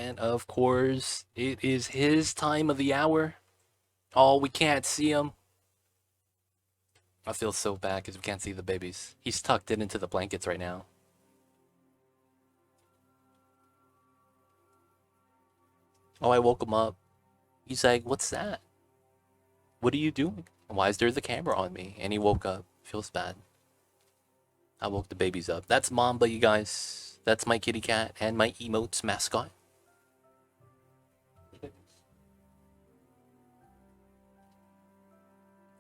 And of course, it is his time of the hour. Oh, we can't see him. I feel so bad because we can't see the babies. He's tucked in into the blankets right now. Oh, I woke him up. He's like, what's that? What are you doing? Why is there the camera on me? And he woke up. Feels bad. I woke the babies up. That's Mamba, you guys. That's my kitty cat and my emotes mascot.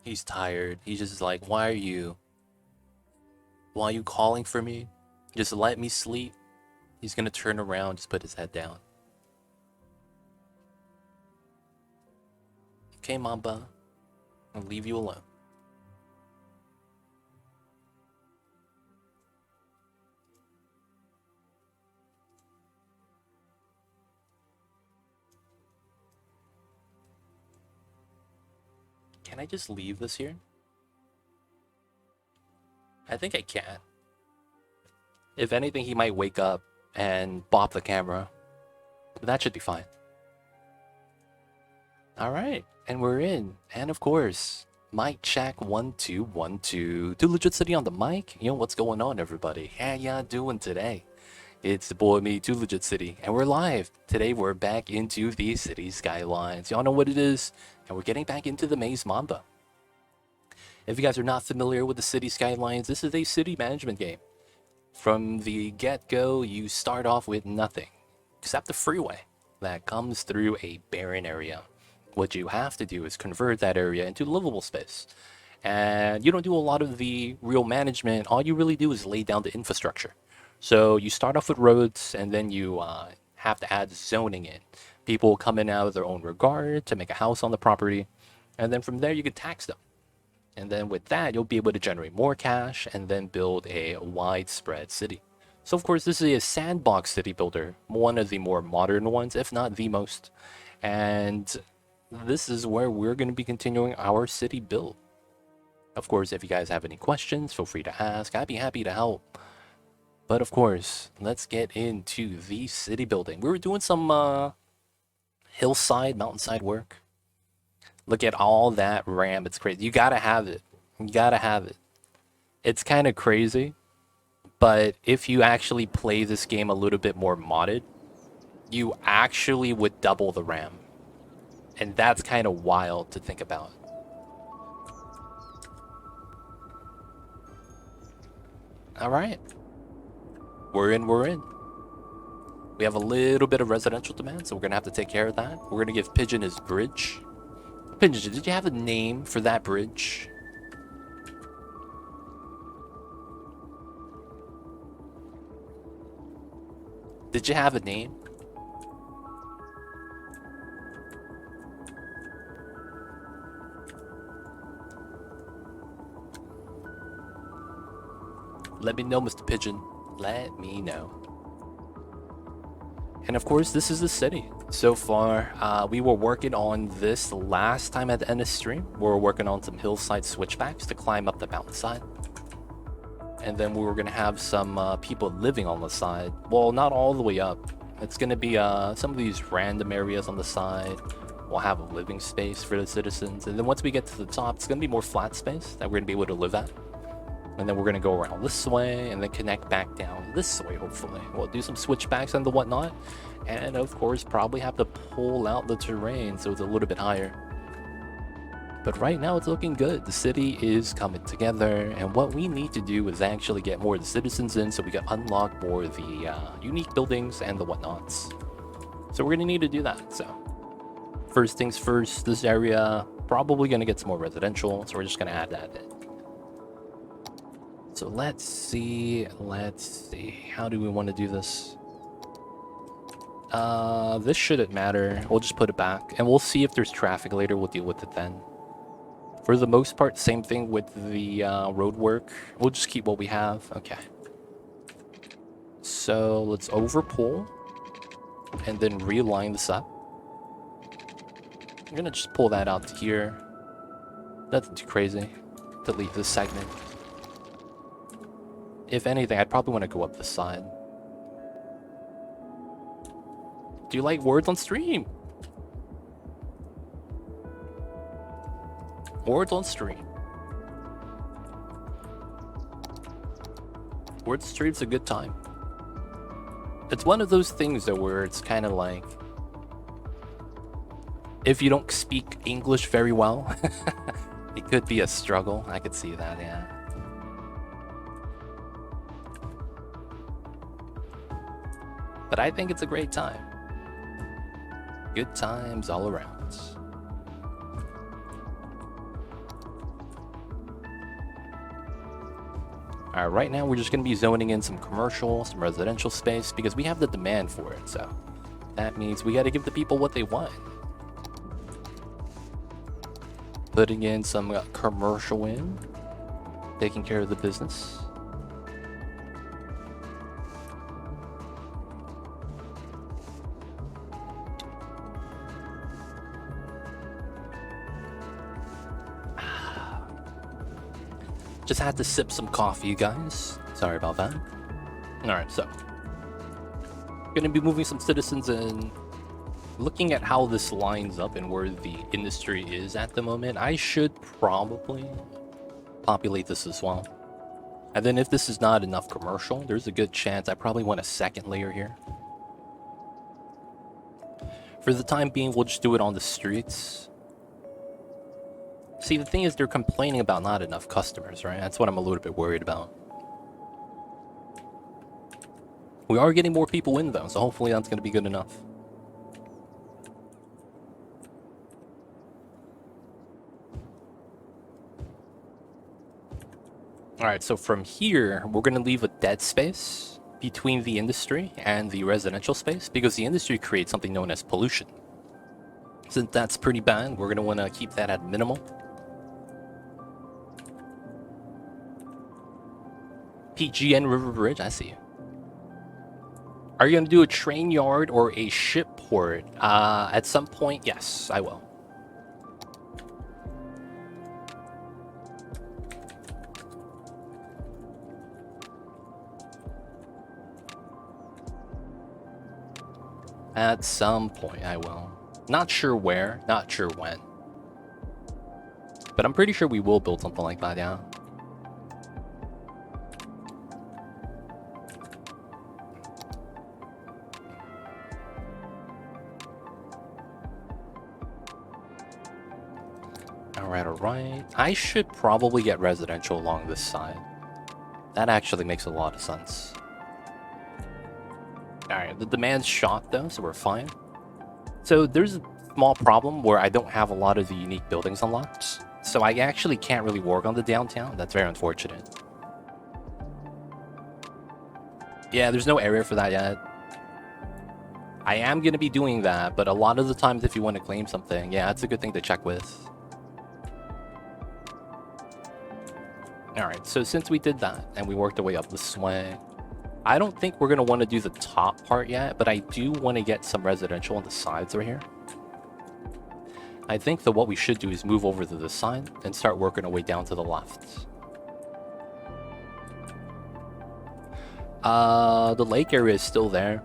He's tired. He's just like, why are you calling for me? Just let me sleep. He's gonna turn around, just put his head down. Okay, Mamba. I'll leave you alone. Can I just leave this here? I think I can. If anything, he might wake up and bop the camera. But that should be fine. Alright, and we're in. And of course, mic check 1 2 1 2. Too Legit City on the mic. You know what's going on, everybody? How y'all doing today? It's the boy me, Too Legit City, and we're live. Today we're back into the city Skylines. Y'all know what it is, and we're getting back into the maze Mamba. If you guys are not familiar with the city Skylines, this is a city management game. From the get-go, you start off with nothing, except the freeway that comes through a barren area. What you have to do is convert that area into livable space. And you don't do a lot of the real management. All you really do is lay down the infrastructure. So you start off with roads, and then you have to add zoning in. People come in out of their own regard to make a house on the property. And then from there, you can tax them. And then with that, you'll be able to generate more cash and then build a widespread city. So of course, this is a sandbox city builder, one of the more modern ones, if not the most. And this is where we're going to be continuing our city build. Of course, if you guys have any questions, feel free to ask. I'd be happy to help. But of course, let's get into the city building. We were doing some hillside, mountainside work. Look at all that ramp. It's crazy. You gotta have it. You gotta have it. It's kind of crazy, but if you actually play this game a little bit more modded, you actually would double the RAM. And that's kind of wild to think about. All right. We're in, we're in. We have a little bit of residential demand, so we're going to have to take care of that. We're going to give Pigeon his bridge. Pigeon, did you have a name for that bridge? Did you have a name? Let me know, Mr. Pigeon. Let me know. And of course, this is the city. So far, we were working on this last time at the end of stream. We were working on some hillside switchbacks to climb up the mountainside. And then we were going to have some people living on the side. Well, not all the way up. It's going to be some of these random areas on the side. We'll have a living space for the citizens. And then once we get to the top, it's going to be more flat space that we're going to be able to live at. And then we're going to go around this way and then connect back down this way, hopefully. We'll do some switchbacks and the whatnot. And of course, probably have to pull out the terrain so it's a little bit higher. But right now, it's looking good. The city is coming together. And what we need to do is actually get more of the citizens in so we can unlock more of the unique buildings and the whatnots. So we're going to need to do that. So first things first, this area probably going to get some more residential. So we're just going to add that in. So let's see. How do we want to do this? This shouldn't matter. We'll just put it back, and we'll see if there's traffic later. We'll deal with it then. For the most part, same thing with the road work. We'll just keep what we have. Okay. So let's overpull, and then realign this up. I'm gonna just pull that out to here. Nothing too crazy. Delete this segment. If anything, I'd probably want to go up the side. Do you like words on stream? Words on stream. Words on stream's a good time. It's one of those things though where it's kind of like, if you don't speak English very well, it could be a struggle. I could see that, yeah. But I think it's a great time. Good times all around. Alright, right now we're just going to be zoning in some commercial, some residential space, because we have the demand for it, so that means we got to give the people what they want. Putting in some commercial in, taking care of the business. Just had to sip some coffee, you guys. Sorry about that. Alright, so gonna be moving some citizens in. Looking at how this lines up and where the industry is at the moment, I should probably populate this as well. And then if this is not enough commercial, there's a good chance I probably want a second layer here. For the time being, we'll just do it on the streets. See, the thing is, they're complaining about not enough customers, right? That's what I'm a little bit worried about. We are getting more people in, though, so hopefully that's going to be good enough. Alright, so from here, we're going to leave a dead space between the industry and the residential space, because the industry creates something known as pollution. Since that's pretty bad, we're going to want to keep that at minimal. PGN River Bridge, I see you. Are you going to do a train yard or a ship port? At some point, yes, I will. At some point, I will. Not sure where, not sure when. But I'm pretty sure we will build something like that, yeah. Alright. I should probably get residential along this side. That actually makes a lot of sense. Alright, the demand's shot though, so we're fine. So there's a small problem where I don't have a lot of the unique buildings unlocked. So I actually can't really work on the downtown. That's very unfortunate. Yeah, there's no area for that yet. I am going to be doing that, but a lot of the times if you want to claim something, yeah, it's a good thing to check with. Alright, so since we did that, and we worked our way up this way, I don't think we're going to want to do the top part yet, but I do want to get some residential on the sides right here. I think that what we should do is move over to the side and start working our way down to the left. The lake area is still there.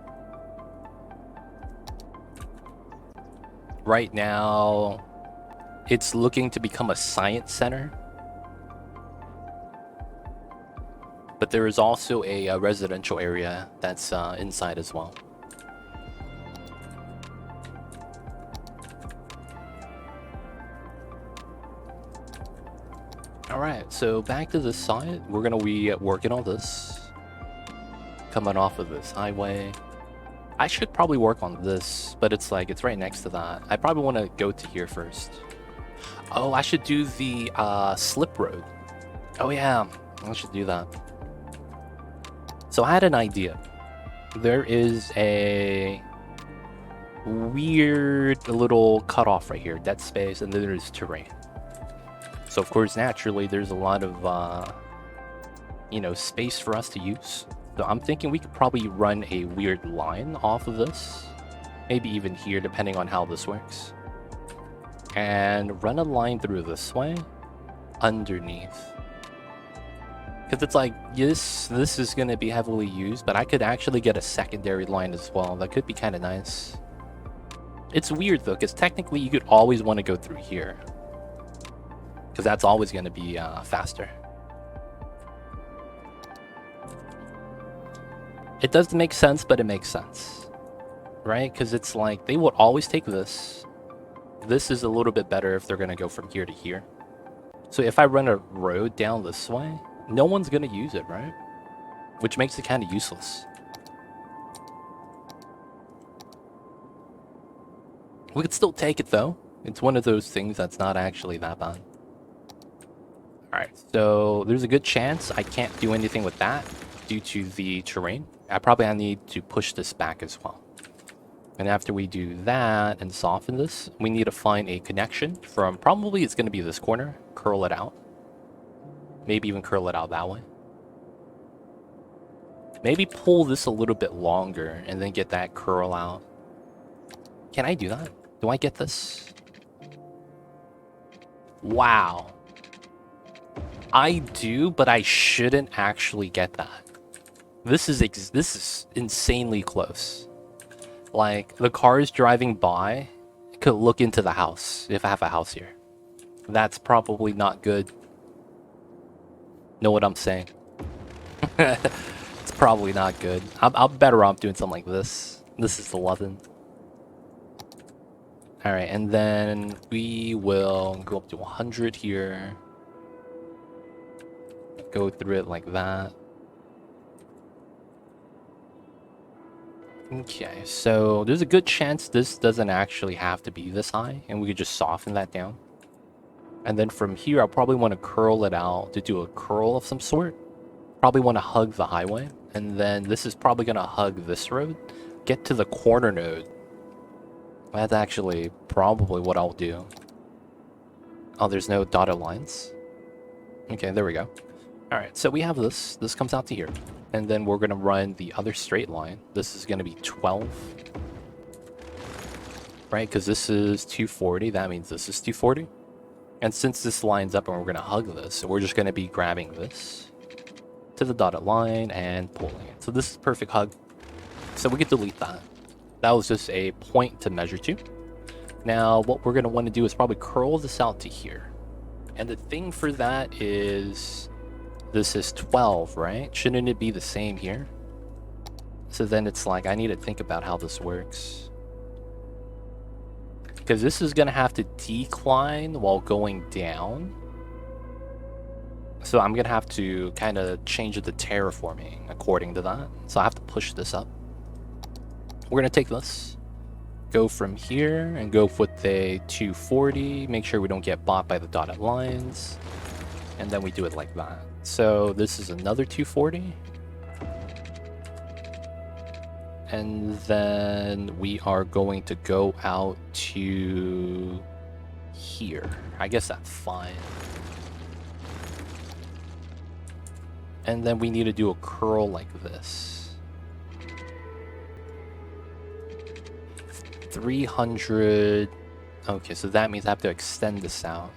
Right now, it's looking to become a science center. But there is also a residential area that's inside as well. Alright, so back to this side. We're going to be working on this. Coming off of this highway. I should probably work on this, but it's like, it's right next to that. I probably want to go to here first. Oh, I should do the slip road. Oh yeah, I should do that. So I had an idea. There is a weird little cutoff right here, dead space, and then there's terrain. So of course, naturally, there's a lot of, you know, space for us to use. So I'm thinking we could probably run a weird line off of this. Maybe even here, depending on how this works. And run a line through this way, underneath. Because it's like, this is going to be heavily used, but I could actually get a secondary line as well. That could be kind of nice. It's weird though, because technically you could always want to go through here, because that's always going to be faster. It doesn't make sense, but it makes sense, right? Because it's like they would always take this. This is a little bit better if they're going to go from here to here. So if I run a road down this way, no one's going to use it, right? Which makes it kind of useless. We could still take it though. It's one of those things that's not actually that bad. Alright, so there's a good chance I can't do anything with that due to the terrain. I probably need to push this back as well. And after we do that and soften this, we need to find a connection from, probably it's going to be this corner, curl it out. Maybe even curl it out that way. Maybe pull this a little bit longer and then get that curl out. Can I do that? Do I get this? Wow. I do, but I shouldn't actually get that. This is insanely close. Like, the cars driving by could look into the house if I have a house here. That's probably not good. Know what I'm saying? It's probably not good. I'm better off doing something like this. This is 11. Alright, and then we will go up to 100 here. Go through it like that. Okay, so there's a good chance this doesn't actually have to be this high, and we could just soften that down. And then from here, I'll probably want to curl it out to do a curl of some sort. Probably want to hug the highway, and then this is probably going to hug this road. Get to the corner node. That's actually probably what I'll do. Oh, there's no dotted lines. Okay, there we go. Alright, so we have this. This comes out to here. And then we're going to run the other straight line. This is going to be 12. Right, because this is 240. That means this is 240. And since this lines up and we're going to hug this, we're just going to be grabbing this to the dotted line and pulling it. So this is perfect hug. So we can delete that. That was just a point to measure to. Now, what we're going to want to do is probably curl this out to here. And the thing for that is, this is 12, right? Shouldn't it be the same here? So then it's like, I need to think about how this works. Because this is going to have to decline while going down. So I'm going to have to kind of change the terraforming according to that. So I have to push this up. We're going to take this, go from here and go with a 240. Make sure we don't get bought by the dotted lines. And then we do it like that. So this is another 240. And then we are going to go out to here. I guess that's fine. And then we need to do a curl like this. 300. Okay, so that means I have to extend this out.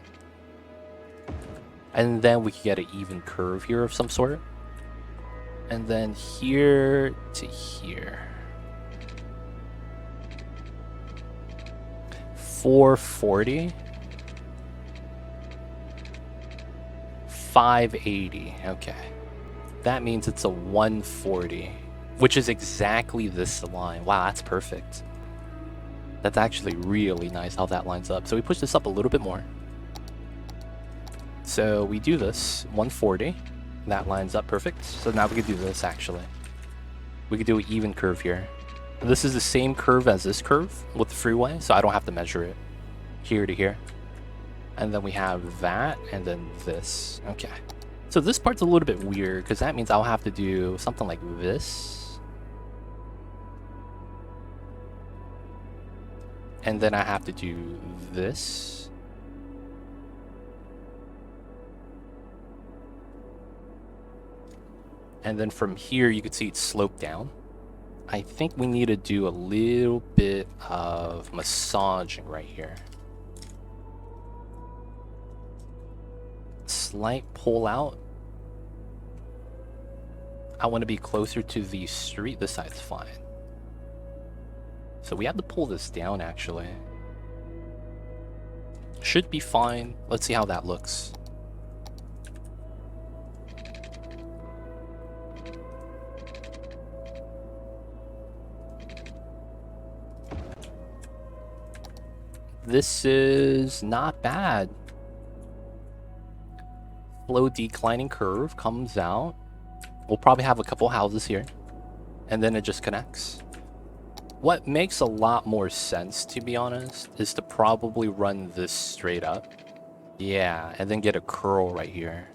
And then we can get an even curve here of some sort. And then here to here. 440. 580. Okay. That means it's a 140, which is exactly this line. Wow, that's perfect. That's actually really nice how that lines up. So we push this up a little bit more. So we do this, 140. That lines up perfect. So now we can do this actually. We could do an even curve here. This is the same curve as this curve with the freeway, so I don't have to measure it here to here. And then we have that, and then this. Okay. So this part's a little bit weird, because that means I'll have to do something like this. And then I have to do this. And then from here, you can see it's sloped down. I think we need to do a little bit of massaging right here. Slight pull out. I want to be closer to the street. This side's fine. So we have to pull this down, actually. Should be fine. Let's see how that looks. This is not bad. Slow declining curve comes out. We'll probably have a couple houses here. And then it just connects. What makes a lot more sense, to be honest, is to probably run this straight up. Yeah, and then get a curl right here.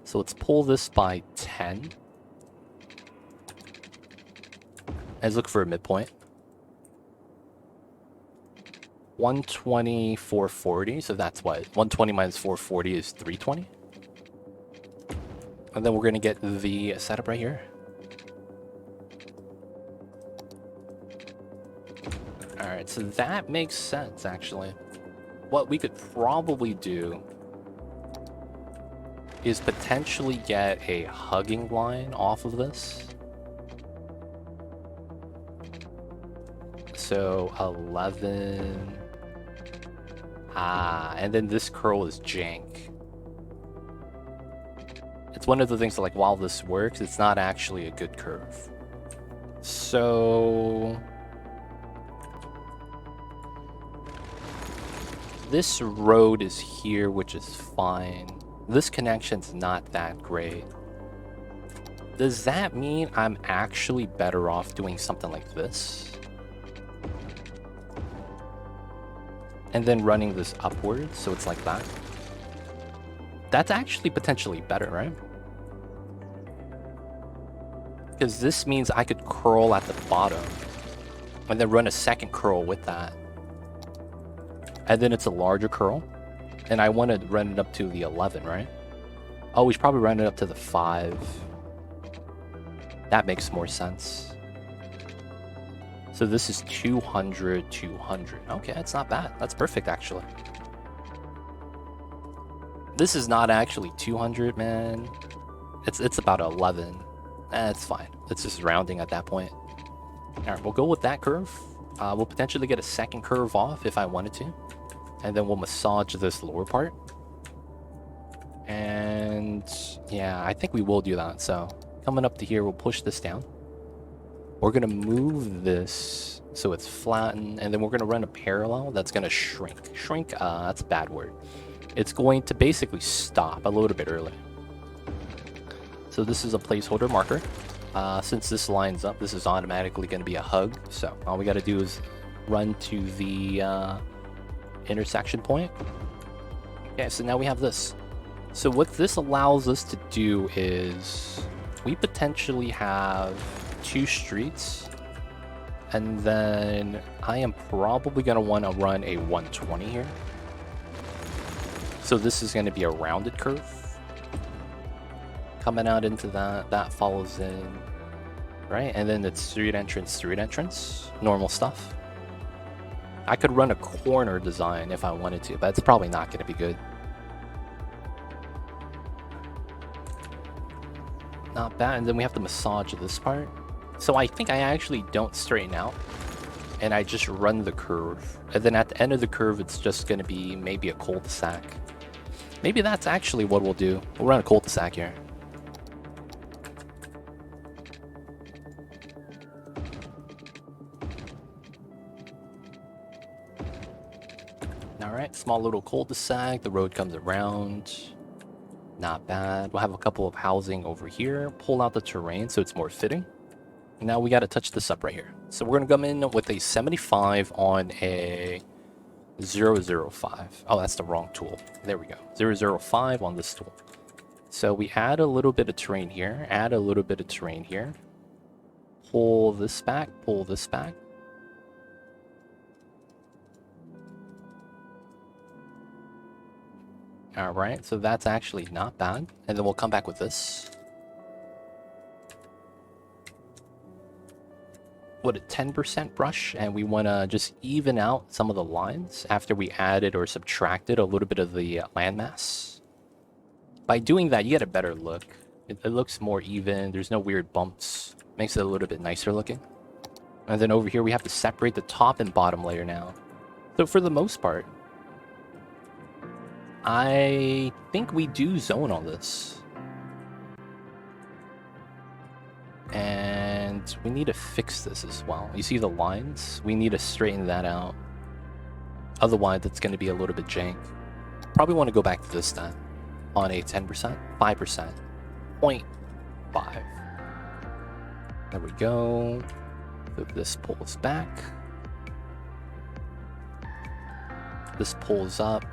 So let's pull this by 10. Let's look for a midpoint. 120, 440. So that's what? 120 minus 440 is 320. And then we're going to get the setup right here. Alright, so that makes sense, actually. What we could probably do is potentially get a hugging line off of this. So 11. And then this curl is jank. It's one of the things that, like, while this works, it's not actually a good curve. So this road is here, which is fine. This connection's not that great. Does that mean I'm actually better off doing something like this? And then running this upwards, so it's like that? That's actually potentially better, right? Because this means I could curl at the bottom and then run a second curl with that. And then it's a larger curl. And I want to run it up to the 11, right? Oh, we should probably run it up to the 5. That makes more sense. So this is 200, 200. Okay, that's not bad. That's perfect, actually. This is not actually 200, man. It's about 11. It's fine. It's just rounding at that point. Alright, we'll go with that curve. We'll potentially get a second curve off if I wanted to. And then we'll massage this lower part. And yeah, I think we will do that. So coming up to here, we'll push this down. We're going to move this so it's flattened. And then we're going to run a parallel that's going to shrink. Shrink, that's a bad word. It's going to basically stop a little bit early. So this is a placeholder marker. Since this lines up, this is automatically going to be a hug. So all we got to do is run to the intersection point. Okay, so now we have this. So what this allows us to do is we potentially have 2 streets. And then I am probably going to want to run a 120 here. So this is going to be a rounded curve. Coming out into that follows in, right? And then it's street entrance, normal stuff. I could run a corner design if I wanted to, but it's probably not going to be good. Not bad, and then we have to massage this part. So I think I actually don't straighten out, and I just run the curve. And then at the end of the curve, it's just going to be maybe a cul-de-sac. Maybe that's actually what we'll do. We'll run a cul-de-sac here. Alright, small little cul-de-sac. The road comes around. Not bad. We'll have a couple of housing over here. Pull out the terrain so it's more fitting. Now we got to touch this up right here. So we're going to come in with a 75 on a 005. Oh, that's the wrong tool. There we go. 005 on this tool. So we add a little bit of terrain here. Add a little bit of terrain here. Pull this back. Pull this back. Alright, so that's actually not bad. And then we'll come back with this. What, a 10% brush? And we want to just even out some of the lines after we added or subtracted a little bit of the landmass. By doing that, you get a better look. It looks more even. There's no weird bumps. Makes it a little bit nicer looking. And then over here, we have to separate the top and bottom layer now. So for the most part, I think we do zone on this. And we need to fix this as well. You see the lines? We need to straighten that out. Otherwise, it's going to be a little bit jank. Probably want to go back to this then. On a 10%, 5%, 0.5. There we go. So this pulls back. This pulls up.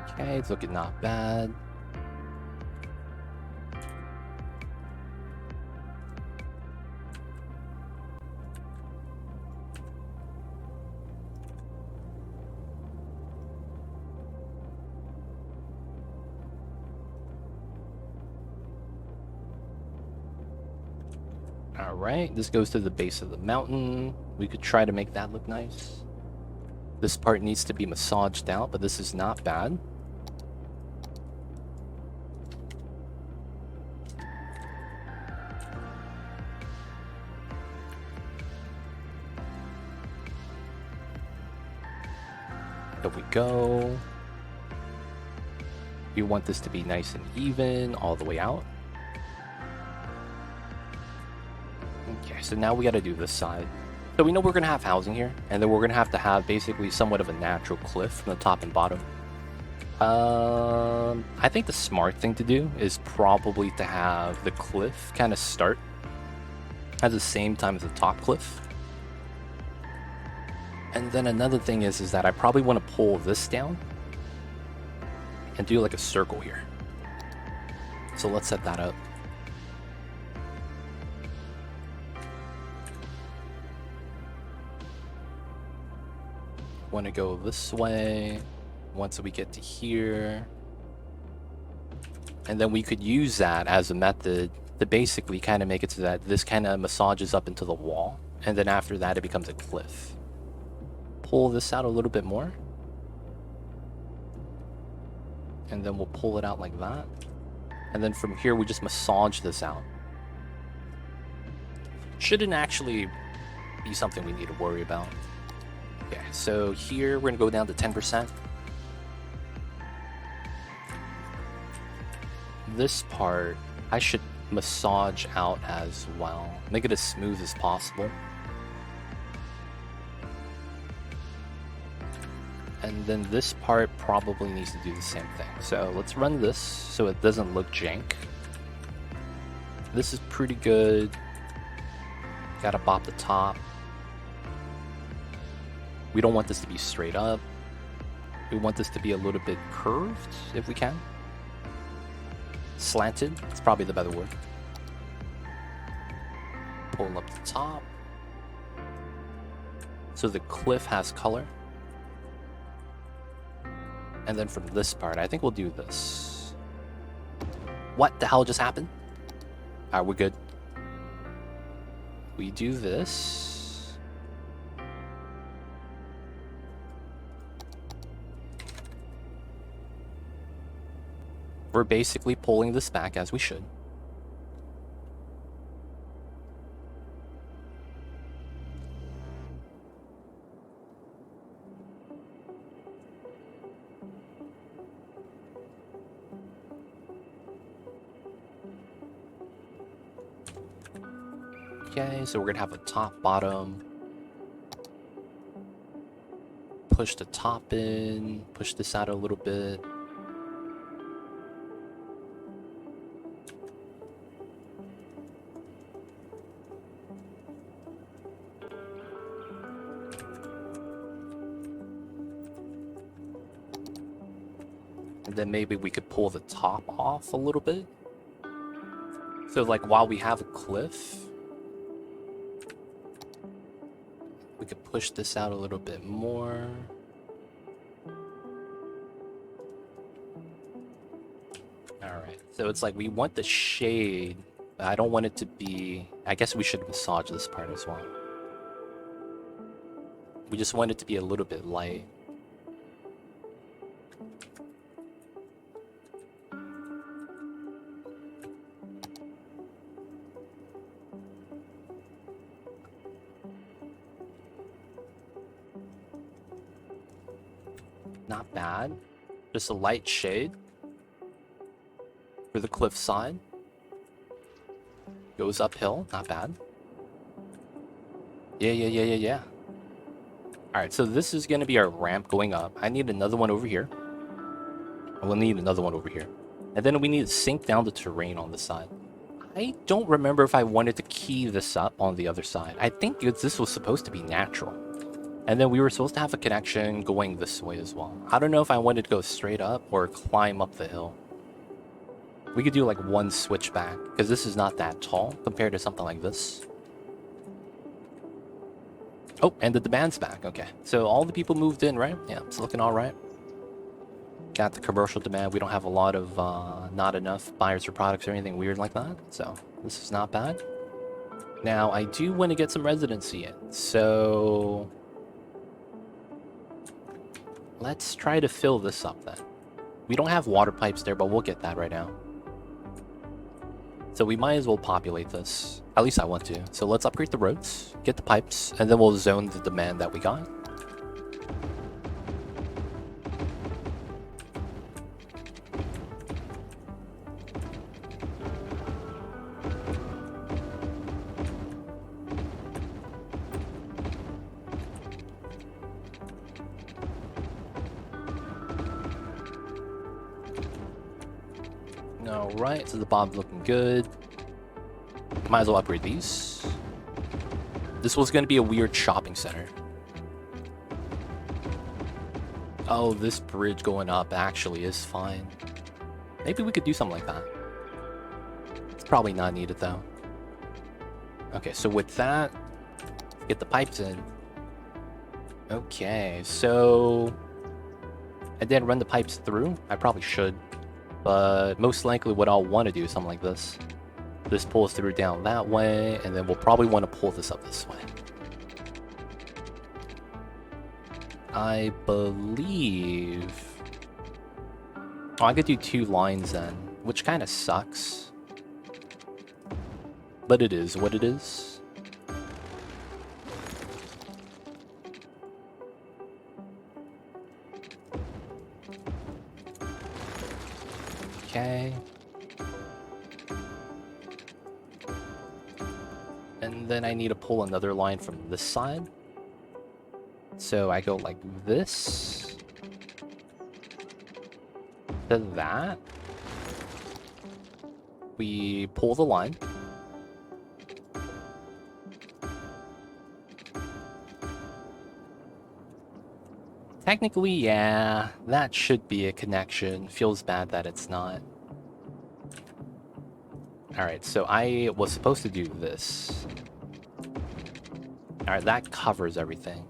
Okay, it's looking not bad. Alright, this goes to the base of the mountain. We could try to make that look nice. This part needs to be massaged out, but this is not bad. There we go. We want this to be nice and even all the way out. Okay, so now we got to do this side. So we know we're going to have housing here, and then we're going to have basically somewhat of a natural cliff from the top and bottom. I think the smart thing to do is probably to have the cliff kind of start at the same time as the top cliff. And then another thing is that I probably want to pull this down and do like a circle here. So let's set that up. Want to go this way once we get to here. And then we could use that as a method to basically kind of make it so that this kind of massages up into the wall. And then after that, it becomes a cliff. Pull this out a little bit more. And then we'll pull it out like that. And then from here, we just massage this out. Shouldn't actually be something we need to worry about. Okay, so here we're going to go down to 10%. This part, I should massage out as well. Make it as smooth as possible. And then this part probably needs to do the same thing. So let's run this so it doesn't look jank. This is pretty good. Gotta bop the top. We don't want this to be straight up. We want this to be a little bit curved, if we can. Slanted, it's probably the better word. Pull up the top. So the cliff has color. And then from this part, I think we'll do this. What the hell just happened? Alright, we're good. We do this. We're basically pulling this back as we should. Okay, so we're gonna have a top, bottom. Push the top in, push this out a little bit. And then maybe we could pull the top off a little bit. So like while we have a cliff, we could push this out a little bit more. Alright, so it's like we want the shade I don't want it to be... I guess we should massage this part as well. We just want it to be a little bit light. Not bad. Just a light shade for the cliff side. Goes uphill, not bad. Yeah. Alright, so this is gonna be our ramp going up. I need another one over here. I will need another one over here. And then we need to sink down the terrain on the side. I don't remember if I wanted to key this up on the other side. I think this was supposed to be natural. And then we were supposed to have a connection going this way as well. I don't know if I wanted to go straight up or climb up the hill. We could do like one switchback, because this is not that tall compared to something like this. Oh, and the demand's back. Okay, so all the people moved in, right? Yeah, it's looking all right. Got the commercial demand. We don't have a lot of, not enough buyers for products or anything weird like that. So this is not bad. Now, I do want to get some residency in. So let's try to fill this up then. We don't have water pipes there, but we'll get that right now. So we might as well populate this. At least I want to. So let's upgrade the roads, get the pipes, and then we'll zone the demand that we got. Alright, so the bob's looking good. Might as well upgrade these. This was going to be a weird shopping center. Oh, this bridge going up actually is fine. Maybe we could do something like that. It's probably not needed though. Okay, so with that, get the pipes in. Okay, so I didn't run the pipes through. I probably should. But most likely what I'll want to do is something like this. This pulls through down that way, and then we'll probably want to pull this up this way. I believe... Oh, I could do 2 lines then, which kind of sucks. But it is what it is. Okay. And then I need to pull another line from this side. So I go like this to that. We pull the line. Technically, yeah, that should be a connection. Feels bad that it's not. Alright, so I was supposed to do this. Alright, that covers everything.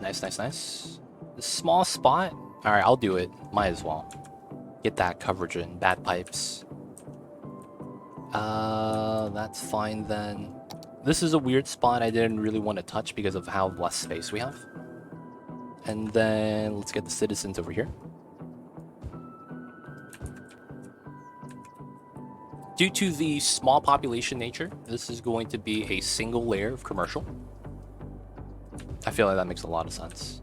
Nice. The small spot? Alright, I'll do it. Might as well. Get that coverage in. Bad pipes. That's fine then. This is a weird spot I didn't really want to touch because of how less space we have. And then let's get the citizens over here. Due to the small population nature, this is going to be a single layer of commercial. I feel like that makes a lot of sense.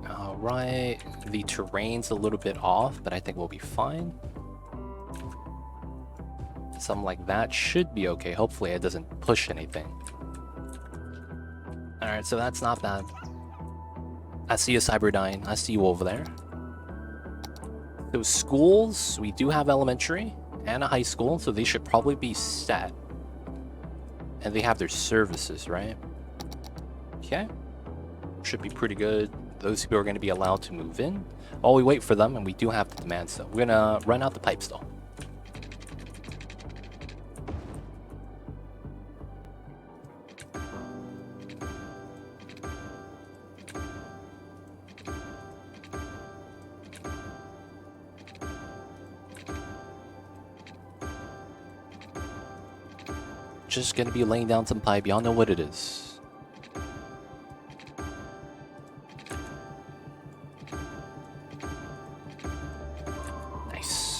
Alright, the terrain's a little bit off, but I think we'll be fine. Something like that should be okay. Hopefully it doesn't push anything. Alright, so that's not bad. I see a Cyberdyne. I see you over there. Those schools, we do have elementary and a high school, so they should probably be set. And they have their services, right? Okay. should be pretty good. Those people are going to be allowed to move in while we wait for them, and we do have the demand still. We're going to run out the pipes though. Just going to be laying down some pipe. Y'all know what it is.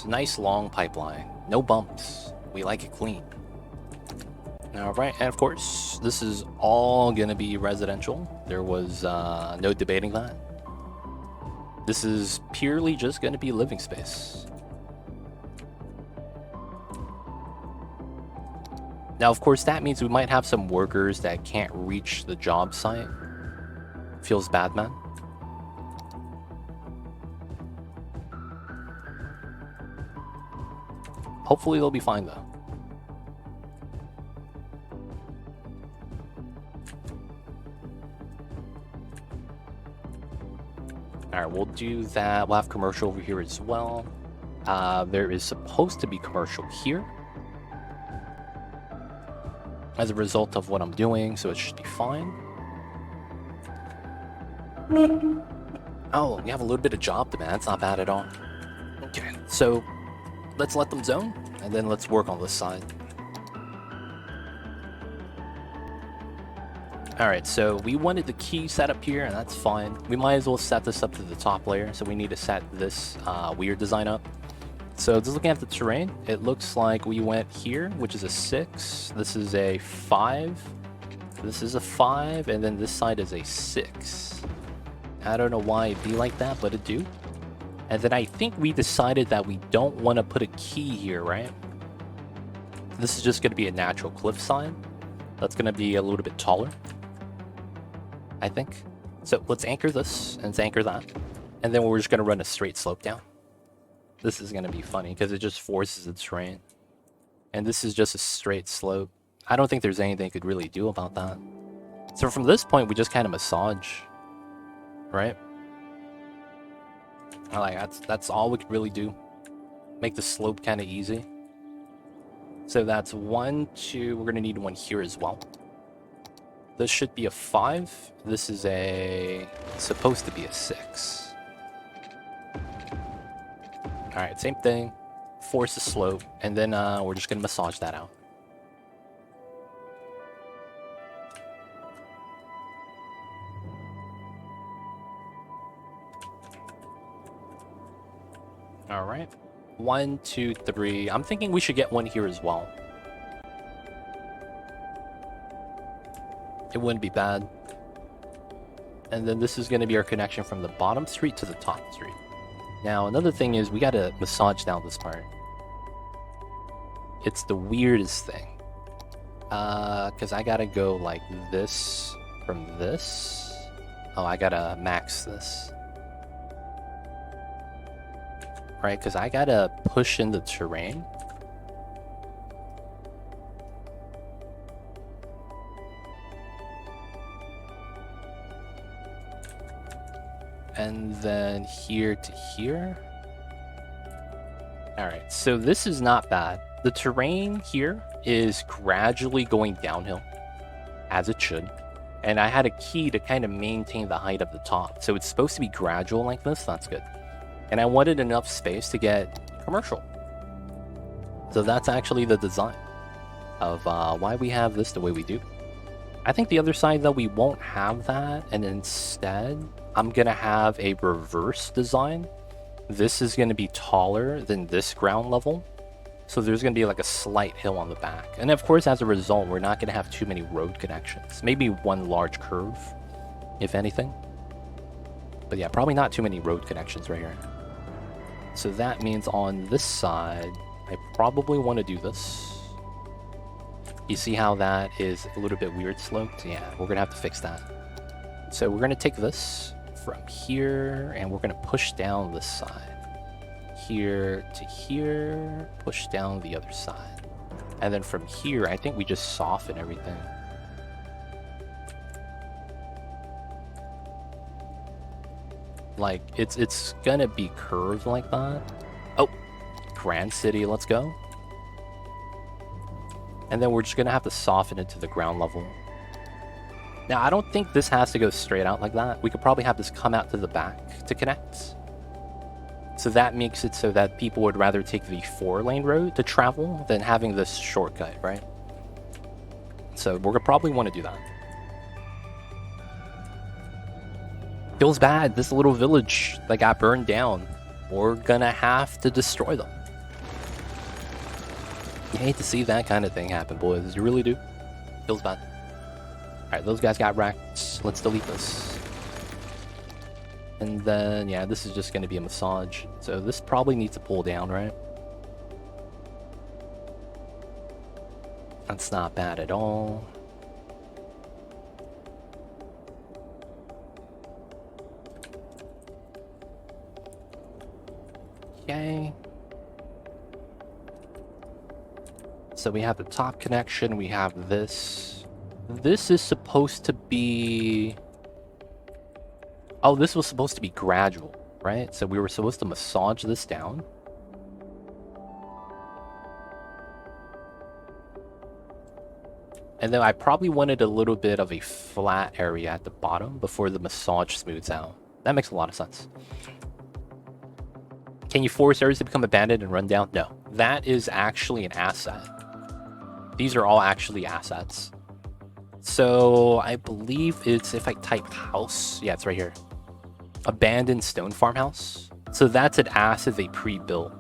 Nice long pipeline. No bumps. We like it clean. Alright, and of course, this is all gonna be residential. There was no debating that. This is purely just gonna be living space. Now, of course, that means we might have some workers that can't reach the job site. Feels bad, man. Hopefully they'll be fine though. Alright, we'll do that. We'll have commercial over here as well. There is supposed to be commercial here as a result of what I'm doing, so it should be fine. Oh, you have a little bit of job demand. That's not bad at all. Okay, so let's let them zone, and then let's work on this side. Alright, so we wanted the key set up here, and that's fine. We might as well set this up to the top layer, so we need to set this weird design up. So just looking at the terrain, it looks like we went here, which is a 6. This is a 5. This is a 5, and then this side is a 6. I don't know why it'd be like that, but it do. And then I think we decided that we don't want to put a key here, right? This is just going to be a natural cliffside. That's going to be a little bit taller, I think. So let's anchor this and let's anchor that. And then we're just going to run a straight slope down. This is going to be funny because it just forces the terrain. And this is just a straight slope. I don't think there's anything you could really do about that. So from this point, we just kind of massage, right? Like that's all we could really do. Make the slope kind of easy. So that's 1, 2. We're gonna need one here as well. This should be a 5. This is supposed to be a 6. All right, same thing. Force the slope, and then we're just gonna massage that out. All right, 1, 2, 3. I'm thinking we should get one here as well. It wouldn't be bad. And then this is going to be our connection from the bottom street to the top street. Now, another thing is we got to massage down this part. It's the weirdest thing. Because I got to go like this from this. Oh, I got to max this. Right, because I gotta push in the terrain. And then here to here. Alright, so this is not bad. The terrain here is gradually going downhill, as it should. And I had a key to kind of maintain the height of the top. So it's supposed to be gradual like this, that's good. And I wanted enough space to get commercial. So that's actually the design of why we have this the way we do. I think the other side, though, we won't have that. And instead, I'm going to have a reverse design. This is going to be taller than this ground level. So there's going to be like a slight hill on the back. And of course, as a result, we're not going to have too many road connections. Maybe one large curve, if anything. But yeah, probably not too many road connections right here. So that means on this side, I probably want to do this. You see how that is a little bit weird sloped? Yeah, we're going to have to fix that. So we're going to take this from here, and we're going to push down this side. Here to here, push down the other side. And then from here, I think we just soften everything. Like, it's gonna be curved like that. Oh, Grand City, let's go. And then we're just gonna have to soften it to the ground level. Now, I don't think this has to go straight out like that. We could probably have this come out to the back to connect. So that makes it so that people would rather take the 4-lane road to travel than having this shortcut, right? So we're gonna probably want to do that. Feels bad. This little village that got burned down. We're gonna have to destroy them. You hate to see that kind of thing happen, boys. You really do. Feels bad. Alright, those guys got wrecked. Let's delete this. And then, yeah, this is just gonna be a massage. So this probably needs to pull down, right? That's not bad at all. Okay. So we have the top connection, we have this. This is supposed to be... Oh, this was supposed to be gradual, right? So we were supposed to massage this down. And then I probably wanted a little bit of a flat area at the bottom before the massage smooths out. That makes a lot of sense. Can you force areas to become abandoned and run down? No. That is actually an asset. These are all actually assets. So I believe it's, if I type house, yeah, it's right here. Abandoned stone farmhouse. So that's an asset they pre-built.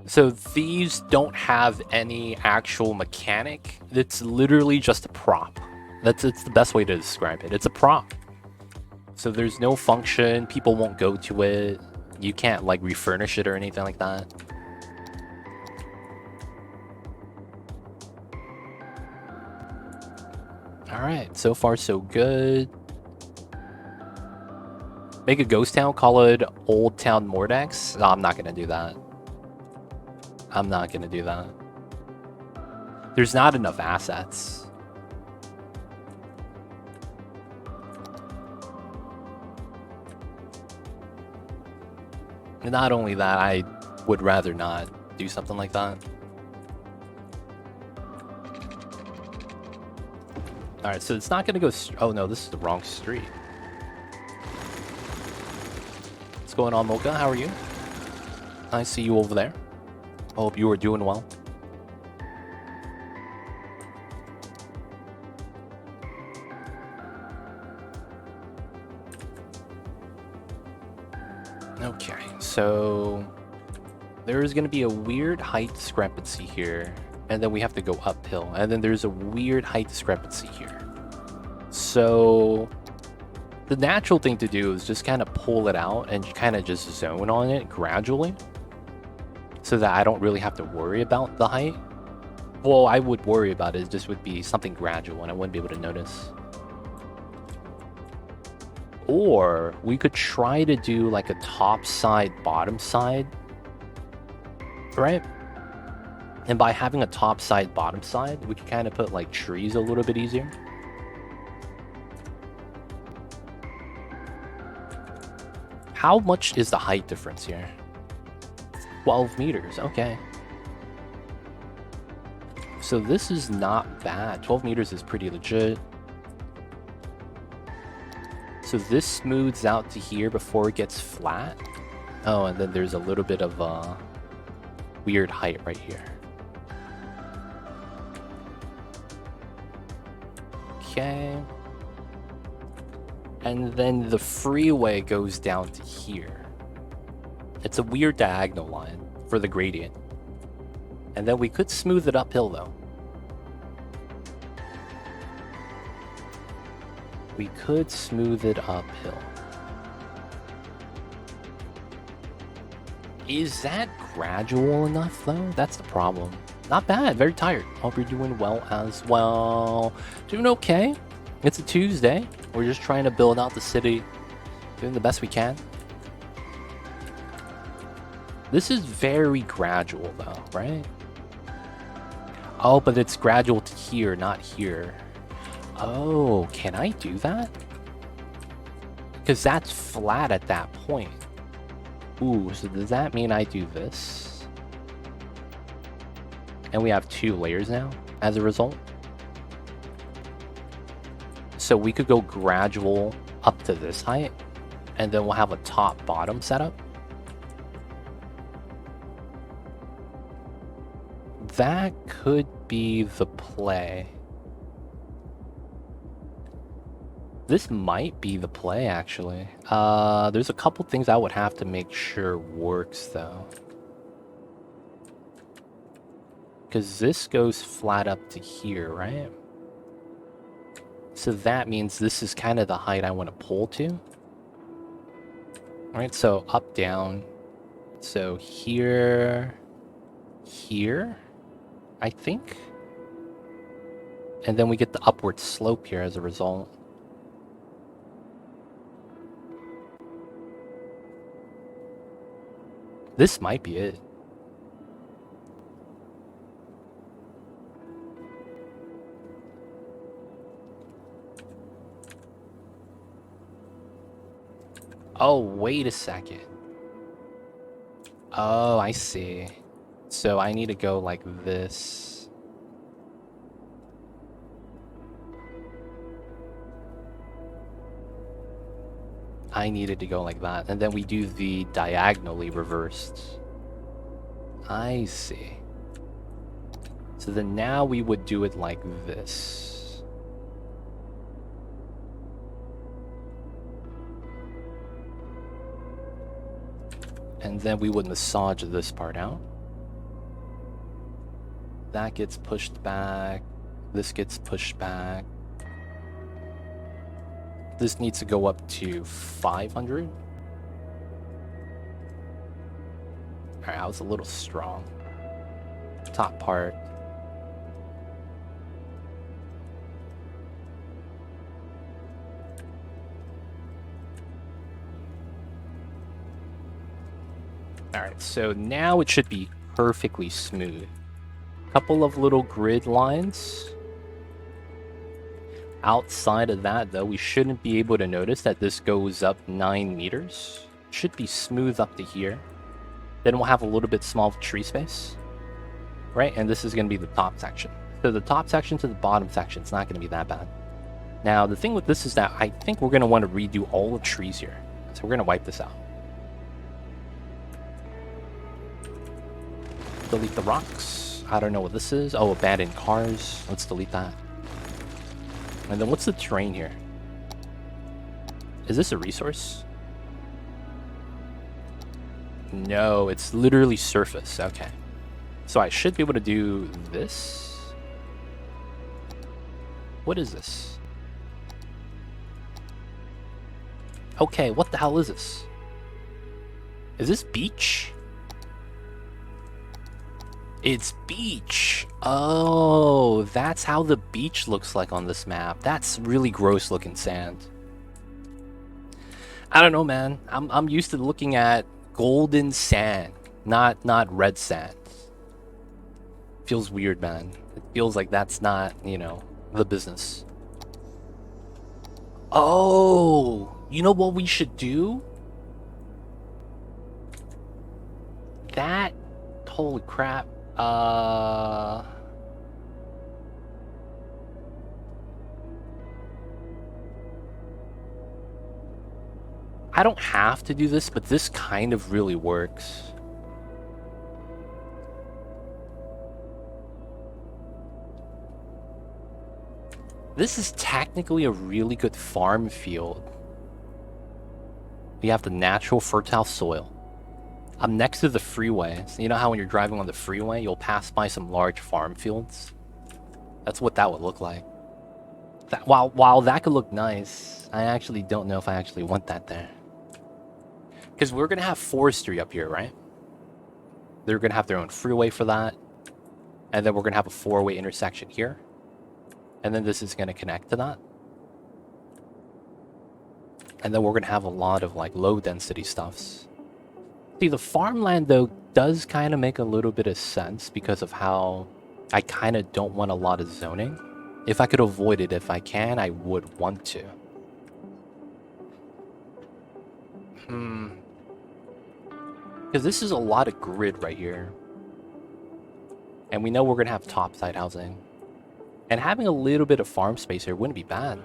So these don't have any actual mechanic. It's literally just a prop. It's the best way to describe it. It's a prop. So there's no function, people won't go to it. You can't like refurnish it or anything like that. Alright, so far so good. Make a ghost town, call it Old Town Mordex. No, I'm not gonna do that. I'm not gonna do that. There's not enough assets. And not only that, I would rather not do something like that. Alright, so it's not gonna go... Oh no, this is the wrong street. What's going on, Mocha? How are you? I see you over there. Hope you are doing well. Okay, so there is going to be a weird height discrepancy here, and then we have to go uphill, and then there's a weird height discrepancy here. So the natural thing to do is just kind of pull it out and kind of just zone on it gradually, so that I don't really have to worry about the height. Well, I would worry about it, it just would be something gradual and I wouldn't be able to notice. Or we could try to do like a top side, bottom side, right? And by having a top side, bottom side, we could kind of put like trees a little bit easier. How much is the height difference here? 12 meters, okay. So this is not bad. 12 meters is pretty legit. So this smooths out to here before it gets flat. Oh, and then there's a little bit of a weird height right here. Okay. And then the freeway goes down to here. It's a weird diagonal line for the gradient. And then we could smooth it uphill though. We could smooth it uphill. Is that gradual enough though? That's the problem. Not bad, very tired. Hope you're doing well as well. Doing okay. It's a Tuesday. We're just trying to build out the city. Doing the best we can. This is very gradual though, right? Oh, but it's gradual to here, not here. Oh, can I do that? Because that's flat at that point. Ooh, so does that mean I do this? And we have 2 layers now as a result. So we could go gradual up to this height, and then we'll have a top-bottom setup. That could be the play. This might be the play, actually. There's a couple things I would have to make sure works, though. Because this goes flat up to here, right? So that means this is kind of the height I want to pull to. All right, so up, down. So here, here, I think. And then we get the upward slope here as a result. This might be it. Oh, wait a second. Oh, I see. So I need to go like this. I needed to go like that. And then we do the diagonally reversed. I see. So then now we would do it like this. And then we would massage this part out. That gets pushed back. This gets pushed back. This needs to go up to 500. Alright, I was a little strong. Top part. Alright, so now it should be perfectly smooth. Couple of little grid lines. Outside of that, though, we shouldn't be able to notice that this goes up 9 meters. Should be smooth up to here. Then we'll have a little bit small tree space. Right, and this is going to be the top section. So the top section to the bottom section is not going to be that bad. Now, the thing with this is that I think we're going to want to redo all the trees here. So we're going to wipe this out. Delete the rocks. I don't know what this is. Oh, abandoned cars. Let's delete that. And then what's the terrain here? Is this a resource? No, it's literally surface. Okay. So I should be able to do this. What is this? Okay, what the hell is this? Is this beach? It's beach. Oh, that's how the beach looks like on this map. That's really gross looking sand. I don't know, man. I'm used to looking at golden sand, not red sand. Feels weird, man. It feels like that's not, you know, the business. Oh, you know what we should do? That, holy crap. I don't have to do this, but this kind of really works. This is technically a really good farm field. You have the natural fertile soil. I'm next to the freeway. So you know how when you're driving on the freeway, you'll pass by some large farm fields? That's what that would look like. That, while that could look nice, I actually don't know if I actually want that there. Because we're going to have forestry up here, right? They're going to have their own freeway for that. And then we're going to have a 4-way intersection here. And then this is going to connect to that. And then we're going to have a lot of like low density stuffs. See, the farmland, though, does kind of make a little bit of sense because of how I kind of don't want a lot of zoning. If I could avoid it, if I can, I would want to. Because this is a lot of grid right here. And we know we're going to have topside housing. And having a little bit of farm space here wouldn't be bad.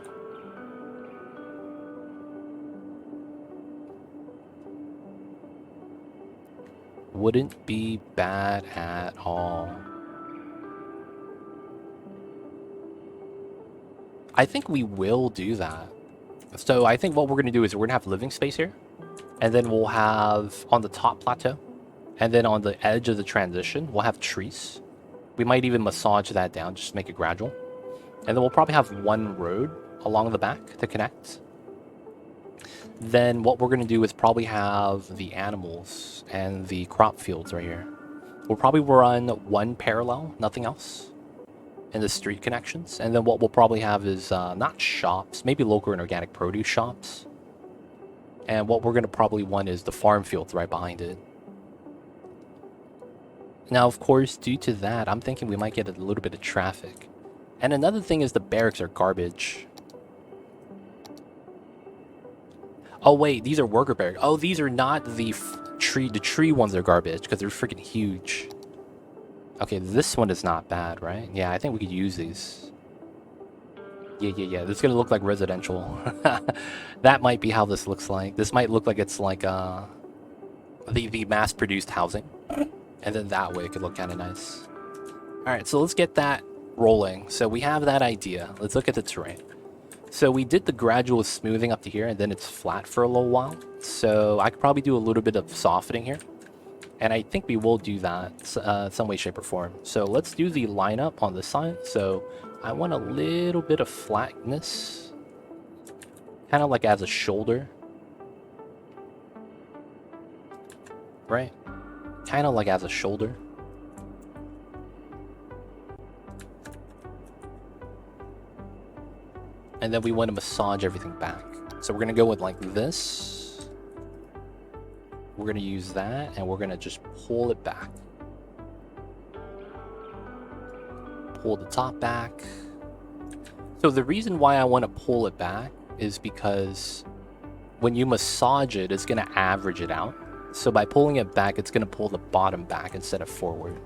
Wouldn't be bad at all. I think we will do that. So I think what we're going to do is we're going to have living space here. And then we'll have on the top plateau. And then on the edge of the transition, we'll have trees. We might even massage that down, just make it gradual. And then we'll probably have one road along the back to connect. Then what we're going to do is probably have the animals and the crop fields right here. We'll probably run one parallel, nothing else, in the street connections. And then what we'll probably have is not shops, maybe local and organic produce shops. And what we're going to probably want is the farm fields right behind it. Now, of course, due to that, I'm thinking we might get a little bit of traffic. And another thing is the barracks are garbage. Oh, wait, these are worker barracks. Oh, these are not the tree. The tree ones are garbage because they're freaking huge. Okay, this one is not bad, right? Yeah, I think we could use these. Yeah. This is going to look like residential. That might be how this looks like. This might look like it's like the mass-produced housing. And then that way it could look kind of nice. All right, so let's get that rolling. So we have that idea. Let's look at the terrain. So we did the gradual smoothing up to here, and then it's flat for a little while. So I could probably do a little bit of softening here. And I think we will do that some way, shape, or form. So let's do the lineup on this side. So I want a little bit of flatness. Kind of like as a shoulder. Right? Kind of like as a shoulder. And then we want to massage everything back. So we're going to go with like this. We're going to use that, and we're going to just pull it back. Pull the top back. So the reason why I want to pull it back is because when you massage it, it's going to average it out. So by pulling it back, it's going to pull the bottom back instead of forward.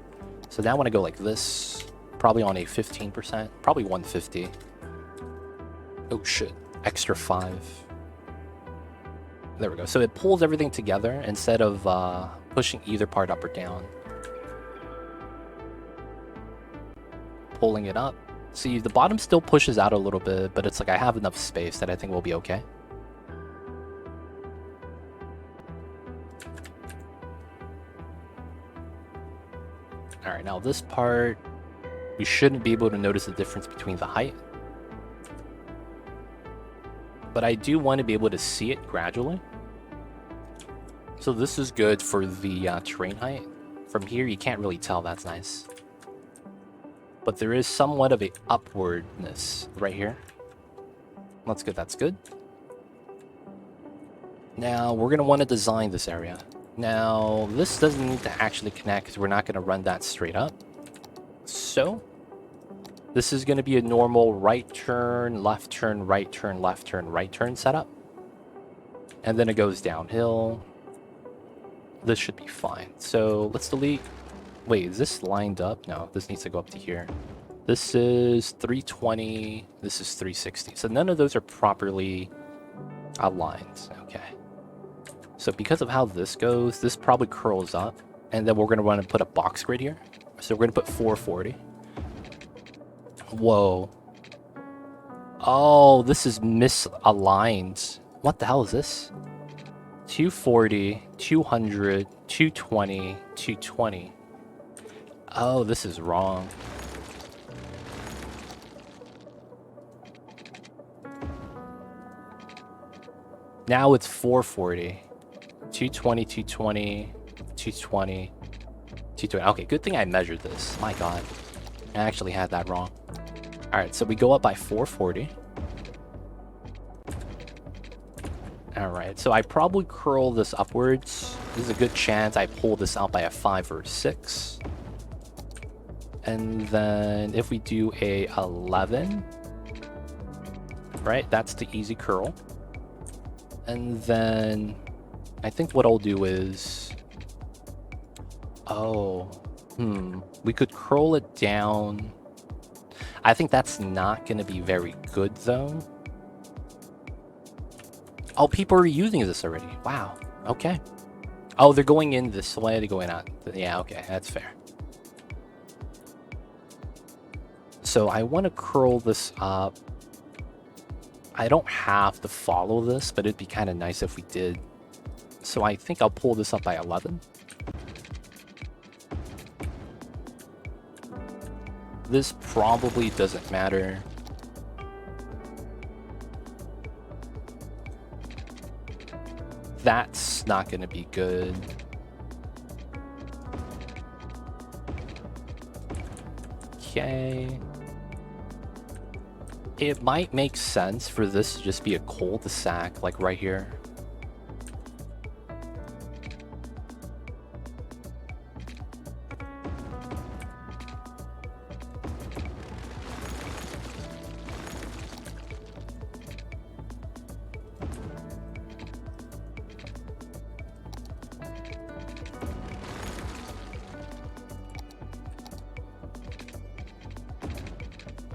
So now I want to go like this, probably on a 15%, probably 150. Oh shit, extra 5. There we go. So it pulls everything together instead of pushing either part up or down. Pulling it up. See, the bottom still pushes out a little bit, but it's like I have enough space that I think we'll be okay. Alright, now this part, we shouldn't be able to notice the difference between the height. But I do want to be able to see it gradually. So this is good for the terrain height. From here, you can't really tell. That's nice. But there is somewhat of a upwardness right here. That's good. That's good. Now, we're going to want to design this area. Now, this doesn't need to actually connect because we're not going to run that straight up. So, this is going to be a normal right turn, left turn, right turn, left turn, right turn setup. And then it goes downhill. This should be fine. So, let's delete. Wait, is this lined up? No, this needs to go up to here. This is 320. This is 360. So, none of those are properly aligned. Okay. So because of how this goes, this probably curls up. And then we're going to run and put a box grid here. So we're going to put 440. Whoa. Oh, this is misaligned. What the hell is this? 240, 200, 220, 220. Oh, this is wrong. Now it's 440. 220, 220, 220, 220. Okay, good thing I measured this. My god. I actually had that wrong. Alright, so we go up by 440. Alright, so I probably curl this upwards. There's a good chance I pull this out by a 5 or 6. And then if we do a 11, right, that's the easy curl. And then I think what I'll do is... we could curl it down. I think that's not going to be very good, though. Oh, people are using this already. Wow. Okay. Oh, they're going in this way. They're going out. Yeah, okay. That's fair. So I want to curl this up. I don't have to follow this, but it'd be kind of nice if we did. So I think I'll pull this up by 11. This probably doesn't matter. That's not going to be good. Okay. It might make sense for this to just be a cul-de-sac, like right here.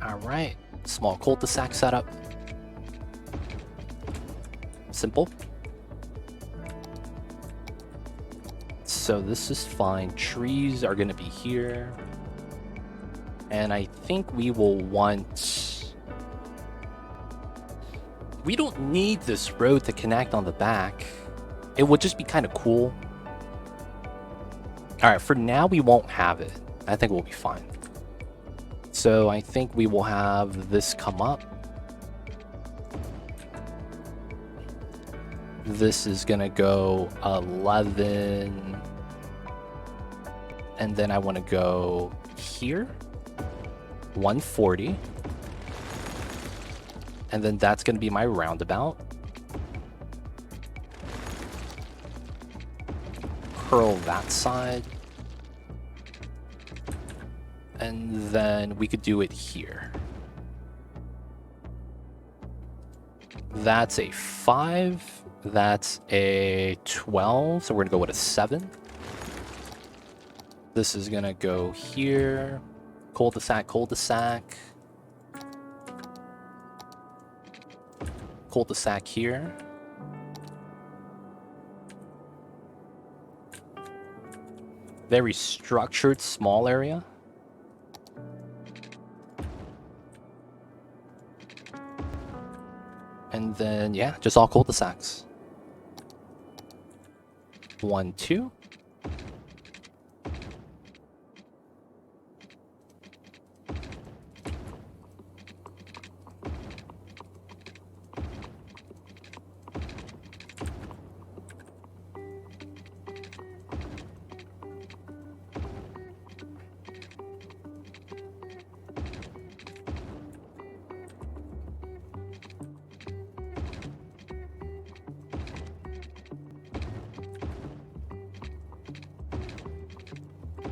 Alright, small cul-de-sac setup. Simple. So this is fine. Trees are going to be here. And I think we will want... We don't need this road to connect on the back. It would just be kind of cool. Alright, for now we won't have it. I think we'll be fine. So I think we will have this come up. This is gonna go 11. And then I want to go here. 140. And then that's gonna be my roundabout. Curl that side. And then we could do it here. That's a 5. That's a 12. So we're gonna go with a 7. This is gonna go here. Cul-de-sac, cul-de-sac. Cul-de-sac here. Very structured, small area. And then, yeah, just all cul-de-sacs. 1, 2.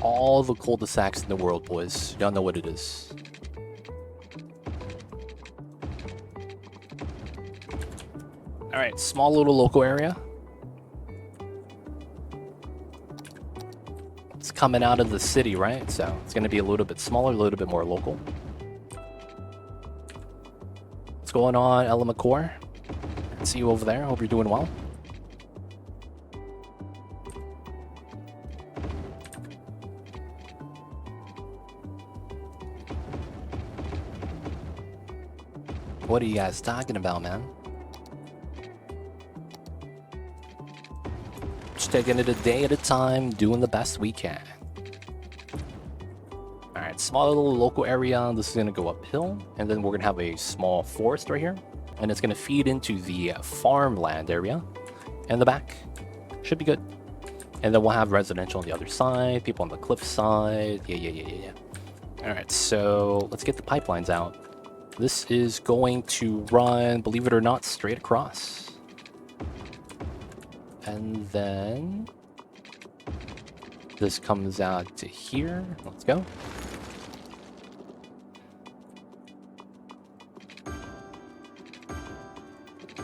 All the cul-de-sacs in the world, boys. Y'all know what it is. Alright, small little local area. It's coming out of the city, right? So it's going to be a little bit smaller, a little bit more local. What's going on, Ella McCore? See you over there. Hope you're doing well. What are you guys talking about, man? Just taking it a day at a time, doing the best we can. Alright, small little local area. This is going to go uphill. And then we're going to have a small forest right here. And it's going to feed into the farmland area in the back. Should be good. And then we'll have residential on the other side. People on the cliff side. Yeah. Alright, so let's get the pipelines out. This is going to run, believe it or not, straight across. And then this comes out to here. Let's go.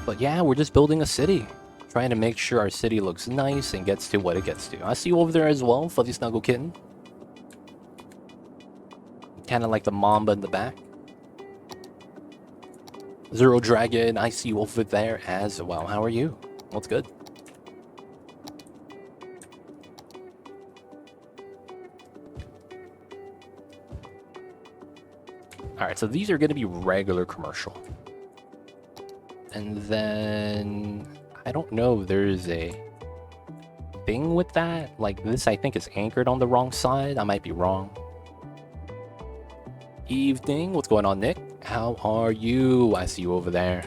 But yeah, we're just building a city. Trying to make sure our city looks nice and gets to what it gets to. I see you over there as well, Fuzzy Snuggle Kitten. Kind of like the Mamba in the back. Zero Dragon, I see you over there as well. How are you? What's good? Alright, so these are going to be regular commercial. And then... I don't know if there's a thing with that. Like, this I think is anchored on the wrong side. I might be wrong. Evening. What's going on, Nick? How are you? I see you over there.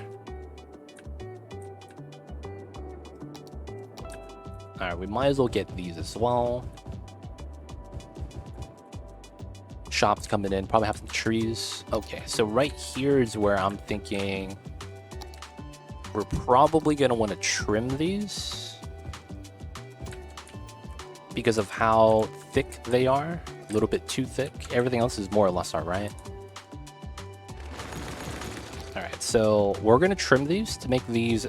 Alright, we might as well get these as well. Shops coming in. Probably have some trees. Okay, so right here is where I'm thinking we're probably going to want to trim these because of how thick they are. A little bit too thick. Everything else is more or less alright. Alright, so we're going to trim these to make these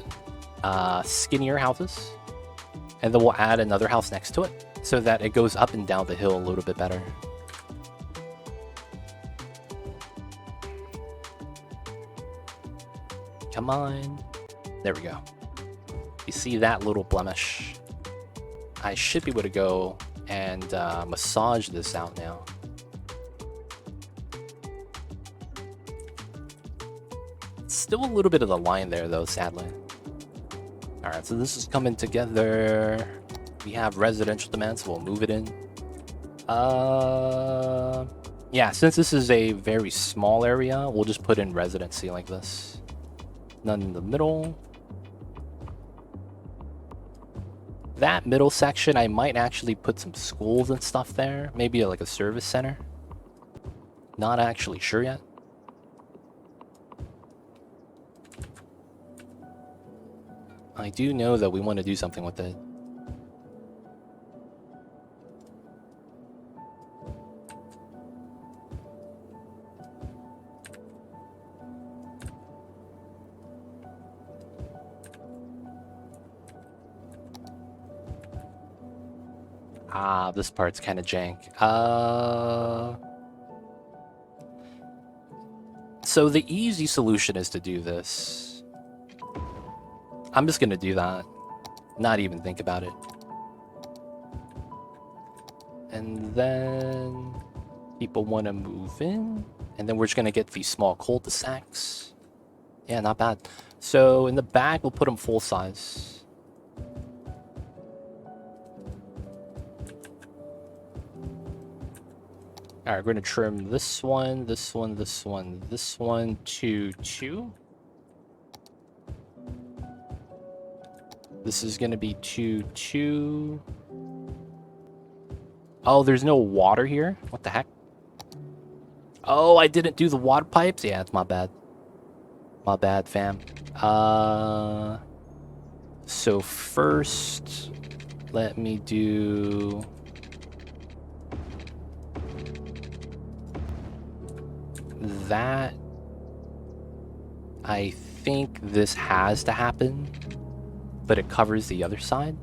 skinnier houses. And then we'll add another house next to it so that it goes up and down the hill a little bit better. Come on. There we go. You see that little blemish? I should be able to go and massage this out now. Still a little bit of the line there though, sadly. Alright, so this is coming together. We have residential demand, so we'll move it in. Yeah, since this is a very small area, we'll just put in residency like this. None in the middle. That middle section, I might actually put some schools and stuff there. Maybe like a service center. Not actually sure yet. I do know that we want to do something with it. Ah, this part's kind of jank. So the easy solution is to do this. I'm just gonna do that. Not even think about it. And then people want to move in. And then we're just gonna get these small cul-de-sacs. Yeah, not bad. So in the back, we'll put them full size. Alright, we're gonna trim this one, this one, this one, this one to 2. This is gonna be 2, 2. Oh, there's no water here? What the heck? Oh, I didn't do the water pipes? Yeah, it's my bad. My bad, fam. So first, let me do... that. I think this has to happen, but it covers the other side.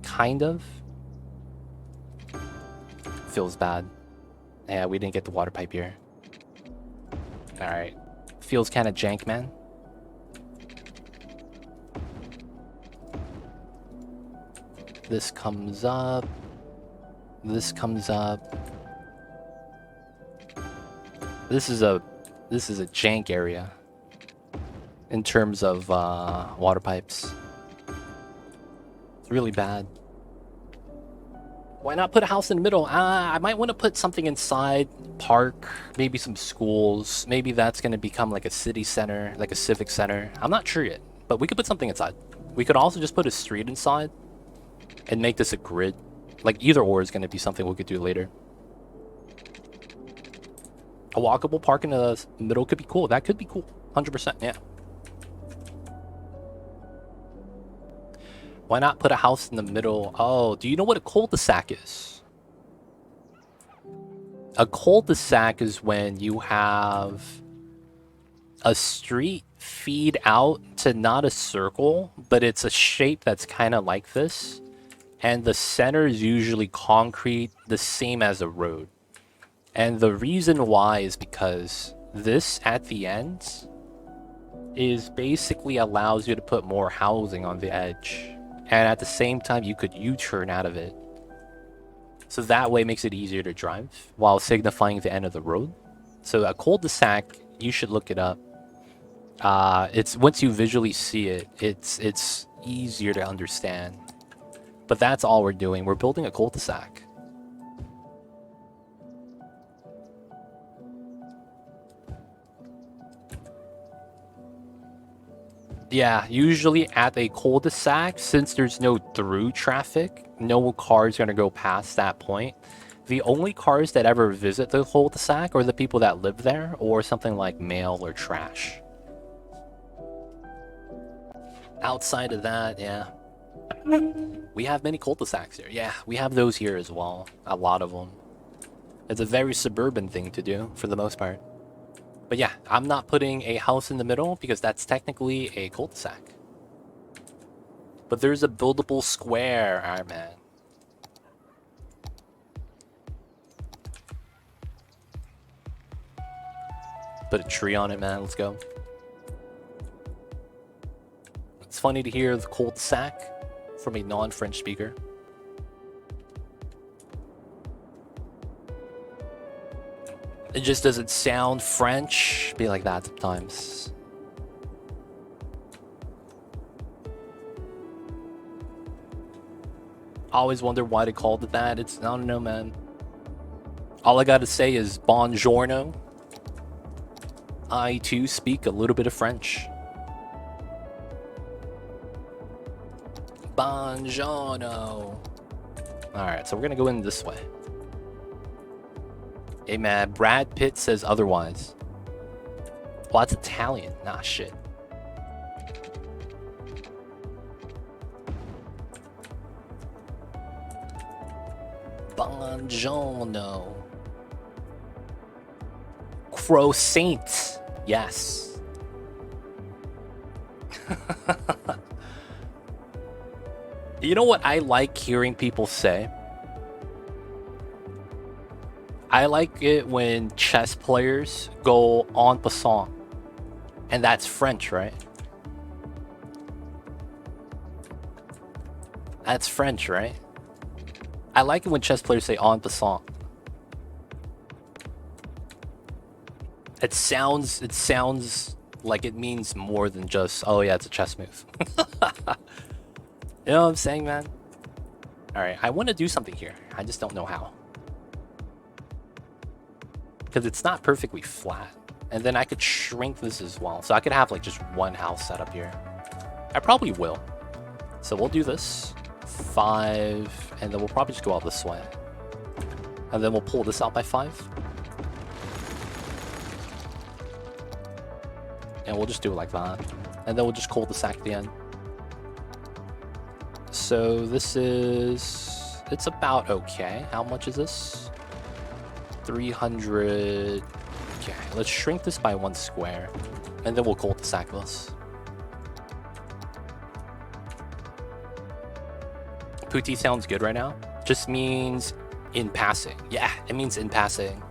Kind of. Feels bad. Yeah, we didn't get the water pipe here. Alright. Feels kind of jank, man. This comes up. This comes up. This is a jank area in terms of water pipes. It's really bad. Why not put a house in the middle? I might want to put something inside, park, maybe some schools. Maybe that's going to become like a city center, like a civic center. I'm not sure yet, but we could put something inside. We could also just put a street inside and make this a grid. Like either or is going to be something we could do later. A walkable park in the middle could be cool. That could be cool. 100%, yeah. Why not put a house in the middle? Oh, do you know what a cul-de-sac is? A cul-de-sac is when you have a street feed out to not a circle, but it's a shape that's kind of like this. And the center is usually concrete, the same as a road. And the reason why is because this at the ends is basically allows you to put more housing on the edge. And at the same time, you could U-turn out of it. So that way makes it easier to drive while signifying the end of the road. So a cul-de-sac, you should look it up. It's once you visually see it, it's easier to understand. But that's all we're doing. We're building a cul-de-sac. Yeah, usually at a cul-de-sac, since there's no through traffic, no car is going to go past that point. The only cars that ever visit the cul-de-sac are the people that live there, or something like mail or trash. Outside of that, yeah. We have many cul-de-sacs here. Yeah, we have those here as well. A lot of them. It's a very suburban thing to do, for the most part. But yeah, I'm not putting a house in the middle because that's technically a cul-de-sac. But there's a buildable square, alright man. Put a tree on it, man. Let's go. It's funny to hear the cul-de-sac from a non-French speaker. It just doesn't sound French. Be like that sometimes. I always wonder why they called it that. It's, I don't know, man. All I gotta say is buongiorno. I too speak a little bit of French. Buongiorno. Alright, so we're gonna go in this way. Hey man, Brad Pitt says otherwise. Well, that's Italian. Nah, shit. Buongiorno. Croissant. Yes. You know what I like hearing people say? I like it when chess players go en passant. And that's French, right? That's French, right? I like it when chess players say en passant. It sounds like it means more than just, oh yeah, it's a chess move. You know what I'm saying, man? Alright, I want to do something here. I just don't know how. Because it's not perfectly flat. And then I could shrink this as well. So I could have like just one house set up here. I probably will. So we'll do this. 5. And then we'll probably just go out this way. And then we'll pull this out by 5. And we'll just do it like that. And then we'll just cul-de-sac at the end. So this is... It's about okay. How much is this? 300... Okay, let's shrink this by 1 square. And then we'll cul-de-sac this. Pooty sounds good right now. Just means in passing. Yeah, it means in passing.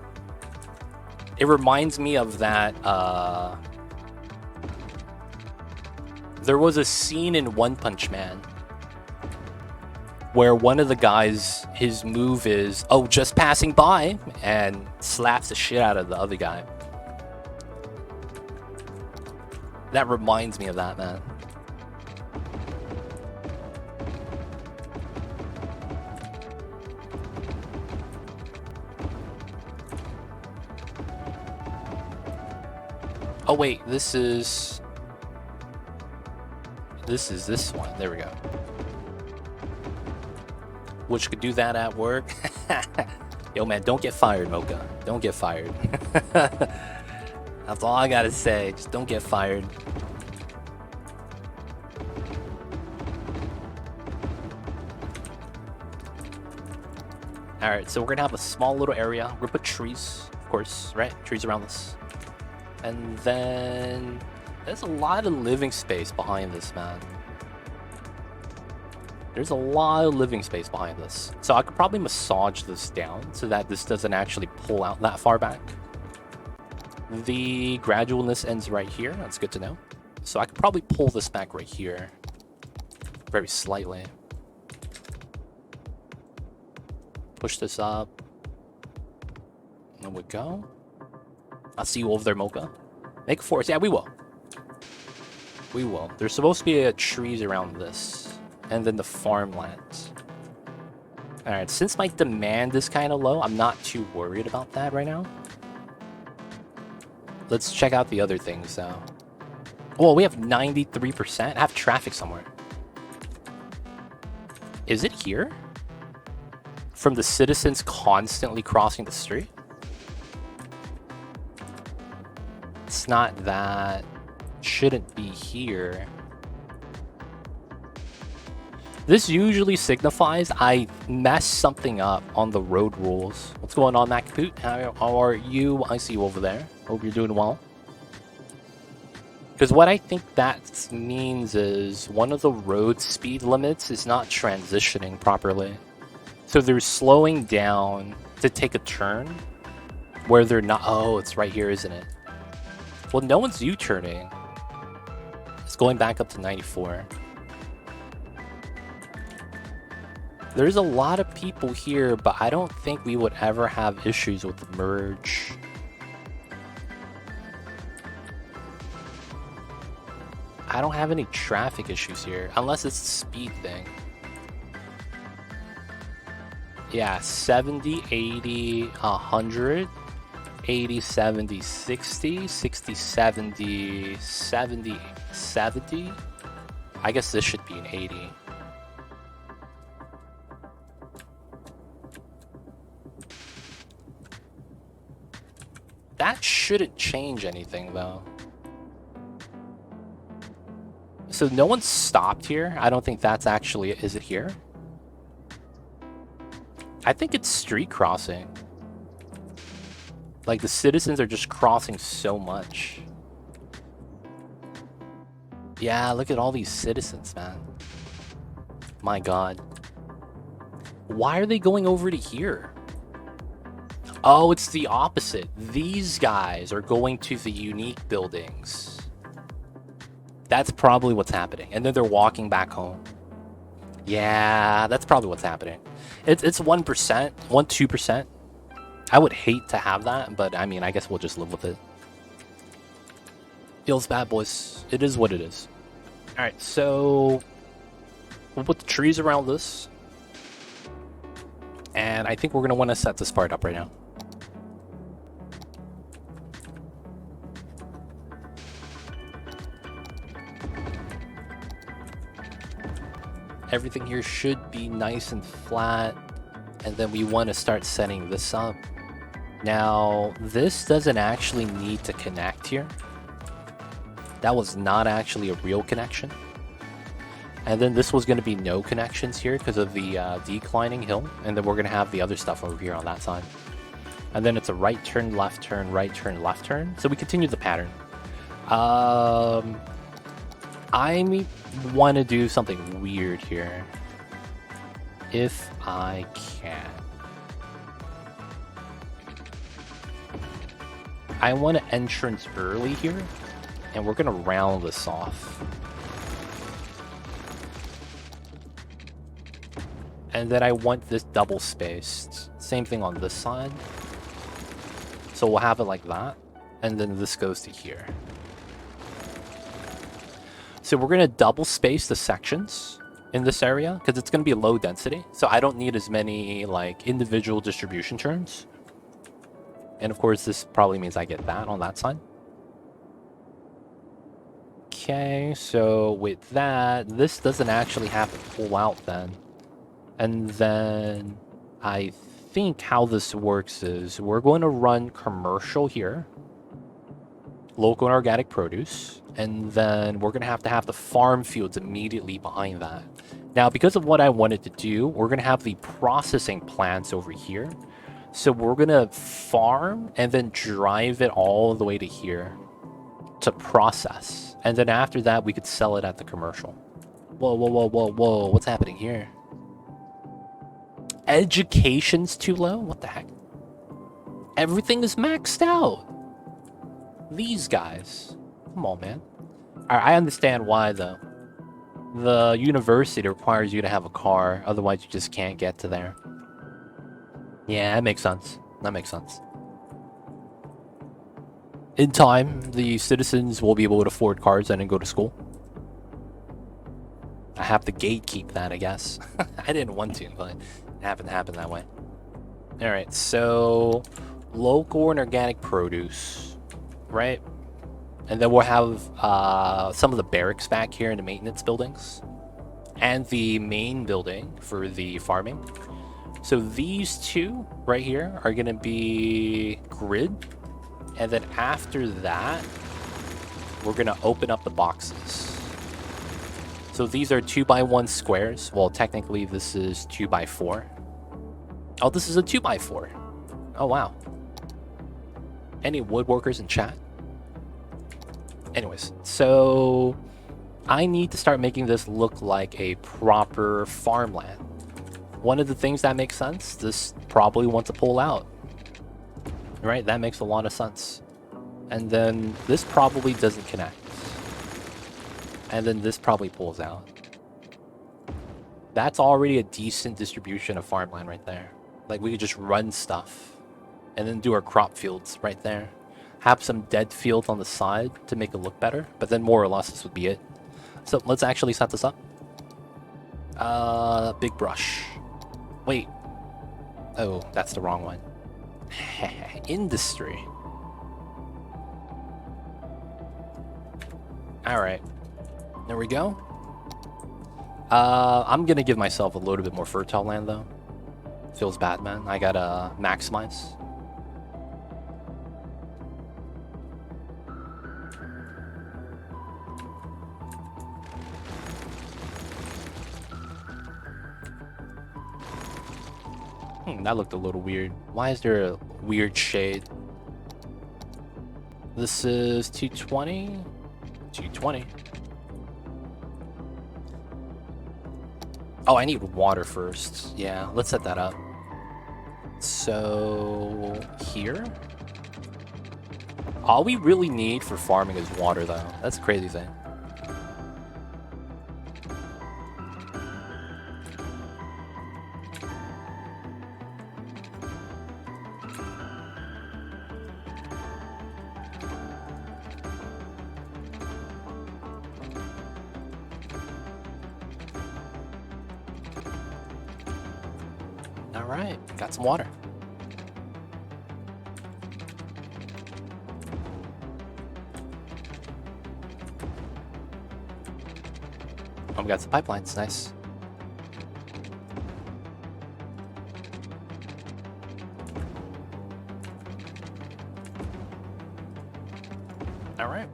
It reminds me of that... There was a scene in One Punch Man where one of the guys, his move is, oh, just passing by, and slaps the shit out of the other guy. That reminds me of that, man. Oh wait, this is this one. There we go. Which could do that at work. Yo, man, don't get fired, Mocha. Don't get fired. That's all I gotta say. Just don't get fired. Alright, so we're gonna have a small little area. We're gonna put trees, of course, right? Trees around this. And then There's a lot of living space behind this, man. There's a lot of living space behind this. So I could probably massage this down so that this doesn't actually pull out that far back. The gradualness ends right here. That's good to know. So I could probably pull this back right here. Very slightly. Push this up. There we go. I'll see you over there, Mocha. Make a forest. Yeah, we will. We will. There's supposed to be trees around this. And then the farmlands. Alright, since my demand is kind of low, I'm not too worried about that right now. Let's check out the other things, though. Well, we have 93%. I have traffic somewhere. Is it here? From the citizens constantly crossing the street? It's not that. Shouldn't be here. This usually signifies I messed something up on the road rules. What's going on, Mac Capoot? How are you? I see you over there. Hope you're doing well. Because what I think that means is one of the road speed limits is not transitioning properly. So they're slowing down to take a turn where they're not. Oh, it's right here, isn't it? Well, no one's U-turning. It's going back up to 94. There's a lot of people here, but I don't think we would ever have issues with the merge. I don't have any traffic issues here, unless it's a speed thing. Yeah, 70, 80, 100, 80, 70, 60, 60, 70, 70, 70. I guess this should be an 80. That shouldn't change anything, though. So no one stopped here? I don't think that's actually... Is it here? I think it's street crossing. Like, the citizens are just crossing so much. Yeah, look at all these citizens, man. My god. Why are they going over to here? Oh, it's the opposite. These guys are going to the unique buildings. That's probably what's happening. And then they're walking back home. Yeah, that's probably what's happening. It's 1%, 2%. I would hate to have that, but I mean, I guess we'll just live with it. Feels bad, boys. It is what it is. Alright, so we'll put the trees around this. And I think we're going to want to set this part up right now. Everything here should be nice and flat. And then we want to start setting this up. Now, this doesn't actually need to connect here. That was not actually a real connection. And then this was going to be no connections here because of the declining hill. And then we're going to have the other stuff over here on that side. And then it's a right turn, left turn, right turn, left turn. So we continue the pattern. I want to do something weird here. If I can. I want an entrance early here. And we're going to round this off. And then I want this double spaced. Same thing on this side. So we'll have it like that. And then this goes to here. So we're going to double space the sections in this area because it's going to be low density. So I don't need as many like individual distribution turns. And of course, this probably means I get that on that side. Okay, so with that, this doesn't actually have to pull out then. And then I think how this works is we're going to run commercial here. Local and organic produce. And then we're going to have the farm fields immediately behind that. Now, because of what I wanted to do, we're going to have the processing plants over here. So we're going to farm and then drive it all the way to here to process. And then after that, we could sell it at the commercial. Whoa, whoa, whoa, whoa, whoa. What's happening here? Education's too low? What the heck? Everything is maxed out. These guys. Come on, man. I understand why, though. The university requires you to have a car. Otherwise, you just can't get to there. Yeah, that makes sense. That makes sense. In time, the citizens will be able to afford cars and then go to school. I have to gatekeep that, I guess. I didn't want to, but it happened to happen that way. Alright, so local and organic produce, right? And then we'll have some of the barracks back here in the maintenance buildings. And the main building for the farming. So these two right here are going to be grid. And then after that, we're going to open up the boxes. So these are 2x1 squares. Well, technically this is 2x4. Oh, this is a 2x4. Oh, wow. Any woodworkers in chat? Anyways, so I need to start making this look like a proper farmland. One of the things that makes sense, this probably wants to pull out. Right, that makes a lot of sense. And then this probably doesn't connect. And then this probably pulls out. That's already a decent distribution of farmland right there. Like, we could just run stuff. And then do our crop fields right there. Have some dead fields on the side to make it look better. But then more or less this would be it. So let's actually set this up. Big brush. Wait. Oh, that's the wrong one. Industry. Alright. There we go. I'm gonna give myself a little bit more fertile land though. Feels bad, man. I gotta maximize. That looked a little weird. Why is there a weird shade? This is 220. 220. Oh, I need water first. Yeah, let's set that up. So, here? All we really need for farming is water, though. That's a crazy thing. Alright, got some water. Oh, we got some pipelines, nice. Alright.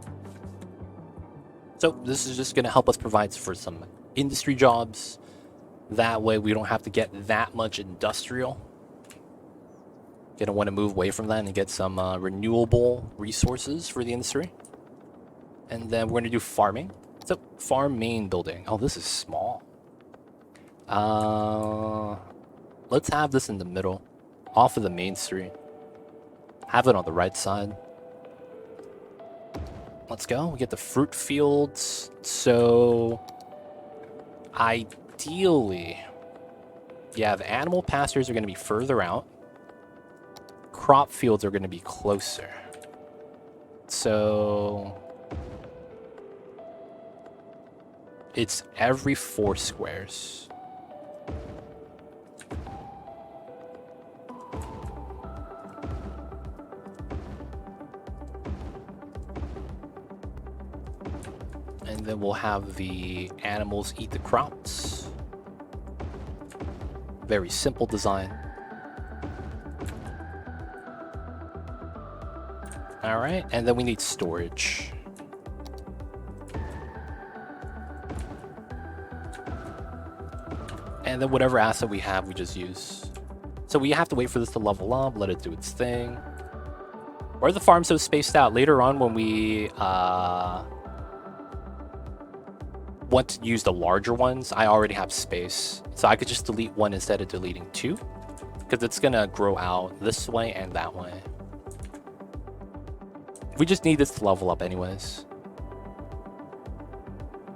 So this is just going to help us provide for some industry jobs. That way we don't have to get that much industrial. Gonna want to move away from that and get some renewable resources for the industry. And then we're gonna do farming. So farm main building. Oh, this is small. Let's have this in the middle, off of the main street. Have it on the right side. Let's go. We get the fruit fields. So ideally, yeah, the animal pastures are going to be further out. Crop fields are going to be closer. So it's every 4 squares. And then we'll have the animals eat the crops. Very simple design. Alright, and then we need storage. And then whatever asset we have, we just use. So we have to wait for this to level up, let it do its thing. Why are the farms so spaced out? Later on when we want to use the larger ones, I already have space. So I could just delete one instead of deleting two. Because it's going to grow out this way and that way. We just need this to level up anyways.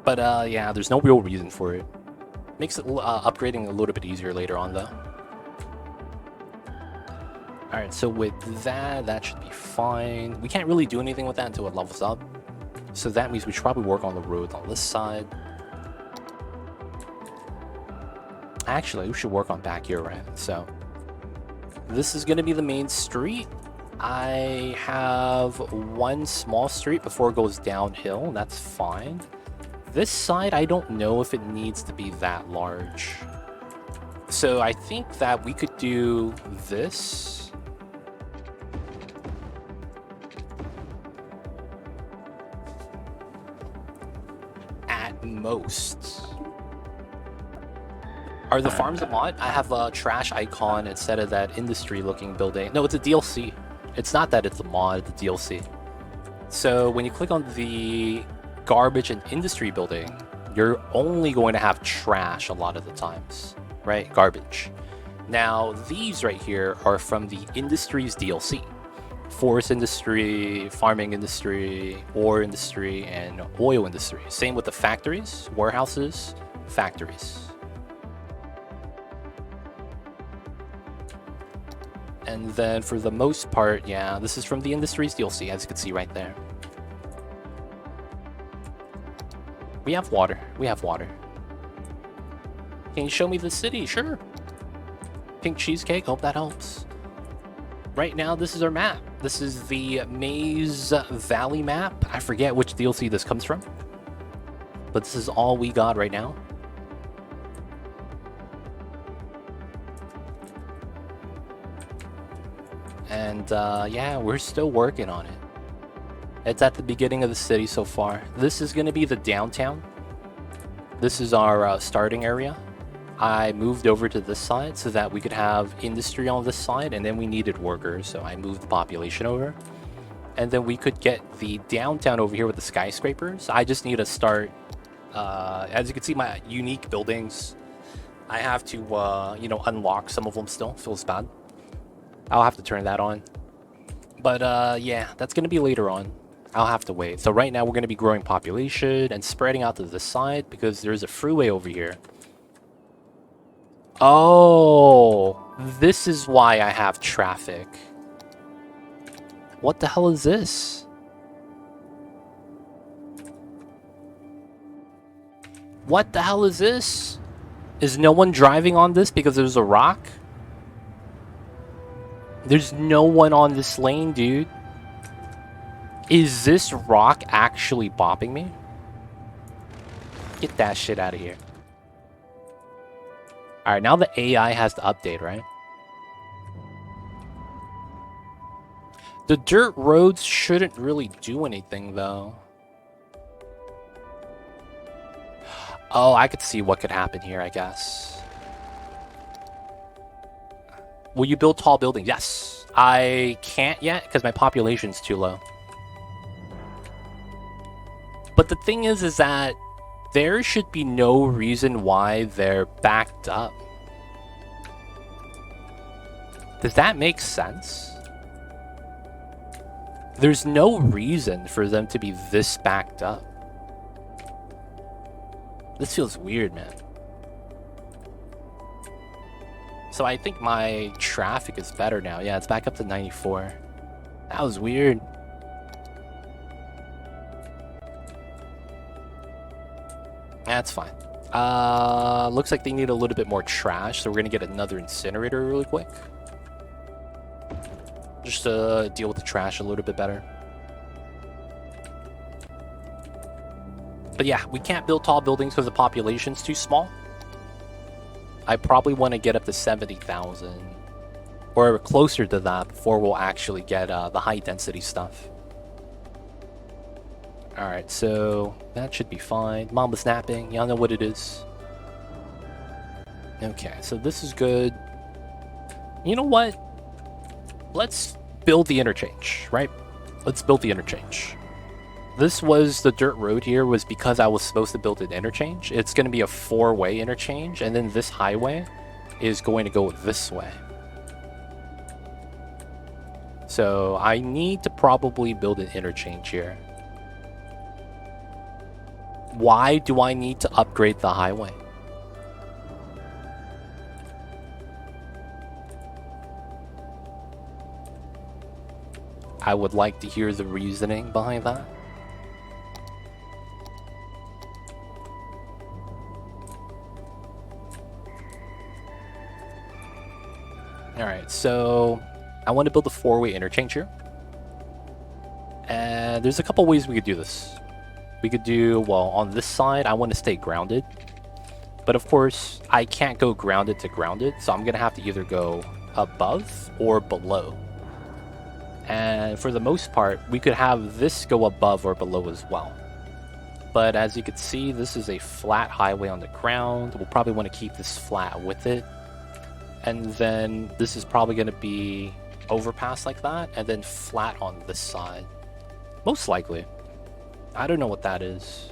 But yeah, there's no real reason for it. Makes it upgrading a little bit easier later on though. Alright, so with that should be fine. We can't really do anything with that until it levels up. So that means we should probably work on the road on this side. Actually, we should work on back here, right? So this is going to be the main street. I have one small street before it goes downhill. That's fine. This side, I don't know if it needs to be that large. So I think that we could do this. At most. Are the farms a mod? I have a trash icon instead of that industry looking building. No, it's a DLC. It's not that it's a mod, it's a DLC. So when you click on the garbage and industry building, you're only going to have trash a lot of the times, right? Garbage. Now, these right here are from the industries DLC. Forest industry, farming industry, ore industry, and oil industry. Same with the factories, warehouses, factories. And then for the most part, yeah, this is from the industries DLC, as you can see right there. We have water. We have water. Can you show me the city? Sure. Pink cheesecake. Hope that helps. Right now, this is our map. This is the Maze Valley map. I forget which DLC this comes from. But this is all we got right now. And yeah, we're still working on it. It's at the beginning of the city so far. This is going to be the downtown. This is our starting area. I moved over to this side so that we could have industry on this side, and then we needed workers, so I moved the population over. And then we could get the downtown over here with the skyscrapers. I just need to start, as you can see, my unique buildings. I have to, you know, unlock some of them still. Feels bad. I'll have to turn that on. But yeah, that's going to be later on. I'll have to wait. So right now we're going to be growing population and spreading out to this side because there's a freeway over here. Oh, this is why I have traffic. What the hell is this? What the hell is this? Is no one driving on this because there's a rock? There's no one on this lane, dude. Is this rock actually bopping me? Get that shit out of here. Alright, now the AI has to update, right? The dirt roads shouldn't really do anything, though. Oh, I could see what could happen here, I guess. Will you build tall buildings? Yes. I can't yet because my population's too low. But the thing is that there should be no reason why they're backed up. Does that make sense? There's no reason for them to be this backed up. This feels weird, man. So I think my traffic is better now. Yeah, it's back up to 94. That was weird. That's fine. Looks like they need a little bit more trash, so we're gonna get another incinerator really quick. Just to deal with the trash a little bit better. But yeah, we can't build tall buildings because the population's too small. I probably want to get up to 70,000. Or closer to that before we'll actually get the high density stuff. Alright, so that should be fine. Mamba snapping, y'all know what it is. Okay, so this is good. You know what? Let's build the interchange, right? Let's build the interchange. This was the dirt road here was because I was supposed to build an interchange. It's going to be a 4-way interchange, and then this highway is going to go this way. So I need to probably build an interchange here. Why do I need to upgrade the highway? I would like to hear the reasoning behind that. Alright, so I want to build a 4-way interchange here. And there's a couple ways we could do this. We could do, well, on this side, I want to stay grounded. But of course, I can't go grounded to grounded, so I'm going to have to either go above or below. And for the most part, we could have this go above or below as well. But as you can see, this is a flat highway on the ground. We'll probably want to keep this flat with it. And then this is probably going to be overpass like that, and then flat on this side. Most likely. I don't know what that is.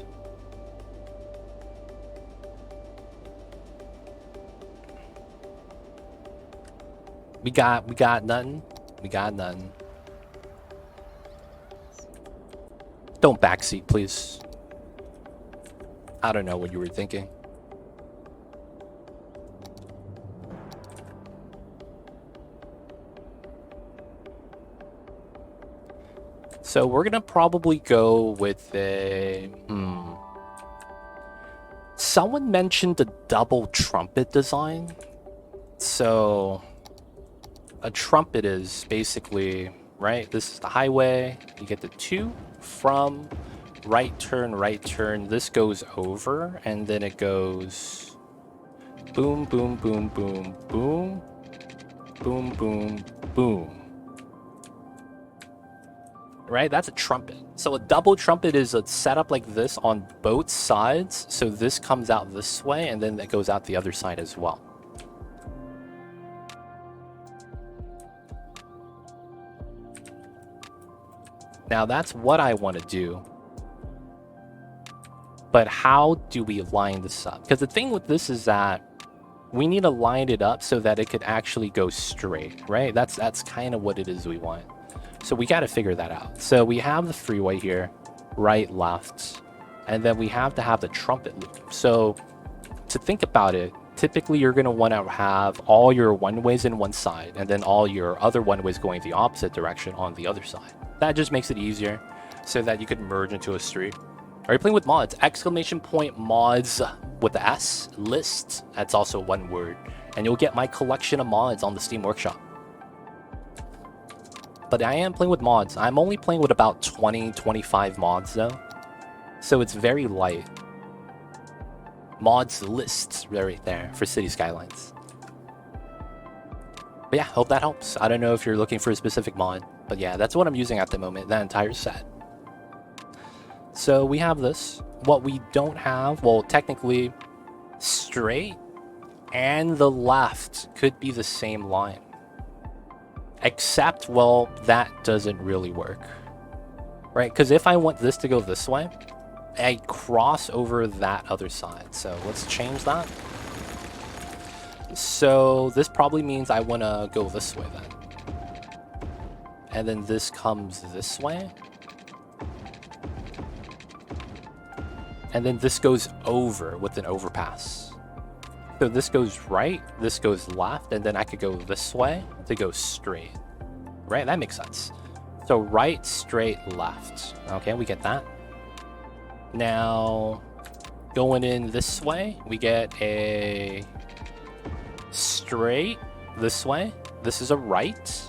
We got nothing. We got nothing. Don't backseat, please. I don't know what you were thinking. So we're gonna probably go with a... Someone mentioned the double trumpet design. So a trumpet is basically, right? This is the highway. You get the 2 from right turn. This goes over, and then it goes boom, boom, boom, boom, boom, boom, boom, boom. Right, that's a trumpet. So a double trumpet is a setup like this on both sides. So this comes out this way, and then it goes out the other side as well. Now that's what I want to do. But how do we line this up? Because the thing with this is that we need to line it up so that it could actually go straight, right? That's kind of what it is we want. So we got to figure that out. So we have the freeway here, right, left, and then we have to have the trumpet loop. So to think about it, typically you're going to want to have all your one-ways in one side, and then all your other one-ways going the opposite direction on the other side. That just makes it easier so that you could merge into a street. Are you playing with mods? !mods with the S, list, that's also one word. And you'll get my collection of mods on the Steam Workshop. But I am playing with mods. I'm only playing with about 20-25 mods though. So it's very light. Mods lists right there for City Skylines. But yeah, hope that helps. I don't know if you're looking for a specific mod. But yeah, that's what I'm using at the moment, that entire set. So we have this. What we don't have, well, technically, straight and the left could be the same line. Except, well, that doesn't really work. Right? Because if I want this to go this way, I cross over that other side. So let's change that. So this probably means I want to go this way then. And then this comes this way. And then this goes over with an overpass. So this goes right, this goes left, and then I could go this way to go straight. Right, that makes sense. So right, straight, left. Okay, we get that. Now, going in this way, we get a straight this way. This is a right.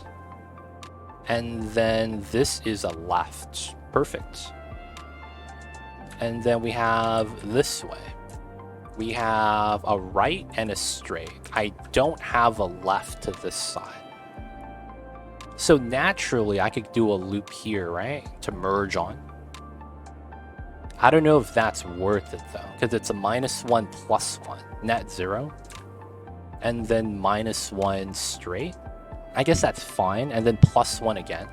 And then this is a left. Perfect. And then we have this way. We have a right and a straight. I don't have a left to this side. So naturally, I could do a loop here, right? To merge on. I don't know if that's worth it though, because it's a -1 + 1, net 0. And then -1 straight. I guess that's fine. And then +1 again.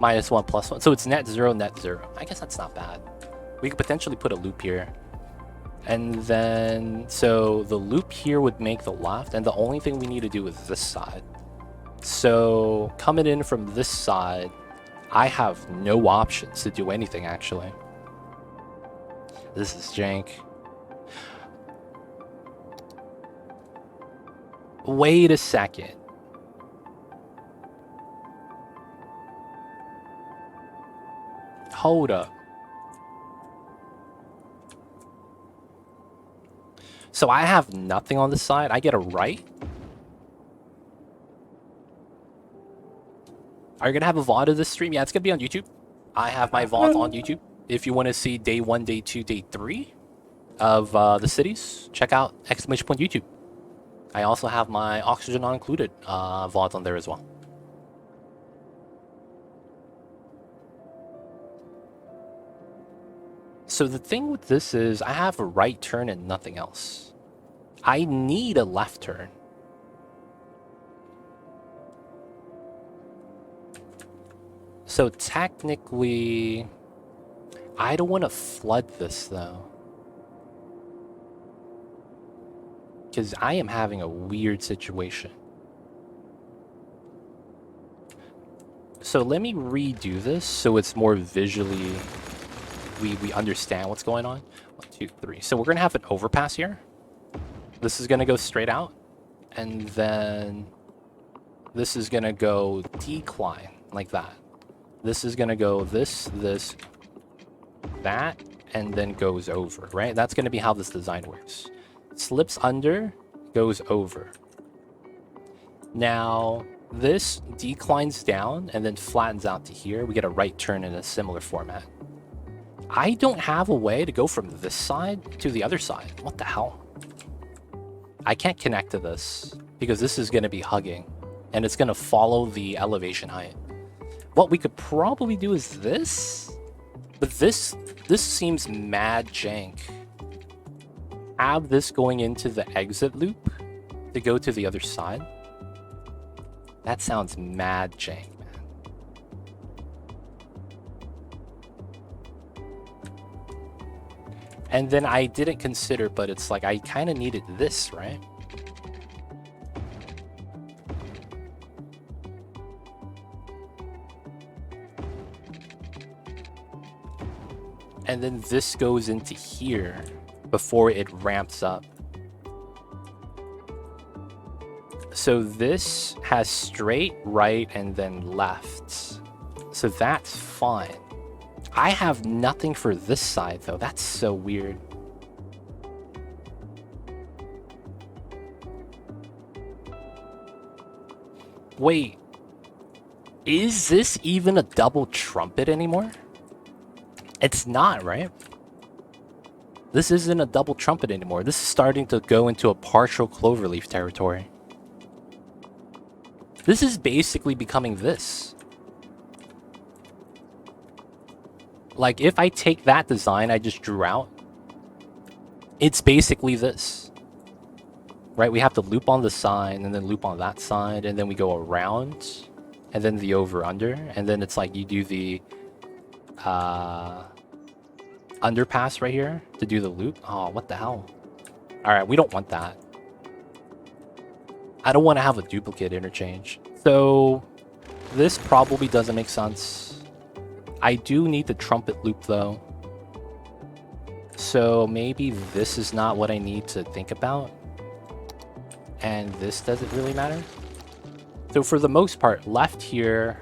-1 +1. So it's net 0, net 0. I guess that's not bad. We could potentially put a loop here. And then, so the loop here would make the left, and the only thing we need to do is this side. So coming in from this side, I have no options to do anything, actually. This is jank. Wait a second. Hold up. So I have nothing on this side. I get a right. Are you going to have a VOD of this stream? Yeah, it's going to be on YouTube. I have my VOD on YouTube. If you want to see day 1, day 2, day 3 of the cities, check out !YouTube. I also have my Oxygen Not Included VOD on there as well. So the thing with this is I have a right turn and nothing else. I need a left turn. So technically, I don't want to flood this though. Because I am having a weird situation. So let me redo this so it's more visually, we understand what's going on. 1, 2, 3. So we're going to have an overpass here. This is going to go straight out. And then this is going to go decline like that. This is going to go this, that, and then goes over, right? That's going to be how this design works. Slips under, goes over. Now, this declines down and then flattens out to here. We get a right turn in a similar format. I don't have a way to go from this side to the other side. What the hell? I can't connect to this because this is going to be hugging and it's going to follow the elevation height. What we could probably do is this, but this seems mad jank. Have this going into the exit loop to go to the other side. That sounds mad jank, man. And then I didn't consider, but it's like I kind of needed this, right? And then this goes into here before it ramps up. So this has straight, right, and then left. So that's fine. I have nothing for this side, though. That's so weird. Wait. Is this even a double trumpet anymore? It's not, right? This isn't a double trumpet anymore. This is starting to go into a partial cloverleaf territory. This is basically becoming this. Like, if I take that design I just drew out, it's basically this. Right? We have to loop on the side, and then loop on that side, and then we go around, and then the over-under, and then it's like you do the underpass right here to do the loop. Oh, what the hell? Alright, we don't want that. I don't want to have a duplicate interchange. So, this probably doesn't make sense. I do need the trumpet loop though. So maybe this is not what I need to think about. And this doesn't really matter. So for the most part, left here,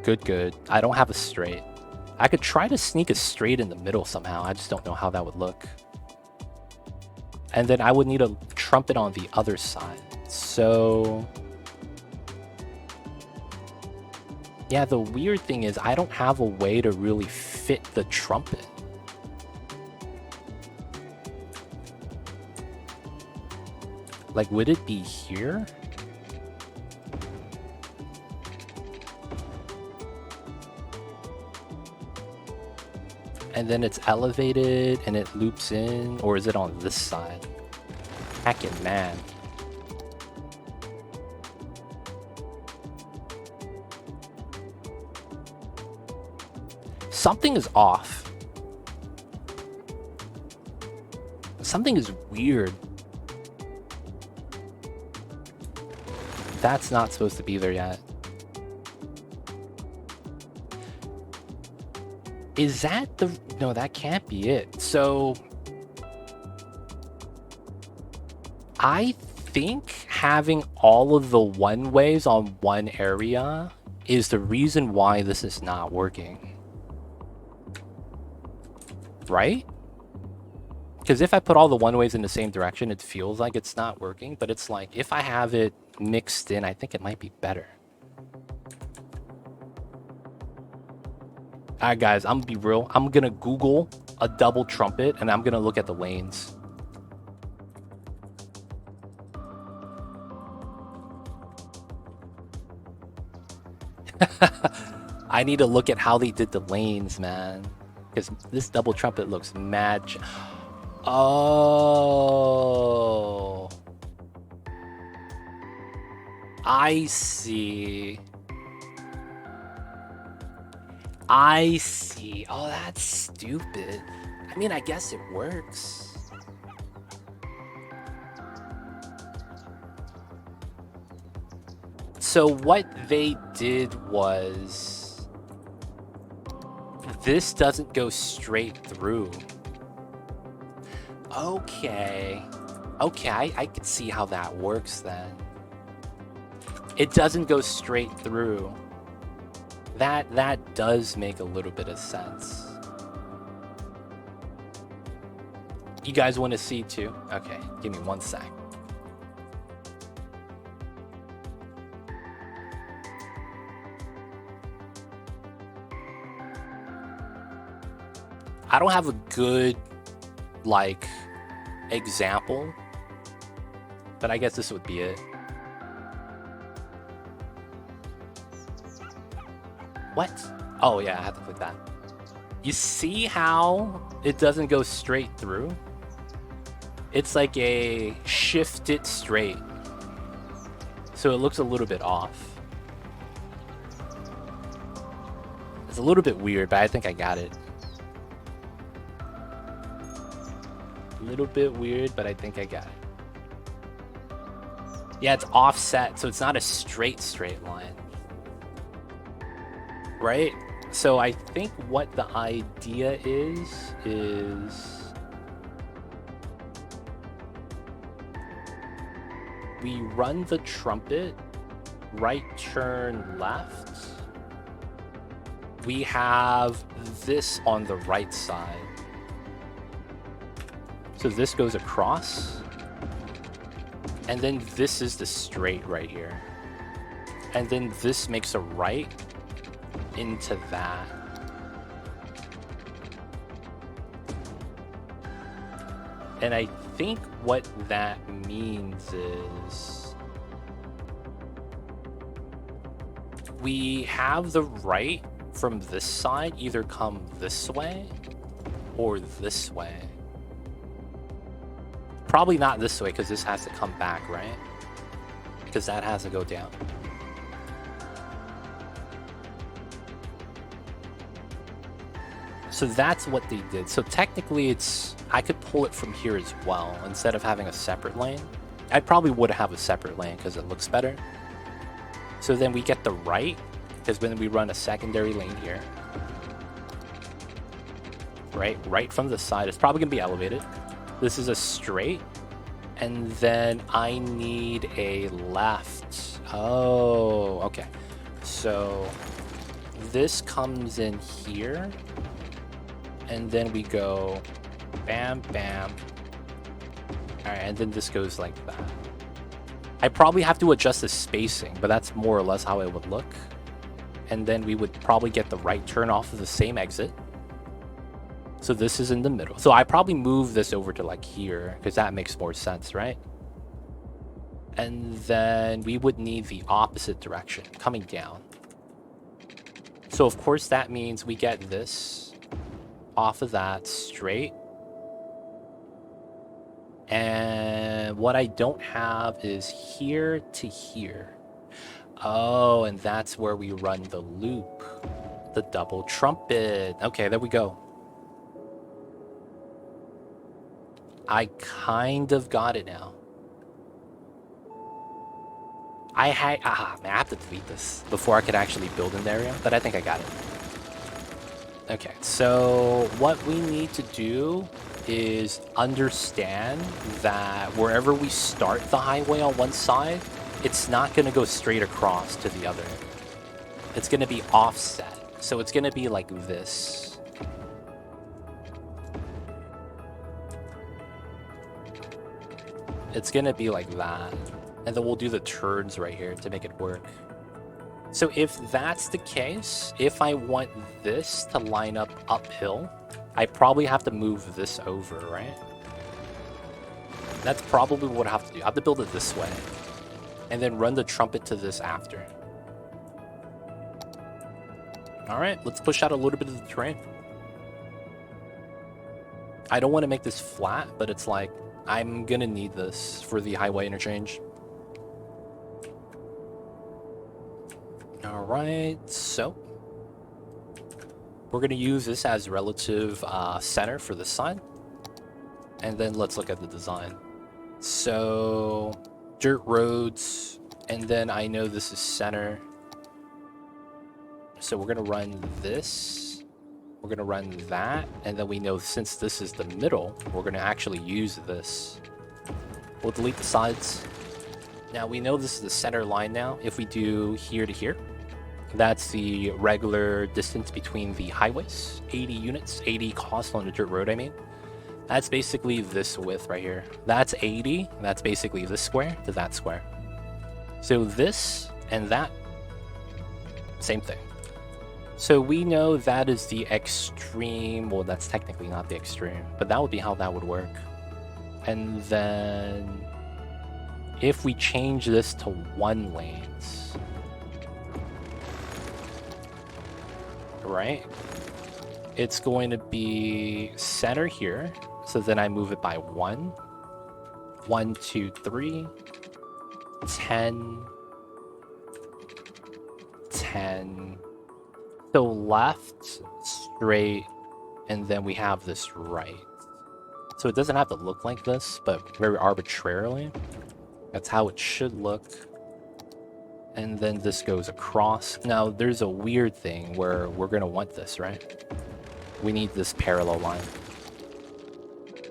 good. I don't have a straight. I could try to sneak a straight in the middle somehow. I just don't know how that would look. And then I would need a trumpet on the other side. So yeah, the weird thing is I don't have a way to really fit the trumpet. Like, would it be here? And then it's elevated and it loops in, or is it on this side? Heckin' man. Something is off. Something is weird. That's not supposed to be there yet. Is that the... No, that can't be it. So... I think having all of the one-ways on one area is the reason why this is not working. Right? Because if I put all the one-ways in the same direction, it feels like it's not working. But it's like, if I have it mixed in, I think it might be better. Alright guys, I'm gonna be real. I'm gonna Google a double trumpet and I'm gonna look at the lanes. I need to look at how they did the lanes, man. Because this double trumpet looks mad. Oh. I see. I see. Oh, that's stupid. I mean, I guess it works. So what they did was... This doesn't go straight through. Okay. Okay, I can see how that works then. It doesn't go straight through. That does make a little bit of sense. You guys want to see too? Okay, give me 1 sec. I don't have a good, like, example, but I guess this would be it. What? Oh yeah, I have to click that. You see how it doesn't go straight through? It's like a shift it straight. So it looks a little bit off. It's a little bit weird, but I think I got it. A little bit weird, but I think I got it. Yeah, it's offset, so it's not a straight line. Right? So I think what the idea is we run the trumpet, right turn left. We have this on the right side. So this goes across. And then this is the straight right here. And then this makes a right into that. And I think what that means is we have the right from this side either come this way or this way. Probably not this way because this has to come back, right? Because that has to go down. So that's what they did. So technically it's, I could pull it from here as well instead of having a separate lane. I probably would have a separate lane because it looks better. So then we get the right, because when we run a secondary lane here, right from the side, it's probably gonna be elevated. This is a straight, and then I need a left. Oh, okay. So this comes in here. And then we go bam, bam. All right, and then this goes like that. I probably have to adjust the spacing, but that's more or less how it would look. And then we would probably get the right turn off of the same exit. So this is in the middle. So I probably move this over to like here because that makes more sense, right? And then we would need the opposite direction coming down. So of course that means we get this off of that straight. And what I don't have is here to here. Oh, and that's where we run the loop. the double trumpet. Okay, there we go. I kind of got it now. Man, I have to delete this before I could actually build an area, but I think I got it. Okay, so what we need to do is understand that wherever we start the highway on one side, it's not going to go straight across to the other. It's going to be offset. So it's going to be like this. It's going to be like that. And then we'll do the turns right here to make it work. So if that's the case, if I want this to line up uphill, I probably have to move this over, right? That's probably what I have to do. I have to build it this way. And then run the trumpet to this after. Alright, let's push out a little bit of the terrain. I don't want to make this flat, but it's like, I'm gonna need this for the highway interchange. Alright, so we're going to use this as relative center for this side. And then let's look at the design. So dirt roads, and then I know this is center. So we're going to run this. We're going to run that. And then we know since this is the middle, we're going to actually use this. We'll delete the sides. Now we know this is the center line now. If we do here to here, that's the regular distance between the highways. 80 units, 80 cost on the dirt road, I mean. That's basically this width right here. That's 80. That's basically this square to that square. So this and that, same thing. So we know that is the extreme. Well, that's technically not the extreme, but that would be how that would work. And then if we change this to 1 lanes, right, it's going to be center here. So then I move it by 1. 1, 2, 3, 10, 10. So left, straight, and then we have this right. So it doesn't have to look like this, but very arbitrarily. That's how it should look. And then this goes across. Now, there's a weird thing where we're going to want this, right? We need this parallel line.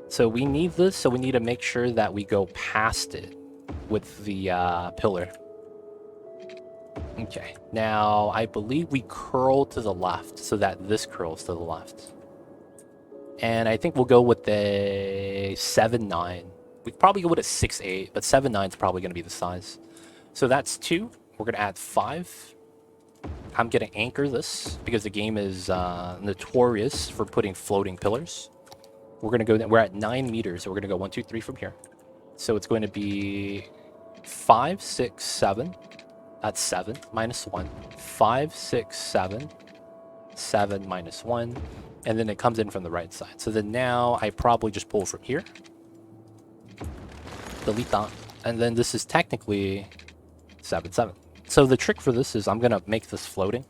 So we need this, so we need to make sure that we go past it with the pillar. Okay, now I believe we curl to the left so that this curls to the left. And I think we'll go with a 7-9. We'd probably go with a 6-8, but 7-9 is probably going to be the size. So that's 2. We're going to add 5. I'm going to anchor this because the game is notorious for putting floating pillars. We're going to go, we're at 9 meters, so we're going to go 1, 2, 3 from here. So it's going to be 5, 6, 7. That's 7 minus 1. 5, 6, 7. 7 minus 1. And then it comes in from the right side. So then now I probably just pull from here. Delete that. And then this is technically 7, 7. So the trick for this is I'm going to make this floating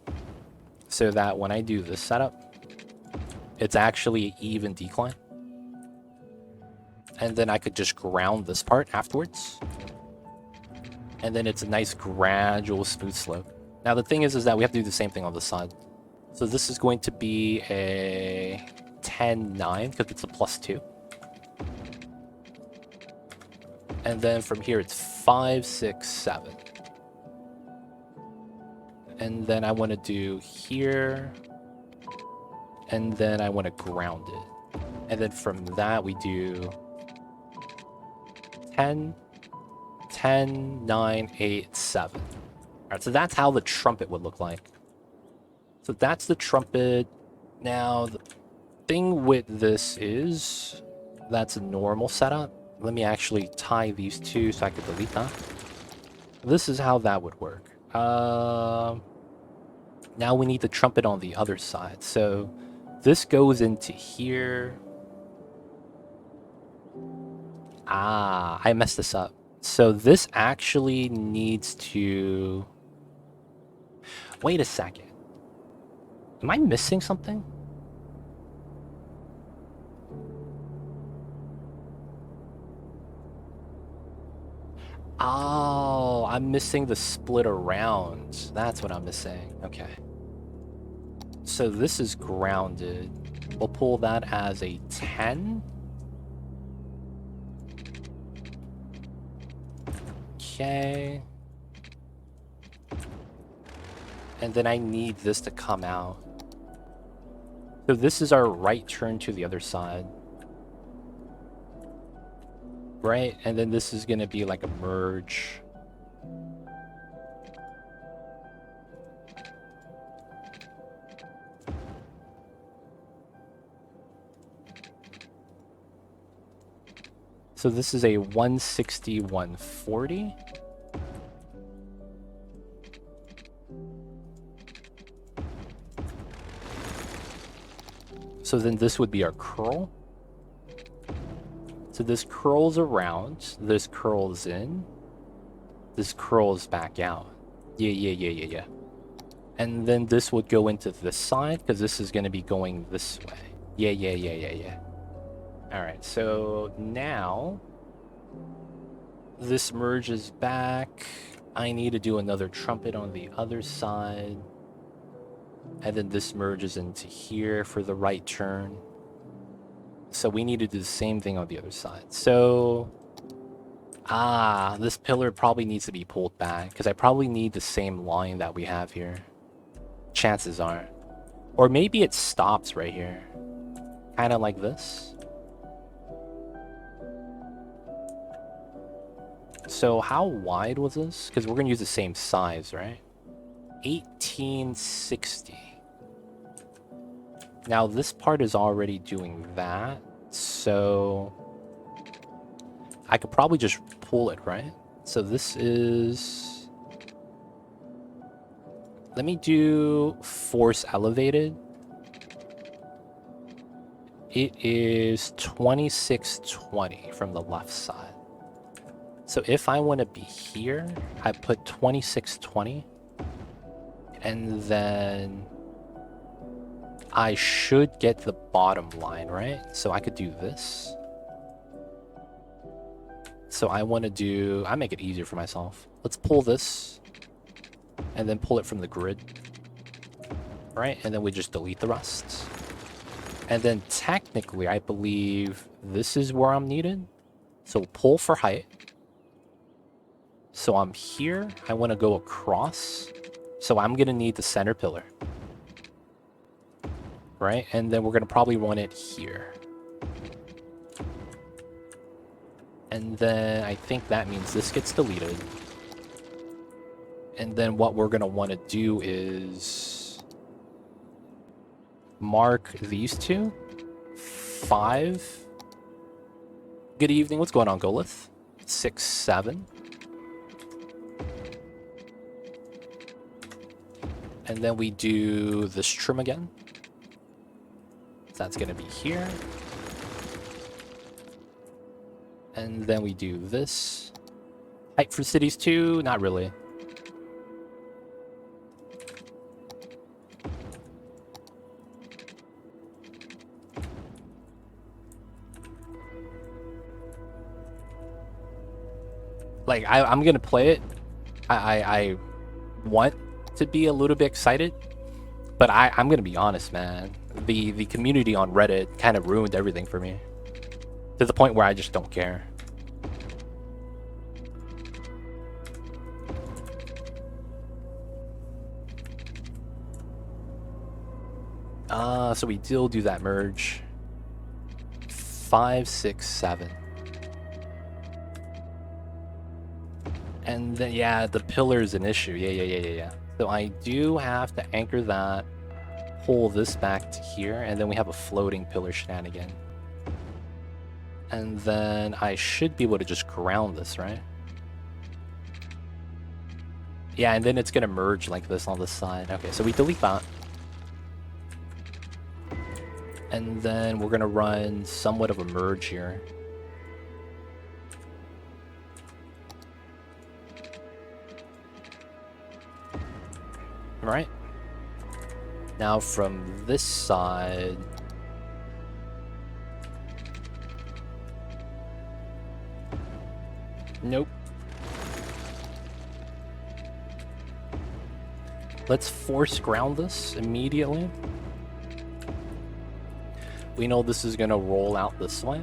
so that when I do this setup, it's actually an even decline. And then I could just ground this part afterwards. And then it's a nice gradual smooth slope. Now the thing is that we have to do the same thing on this side. So this is going to be a 10-9 because it's a +2. And then from here it's 5, 6, 7. And then I want to do here. And then I want to ground it. And then from that we do 10, 10, 9, 8, 7. Alright, so that's how the trumpet would look like. So that's the trumpet. Now, the thing with this is that's a normal setup. Let me actually tie these two so I can delete that. This is how that would work. Now we need the trumpet on the other side. So this goes into here. I messed this up. So this actually needs to... Wait a second. Am I missing something? Oh, I'm missing the split around. That's what I'm missing. Okay. So this is grounded. We'll pull that as a 10. Okay. And then I need this to come out. So this is our right turn to the other side. Right? And then this is going to be like a merge. So this is a 160, 140. So then this would be our curl. So this curls around, this curls in, this curls back out. Yeah. And then this would go into this side, because this is going to be going this way. Yeah. Alright, so now this merges back. I need to do another trumpet on the other side. And then this merges into here for the right turn. So we need to do the same thing on the other side. So, this pillar probably needs to be pulled back, because I probably need the same line that we have here. Chances are. Or maybe it stops right here. Kind of like this. So how wide was this? Because we're going to use the same size, right? 1860. Now this part is already doing that, so I could probably just pull it, right? So this is... Let me do force elevated. It is 2620 from the left side. So if I want to be here, I put 2620. And then I should get the bottom line, right? So I could do this. So I want to do... I make it easier for myself. Let's pull this. And then pull it from the grid. Right? And then we just delete the rest. And then technically, I believe this is where I'm needed. So pull for height. So I'm here. I want to go across. So I'm going to need the center pillar. Right? And then we're going to probably want it here. And then I think that means this gets deleted. And then what we're going to want to do is mark these two. 5. Good evening. What's going on, Golith? 6, 7. And then we do this trim again. That's going to be here. And then we do this. Height for cities too? Not really. Like, I'm going to play it. I want to be a little bit excited. But I'm going to be honest, man. The community on Reddit kind of ruined everything for me. To the point where I just don't care. So we still do that merge. 5, 6, 7. And then, yeah, the pillar is an issue. Yeah. So I do have to anchor that, pull this back to here, and then we have a floating pillar shenanigan. And then I should be able to just ground this, right? Yeah, and then it's going to merge like this on this side. Okay, so we delete that. And then we're going to run somewhat of a merge here. Right? Now from this side... Nope. Let's force ground this immediately. We know this is gonna roll out this way.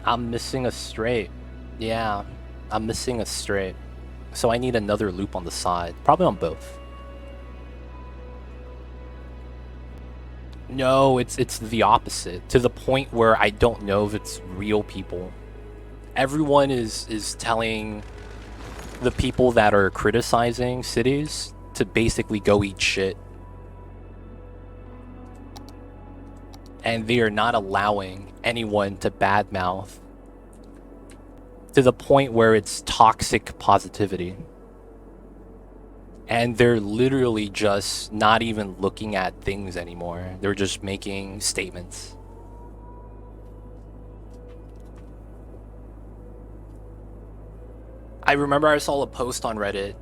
I'm missing a straight. Yeah, I'm missing a straight. So I need another loop on the side. Probably on both. No, it's the opposite. To the point where I don't know if it's real people. Everyone is telling the people that are criticizing cities to basically go eat shit. And they are not allowing anyone to badmouth to the point where it's toxic positivity. And they're literally just not even looking at things anymore. They're just making statements. I remember I saw a post on Reddit.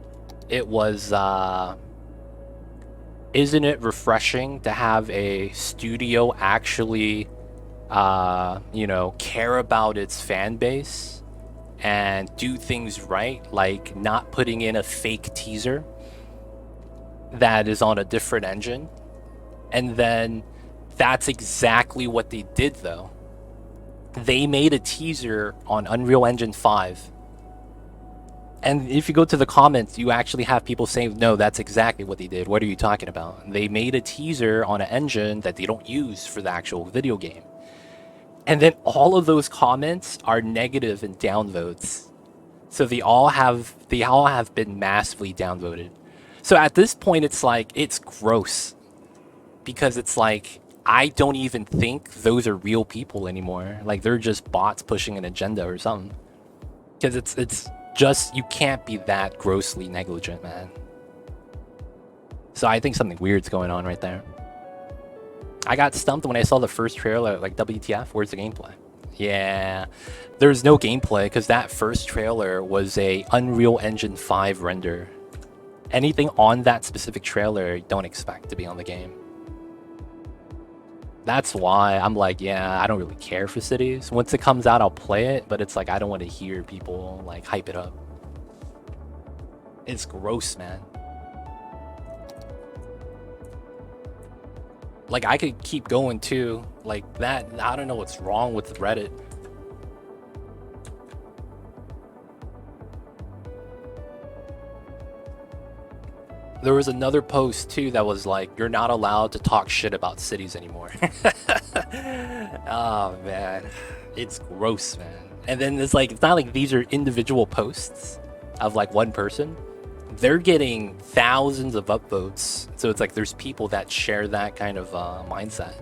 It was, isn't it refreshing to have a studio actually, you know, care about its fan base and do things right, like not putting in a fake teaser that is on a different engine. And then that's exactly what they did, though. They made a teaser on Unreal Engine 5. And if you go to the comments, you actually have people saying, no, that's exactly what they did. What are you talking about? They made a teaser on an engine that they don't use for the actual video game. And then all of those comments are negative and downvotes. So they all have been massively downvoted. So at this point, it's like, it's gross. Because it's like, I don't even think those are real people anymore. Like, they're just bots pushing an agenda or something. Because it's just, you can't be that grossly negligent, man. So I think something weird's going on right there. I got stumped when I saw the first trailer, like, WTF, where's the gameplay? Yeah, there's no gameplay because that first trailer was a Unreal Engine 5 render. Anything on that specific trailer, don't expect to be on the game. That's why I'm like, yeah, I don't really care for cities. Once it comes out, I'll play it, but it's like, I don't want to hear people, like, hype it up. It's gross, man. Like, I could keep going, too. Like, that, I don't know what's wrong with Reddit. There was another post, too, that was like, you're not allowed to talk shit about cities anymore. Oh, man. It's gross, man. And then it's like, it's not like these are individual posts of like one person. They're getting thousands of upvotes. So it's like there's people that share that kind of mindset.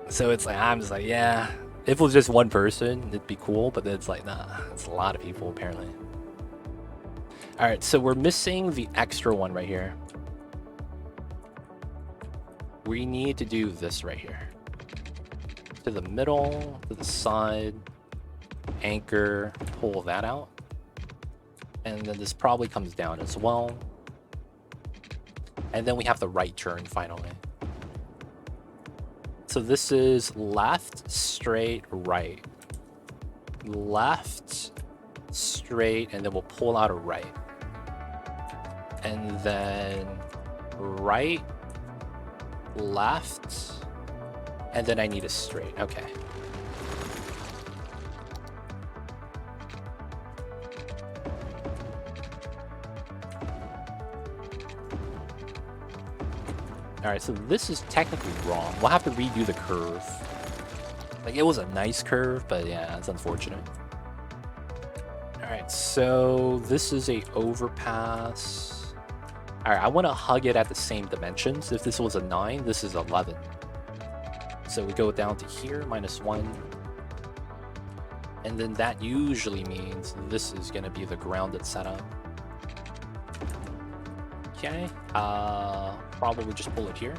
So it's like, I'm just like, yeah, if it was just one person, it'd be cool. But then it's like, nah, it's a lot of people apparently. All right, so we're missing the extra one right here. We need to do this right here. To the middle, to the side, anchor, pull that out. And then this probably comes down as well. And then we have the right turn finally. So this is left, straight, right. Left, straight, and then we'll pull out a right. And then right, left, and then I need a straight. Okay. All right, so this is technically wrong. We'll have to redo the curve. Like, it was a nice curve, but yeah, it's unfortunate. All right, so this is a overpass. All right, I want to hug it at the same dimensions. If this was a 9, this is 11. So we go down to here, -1. And then that usually means this is going to be the grounded setup. Okay, probably just pull it here.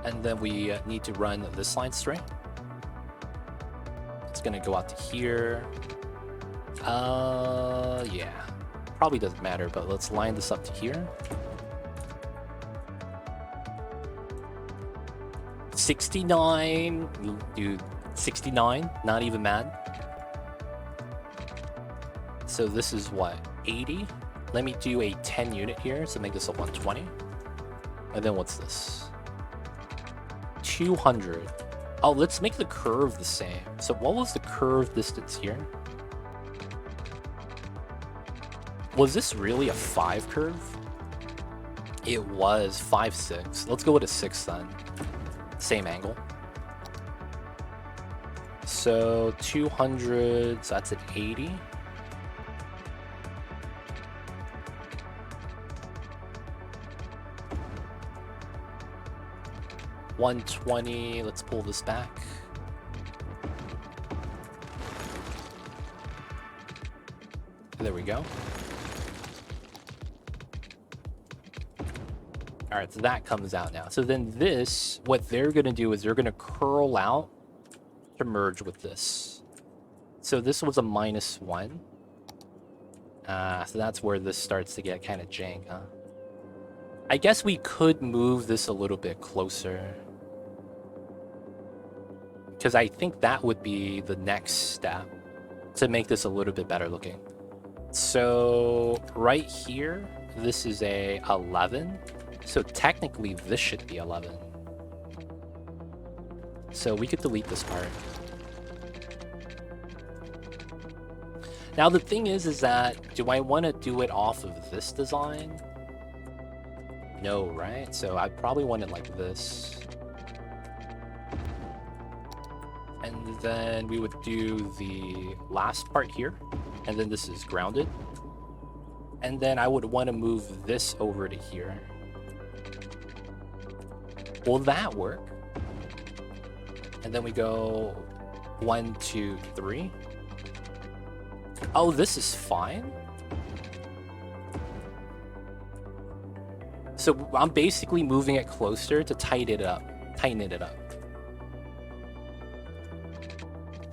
And then we need to run this line straight. Let's gonna go out to here. Yeah. Probably doesn't matter, but let's line this up to here. 69, dude, 69, not even mad. So this is what, 80? Let me do a 10 unit here, so make this a 120. And then what's this? 200. Oh, let's make the curve the same. So what was the curve distance here? Was this really a 5 curve? It was 5, 6. Let's go with a 6 then. Same angle. So 200, so that's an 80. $120, let's pull this back. There we go. All right, so that comes out now. So then this, what they're going to do is they're going to curl out to merge with this. So this was a -1. So that's where this starts to get kind of jank, huh? I guess we could move this a little bit closer, because I think that would be the next step to make this a little bit better looking. So right here, this is a 11. So technically this should be 11. So we could delete this part. Now the thing is that, do I want to do it off of this design? No, right? So I probably want it like this. And then we would do the last part here. And then this is grounded. And then I would want to move this over to here. Will that work? And then we go 1, 2, 3. Oh, this is fine. So I'm basically moving it closer to tighten it up.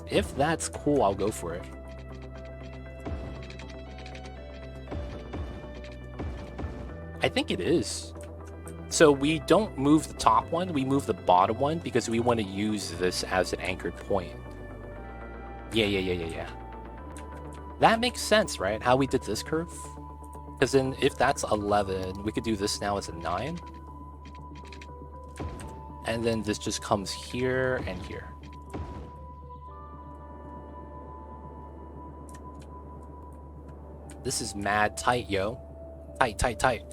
If that's cool, I'll go for it. I think it is. So we don't move the top one, we move the bottom one because we want to use this as an anchored point. Yeah. That makes sense, right? How we did this curve? Because then if that's 11, we could do this now as a 9. And then this just comes here and here. This is mad tight, yo. Tight.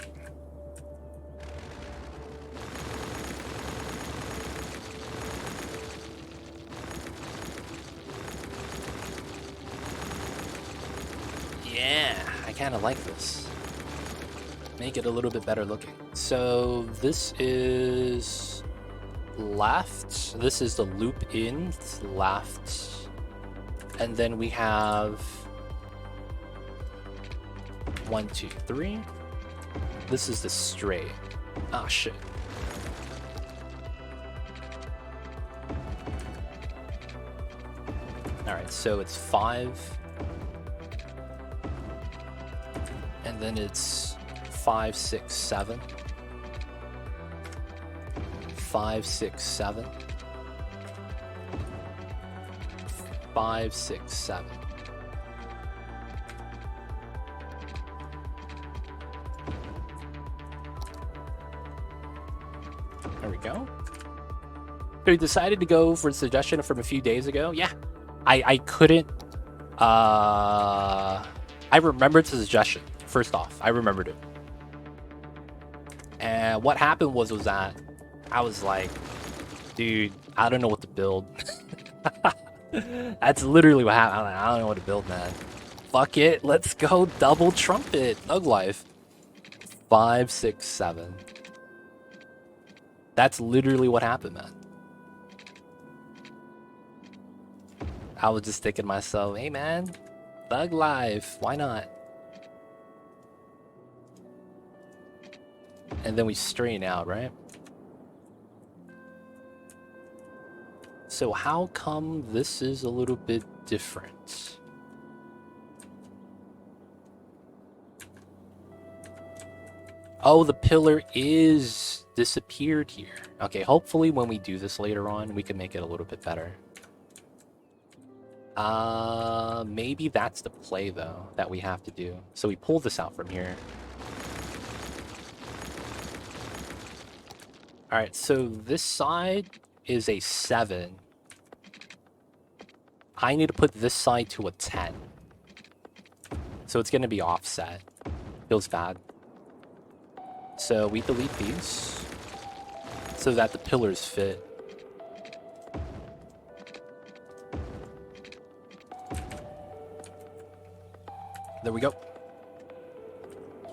Yeah, I kind of like this. Make it a little bit better looking. So this is left. This is the loop in left. And then we have 1, 2, 3. This is the straight. Ah, shit. All right, so it's 5. And then it's 5, 6, 7. 5, 6, 7. 5, 6, 7. There we go. So we decided to go for a suggestion from a few days ago. Yeah, I couldn't. I remembered the suggestion. First off, I remembered it. And what happened was that I was like, dude, I don't know what to build. That's literally what happened. I don't know what to build, man. Fuck it. Let's go double trumpet. Thug life. 5, 6, 7. That's literally what happened, man. I was just thinking to myself, hey, man, thug life. Why not? And then we straighten out, right? So how come this is a little bit different? Oh, the pillar is disappeared here. Okay, hopefully when we do this later on, we can make it a little bit better. Maybe that's the play, though, that we have to do. So we pull this out from here. Alright, so this side is a 7. I need to put this side to a 10. So it's going to be offset. Feels bad. So we delete these so that the pillars fit. There we go.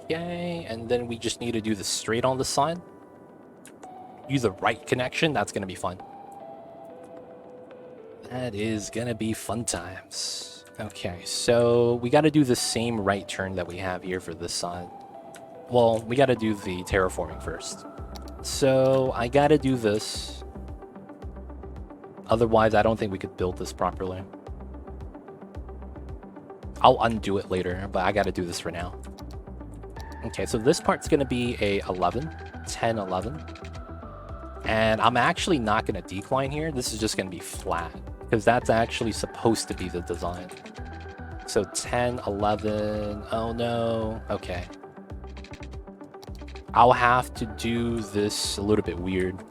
Okay, and then we just need to do the straight on the side. Use the right connection, that's gonna be fun. That is gonna be fun times. Okay, so we gotta do the same right turn that we have here for this side. Well, we gotta do the terraforming first. So I gotta do this. Otherwise, I don't think we could build this properly. I'll undo it later, but I gotta do this for now. Okay, so this part's gonna be a 11, 10, 11. And I'm actually not gonna decline here. This is just gonna be flat, because that's actually supposed to be the design. So 10, 11, oh no, okay. I'll have to do this a little bit weird.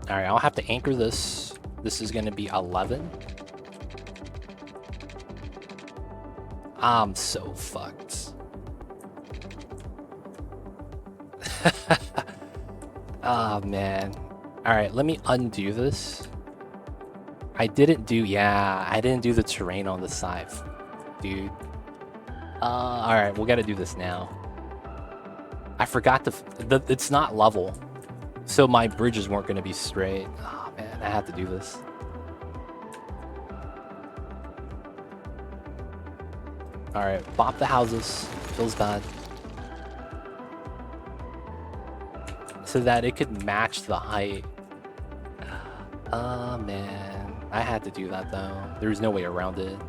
Alright, I'll have to anchor this. This is gonna be 11. I'm so fucked. Oh, man. Alright, let me undo this. I didn't do the terrain on the side. Dude. Alright, we gotta do this now. I forgot it's not level. So my bridges weren't gonna be straight. Oh, man, I have to do this. Alright, bop the houses. Feels bad. So that it could match the height. Oh, man. I had to do that, though. There's no way around it.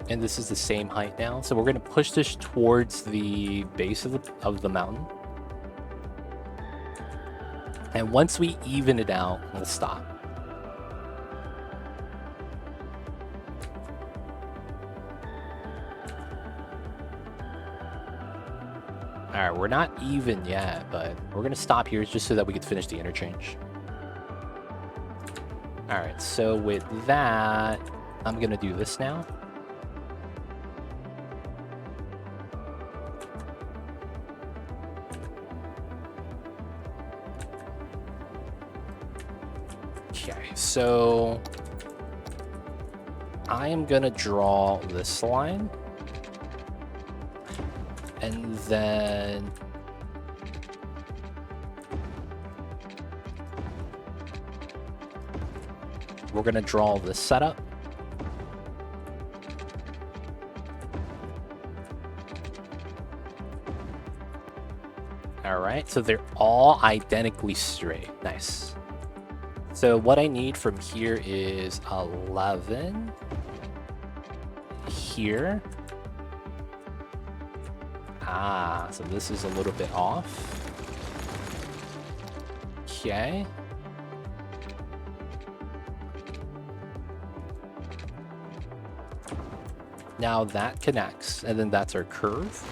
And this is the same height now. So we're going to push this towards the base of the mountain. And once we even it out, we'll stop. Alright, we're not even yet, but we're going to stop here just so that we can finish the interchange. Alright, so with that, I'm going to do this now. Okay, so I am going to draw this line. And then we're going to draw this setup. All right, so they're all identically straight. Nice. So what I need from here is 11 here. Ah, so this is a little bit off. Okay. Now that connects, and then that's our curve.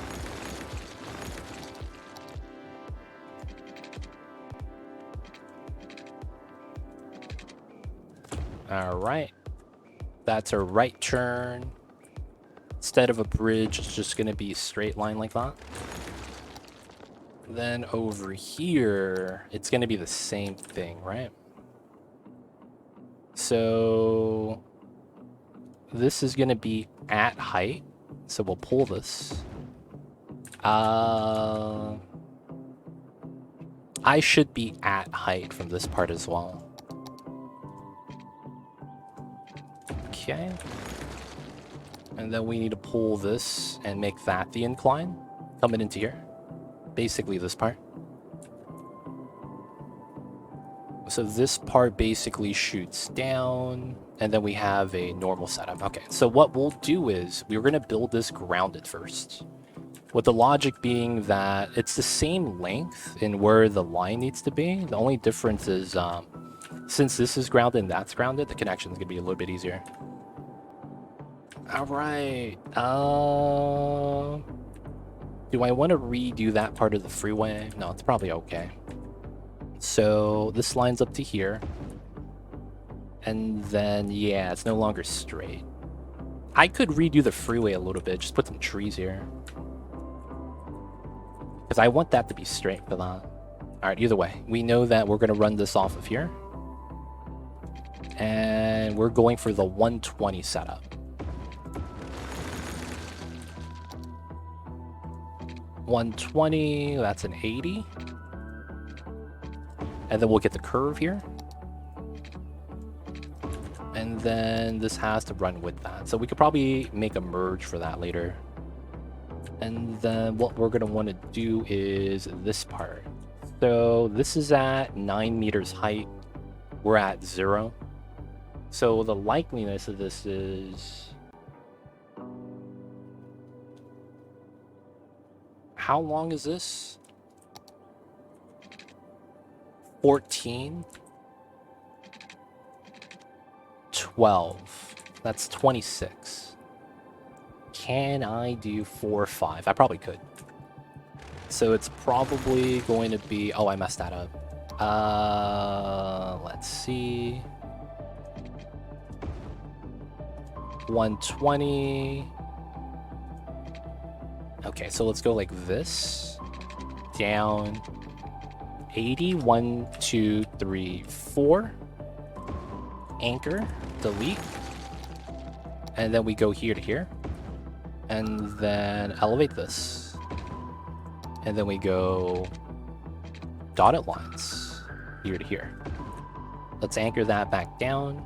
All right. That's our right turn. Instead of a bridge, it's just going to be a straight line like that. Then over here, it's going to be the same thing, right? So this is going to be at height. So we'll pull this. I should be at height from this part as well. Okay. And then we need to pull this and make that the incline coming into here. Basically this part. So this part basically shoots down, and then we have a normal setup. Okay, so what we'll do is we're going to build this grounded first. With the logic being that it's the same length in where the line needs to be. The only difference is since this is grounded and that's grounded, the connection is going to be a little bit easier. All right. Do I want to redo that part of the freeway? No, it's probably okay. So this lines up to here. And then, yeah, it's no longer straight. I could redo the freeway a little bit, just put some trees here. Because I want that to be straight for that. All right, either way, we know that we're going to run this off of here. And we're going for the 120 setup. 120, that's an 80. And then we'll get the curve here. And then this has to run with that. So we could probably make a merge for that later. And then what we're going to want to do is this part. So this is at 9 meters height. We're at 0. So the likeliness of this is... How long is this? 14. 12. That's 26. Can I do 4 or 5? I probably could. So it's probably going to be... Oh, I messed that up. Let's see. 120. Okay, so let's go like this. Down. 80. 1, 2, 3, 4. Anchor. Delete. And then we go here to here. And then elevate this. And then we go dotted lines here to here. Let's anchor that back down.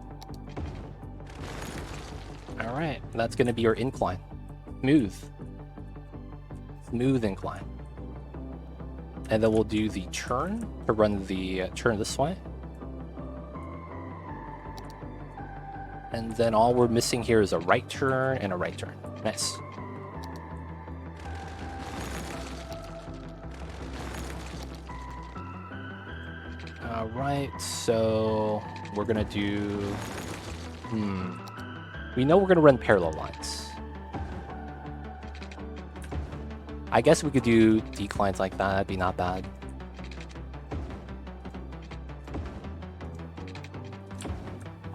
All right, that's going to be our incline. Smooth incline. And then we'll do the turn to run the turn this way. And then all we're missing here is a right turn and a right turn. Nice. All right, so we're gonna do... We know we're gonna run parallel lines. I guess we could do declines like that, it'd be not bad.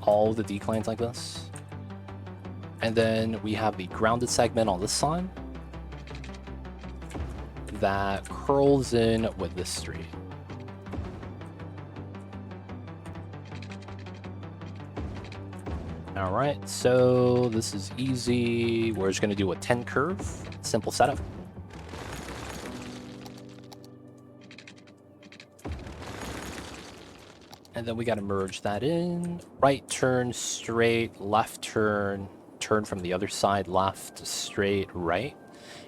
All the declines like this. And then we have the grounded segment on this side that curls in with this street. All right, so this is easy. We're just gonna do a 10 curve, simple setup. And then we gotta merge that in. Right turn, straight, left turn, turn from the other side, left, straight, right.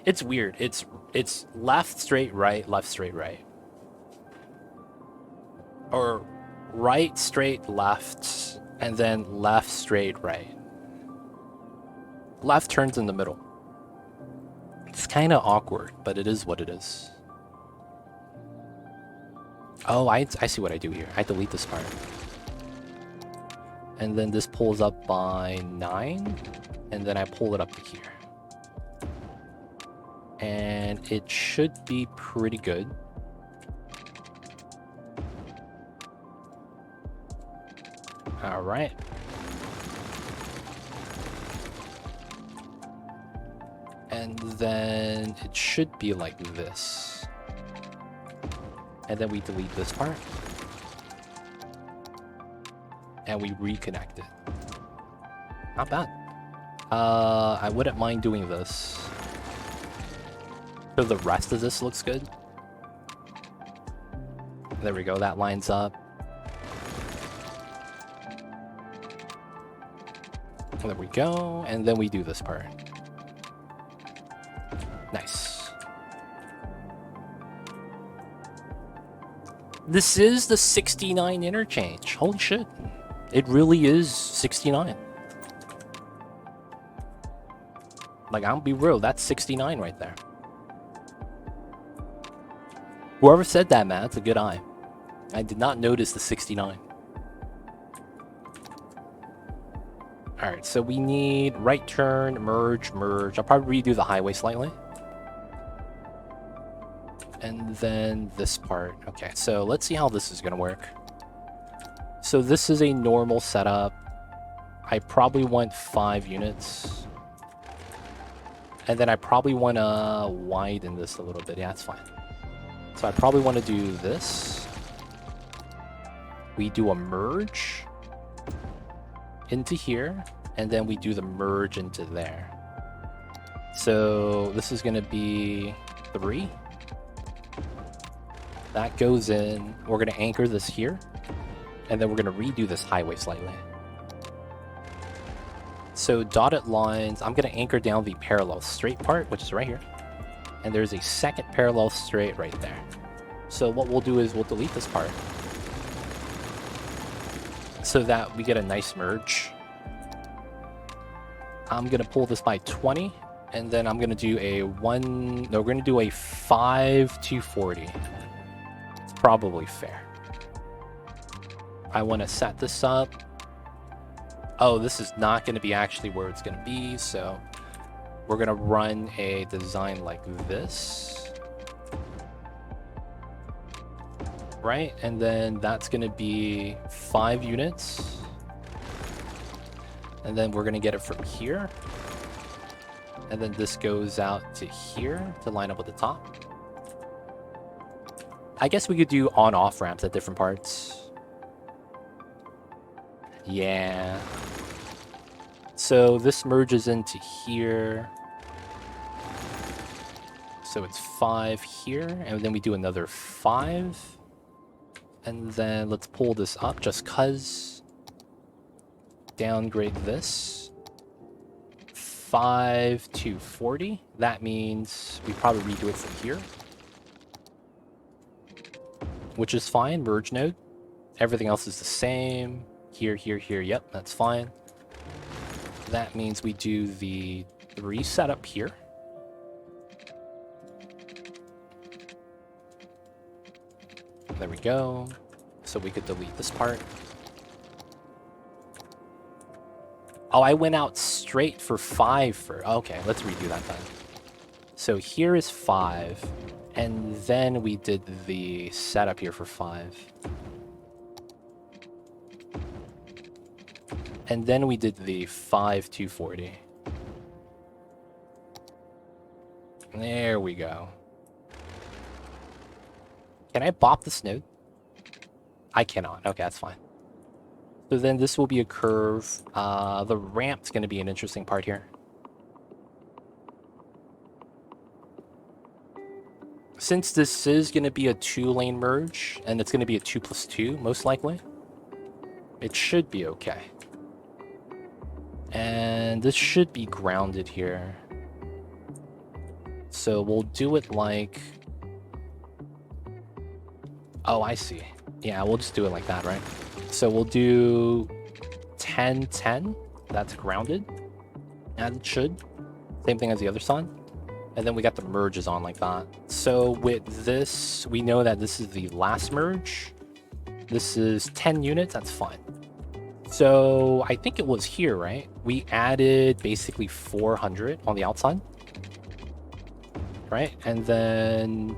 It's weird. It's left, straight, right, left, straight, right. Or right, straight, left, and then left, straight, right. Left turns in the middle. It's kind of awkward, but it is what it is. Oh, I see what I do here. I delete this part. And then this pulls up by 9, and then I pull it up to here. And it should be pretty good. All right. And then it should be like this. And then we delete this part. And we reconnect it. Not bad. I wouldn't mind doing this. So the rest of this looks good. There we go, that lines up. There we go, and then we do this part. Nice. This is the 69 interchange. Holy shit. It really is 69. Like, I'll be real, that's 69 right there. Whoever said that, man, that's a good eye. I did not notice the 69. Alright, so we need right turn, merge, merge. I'll probably redo the highway slightly. And then this part. Okay, so let's see how this is going to work. So this is a normal setup. I probably want 5 units. And then I probably want to widen this a little bit. Yeah, that's fine. So I probably want to do this. We do a merge into here, and then we do the merge into there. So this is going to be 3. That goes in. We're going to anchor this here, and then we're going to redo this highway slightly. So dotted lines, I'm going to anchor down the parallel straight part, which is right here. And there's a second parallel straight right there. So what we'll do is we'll delete this part so that we get a nice merge. I'm going to pull this by 20, and then I'm going to do a we're going to do a 5 to 40. It's probably fair. I want to set this up. Oh, this is not going to be actually where it's going to be, so we're going to run a design like this. Right? And then that's going to be 5 units. And then we're going to get it from here. And then this goes out to here to line up with the top. I guess we could do on-off ramps at different parts. Yeah. So this merges into here. So it's 5 here, and then we do another 5. And then let's pull this up just cuz. Downgrade this. 5 to 40. That means we probably redo it from here. Which is fine, merge node. Everything else is the same. Here, here, here, yep, that's fine. That means we do the 3 setup here. There we go. So we could delete this part. Oh, I went out straight for 5 for... Okay, let's redo that then. So here is 5. And then we did the setup here for 5. And then we did the 5 to 40. There we go. Can I bop this node? I cannot. Okay, that's fine. So then this will be a curve. The ramp's going to be an interesting part here. Since this is going to be a 2-lane merge, and it's going to be a 2+2, most likely, it should be okay. And this should be grounded here. So we'll do it like... Oh, I see. Yeah, we'll just do it like that, right? So we'll do 10, 10. That's grounded. As it should. Same thing as the other side. And then we got the merges on like that. So with this, we know that this is the last merge. This is 10 units. That's fine. So I think it was here, right? We added basically 400 on the outside. Right? And then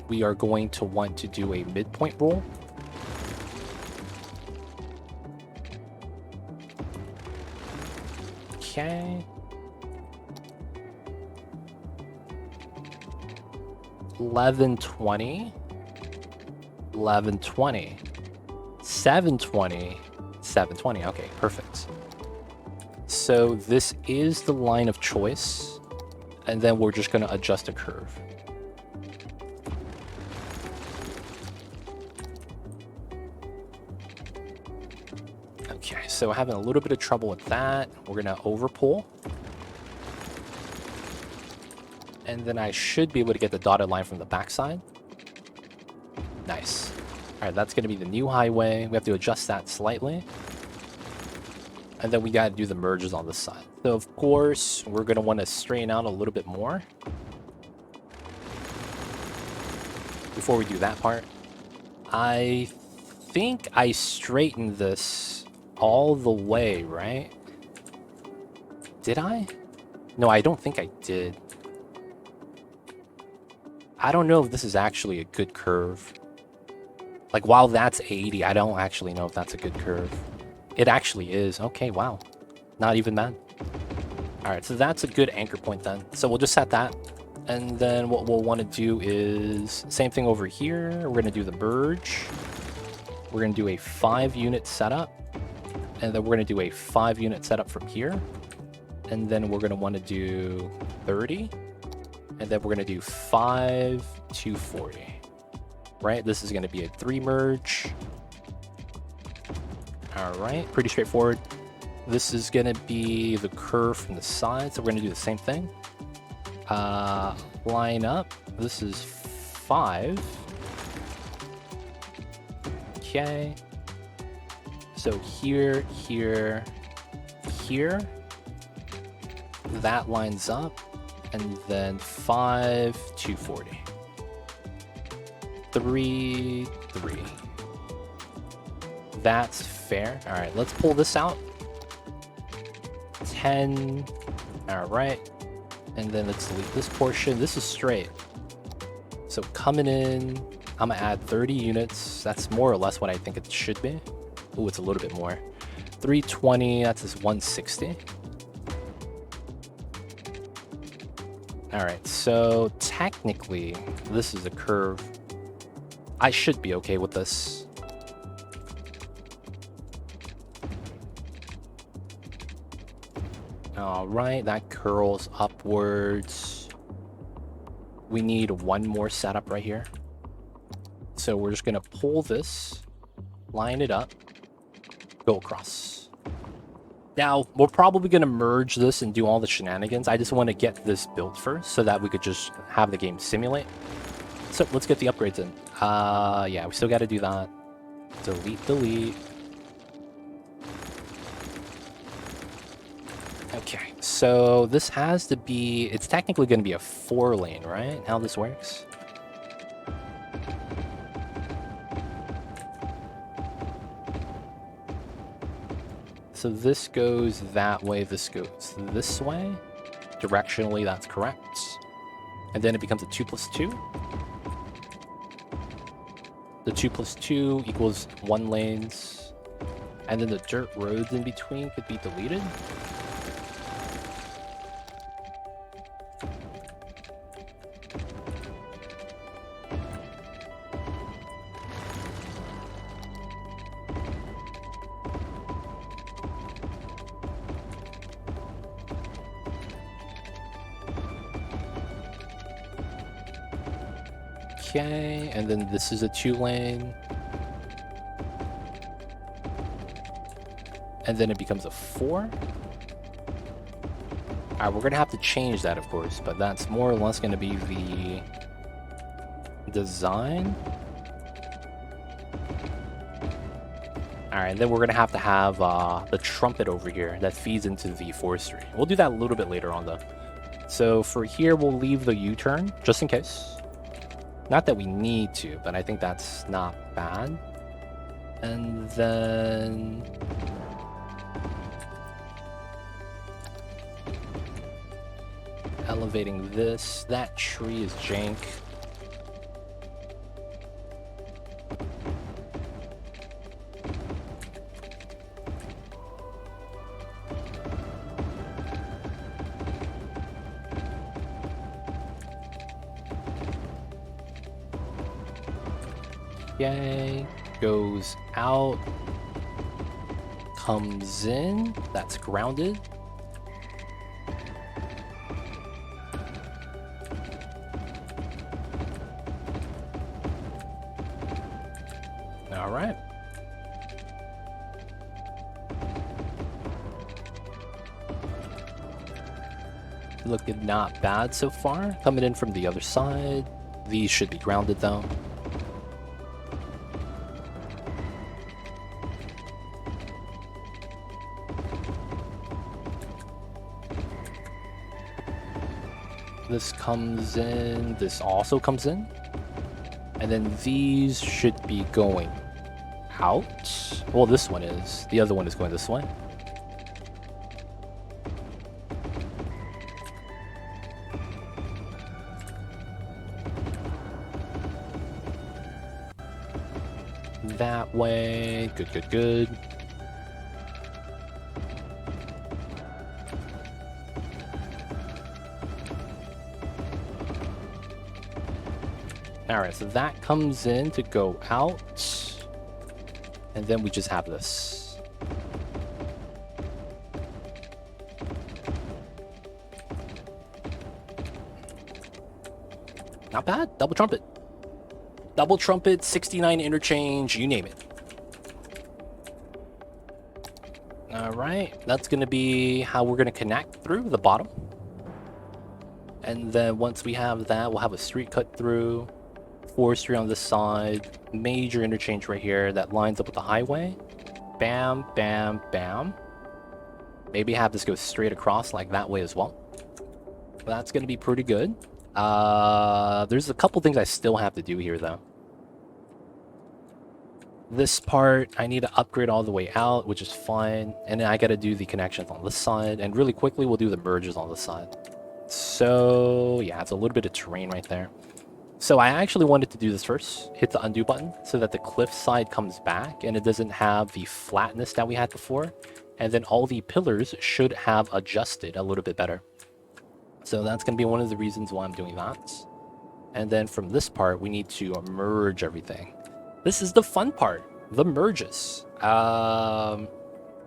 we are going to want to do a midpoint roll. Okay. 1120. 1120. 720. 720. Okay, perfect. So this is the line of choice. And then we're just going to adjust a curve. Okay, so having a little bit of trouble with that. We're going to overpull. And then I should be able to get the dotted line from the backside. Nice. All right, that's going to be the new highway. We have to adjust that slightly. And then we got to do the merges on this side. So, of course, we're going to want to straighten out a little bit more before we do that part. I think I straightened this all the way, right? Did I? No, I don't think I did. I don't know if this is actually a good curve. Like, while that's 80, I don't actually know if that's a good curve. It actually is. Okay, wow. Not even bad. Alright, so that's a good anchor point then. So we'll just set that. And then what we'll want to do is... same thing over here. We're going to do the merge. We're going to do a 5-unit setup. And then we're going to do a 5-unit setup from here. And then we're going to want to do 30. And then we're going to do 5 to 40. Right? This is going to be a 3 merge. Alright, pretty straightforward. This is going to be the curve from the side, so we're going to do the same thing. Line up. This is 5. Okay. So here, here, here. That lines up. And then 5 to 40. 3, 3. That's fair. All right, let's pull this out. 10. All right. And then let's delete this portion. This is straight. So coming in, I'm going to add 30 units. That's more or less what I think it should be. Oh, it's a little bit more. 320, that's just 160. All right, so technically, this is a curve. I should be okay with this. All right, that curls upwards. We need one more setup right here. So we're just gonna pull this, line it up, go across. Now, we're probably gonna merge this and do all the shenanigans. I just want to get this built first so that we could just have the game simulate. So let's get the upgrades in. Yeah, we still got to do that. Delete, delete. Okay, so this has to be... it's technically going to be a 4-lane, right? How this works? So this goes that way, this goes this way. Directionally, that's correct. And then it becomes a 2 plus 2. The 2 plus 2 equals 1 lanes. And then the dirt roads in between could be deleted. Okay, and then this is a 2-lane. And then it becomes a 4. Alright, we're gonna have to change that, of course, but that's more or less gonna be the design. Alright, then we're gonna have to have the trumpet over here that feeds into the forestry. We'll do that a little bit later on, though. So for here, we'll leave the U-turn, just in case. Not that we need to, but I think that's not bad. And then... elevating this. That tree is jank. Okay, goes out, comes in, that's grounded. All right. Looking not bad so far. Coming in from the other side. These should be grounded though. This comes in. This also comes in. And then these should be going out. Well, this one is. The other one is going this way. That way. Good, good, good. Alright, so that comes in to go out. And then we just have this. Not bad. Double trumpet. Double trumpet, 69 interchange, you name it. Alright, that's going to be how we're going to connect through the bottom. And then once we have that, we'll have a street cut through. Forestry on this side. Major interchange right here that lines up with the highway. Bam, bam, bam. Maybe have this go straight across like that way as well. That's going to be pretty good. There's a couple things I still have to do here, though. This part, I need to upgrade all the way out, which is fine. And then I got to do the connections on this side. And really quickly, we'll do the merges on this side. So, yeah, it's a little bit of terrain right there. So I actually wanted to do this first. Hit the undo button so that the cliff side comes back and it doesn't have the flatness that we had before. And then all the pillars should have adjusted a little bit better. So that's going to be one of the reasons why I'm doing that. And then from this part, we need to merge everything. This is the fun part, the merges.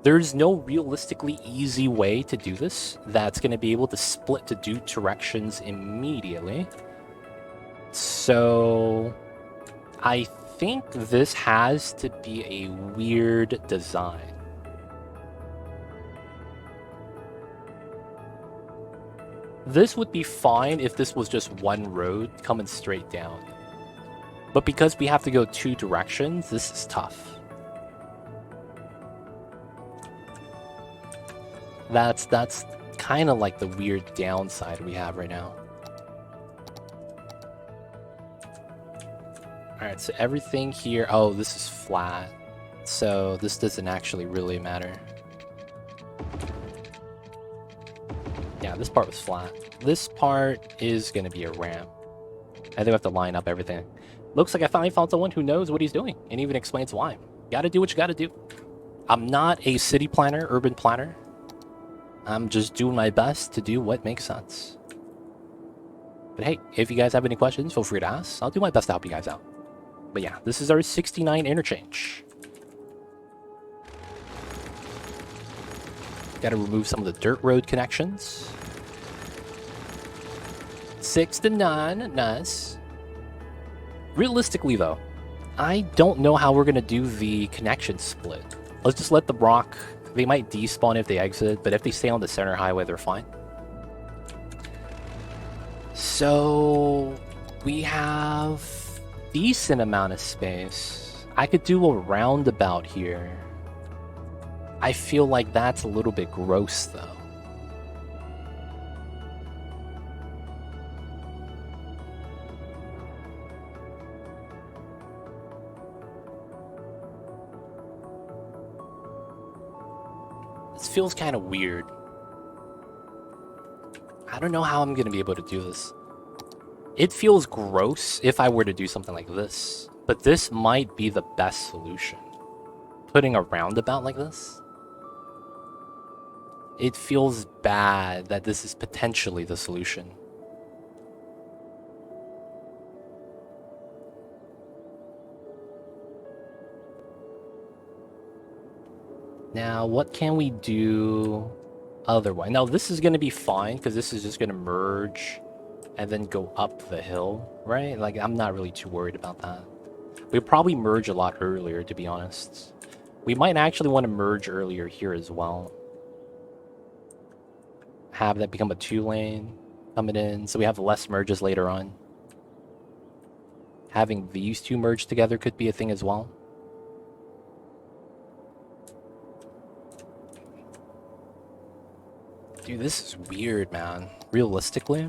There's no realistically easy way to do this that's going to be able to split to two directions immediately. So I think this has to be a weird design. This would be fine if this was just one road coming straight down. But because we have to go two directions, this is tough. That's kind of like the weird downside we have right now. Alright, so everything here... Oh, this is flat. So this doesn't actually really matter. Yeah, this part was flat. This part is going to be a ramp. I think we have to line up everything. Looks like I finally found someone who knows what he's doing and even explains why. Gotta do what you gotta do. I'm not a city planner, urban planner. I'm just doing my best to do what makes sense. But hey, if you guys have any questions, feel free to ask. I'll do my best to help you guys out. But yeah, this is our 69 interchange. Gotta remove some of the dirt road connections. 6 to 9, nice. Realistically though, I don't know how we're gonna do the connection split. Let's just let the rock, they might despawn if they exit, but if they stay on the center highway, they're fine. So we have decent amount of space. I could do a roundabout here. I feel like that's a little bit gross though. This feels kind of weird. I don't know how I'm gonna be able to do this. It feels gross if I were to do something like this, but this might be the best solution. Putting a roundabout like this? It feels bad that this is potentially the solution. Now, what can we do otherwise? Now, this is going to be fine because this is just going to merge and then go up the hill, right? Like, I'm not really too worried about that. We'll probably merge a lot earlier, to be honest. We might actually want to merge earlier here as well. have that become a 2-lane coming in, so we have less merges later on. Having these two merge together could be a thing as well. Dude, this is weird, man. Realistically,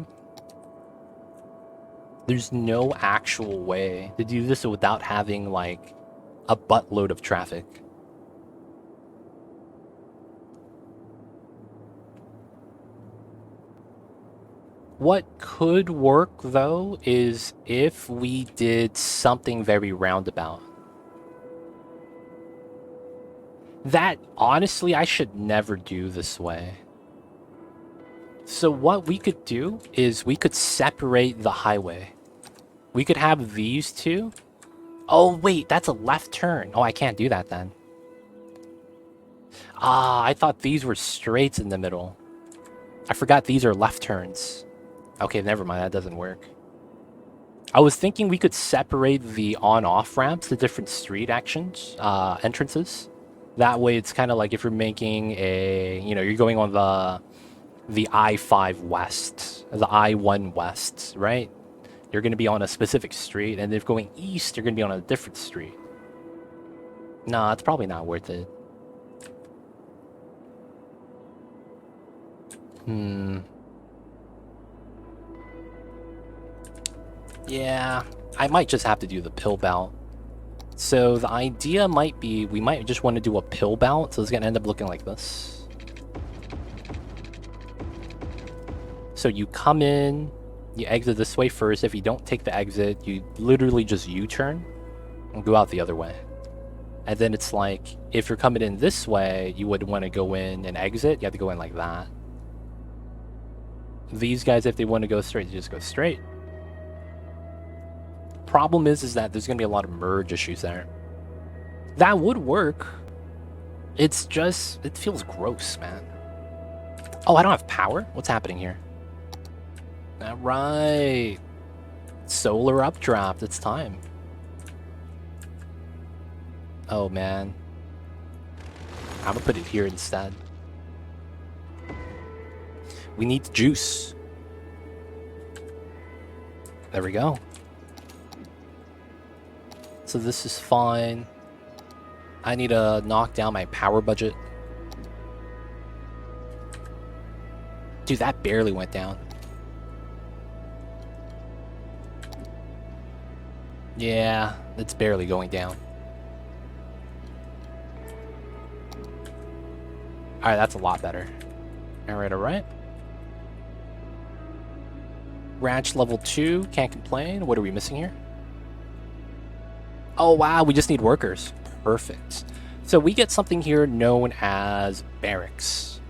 there's no actual way to do this without having, like, a buttload of traffic. What could work, though, is if we did something very roundabout. That, honestly, I should never do this way. So what we could do is we could separate the highway. We could have these two. Oh, wait, that's a left turn. Oh, I can't do that then. Ah, I thought these were straights in the middle. I forgot these are left turns. Okay, never mind, that doesn't work. I was thinking we could separate the on-off ramps, the different street entrances. That way it's kind of like if you're making a, you're going on the I-5 West, the I-1 West, right? You're going to be on a specific street, and if going east, you're going to be on a different street. Nah, it's probably not worth it. Yeah, I might just have to do the pill bout. So the idea might be we might just want to do a pill bout, so it's going to end up looking like this. So you come in, you exit this way first. If you don't take the exit, you literally just U-turn and go out the other way. And then it's like, if you're coming in this way, you would want to go in and exit. You have to go in like that. These guys, if they want to go straight, they just go straight. Problem is that there's going to be a lot of merge issues there. That would work. It's just, it feels gross, man. Oh, I don't have power? What's happening here? All right. Solar updraft, it's time. Oh, man. I'm gonna put it here instead. We need juice. There we go. So this is fine. I need to knock down my power budget. Dude, that barely went down. Yeah, it's barely going down. Alright, that's a lot better. Alright, alright. Ranch level 2, can't complain. What are we missing here? Oh, wow, we just need workers. Perfect. So we get something here known as barracks.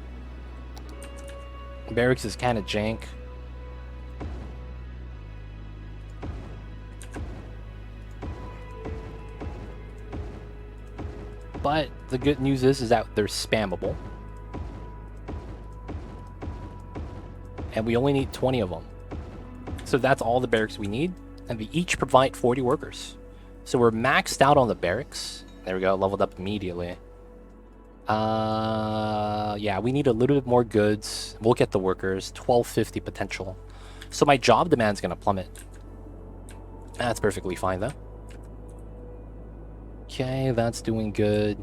Barracks is kind of jank. But the good news is that they're spammable. And we only need 20 of them. So that's all the barracks we need. And they each provide 40 workers. So we're maxed out on the barracks. There we go, leveled up immediately. Yeah, we need a little bit more goods. We'll get the workers. 1250 potential. So my job demand's gonna plummet. That's perfectly fine though. Okay, that's doing good.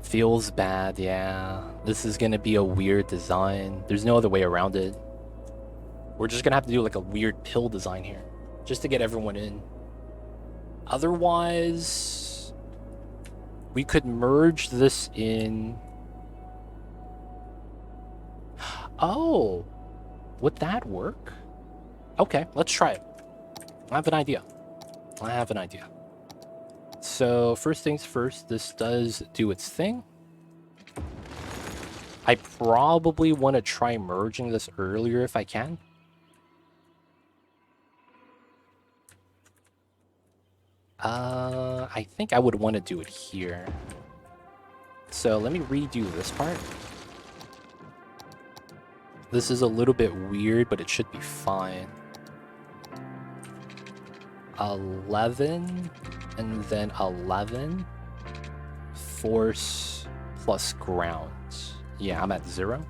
Feels bad, yeah. This is gonna be a weird design. There's no other way around it. We're just gonna have to do like a weird pill design here, just to get everyone in. Otherwise, we could merge this in. Oh, would that work? Okay, let's try it. I have an idea. So first things first, this does do its thing. I probably want to try merging this earlier if I can. I think I would want to do it here. So let me redo this part. This is a little bit weird, but it should be fine. 11, and then 11. Force plus ground. Yeah, I'm at 0.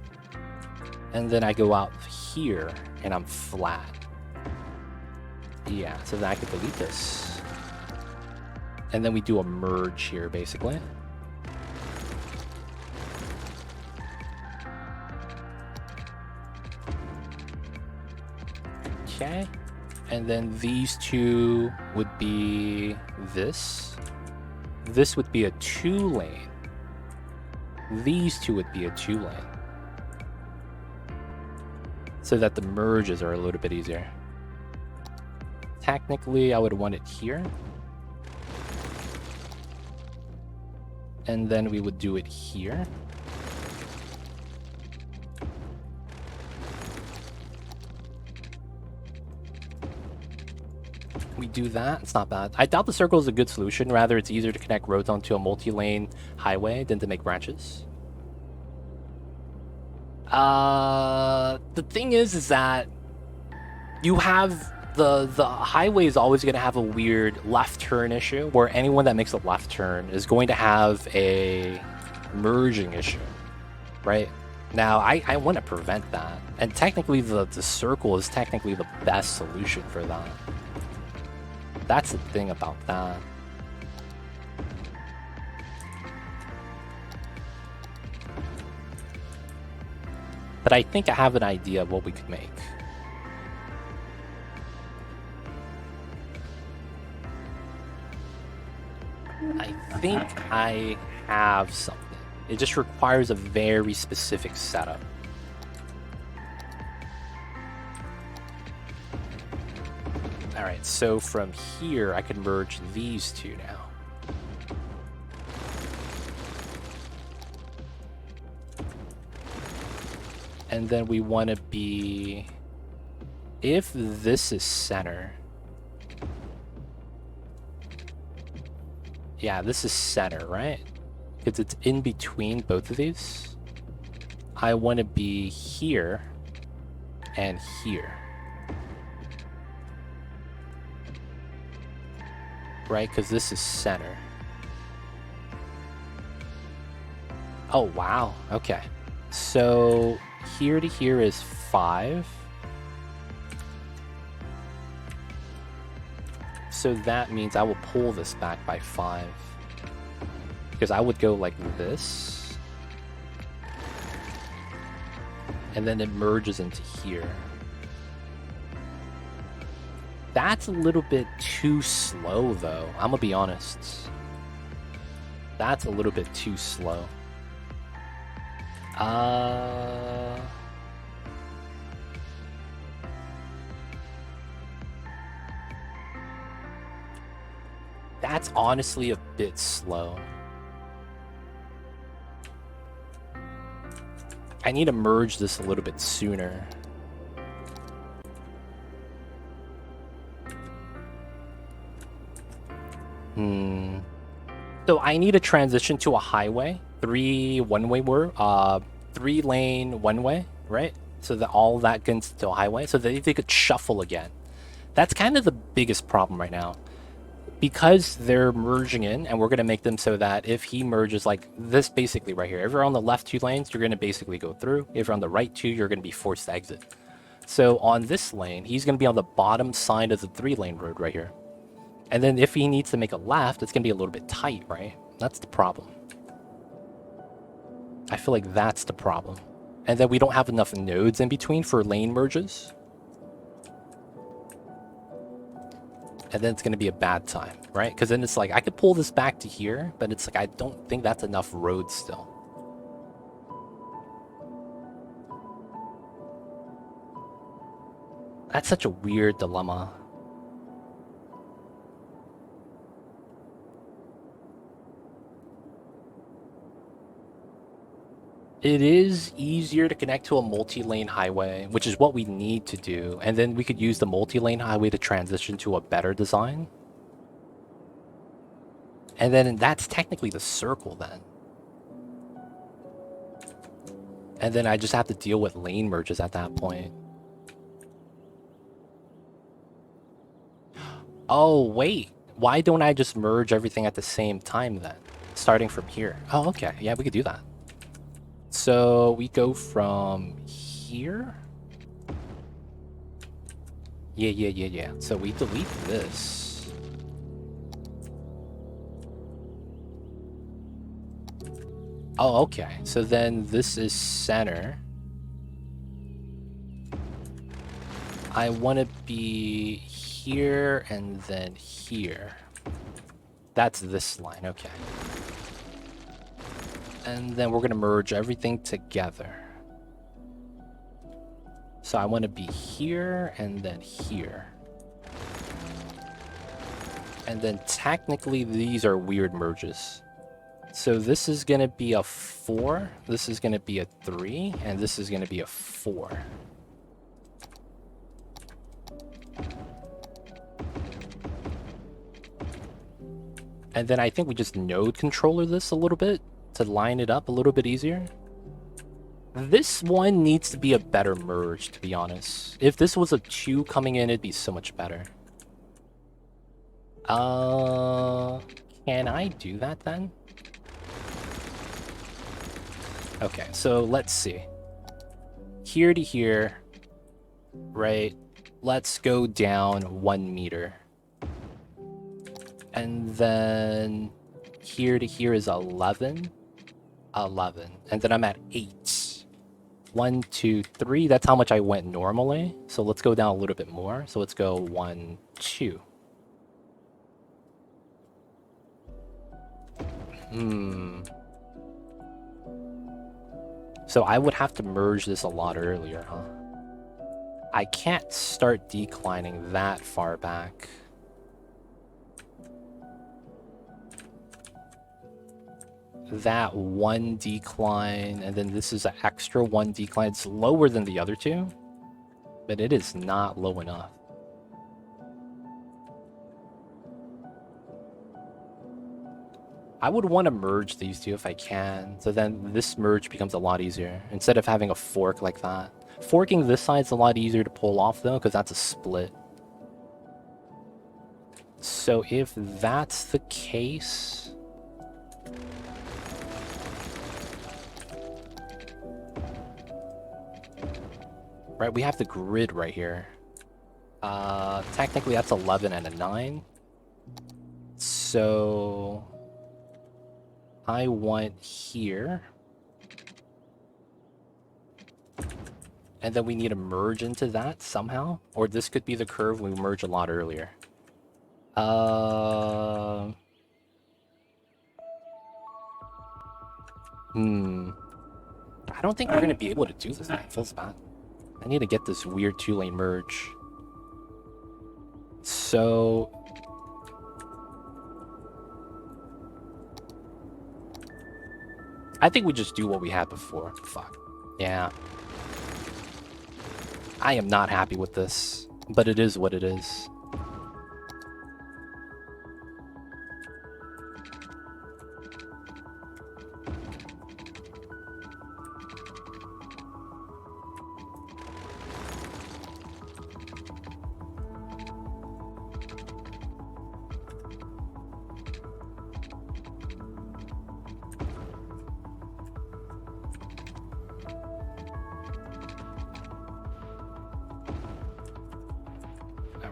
And then I go out here, and I'm flat. Yeah, so then I could delete this. And then we do a merge here, basically. Okay. And then these two would be this. This would be a 2-lane. These two would be a 2-lane. So that the merges are a little bit easier. Technically, I would want it here. And then we would do it here. We do that, it's not bad. I doubt the circle is a good solution. Rather, it's easier to connect roads onto a multi-lane highway than to make branches. The thing is that you have the highway is always going to have a weird left turn issue where anyone that makes a left turn is going to have a merging issue, right? Now, I want to prevent that. And technically, the circle is technically the best solution for that. That's the thing about that. But I think I have an idea of what we could make. I think I have something. It just requires a very specific setup. Alright, so from here I can merge these two now. And then we want to be... If this is center... Yeah, this is center, right? Because it's in between both of these. I want to be here and here. Right? Because this is center. Oh, wow. Okay. So here to here is 5. So that means I will pull this back by 5. Because I would go like this. And then it merges into here. That's a little bit too slow, though. I'm gonna be honest. That's a little bit too slow. That's honestly a bit slow. I need to merge this a little bit sooner. So I need to transition to a highway. 3 one-way were 3-lane one-way, right? So that all that gets to a highway, so that they could shuffle again. That's kind of the biggest problem right now. Because they're merging in, and we're going to make them so that if he merges like this basically right here, if you're on the left 2 lanes, you're going to basically go through. If you're on the right 2, you're going to be forced to exit. So on this lane, he's going to be on the bottom side of the 3-lane road right here. And then if he needs to make a left, it's going to be a little bit tight, right? That's the problem. I feel like that's the problem. And then we don't have enough nodes in between for lane merges. And then it's going to be a bad time, right? Because then it's like, I could pull this back to here, but it's like, I don't think that's enough road still. That's such a weird dilemma. It is easier to connect to a multi-lane highway, which is what we need to do. And then we could use the multi-lane highway to transition to a better design. And then that's technically the circle then. And then I just have to deal with lane merges at that point. Oh, wait. Why don't I just merge everything at the same time then? Starting from here. Oh, okay. Yeah, we could do that. So we go from here. Yeah. So we delete this. Oh, okay. So then this is center. I want to be here and then here. That's this line, okay. And then we're going to merge everything together. So I want to be here and then here. And then technically these are weird merges. So this is going to be a 4, this is going to be a 3, and this is going to be a 4. And then I think we just node controller this a little bit to line it up a little bit easier. This one needs to be a better merge, to be honest. If this was a 2 coming in, it'd be so much better. Can I do that then? Okay, so let's see. Here to here, right? Let's go down 1 meter. And then here to here is 11. 11. And then I'm at 8. 1, 2, 3. That's how much I went normally. So let's go down a little bit more. So let's go 1, 2. So I would have to merge this a lot earlier, huh? I can't start declining that far back. That 1 decline, and then this is an extra 1 decline. It's lower than the other two, but it is not low enough. I would want to merge these two if I can, so then this merge becomes a lot easier, instead of having a fork like that. Forking this side's a lot easier to pull off though, because that's a split. So if that's the case... Right, we have the grid right here. Technically that's 11 and a 9. So... I want here. And then we need to merge into that somehow. Or this could be the curve we merge a lot earlier. I don't think we're going to be able to do this. It feels bad. I need to get this weird 2-lane merge. So... I think we just do what we had before. Fuck. Yeah. I am not happy with this, but it is what it is.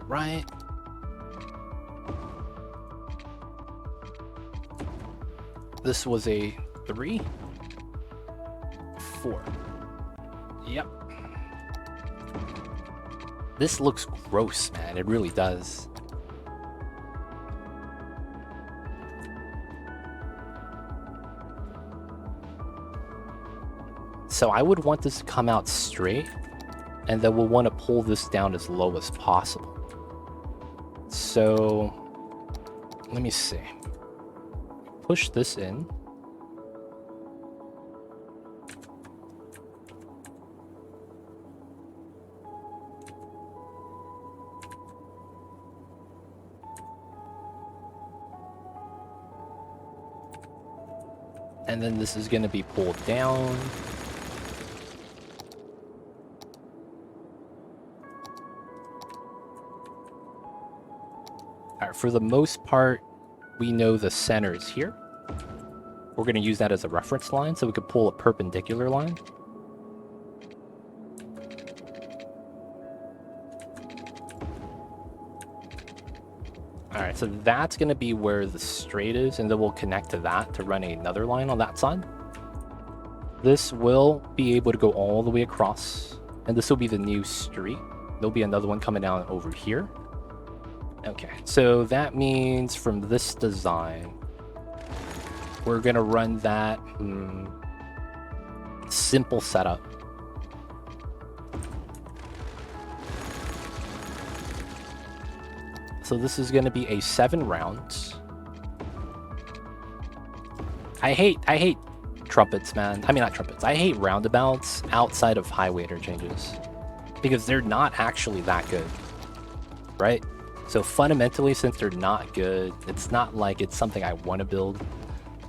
Right. This was a 3, 4. Yep. This looks gross, man. It really does. So I would want this to come out straight, and then we'll want to pull this down as low as possible. So, let me see. Push this in. And then this is going to be pulled down. All right, for the most part, we know the center is here. We're going to use that as a reference line so we could pull a perpendicular line. All right, so that's going to be where the straight is, and then we'll connect to that to run another line on that side. This will be able to go all the way across, and this will be the new street. There'll be another one coming down over here. Okay, so that means from this design, we're going to run that simple setup. So this is going to be a 7 rounds. I hate trumpets, man. I mean, not trumpets. I hate roundabouts outside of highway interchanges because they're not actually that good, right? So fundamentally, since they're not good, it's not like it's something I want to build.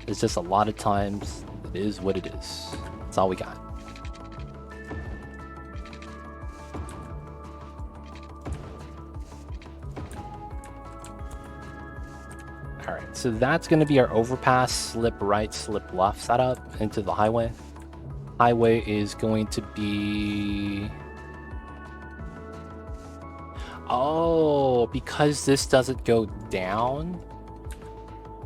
It's just a lot of times it is what it is. That's all we got. All right, so that's going to be our overpass, slip right, slip left setup into the highway. Highway is going to be... Oh, because this doesn't go down,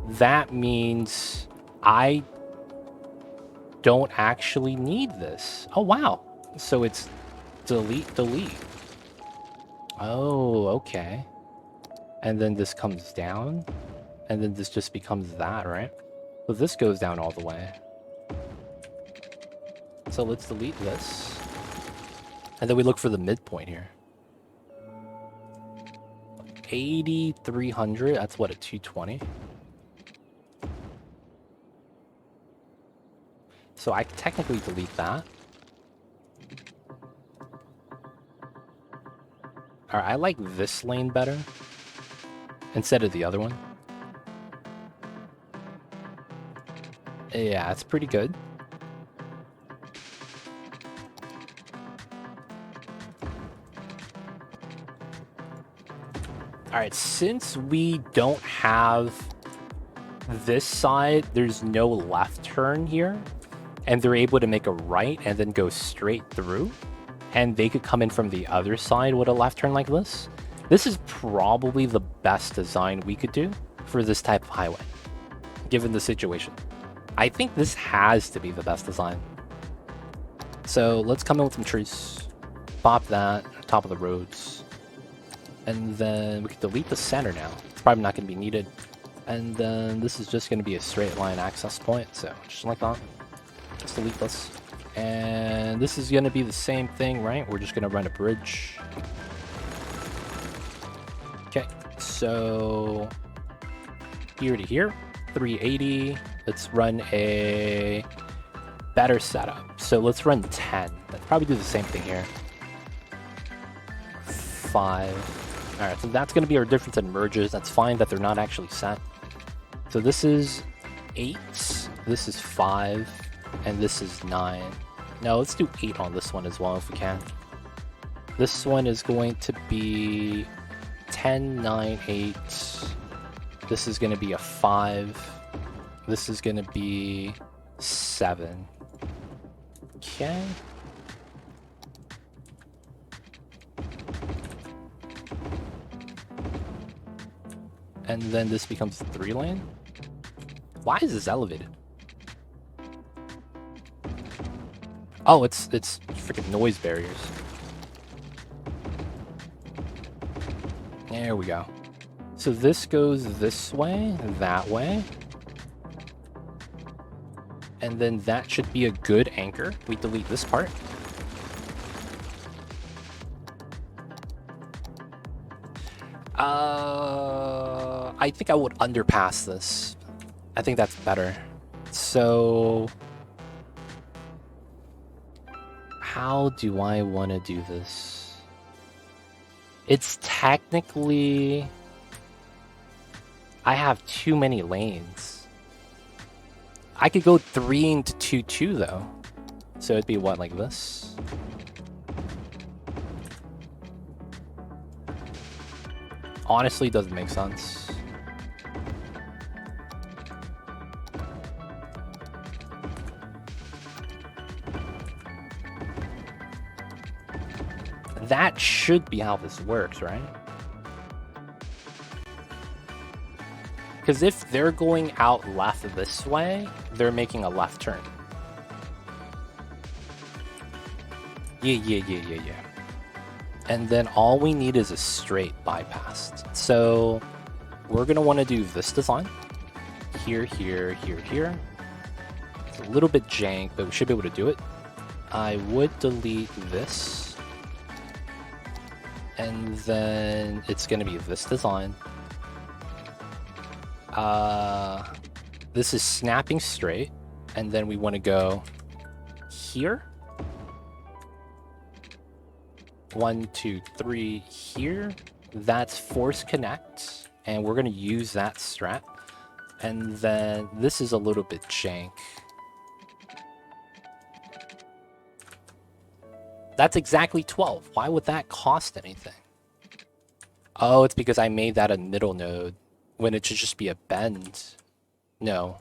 that means I don't actually need this. Oh, wow. So it's delete, delete. Oh, okay. And then this comes down. And then this just becomes that, right? So this goes down all the way. So let's delete this. And then we look for the midpoint here. 8,300, that's what, a 220? So I can technically delete that. Alright, I like this lane better instead of the other one. Yeah, it's pretty good. Alright, since we don't have this side, there's no left turn here, and they're able to make a right and then go straight through, and they could come in from the other side with a left turn like this. This is probably the best design we could do for this type of highway, given the situation. I think this has to be the best design. So let's come in with some trees, pop that, top of the roads, and then we can delete the center now. It's probably not going to be needed. And then this is just going to be a straight line access point, so just like that. Just delete this. And this is going to be the same thing, right? We're just going to run a bridge. Okay, so here to here, 380. Let's run a better setup. So let's run 10. Let's probably do the same thing here. 5. All right, so that's going to be our difference in merges. That's fine that they're not actually set. So this is 8. This is 5. And this is 9. No, let's do 8 on this one as well if we can. This one is going to be 10, 9, 8. This is going to be a 5. This is going to be 7. Okay. And then this becomes 3 lane. Why is this elevated? Oh, it's freaking noise barriers. There we go. So this goes this way, that way. And then that should be a good anchor. We delete this part. I think I would underpass this. I think that's better. So how do I want to do this? It's technically... I have too many lanes. I could go 3 into 2-2 though. So it'd be what, like this? honestly doesn't make sense. That should be how this works, right? Because if they're going out left this way, they're making a left turn. Yeah. And then all we need is a straight bypass. So we're going to want to do this design. Here. It's a little bit jank, but we should be able to do it. I would delete this. And then it's going to be this design. This is snapping straight. And then we want to go here. 1, 2, 3 here. That's force connect, and we're gonna use that strat. And then this is a little bit jank. That's exactly 12. Why would that cost anything? Oh, it's because I made that a middle node when it should just be a bend. No,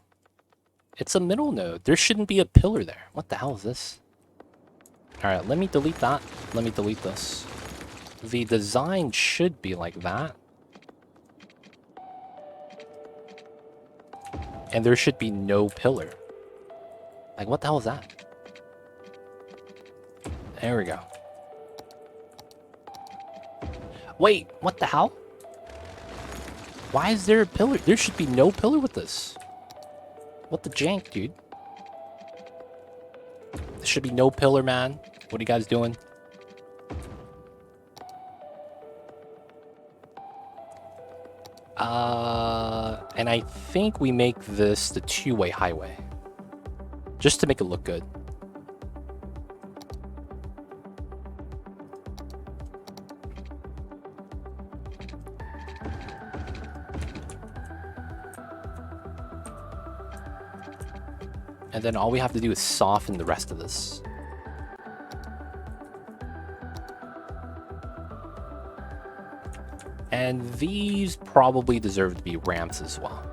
it's a middle node. There shouldn't be a pillar there. What the hell is this? Alright, let me delete that. Let me delete this. The design should be like that. And there should be no pillar. Like, what the hell is that? There we go. Wait, what the hell? Why is there a pillar? There should be no pillar with this. What the jank, dude? There should be no pillar, man. What are you guys doing? And I think we make this the two-way highway. Just to make it look good. And then all we have to do is soften the rest of this. And these probably deserve to be ramps as well.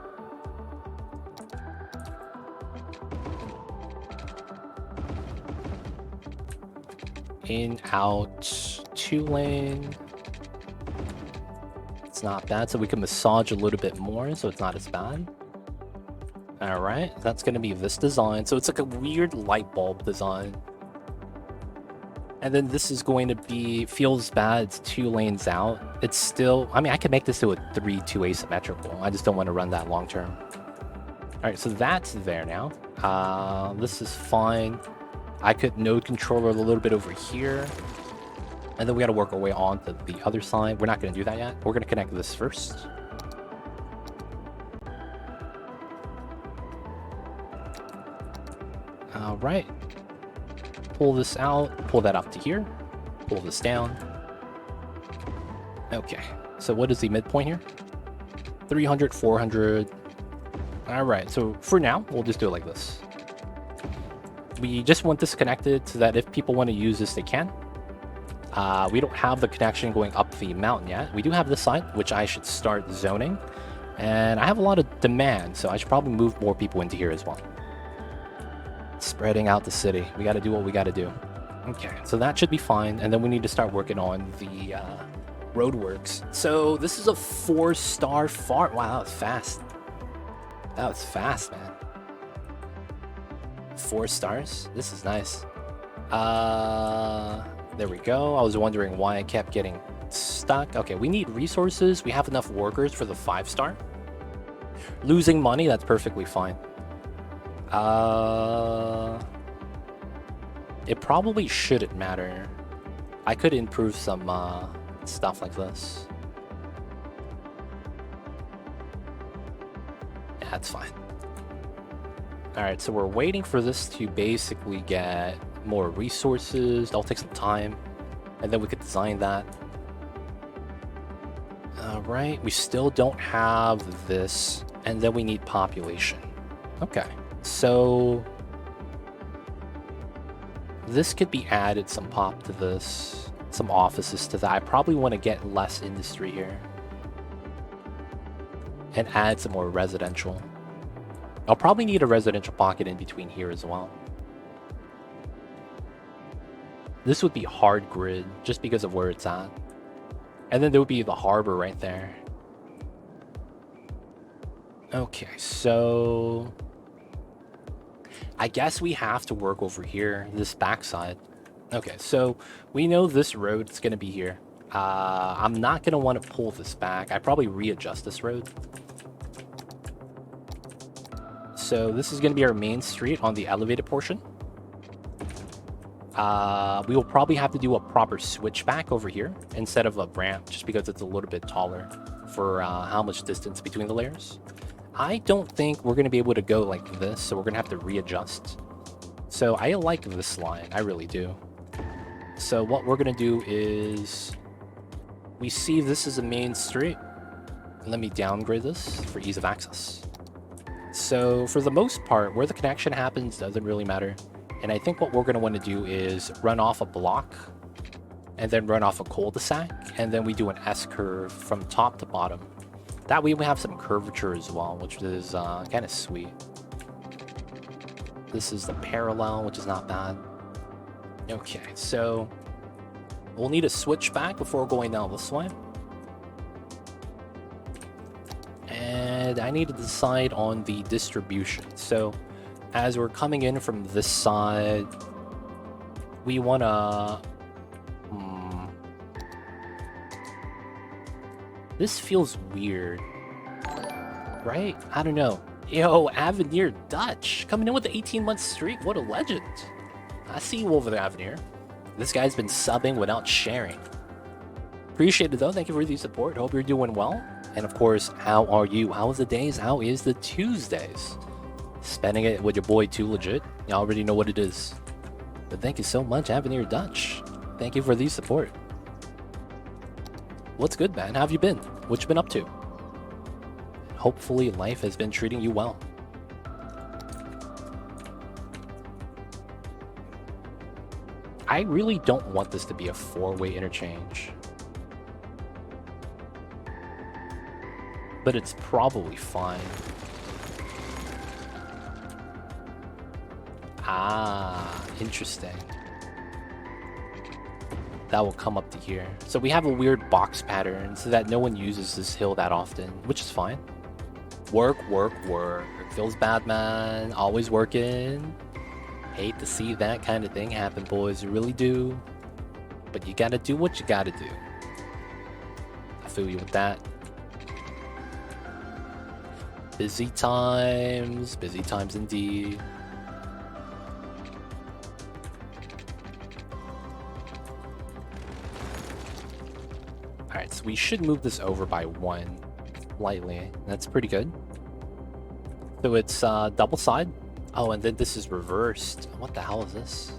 In, out, 2-lane. It's not bad, so we can massage a little bit more, so it's not as bad. Alright, that's going to be this design. So it's like a weird light bulb design. And then this is going to be, feels bad, it's 2 lanes out. It's still, I mean, I could make this to a 3-2 asymmetrical. I just don't want to run that long term. Alright, so that's there now. This is fine. I could node controller a little bit over here. And then we got to work our way on to the other side. We're not going to do that yet. We're going to connect this first. Alright. Pull this out, pull that up to here, pull this down. Okay, so what is the midpoint here? 300, 400. Alright, so for now, we'll just do it like this. We just want this connected so that if people want to use this, they can. We don't have the connection going up the mountain yet. We do have this side, which I should start zoning. And I have a lot of demand, so I should probably move more people into here as well. Spreading out the city. We got to do what we got to do. Okay, so that should be fine. And then we need to start working on the roadworks. So this is a 4-star farm. Wow, that was fast. That was fast, man. 4 stars. This is nice. There we go. I was wondering why I kept getting stuck. Okay, we need resources. We have enough workers for the 5-star. Losing money, that's perfectly fine. It probably shouldn't matter. I could improve some stuff like this. Yeah, that's fine. Alright, so we're waiting for this to basically get more resources. That'll take some time. And then we could design that. Alright, we still don't have this. And then we need population. Okay. So this could be added, some pop to this, some offices to that. I probably want to get less industry here. and add some more residential. I'll probably need a residential pocket in between here as well. This would be hard grid just because of where it's at. And then there would be the harbor right there. Okay, so I guess we have to work over here, this backside. Okay, so we know this road is going to be here. I'm not going to want to pull this back. I probably readjust this road. So this is going to be our main street on the elevated portion. We will probably have to do a proper switchback over here instead of a ramp, just because it's a little bit taller for how much distance between the layers. I don't think we're going to be able to go like this, so we're going to have to readjust. So I like this line, I really do. So what we're going to do is, we see this is a main street. Let me downgrade this for ease of access. So for the most part, where the connection happens doesn't really matter. And I think what we're going to want to do is run off a block and then run off a cul-de-sac, and then we do an S-curve from top to bottom. That way we have some curvature as well, which is kind of sweet. This is the parallel, which is not bad. Okay, so we'll need a switchback before going down this way. And I need to decide on the distribution. So as we're coming in from this side, we want to... This feels weird, right? I don't know. Yo, Avenir Dutch, coming in with the 18-month streak. What a legend. I see you over there, Avenir. This guy's been subbing without sharing. Appreciate it, though. Thank you for the support. Hope you're doing well. And, of course, how are you? How is the days? How is the Tuesdays? Spending it with your boy, Too Legit. You already know what it is. But thank you so much, Avenir Dutch. Thank you for the support. What's good, man? How have you been? What you been up to? Hopefully life has been treating you well. I really don't want this to be a four-way interchange. But it's probably fine. Ah, interesting. That will come up to here. So we have a weird box pattern so that no one uses this hill that often, which is fine. Work, work, work. Feels bad, man. Always working. Hate to see that kind of thing happen, boys. You really do. But you gotta do what you gotta do. I feel you with that. Busy times indeed. Alright, so we should move this over by 1 lightly. That's pretty good. So it's double side. Oh, and then this is reversed. What the hell is this?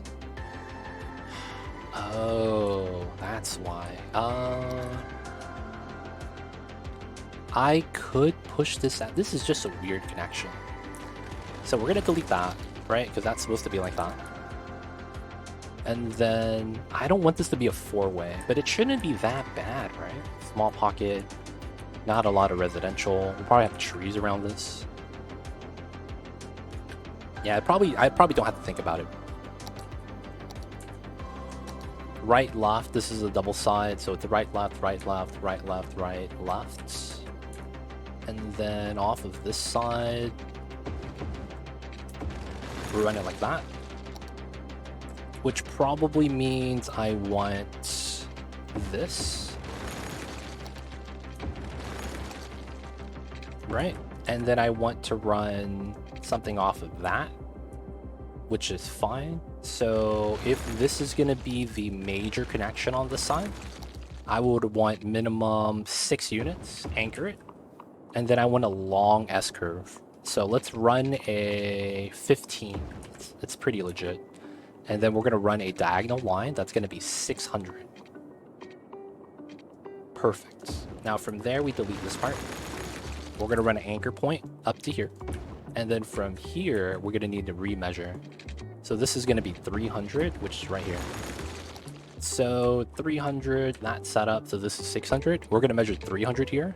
Oh, that's why. I could push this out. This is just a weird connection. So we're gonna delete that, right? Because that's supposed to be like that. And then I don't want this to be a four-way, but it shouldn't be that bad, right? Small pocket, not a lot of residential. We'll probably have trees around this. Yeah, I probably don't have to think about it. Right, left. This is a double side, so it's right, left, right, left, right, left, right, left. And then off of this side, we run it like that. Which probably means I want this. Right? And then I want to run something off of that, which is fine. So if this is going to be the major connection on this side, I would want minimum 6 units, anchor it, and then I want a long S-curve. So let's run a 15. It's pretty legit. And then we're going to run a diagonal line that's going to be 600. Perfect. Now from there, we delete this part. We're going to run an anchor point up to here. And then from here, we're going to need to remeasure. So this is going to be 300, which is right here. So 300, that setup. So this is 600. We're going to measure 300 here.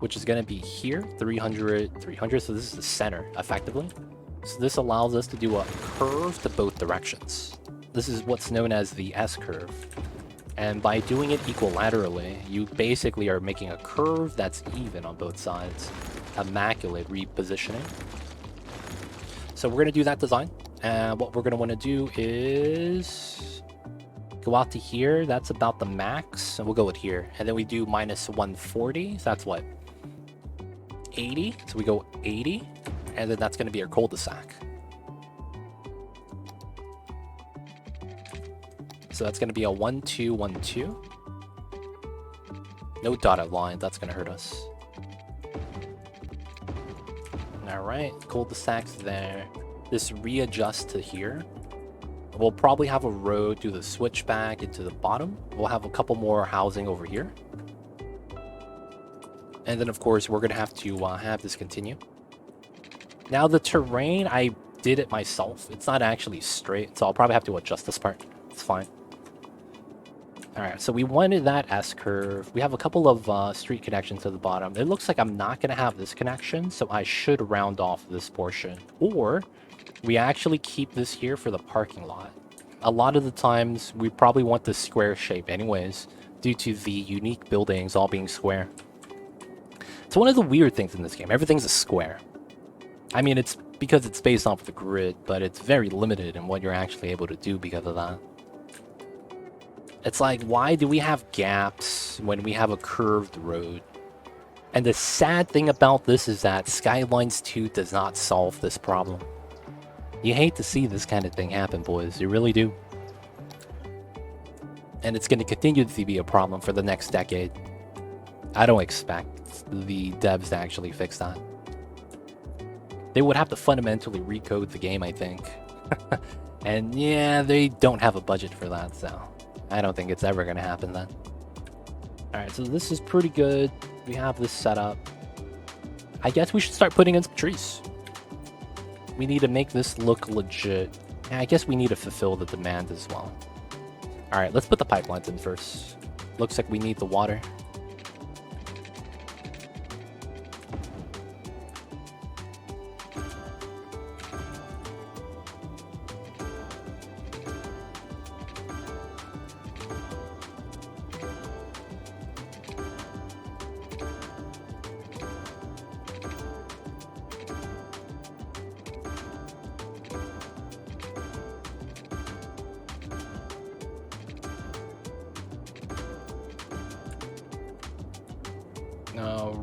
which is going to be here, 300, 300. So this is the center, effectively. So this allows us to do a curve to both directions. This is what's known as the S-curve. And by doing it equilaterally, you basically are making a curve that's even on both sides. Immaculate repositioning. So we're going to do that design. And what we're going to want to do is go out to here. That's about the max. And we'll go with here. And then we do minus 140. So that's what? 80. So we go 80. And then that's going to be our cul-de-sac. So that's going to be a 1, 2, 1, 2. No dotted line. That's going to hurt us. Alright, cul-de-sac's there. This readjusts to here. We'll probably have a road do the switchback into the bottom. We'll have a couple more housing over here. And then, of course, we're going to have to have this continue. Now, the terrain, I did it myself. It's not actually straight, so I'll probably have to adjust this part. It's fine. Alright, so we wanted that S-curve. We have a couple of street connections to the bottom. It looks like I'm not going to have this connection, so I should round off this portion. Or we actually keep this here for the parking lot. A lot of the times, we probably want the square shape anyways, due to the unique buildings all being square. It's one of the weird things in this game. Everything's a square. I mean, it's because it's based off the grid, but it's very limited in what you're actually able to do because of that. It's like, why do we have gaps when we have a curved road? And the sad thing about this is that Skylines 2 does not solve this problem. You hate to see this kind of thing happen, boys. You really do. And it's going to continue to be a problem for the next decade. I don't expect the devs to actually fix that. They would have to fundamentally recode the game, I think. And yeah, they don't have a budget for that, so I don't think it's ever going to happen then. Alright, so this is pretty good. We have this set up. I guess we should start putting in some trees. We need to make this look legit. And I guess we need to fulfill the demand as well. Alright, let's put the pipelines in first. Looks like we need the water.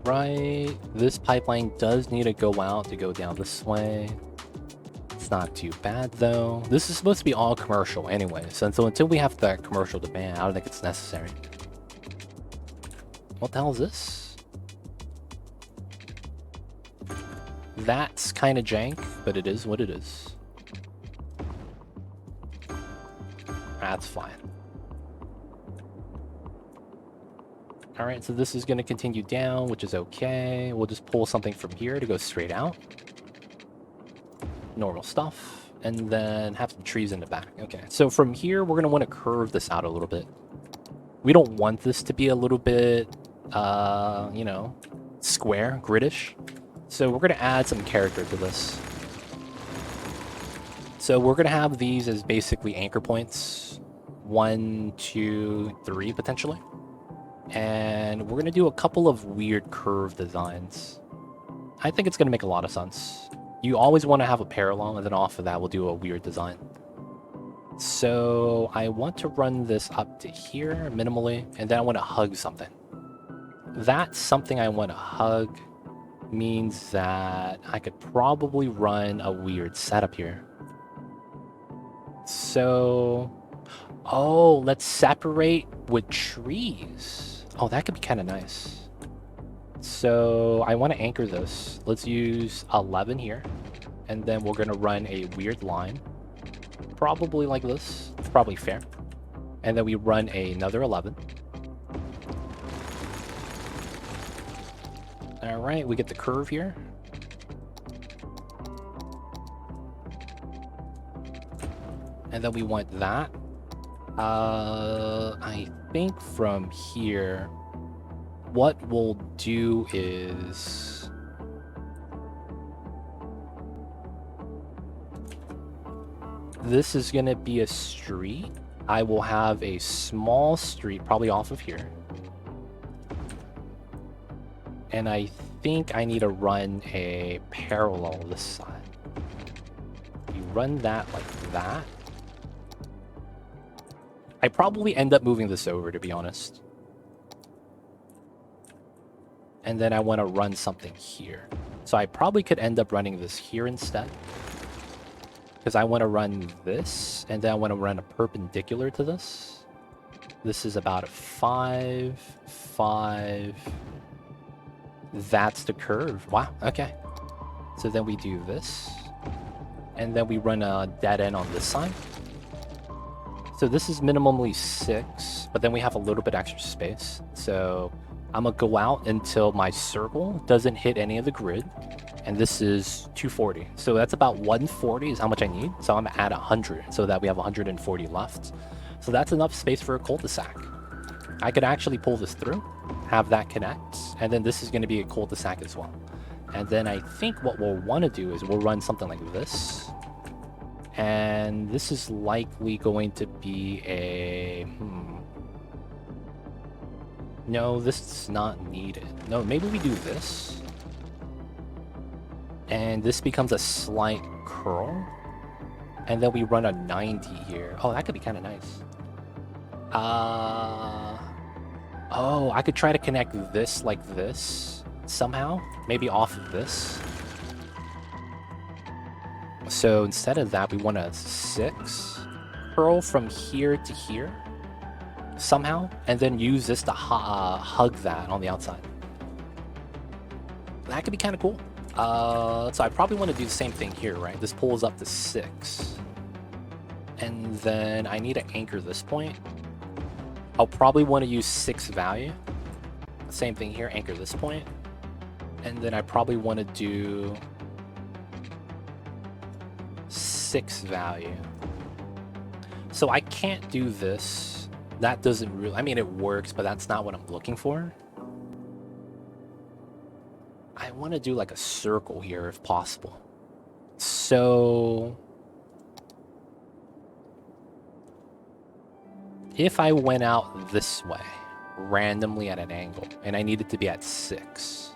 Alright, this pipeline does need to go out to go down this way. It's not too bad though. This is supposed to be all commercial anyway, so until we have that commercial demand, I don't think it's necessary. What the hell is this? That's kind of jank, but it is what it is. That's fine. Alright, so this is going to continue down, which is okay. We'll just pull something from here to go straight out. Normal stuff. And then have some trees in the back. Okay, so from here, we're going to want to curve this out a little bit. We don't want this to be a little bit, you know, square, gridish. So we're going to add some character to this. So we're going to have these as basically anchor points. 1, 2, 3, potentially. And we're going to do a couple of weird curve designs. I think it's going to make a lot of sense. You always want to have a parallel, and then off of that, we'll do a weird design. So I want to run this up to here, minimally, and then I want to hug something. That something I want to hug means that I could probably run a weird setup here. So... oh, let's separate with trees. Oh, that could be kind of nice. So I want to anchor this. Let's use 11 here. And then we're going to run a weird line. Probably like this. It's probably fair. And then we run another 11. Alright, we get the curve here. And then we want that. I think from here, what we'll do is this is gonna be a street. I will have a small street, probably off of here. And I think I need to run a parallel this side. You run that like that. I probably end up moving this over, to be honest. And then I want to run something here. So I probably could end up running this here instead. Because I want to run this, and then I want to run a perpendicular to this. This is about a 5, 5. That's the curve. Wow, okay. So then we do this. And then we run a dead end on this side. So this is minimally 6, but then we have a little bit extra space. So I'm going to go out until my circle doesn't hit any of the grid. And this is 240. So that's about 140 is how much I need. So I'm going to add 100 so that we have 140 left. So that's enough space for a cul-de-sac. I could actually pull this through, have that connect, and then this is going to be a cul-de-sac as well. And then I think what we'll want to do is we'll run something like this. And this is likely going to be a... No, this is not needed. No, maybe we do this. And this becomes a slight curl. And then we run a 90 here. Oh, that could be kind of nice. Oh, I could try to connect this like this somehow. Maybe off of this. So instead of that, we want a 6 curl from here to here somehow, and then use this to hug that on the outside. That could be kind of cool. So I probably want to do the same thing here, right? This pulls up to 6. And then I need to anchor this point. I'll probably want to use 6 value. Same thing here, anchor this point. And then I probably want to do 6 value. So I can't do this. That doesn't really... I mean, it works, but that's not what I'm looking for. I want to do like a circle here if possible. So... if I went out this way, randomly at an angle, and I needed to be at 6.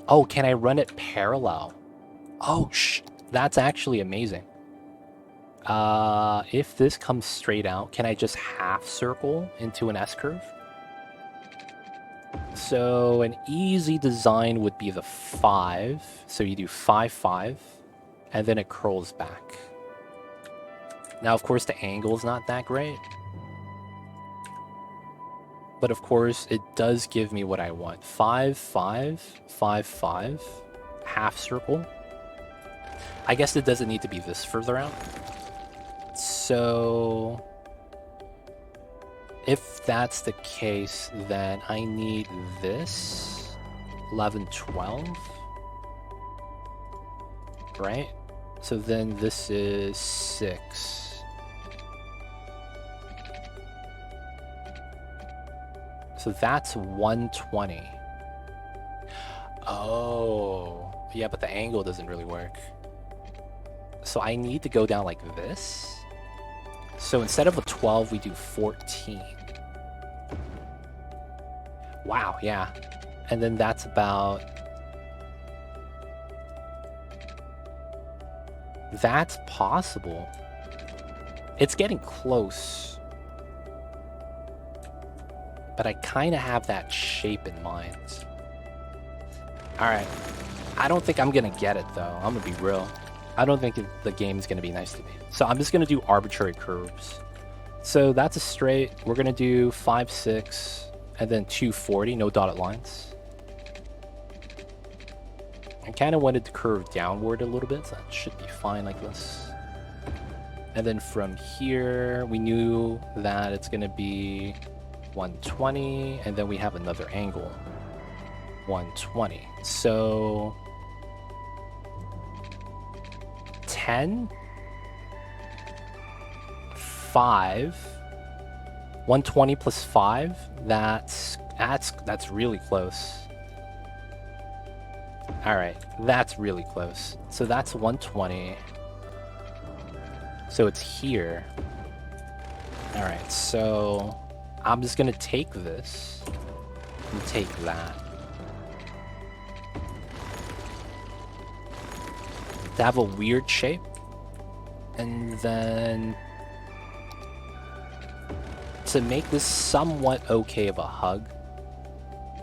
Oh, can I run it parallel? Oh, that's actually amazing. If this comes straight out, can I just half circle into an S-curve? So an easy design would be the 5. So you do 5, 5, and then it curls back. Now, of course, the angle is not that great. But of course, it does give me what I want. 5, 5, 5, 5, half circle. I guess it doesn't need to be this further out. So if that's the case, then I need this 11, 12, right? So then this is 6. So that's 120. Oh, yeah, but the angle doesn't really work. So I need to go down like this. So instead of a 12, we do 14. Wow, yeah. And then that's about... that's possible. It's getting close. But I kind of have that shape in mind. Alright. I don't think I'm going to get it, though. I'm going to be real. I don't think the game's going to be nice to me. So I'm just going to do arbitrary curves. So that's a straight. We're going to do 5, 6, and then 240, no dotted lines. I kind of wanted to curve downward a little bit, so that should be fine like this. And then from here, we knew that it's going to be 120, and then we have another angle, 120. So 10, 5, 120 plus 5. That's really close. All right, that's really close. So that's 120. So it's here. All right, so I'm just gonna take this and take that. To have a weird shape. And then to make this somewhat okay of a hug,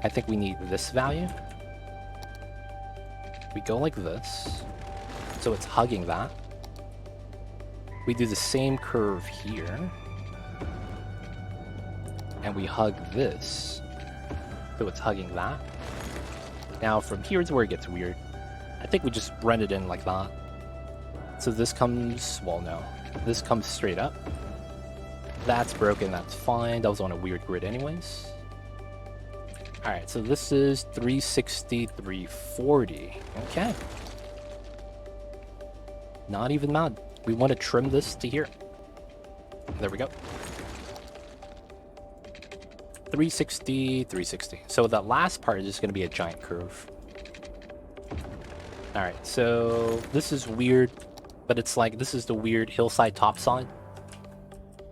I think we need this value. We go like this, so it's hugging that. We do the same curve here, and we hug this, so it's hugging that. Now from here is where it gets weird. I think we just run it in like that. So this comes, well no, this comes straight up. That's broken, that's fine. That was on a weird grid anyways. Alright, so this is 360, 340. Okay. Not even bad. We want to trim this to here. There we go. 360, 360. So that last part is just going to be a giant curve. Alright, so this is weird, but it's like, this is the weird hillside topside.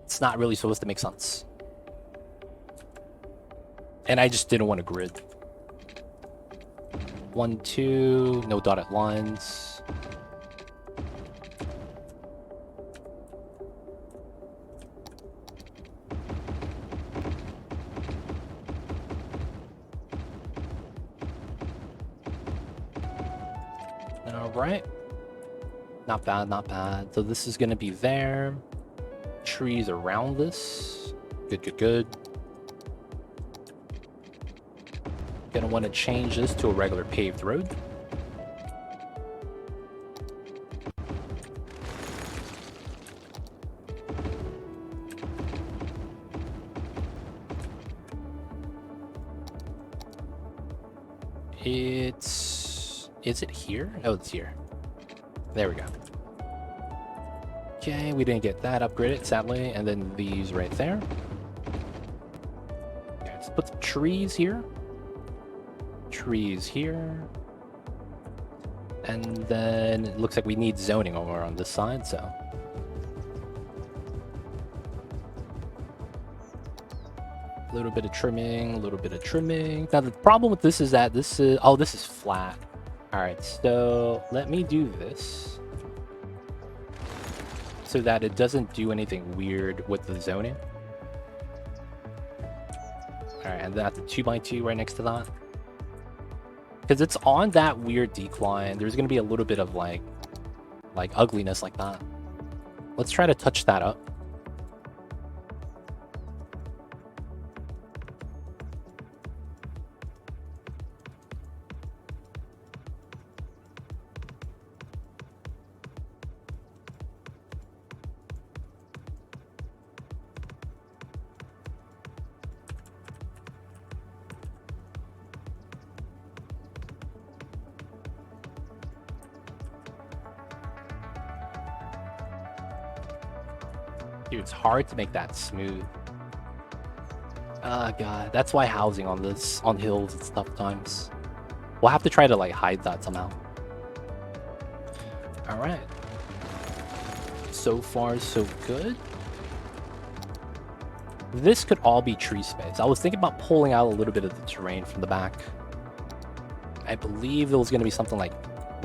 It's not really supposed to make sense. And I just didn't want to grid. 1, 2, no dotted lines. Alright. Not bad, not bad. So this is going to be there. Trees around this. Good, good, good. Gonna want to change this to a regular paved road. Is it here? Oh, it's here. There we go. Okay, we didn't get that upgraded, sadly. And then these right there. Okay, let's put some trees here. Trees here. And then it looks like we need zoning over on this side, so. A little bit of trimming, a little bit of trimming. Now the problem with this is that this is, oh, this is flat. All right, so let me do this so that it doesn't do anything weird with the zoning. All right, and that's a 2x2 right next to that. Because it's on that weird decline. There's going to be a little bit of like ugliness like that. Let's try to touch that up. Dude, it's hard to make that smooth. Ah, God. That's why housing on hills and stuff times. We'll have to try to like hide that somehow. Alright. So far, so good. This could all be tree space. I was thinking about pulling out a little bit of the terrain from the back. I believe it was going to be something like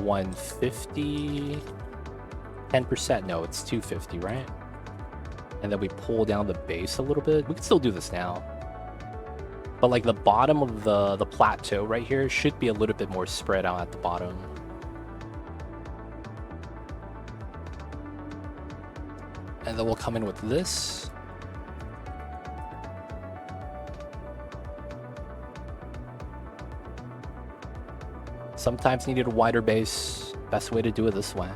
150. 10%. No, it's 250, right? And then we pull down the base a little bit. We can still do this now. But like the bottom of the plateau right here should be a little bit more spread out at the bottom. And then we'll come in with this. Sometimes needed a wider base. Best way to do it this way.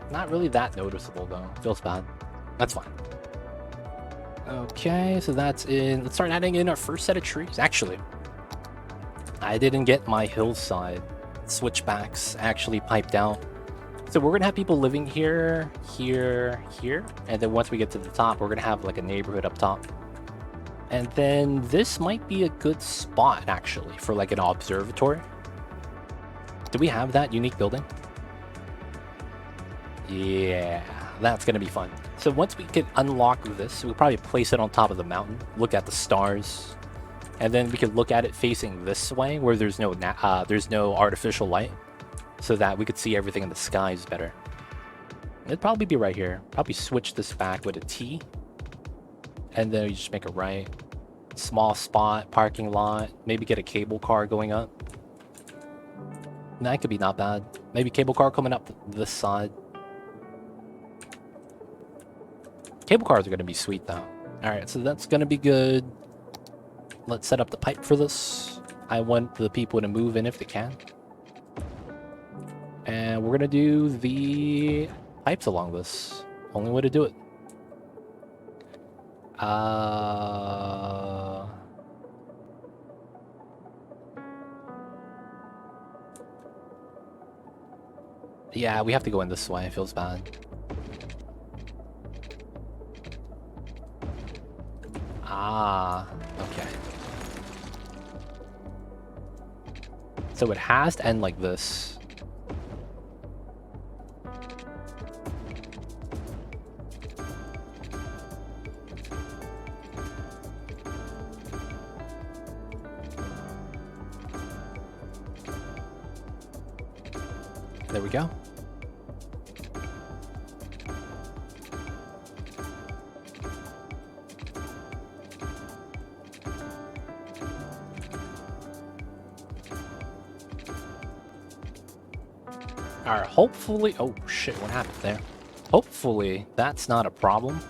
Not really that noticeable though. Feels bad. That's fine. Okay, so that's in. Let's start adding in our first set of trees. Actually, I didn't get my hillside switchbacks actually piped out. So we're gonna have people living here, here, here, and then once we get to the top, we're gonna have like a neighborhood up top. And then this might be a good spot actually for like an observatory. Do we have that unique building? Yeah, that's gonna be fun. So once we can unlock this, we'll probably place it on top of the mountain, look at the stars, and then we could look at it facing this way where there's no artificial light, so that we could see everything in the skies better. It'd probably be right here. Probably switch this back with a T, and then you just make a right. Small spot, parking lot, maybe get a cable car going up. That could be not bad. Maybe cable car coming up this side. Cable cars are going to be sweet though. Alright, so that's going to be good. Let's set up the pipe for this. I want the people to move in if they can. And we're going to do the pipes along this. Only way to do it. Yeah, we have to go in this way. It feels bad. Ah, okay. So it has to end like this. There we go. Alright, hopefully... Oh, shit, what happened there? Hopefully, that's not a problem.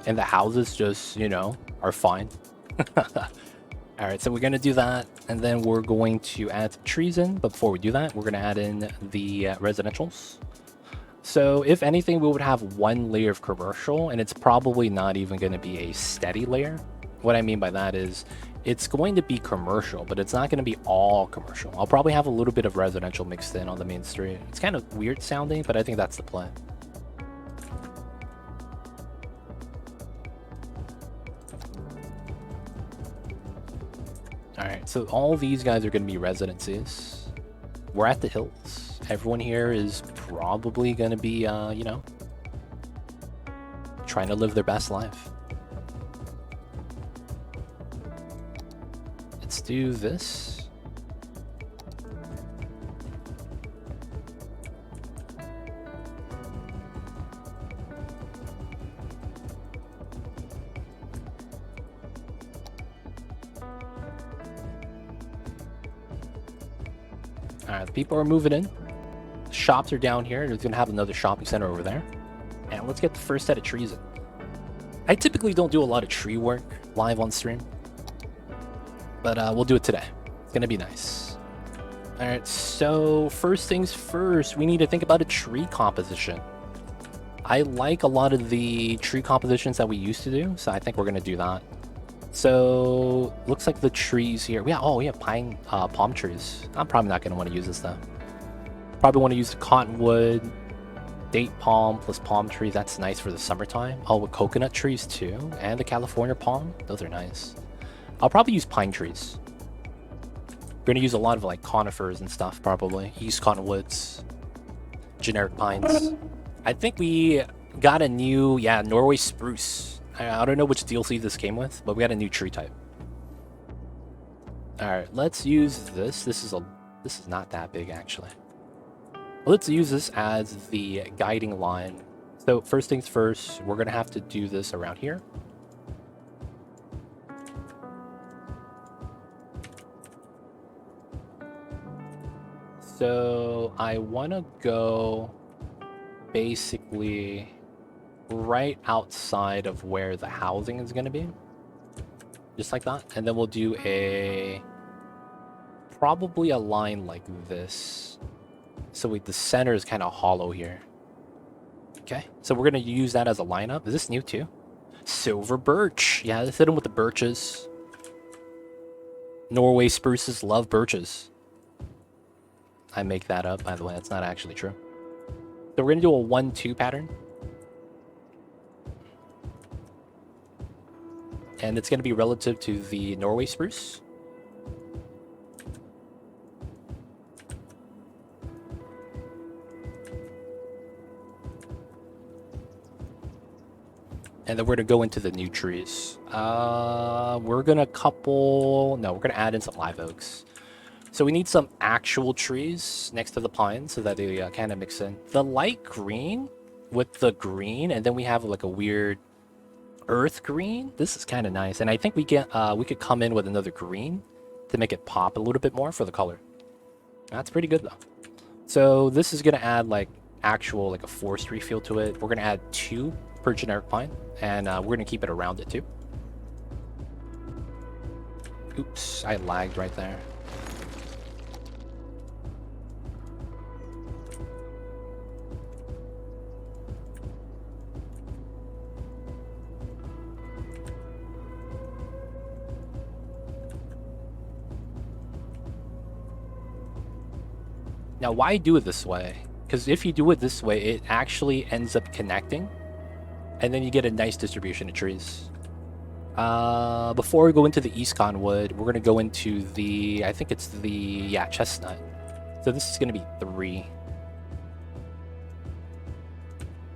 And the houses just, you know, are fine. Alright, so we're going to do that, and then we're going to add some trees in. But before we do that, we're going to add in the residentials. So, if anything, we would have one layer of commercial, and it's probably not even going to be a steady layer. What I mean by that is, it's going to be commercial, but it's not going to be all commercial. I'll probably have a little bit of residential mixed in on the main street. It's kind of weird sounding, but I think that's the plan. Alright, so all these guys are going to be residencies. We're at the hills. Everyone here is probably going to be, you know, trying to live their best life. Let's do this. Alright, the people are moving in. The shops are down here. There's going to have another shopping center over there. And let's get the first set of trees in. I typically don't do a lot of tree work live on stream, but we'll do it today. It's going to be nice. Alright, so first things first, we need to think about a tree composition. I like a lot of the tree compositions that we used to do, so I think we're going to do that. So, looks like the trees here. We have palm trees. I'm probably not going to want to use this though. Probably want to use the cottonwood, date palm plus palm trees. That's nice for the summertime. Oh, with coconut trees too, and the California palm. Those are nice. I'll probably use pine trees. We're going to use a lot of like conifers and stuff probably. East cottonwoods, generic pines. I think we got a new, Norway spruce. I don't know which DLC this came with, but we got a new tree type. Alright, let's use this. This is not that big actually. Let's use this as the guiding line. So first things first, we're gonna have to do this around here. So I wanna go basically right outside of where the housing is going to be, just like that, and then we'll do probably a line like this, so the center is kind of hollow here. Okay, so we're going to use that as a lineup. Is this new too? Silver birch. Yeah, let's hit them with the birches. Norway spruces love birches. I make that up, by the way. That's not actually true. So we're going to do a 1-2 pattern. And it's going to be relative to the Norway spruce. And then we're going to go into the new trees. We're going to we're going to add in some live oaks. So we need some actual trees next to the pines so that they kind of mix in. The light green with the green, and then we have like a weird earth green. This is kind of nice. And I think we could come in with another green to make it pop a little bit more for the color. That's pretty good though. So this is going to add like actual like a forestry feel to it. We're going to add 2 per generic pine, and we're going to keep it around it too. Oops, I lagged right there. Now, why do it this way? Because if you do it this way, it actually ends up connecting, and then you get a nice distribution of trees. Before we go into the East Conwood, we're going to go into the, I think it's the, chestnut. So this is going to be 3.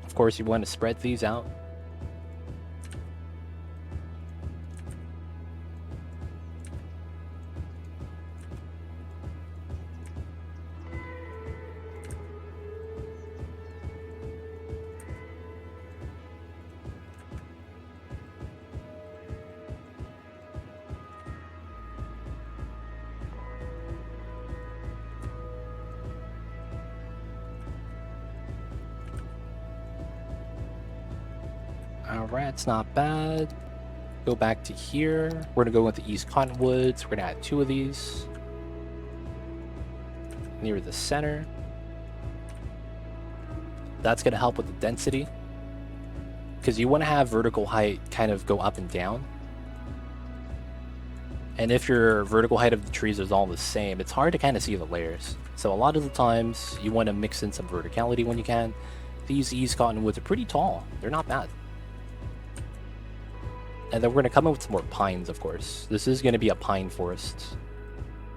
Of course, you want to spread these out. Alright, it's not bad. Go back to here. We're going to go with the East Cottonwoods. We're going to add 2 of these near the center. That's going to help with the density, because you want to have vertical height kind of go up and down. And if your vertical height of the trees is all the same, it's hard to kind of see the layers. So a lot of the times you want to mix in some verticality when you can. These East Cottonwoods are pretty tall. They're not bad. And then we're going to come in with some more pines, of course. This is going to be a pine forest.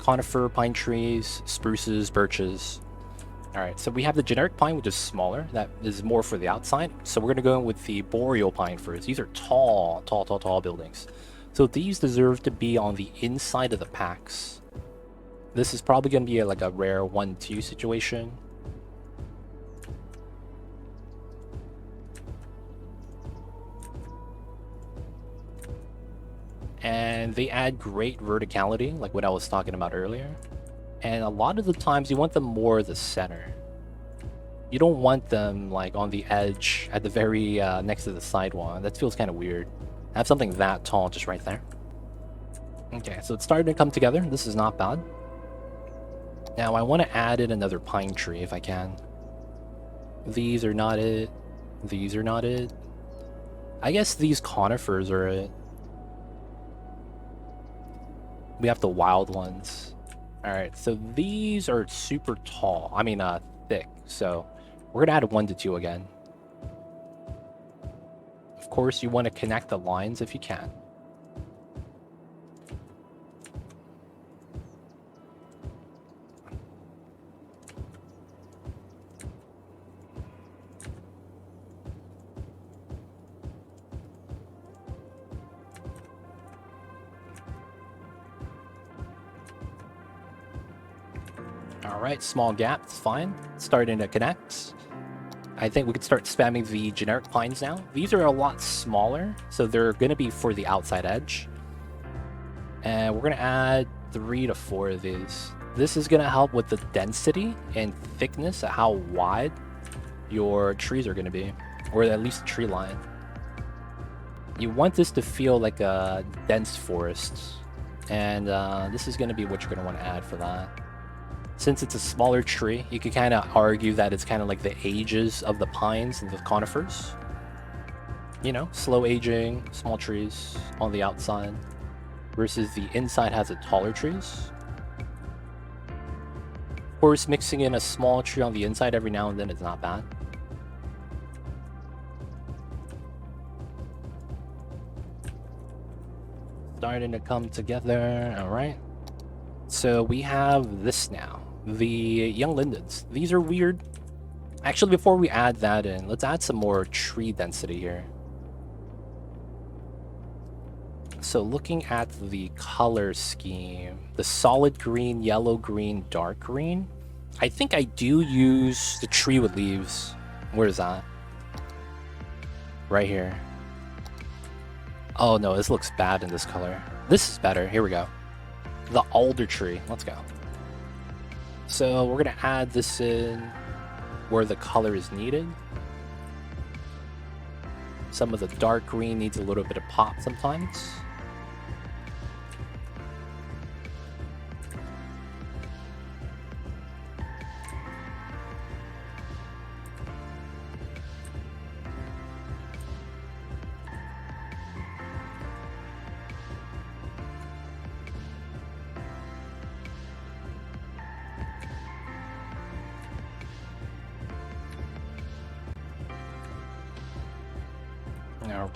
Conifer, pine trees, spruces, birches. Alright, so we have the generic pine, which is smaller. That is more for the outside. So we're going to go in with the boreal pine first. These are tall buildings. So these deserve to be on the inside of the packs. This is probably going to be like a rare 1-2 situation. And they add great verticality, like what I was talking about earlier. And a lot of the times you want them more the center. You don't want them like on the edge at the very next to the sidewalk. That feels kind of weird. Have something that tall just right there. Okay, so it's starting to come together. This is not bad. Now I want to add in another pine tree if I can. These are not it. These are not it. I guess these conifers are it. We have the wild ones. Alright, so these are super tall. I mean, thick. So we're going to add 1 to 2 again. Of course, you want to connect the lines if you can. Alright, small gap, it's fine. Starting to connect. I think we could start spamming the generic pines now. These are a lot smaller, so they're going to be for the outside edge. And we're going to add 3 to 4 of these. This is going to help with the density and thickness of how wide your trees are going to be, or at least the tree line. You want this to feel like a dense forest, and this is going to be what you're going to want to add for that. Since it's a smaller tree, you could kind of argue that it's kind of like the ages of the pines and the conifers. you know, slow aging, small trees on the outside versus the inside has a taller trees. Of course, mixing in a small tree on the inside every now and then is not bad. Starting to come together. All right. So we have this now. The young lindens. These are weird. Actually, before we add that in, let's add some more tree density here. So looking at the color scheme, the solid green, yellow green, dark green, I think I do use the tree with leaves. Where is that? Right here. Oh no, this looks bad in this color. This is better. Here we go. The alder tree. Let's go. So we're going to add this in where the color is needed. Some of the dark green needs a little bit of pop sometimes.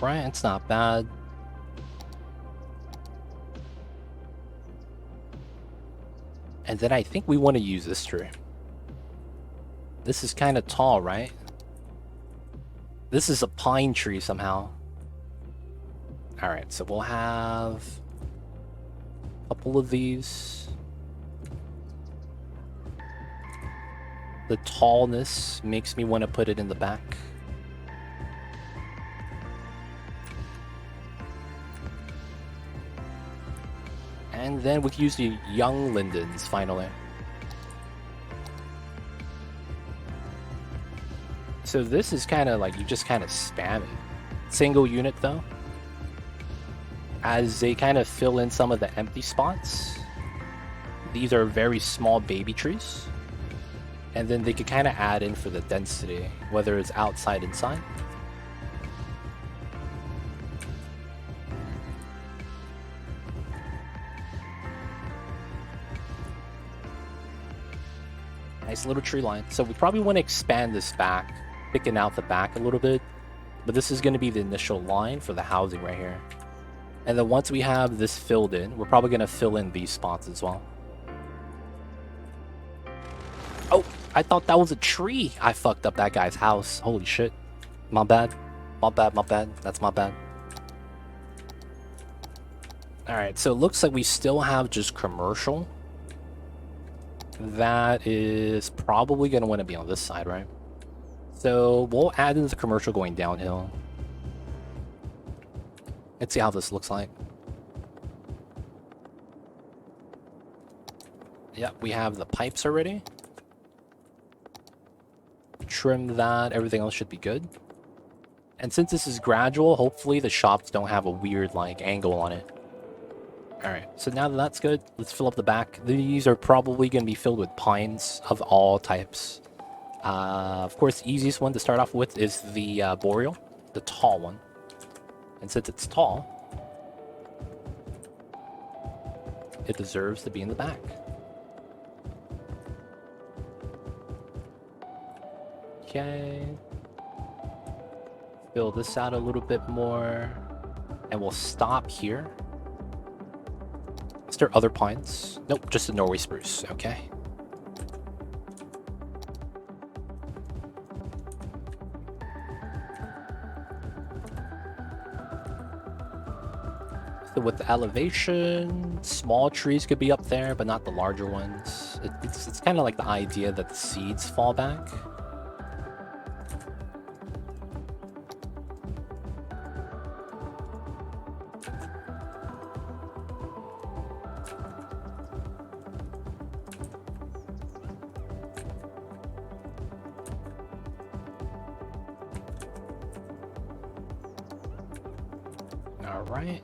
Alright, it's not bad. And then I think we want to use this tree. This is kind of tall, right? This is a pine tree somehow. Alright, so we'll have a couple of these. The tallness makes me want to put it in the back. And then we can use the young lindens finally. So this is kind of like you just kind of spam it. Single unit though. As they kind of fill in some of the empty spots. These are very small baby trees. And then they can kind of add in for the density, whether it's outside, inside. Nice little tree line. So we probably want to expand this back, picking out the back a little bit. But this is going to be the initial line for the housing right here. And then once we have this filled in, we're probably going to fill in these spots as well. Oh, I thought that was a tree. I fucked up that guy's house. Holy shit. My bad. My bad, my bad. That's my bad. Alright, so it looks like we still have just commercial. That is probably going to want to be on this side, right? So we'll add in the commercial going downhill. Let's see how this looks like. Yep, we have the pipes already. Trim that, everything else should be good. And since this is gradual, hopefully the shops don't have a weird like angle on it. Alright, so now that that's good, let's fill up the back. These are probably going to be filled with pines of all types. Of course, the easiest one to start off with is the boreal, the tall one. And since it's tall, it deserves to be in the back. Okay. Fill this out a little bit more. And we'll stop here. Is there other pines? Nope, just the Norway spruce. Okay. So with the elevation, small trees could be up there, but not the larger ones. It's kind of like the idea that the seeds fall back. All right.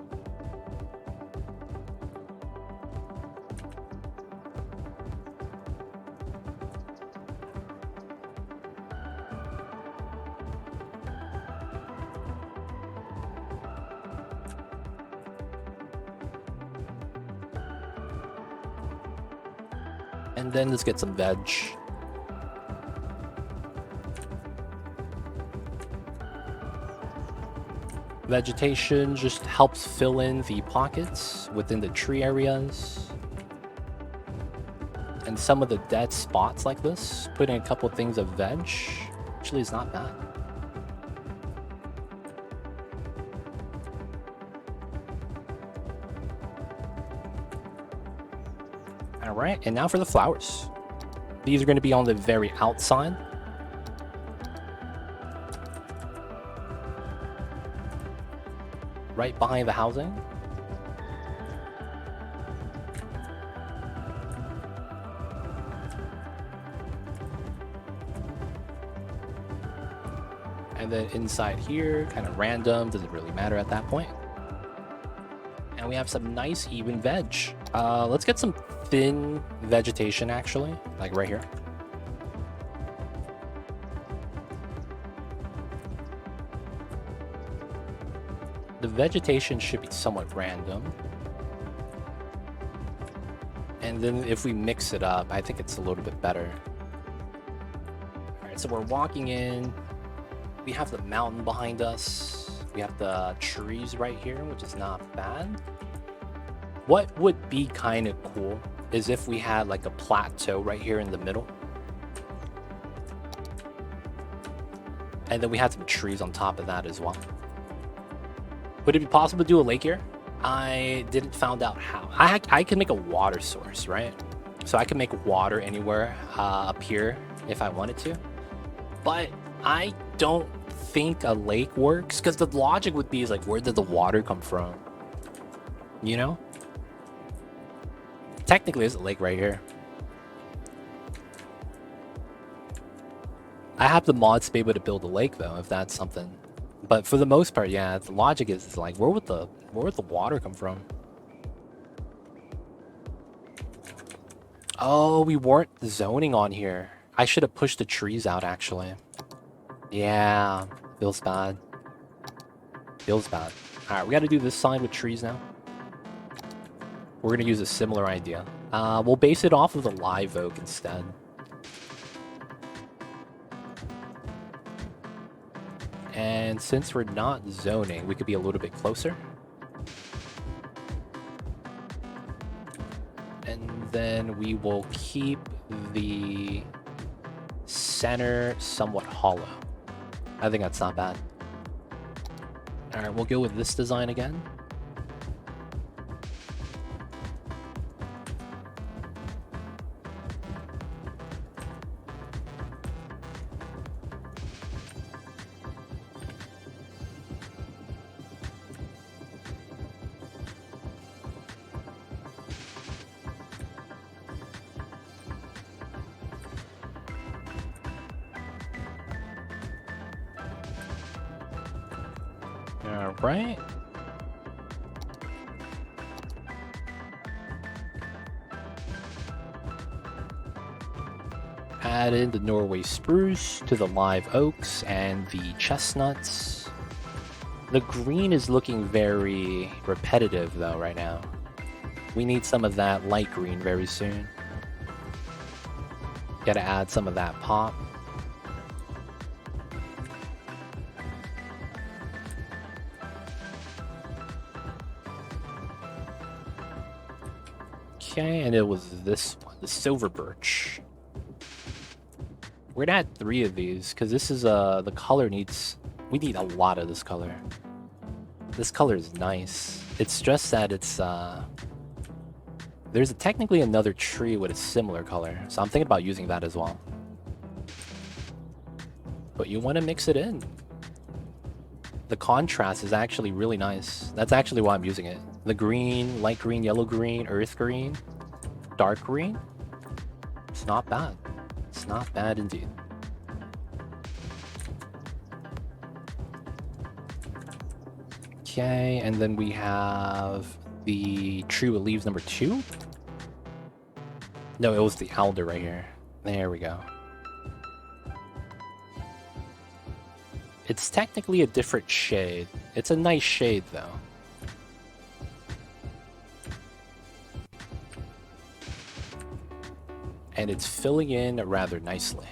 And then let's get some veg. Vegetation just helps fill in the pockets within the tree areas. And some of the dead spots like this, putting a couple things of veg, actually is not bad. Alright, and now for the flowers. These are going to be on the very outside. Right behind the housing. And then inside here, kind of random, doesn't really matter at that point. And we have some nice even veg. Let's get some thin vegetation actually, like right here. The vegetation should be somewhat random. And then if we mix it up, I think it's a little bit better. Alright, so we're walking in. We have the mountain behind us. We have the trees right here, which is not bad. What would be kind of cool is if we had like a plateau right here in the middle. And then we had some trees on top of that as well. Would it be possible to do a lake here? I didn't find out how. I can make a water source, right? So I can make water anywhere up here if I wanted to. But I don't think a lake works because the logic would be is like, where did the water come from? You know? Technically, there's a lake right here. I have the mods to be able to build a lake though, if that's something. But for the most part, yeah, the logic is like, where would the water come from? Oh, we weren't zoning on here. I should have pushed the trees out, actually. Yeah, feels bad. Feels bad. Alright, we gotta do this side with trees now. We're gonna use a similar idea. We'll base it off of the live oak instead. And since we're not zoning, we could be a little bit closer. And then we will keep the center somewhat hollow. I think that's not bad. Alright, we'll go with this design again. Alright. Add in the Norway spruce to the live oaks and the chestnuts. The green is looking very repetitive though right now. We need some of that light green very soon. Gotta add some of that pop. Okay, and it was this one, the silver birch. We're gonna add 3 of these because this is the color needs. We need a lot of this color. This color is nice. It's just that it's there's technically another tree with a similar color, so I'm thinking about using that as well. But you want to mix it in. The contrast is actually really nice. That's actually why I'm using it. The green, light green, yellow green, earth green, dark green. It's not bad. It's not bad indeed. Okay, and then we have the tree with leaves number 2. No, it was the alder right here. There we go. It's technically a different shade. It's a nice shade though. and it's filling in rather nicely.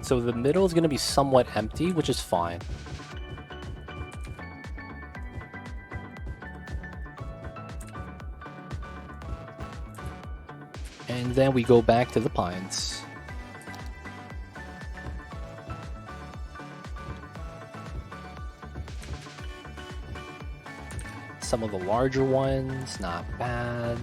So the middle is going to be somewhat empty, which is fine. And then we go back to the pines. Some of the larger ones, not bad.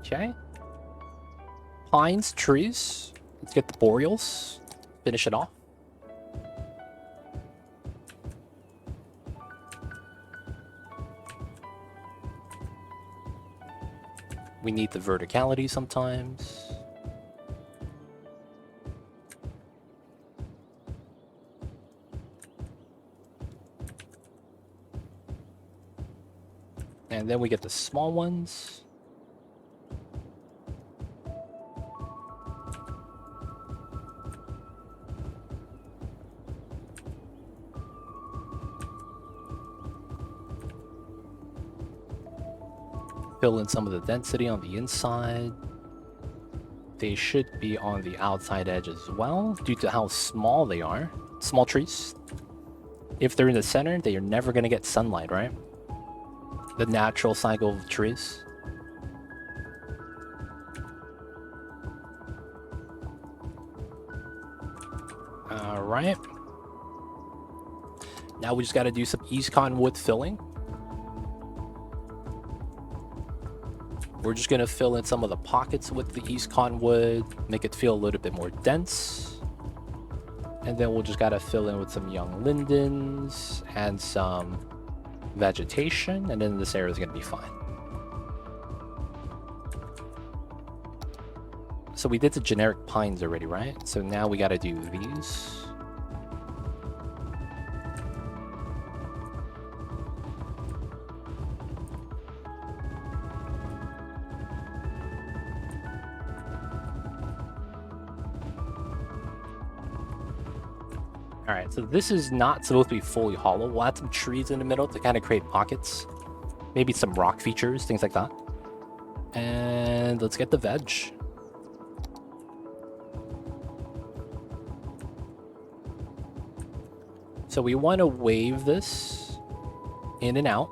Okay. Pines, trees. Let's get the boreals. Finish it off. We need the verticality sometimes. And then we get the small ones. Fill in some of the density on the inside. They should be on the outside edge as well, due to how small they are. Small trees. If they're in the center, they are never going to get sunlight, right? The natural cycle of trees. Alright. Now we just got to do some East Cottonwood filling. We're just going to fill in some of the pockets with the East Cottonwood, make it feel a little bit more dense. And then we'll just got to fill in with some young lindens and some vegetation, and then this area is going to be fine. So we did the generic pines already, right? So now we got to do these. Alright, so this is not supposed to be fully hollow. We'll add some trees in the middle to kind of create pockets. Maybe some rock features, things like that. And let's get the veg. So we want to wave this in and out.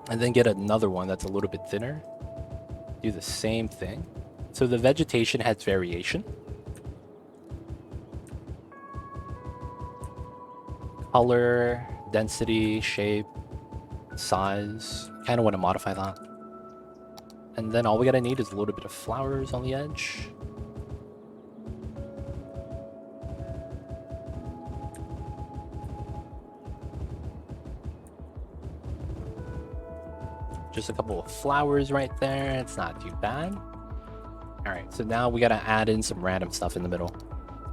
And then get another one that's a little bit thinner. Do the same thing. So the vegetation has variation. Color, density, shape, size. Kind of want to modify that. And then all we gotta need is a little bit of flowers on the edge. Just a couple of flowers right there. It's not too bad. Alright, so now we gotta add in some random stuff in the middle.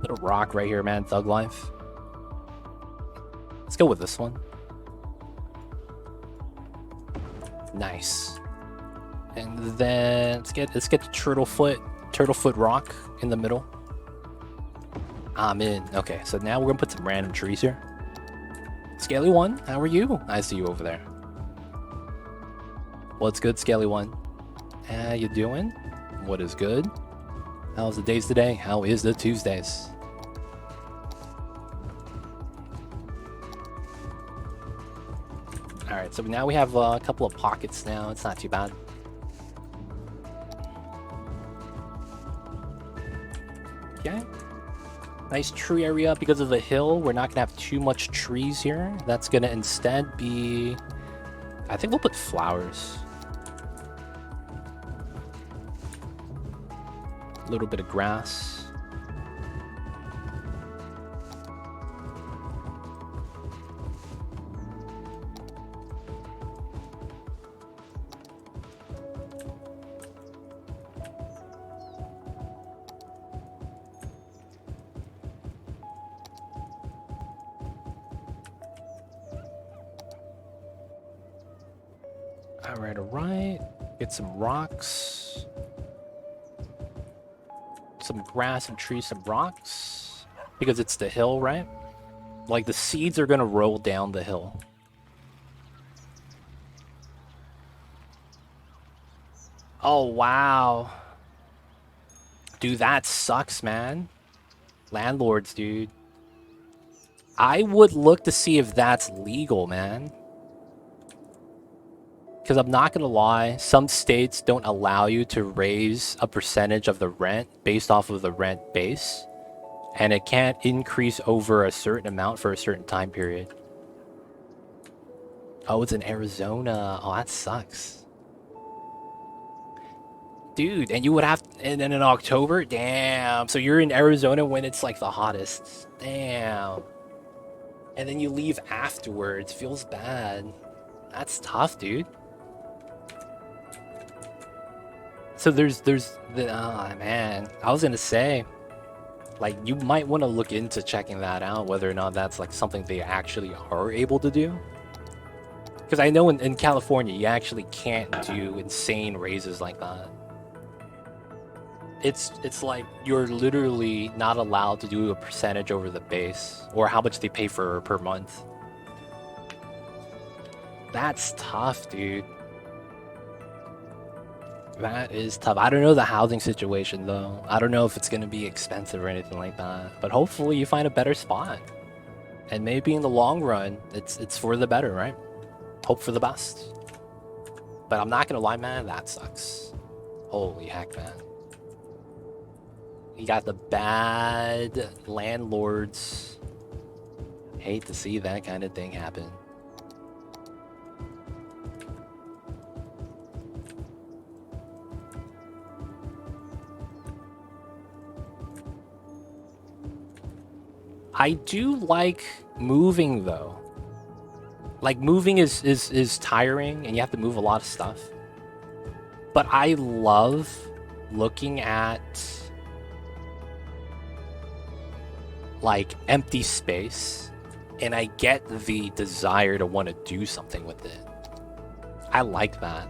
Little rock right here, man. Thug life. Let's go with this one. Nice. And then let's get the turtlefoot rock in the middle. I'm in. Okay, so now we're gonna put some random trees here. Scaly one, how are you? I see you over there. What's good, Scaly one? How you doing? What is good? How's the days today? How is the Tuesdays? Alright, so now we have a couple of pockets now. It's not too bad. Okay. Nice tree area. Because of the hill, we're not going to have too much trees here. That's going to instead be... I think we'll put flowers. A little bit of grass. Alright, alright. Get some rocks. Some grass, some trees, some rocks. Because it's the hill, right? Like, the seeds are gonna roll down the hill. Oh, wow. Dude, that sucks, man. Landlords, dude. I would look to see if that's legal, man. Because I'm not going to lie, some states don't allow you to raise a percentage of the rent based off of the rent base. And it can't increase over a certain amount for a certain time period. Oh, it's in Arizona. Oh, that sucks. Dude, and you would have... And then in October? Damn. So you're in Arizona when it's like the hottest. Damn. And then you leave afterwards. Feels bad. That's tough, dude. So there's the... Oh, man. I was gonna say... Like, you might want to look into checking that out, whether or not that's, like, something they actually are able to do. Because I know in California, you actually can't do insane raises like that. It's like you're literally not allowed to do a percentage over the base, or how much they pay for per month. That's tough, dude. That is tough. I don't know the housing situation, though. I don't know if it's going to be expensive or anything like that. But hopefully you find a better spot. And maybe in the long run, it's for the better, right? Hope for the best. But I'm not going to lie, man. That sucks. Holy heck, man. You got the bad landlords. Hate to see that kind of thing happen. I do like moving, though. Like, moving is tiring, and you have to move a lot of stuff. But I love looking at, like, empty space, and I get the desire to want to do something with it. I like that.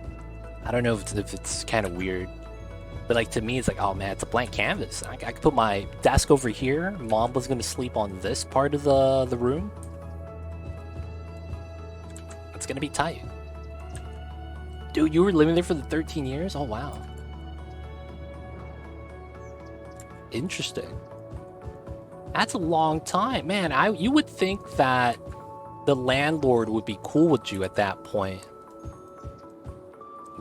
I don't know if it's kind of weird. But, like, to me, it's like, oh, man, it's a blank canvas. I could put my desk over here. Mamba's going to sleep on this part of the room. It's going to be tight. Dude, you were living there for the 13 years? Oh, wow. Interesting. That's a long time. Man, you would think that the landlord would be cool with you at that point.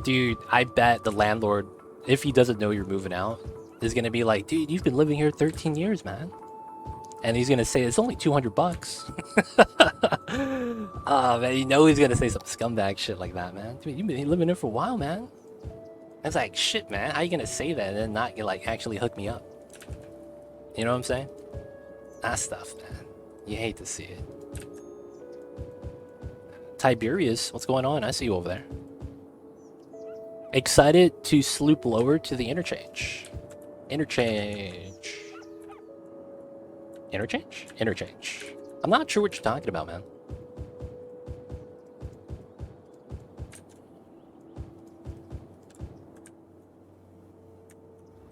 Dude, I bet the landlord, if he doesn't know you're moving out, is going to be like, dude, you've been living here 13 years, man. And he's going to say, it's only $200. Oh, man, you know he's going to say some scumbag shit like that, man. Dude, you've been living there for a while, man. It's like, shit, man, how you going to say that and then not, like, actually hook me up? You know what I'm saying? That stuff, man. You hate to see it. Tiberius, what's going on? I see you over there. Excited to sloop lower to the interchange. Interchange. Interchange? Interchange. I'm not sure what you're talking about, man.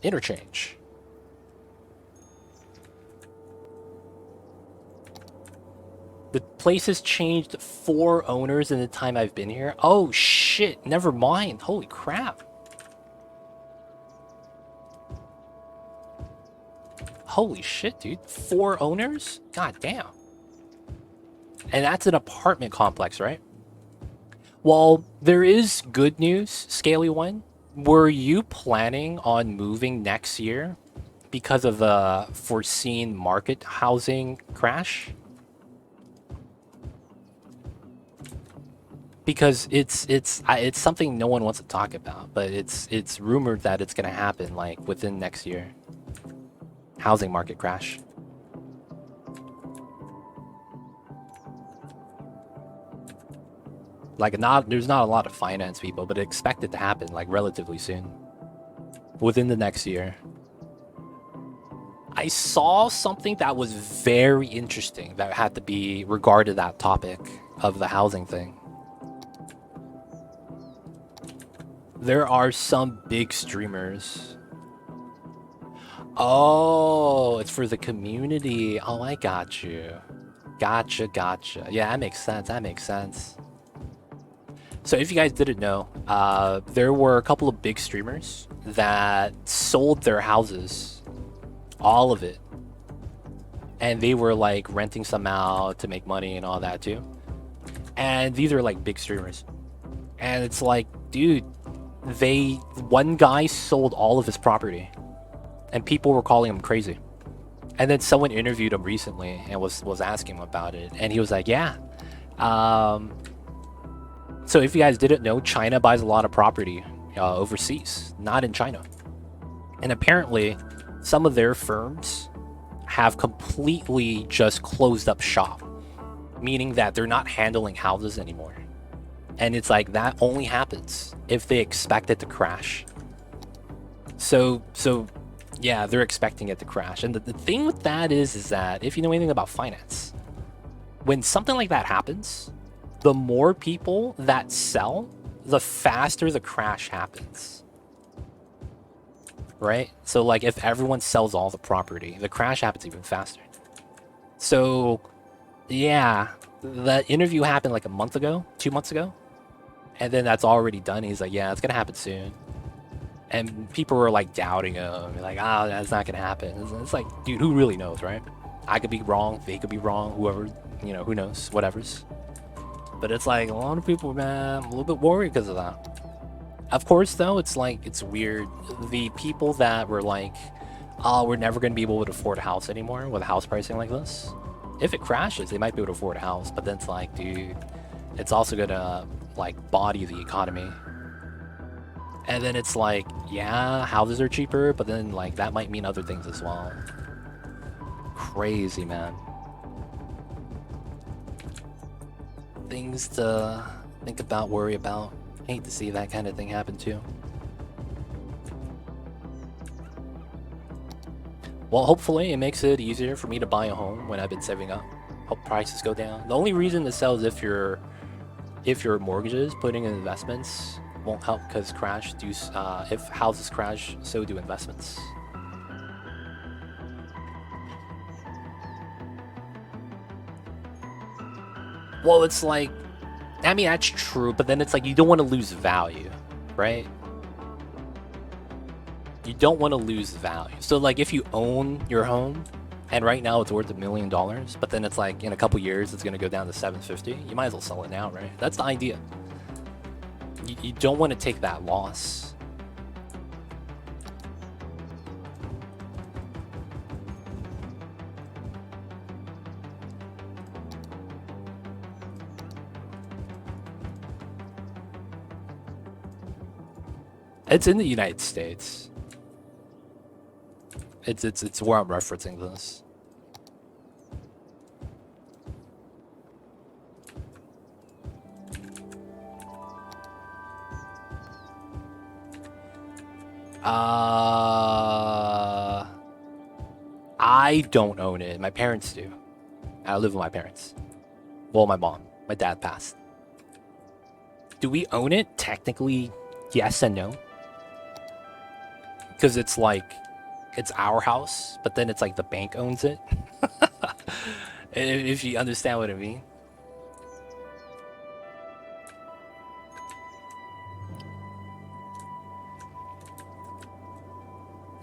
Interchange. The place has changed 4 owners in the time I've been here. Oh, shit. Never mind. Holy crap. Holy shit, dude. 4 owners? God damn. And that's an apartment complex, right? Well, there is good news, Scaly One. Were you planning on moving next year because of the foreseen market housing crash? Because it's something no one wants to talk about, but it's rumored that it's gonna happen like within next year. Housing market crash. Like there's not a lot of finance people, but expect it to happen like relatively soon. Within the next year. I saw something that was very interesting that had to be regarded that topic of the housing thing. There are some big streamers. Oh, it's for the community. Oh, I got you. Gotcha. Yeah, that makes sense. That makes sense. So if you guys didn't know, there were a couple of big streamers that sold their houses, all of it, and they were like renting some out to make money and all that too. And these are like big streamers, and it's like, dude, one guy sold all of his property, and people were calling him crazy. And then someone interviewed him recently and was asking him about it, and he was like, yeah. So if you guys didn't know, China buys a lot of property overseas, not in China. And apparently, some of their firms have completely just closed up shop, meaning that they're not handling houses anymore. And it's like, that only happens if they expect it to crash. So yeah, they're expecting it to crash. And the thing with that is that if you know anything about finance, when something like that happens, the more people that sell, the faster the crash happens. Right? So like if everyone sells all the property, the crash happens even faster. So yeah, the interview happened like a month ago, 2 months ago. And then that's already done. He's like, yeah, it's gonna happen soon. And people were like doubting him, like, that's not gonna happen. It's like, dude, who really knows, right? I could be wrong, they could be wrong, whoever, you know, who knows, whatever's. But it's like, a lot of people, man, I'm a little bit worried because of that. Of course, though, it's like, it's weird. The people that were like, oh, we're never going to be able to afford a house anymore with house pricing like this. If it crashes, they might be able to afford a house. But then it's like, dude, it's also going to, like, body the economy. And then it's like, yeah, houses are cheaper, but then, like, that might mean other things as well. Crazy, man. Things to think about, worry about. Hate to see that kind of thing happen too. Well, hopefully it makes it easier for me to buy a home when I've been saving up. Hope prices go down. The only reason to sell is if your mortgages, putting in investments won't help, because if houses crash, so do investments. Well, it's like, I mean, that's true, but then it's like, you don't want to lose value, right? You don't want to lose value. So like, if you own your home, and right now it's worth $1 million, but then it's like, in a couple years, it's going to go down to 750, you might as well sell it now, right? That's the idea. You don't want to take that loss. It's in the United States. It's where I'm referencing this. I don't own it. My parents do. I live with my parents. Well, my mom. My dad passed. Do we own it? Technically, yes and no. Because it's like, it's our house, but then it's like the bank owns it. If you understand what I mean.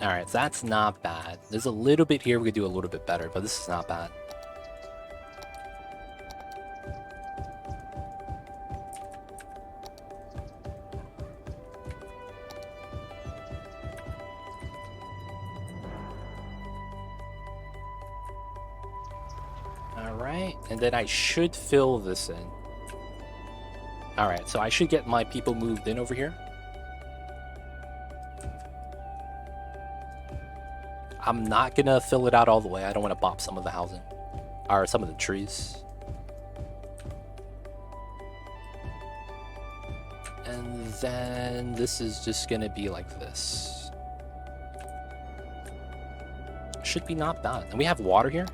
Alright, so that's not bad. There's a little bit here we could do a little bit better, but this is not bad. Alright, and then I should fill this in. Alright, so I should get my people moved in over here. I'm not gonna fill it out all the way. I don't want to bop some of the housing. Or some of the trees. And then this is just gonna be like this. Should be not bad. And we have water here?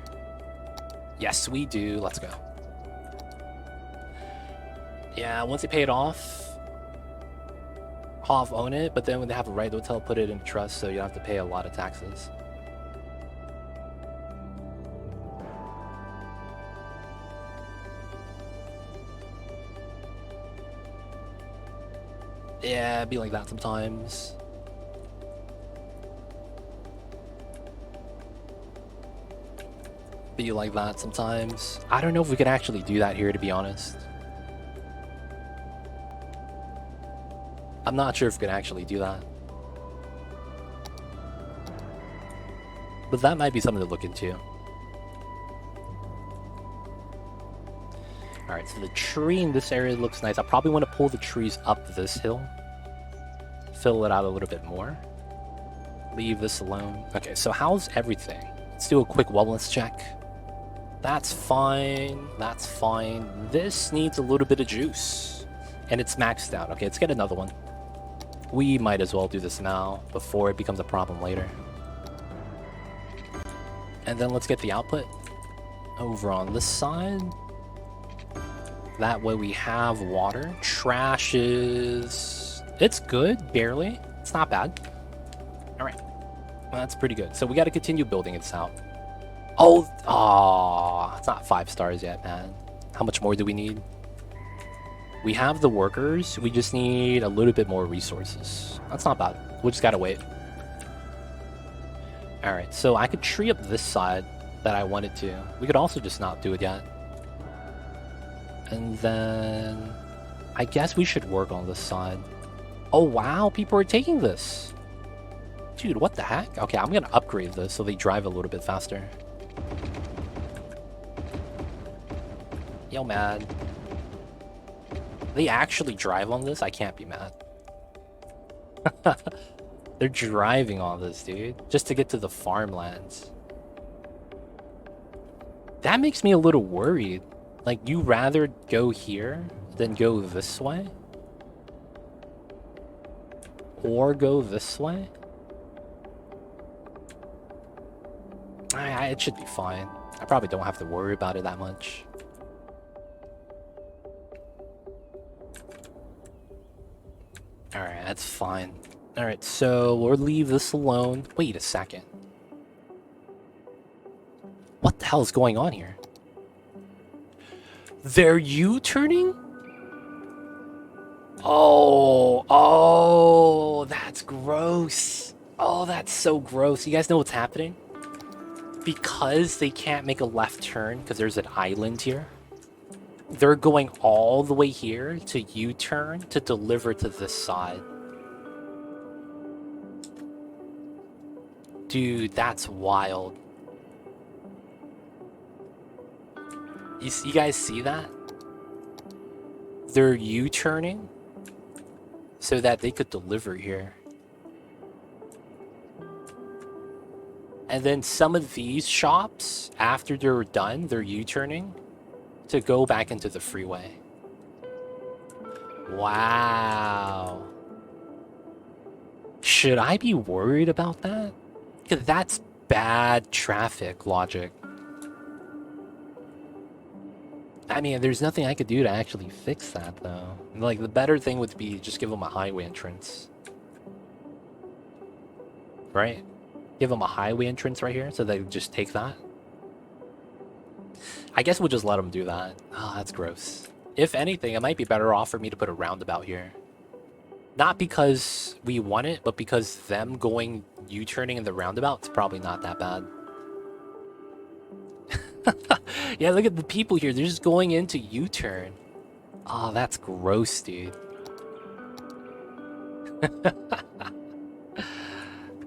Yes, we do. Let's go. Yeah, once they pay it off, half own it, but then when they have a right hotel, put it in trust so you don't have to pay a lot of taxes. Yeah, it'd be like that sometimes. Be like that sometimes. I don't know if we could actually do that here, to be honest. I'm not sure if we can actually do that. But that might be something to look into. Alright, so the tree in this area looks nice. I probably want to pull the trees up this hill. Fill it out a little bit more. Leave this alone. Okay, so how's everything? Let's do a quick wellness check. That's fine. That's fine. This needs a little bit of juice. And it's maxed out. Okay, let's get another one. We might as well do this now before it becomes a problem later. And then let's get the output over on this side. That way we have water. Trash is... it's good, barely. It's not bad. Alright. Well, that's pretty good. So we got to continue building this out. Oh, it's not 5 stars yet, man. How much more do we need? We have the workers. We just need a little bit more resources. That's not bad. We just gotta wait. Alright, so I could tree up this side that I wanted to. We could also just not do it yet. And then... I guess we should work on this side. Oh, wow, people are taking this. Dude, what the heck? Okay, I'm gonna upgrade this so they drive a little bit faster. Yo, man. They actually drive on this? I can't be mad. They're driving on this, dude. Just to get to the farmlands. That makes me a little worried. Like, you rather go here than go this way? Or go this way? It should be fine. I probably don't have to worry about it that much. Alright, that's fine. Alright, so we'll leave this alone. Wait a second. What the hell is going on here? They're U-turning? Oh, that's gross. Oh, that's so gross. You guys know what's happening? Because they can't make a left turn because there's an island here, they're going all the way here to U-turn to deliver to this side. Dude, that's wild. You guys see that? They're U-turning so that they could deliver here. And then some of these shops, after they're done, they're U-turning to go back into the freeway. Wow. Should I be worried about that? Because that's bad traffic logic. I mean, there's nothing I could do to actually fix that, though. Like, the better thing would be just give them a highway entrance. Right? Give them a highway entrance right here, so they just take that. I guess we'll just let them do that. Oh, that's gross. If anything, it might be better off for me to put a roundabout here. Not because we want it, but because them going U-turning in the roundabout's probably not that bad. Yeah, look at the people here. They're just going into U-turn. Oh, that's gross, dude.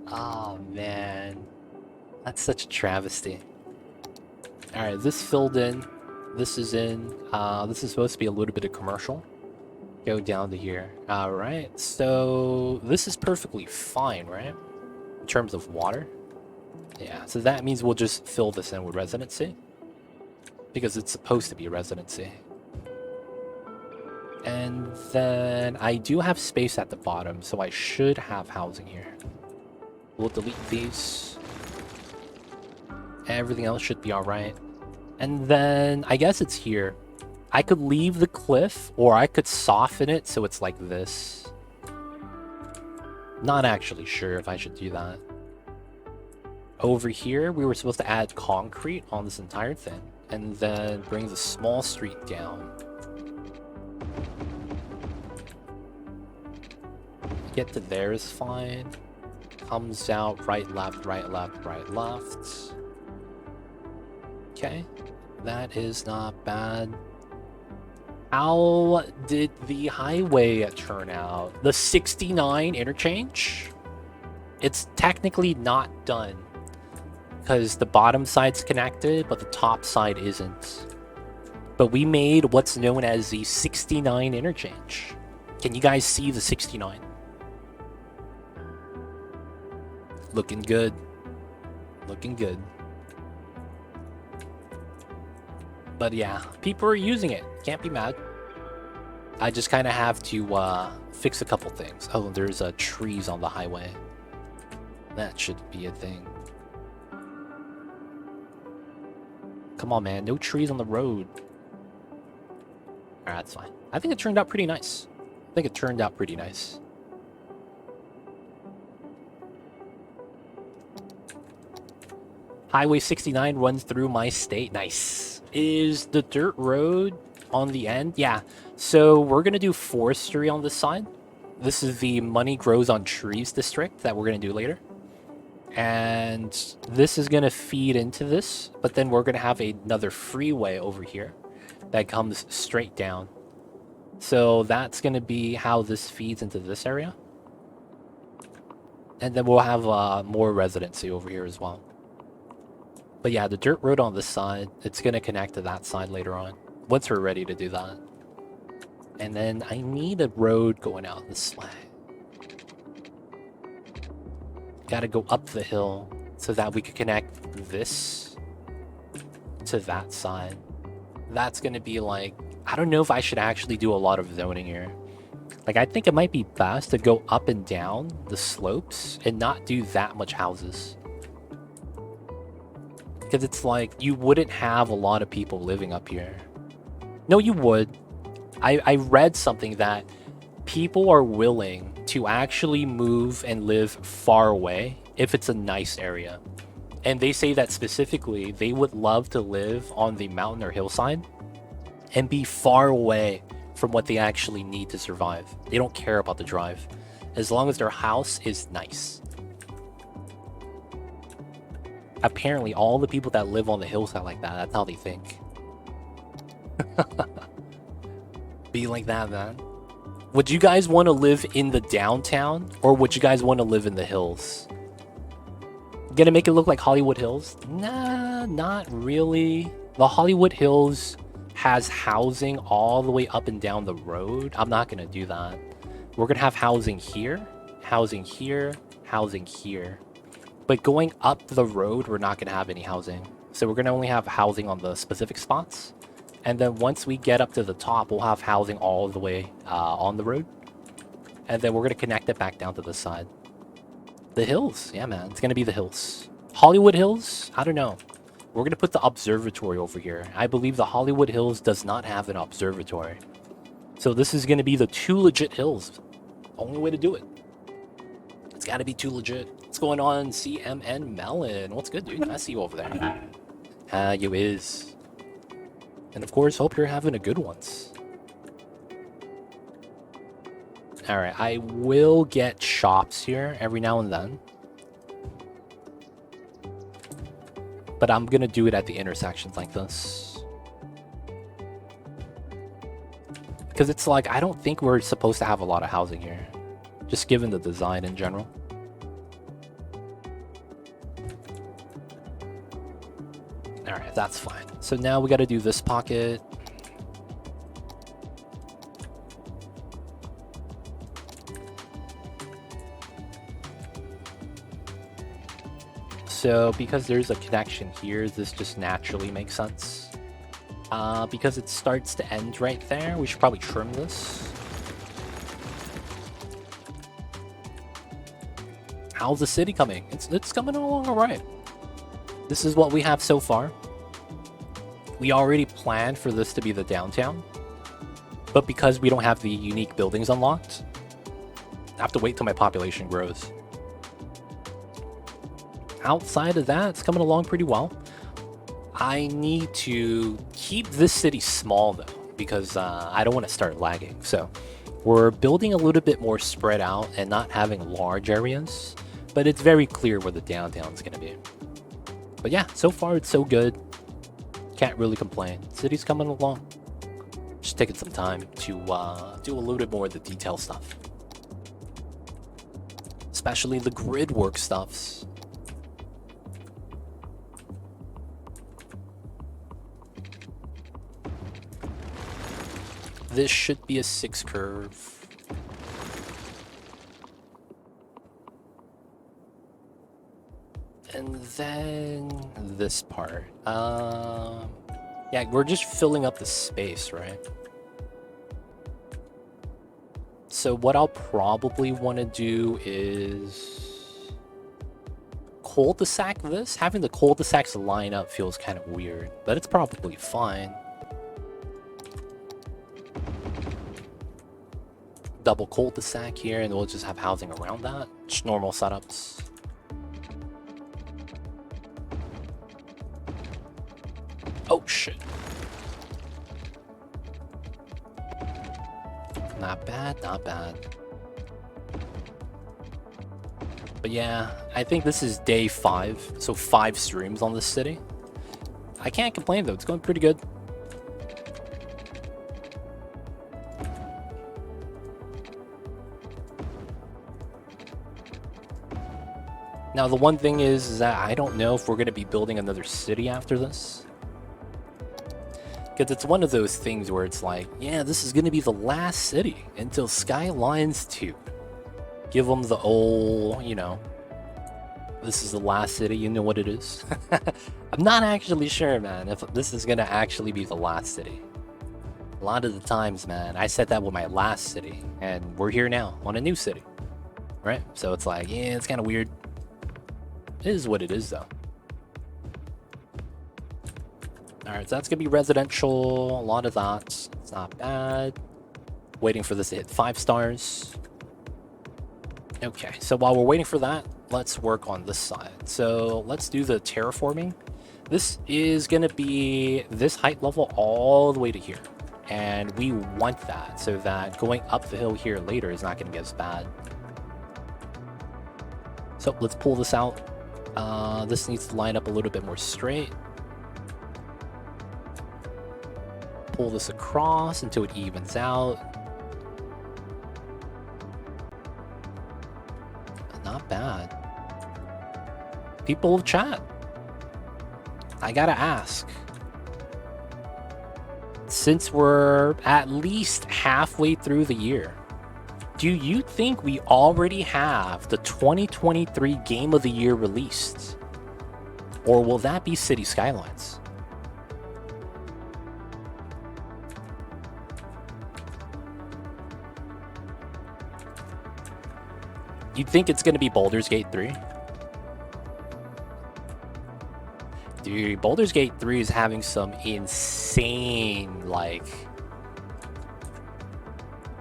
Oh, man. That's such a travesty. Alright, this filled in. This is in. This is supposed to be a little bit of commercial. Go down to here. Alright, so this is perfectly fine, right? In terms of water. Yeah, so that means we'll just fill this in with residency. Because it's supposed to be a residency. And then I do have space at the bottom, so I should have housing here. We'll delete these. Everything else should be alright. And then I guess it's here. I could leave the cliff, or I could soften it so it's like this. Not actually sure if I should do that. Over here, we were supposed to add concrete on this entire thing, and then bring the small street down. Get to there is fine. Comes out right, left, right, left, right, left. Okay, that is not bad. How did the highway turn out? The 69 interchange? It's technically not done, because the bottom side's connected, but the top side isn't. But we made what's known as the 69 interchange. Can you guys see the 69? Looking good. Looking good. But yeah, people are using it. Can't be mad. I just kind of have to fix a couple things. Oh, there's trees on the highway. That should be a thing. Come on, man. No trees on the road. Alright, that's fine. I think it turned out pretty nice. Highway 69 runs through my state. Nice. Is the dirt road on the end? Yeah. So we're going to do forestry on this side. This is the Money Grows on Trees district that we're going to do later. And this is going to feed into this. But then we're going to have another freeway over here that comes straight down. So that's going to be how this feeds into this area. And then we'll have more residency over here as well. But yeah, the dirt road on this side, it's going to connect to that side later on, once we're ready to do that. And then I need a road going out this way. Gotta go up the hill so that we could connect this to that side. That's going to be like, I don't know if I should actually do a lot of zoning here. Like, I think it might be best to go up and down the slopes and not do that much houses. Because it's like, you wouldn't have a lot of people living up here. No, you would. I read something that people are willing to actually move and live far away if it's a nice area. And they say that specifically, they would love to live on the mountain or hillside and be far away from what they actually need to survive. They don't care about the drive, as long as their house is nice. Apparently, all the people that live on the hillside like that, that's how they think. Be like that, man. Would you guys want to live in the downtown, or would you guys want to live in the hills? Gonna make it look like Hollywood Hills? Nah, not really. The Hollywood Hills has housing all the way up and down the road. I'm not gonna do that. We're gonna have housing here, housing here, housing here. But going up the road, we're not gonna have any housing. So we're gonna only have housing on the specific spots. And then once we get up to the top, we'll have housing all the way on the road. And then we're gonna connect it back down to the side. The hills, yeah, man, it's gonna be the hills. Hollywood Hills, I don't know. We're gonna put the observatory over here. I believe the Hollywood Hills does not have an observatory. So this is gonna be the two legit hills. Only way to do it. It's gotta be too legit. What's going on, CMN Melon? What's good, dude? I see you over there. You is. And of course, hope you're having a good ones. Alright, I will get shops here every now and then. But I'm gonna do it at the intersections like this. Because it's like, I don't think we're supposed to have a lot of housing here. Just given the design in general. Alright, that's fine. So now we gotta do this pocket. So because there's a connection here, this just naturally makes sense. Because it starts to end right there, we should probably trim this. How's the city coming? It's coming along alright. This is what we have so far. We already planned for this to be the downtown. But because we don't have the unique buildings unlocked, I have to wait till my population grows. Outside of that, it's coming along pretty well. I need to keep this city small though, because I don't want to start lagging. So we're building a little bit more spread out and not having large areas, but it's very clear where the downtown's going to be. But yeah, so far it's so good. Can't really complain. City's coming along. Just taking some time to do a little bit more of the detail stuff. Especially the grid work stuffs. This should be a 6 curve. And then this part. Yeah, we're just filling up the space, right? So what I'll probably want to do is cul-de-sac this. Having the cul-de-sacs line up feels kind of weird, but it's probably fine. Double cul-de-sac here, and we'll just have housing around that. Just normal setups. Oh shit. Not bad, not bad. But yeah, I think this is day 5, so 5 streams on this city. I can't complain though, it's going pretty good. Now the one thing is that I don't know if we're going to be building another city after this. Because it's one of those things where it's like, yeah, this is going to be the last city until Skylines 2. Give them the old, you know, this is the last city, you know what it is. I'm not actually sure, man, if this is going to actually be the last city. A lot of the times, man, I said that with my last city, and we're here now on a new city, right? So it's like, yeah, it's kind of weird. It is what it is, though. Alright, so that's going to be residential, a lot of that. It's not bad. Waiting for this to hit 5 stars. Okay, so while we're waiting for that, let's work on this side. So let's do the terraforming. This is going to be this height level all the way to here. And we want that so that going up the hill here later is not going to get as bad. So let's pull this out. This needs to line up a little bit more straight. Pull this across until it evens out. Not bad. People of chat, I gotta ask. Since we're at least halfway through the year, do you think we already have the 2023 Game of the Year released? Or will that be City Skylines? You think it's going to be Baldur's Gate 3? Dude, Baldur's Gate 3 is having some insane, like...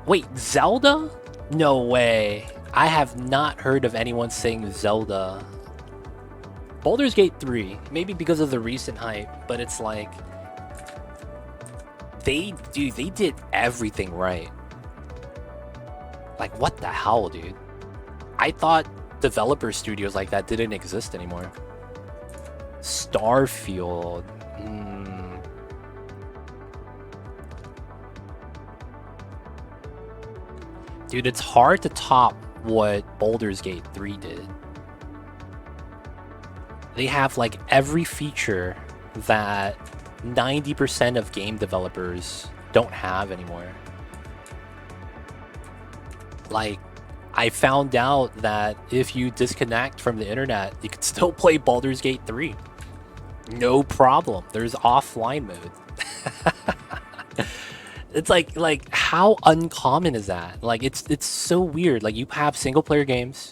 Wait, Zelda? No way. I have not heard of anyone saying Zelda. Baldur's Gate 3, maybe because of the recent hype, but it's like... They did everything right. Like, what the hell, dude? I thought developer studios like that didn't exist anymore. Starfield. Dude, it's hard to top what Baldur's Gate 3 did. They have like every feature that 90% of game developers don't have anymore. Like, I found out that if you disconnect from the internet, you can still play Baldur's Gate 3. No problem. There's offline mode. It's like how uncommon is that? Like it's so weird. Like you have single player games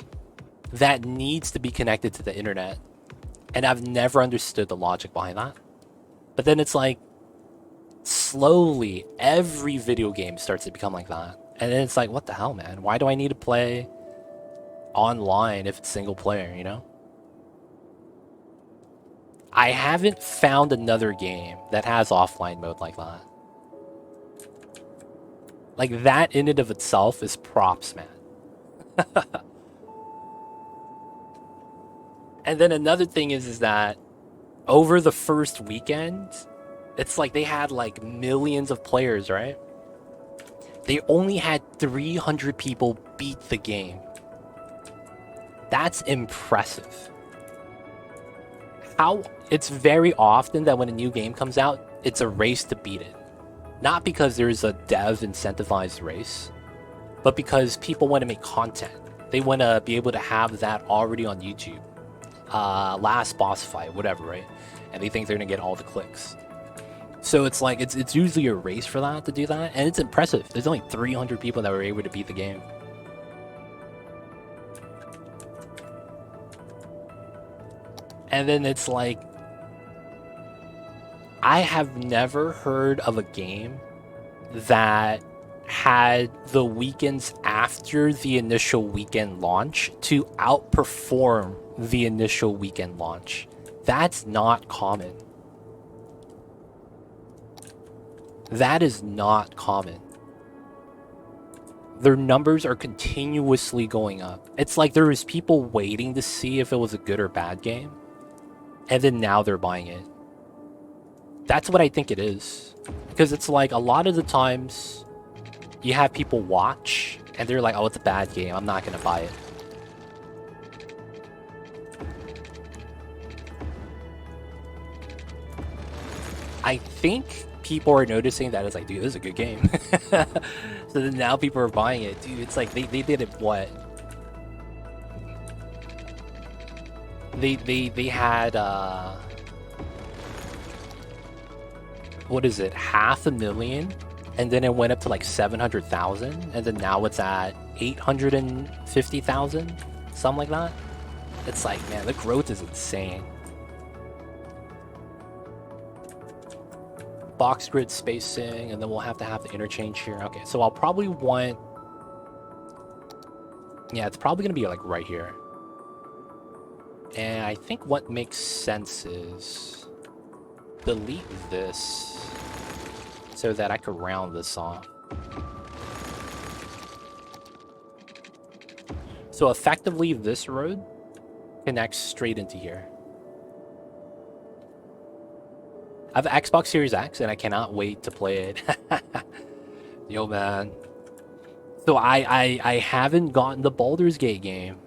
that needs to be connected to the internet. And I've never understood the logic behind that. But then it's like slowly every video game starts to become like that. And then it's like, what the hell, man? Why do I need to play online if it's single player, you know? I haven't found another game that has offline mode like that. Like, that in and of itself is props, man. And then another thing is that over the first weekend, it's like they had like millions of players, right? They only had 300 people beat the game. That's impressive. It's very often that when a new game comes out, it's a race to beat it. Not because there's a dev incentivized race, but because people want to make content. They want to be able to have that already on YouTube. Last boss fight, whatever, right? And they think they're gonna get all the clicks. So it's like it's usually a race for that to do that, and it's impressive. There's only 300 people that were able to beat the game. And then it's like, I have never heard of a game that had the weekends after the initial weekend launch to outperform the initial weekend launch. That's not common. That is not common. Their numbers are continuously going up. It's like there was people waiting to see if it was a good or bad game, and then now they're buying it. That's what I think it is. Because it's like a lot of the times you have people watch and they're like, oh, it's a bad game, I'm not gonna buy it. I think people are noticing that it's like, dude, this is a good game. So then now people are buying it. Dude, it's like they did it what? They had what is it, 500,000, and then it went up to like 700,000, and then now it's at 850,000, something like that. It's like, man, the growth is insane. Box grid spacing, and then we'll have to have the interchange here. Okay, so I'll probably want, yeah, it's probably gonna be like right here. And I think what makes sense is delete this so that I could round this off. So effectively, this road connects straight into here. I have Xbox Series X, and I cannot wait to play it. Yo, man. So I haven't gotten the Baldur's Gate game,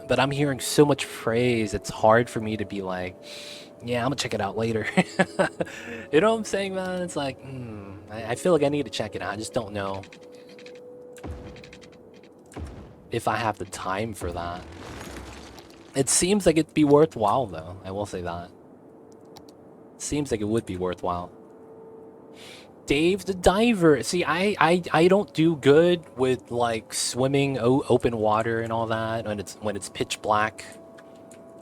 but I'm hearing so much praise, it's hard for me to be like, yeah, I'm gonna check it out later. You know what I'm saying, man? It's like, I feel like I need to check it out. I just don't know if I have the time for that. It seems like it'd be worthwhile, though. I will say that. Seems like it would be worthwhile. Dave the Diver. See, I don't do good with like swimming open water and all that when it's pitch black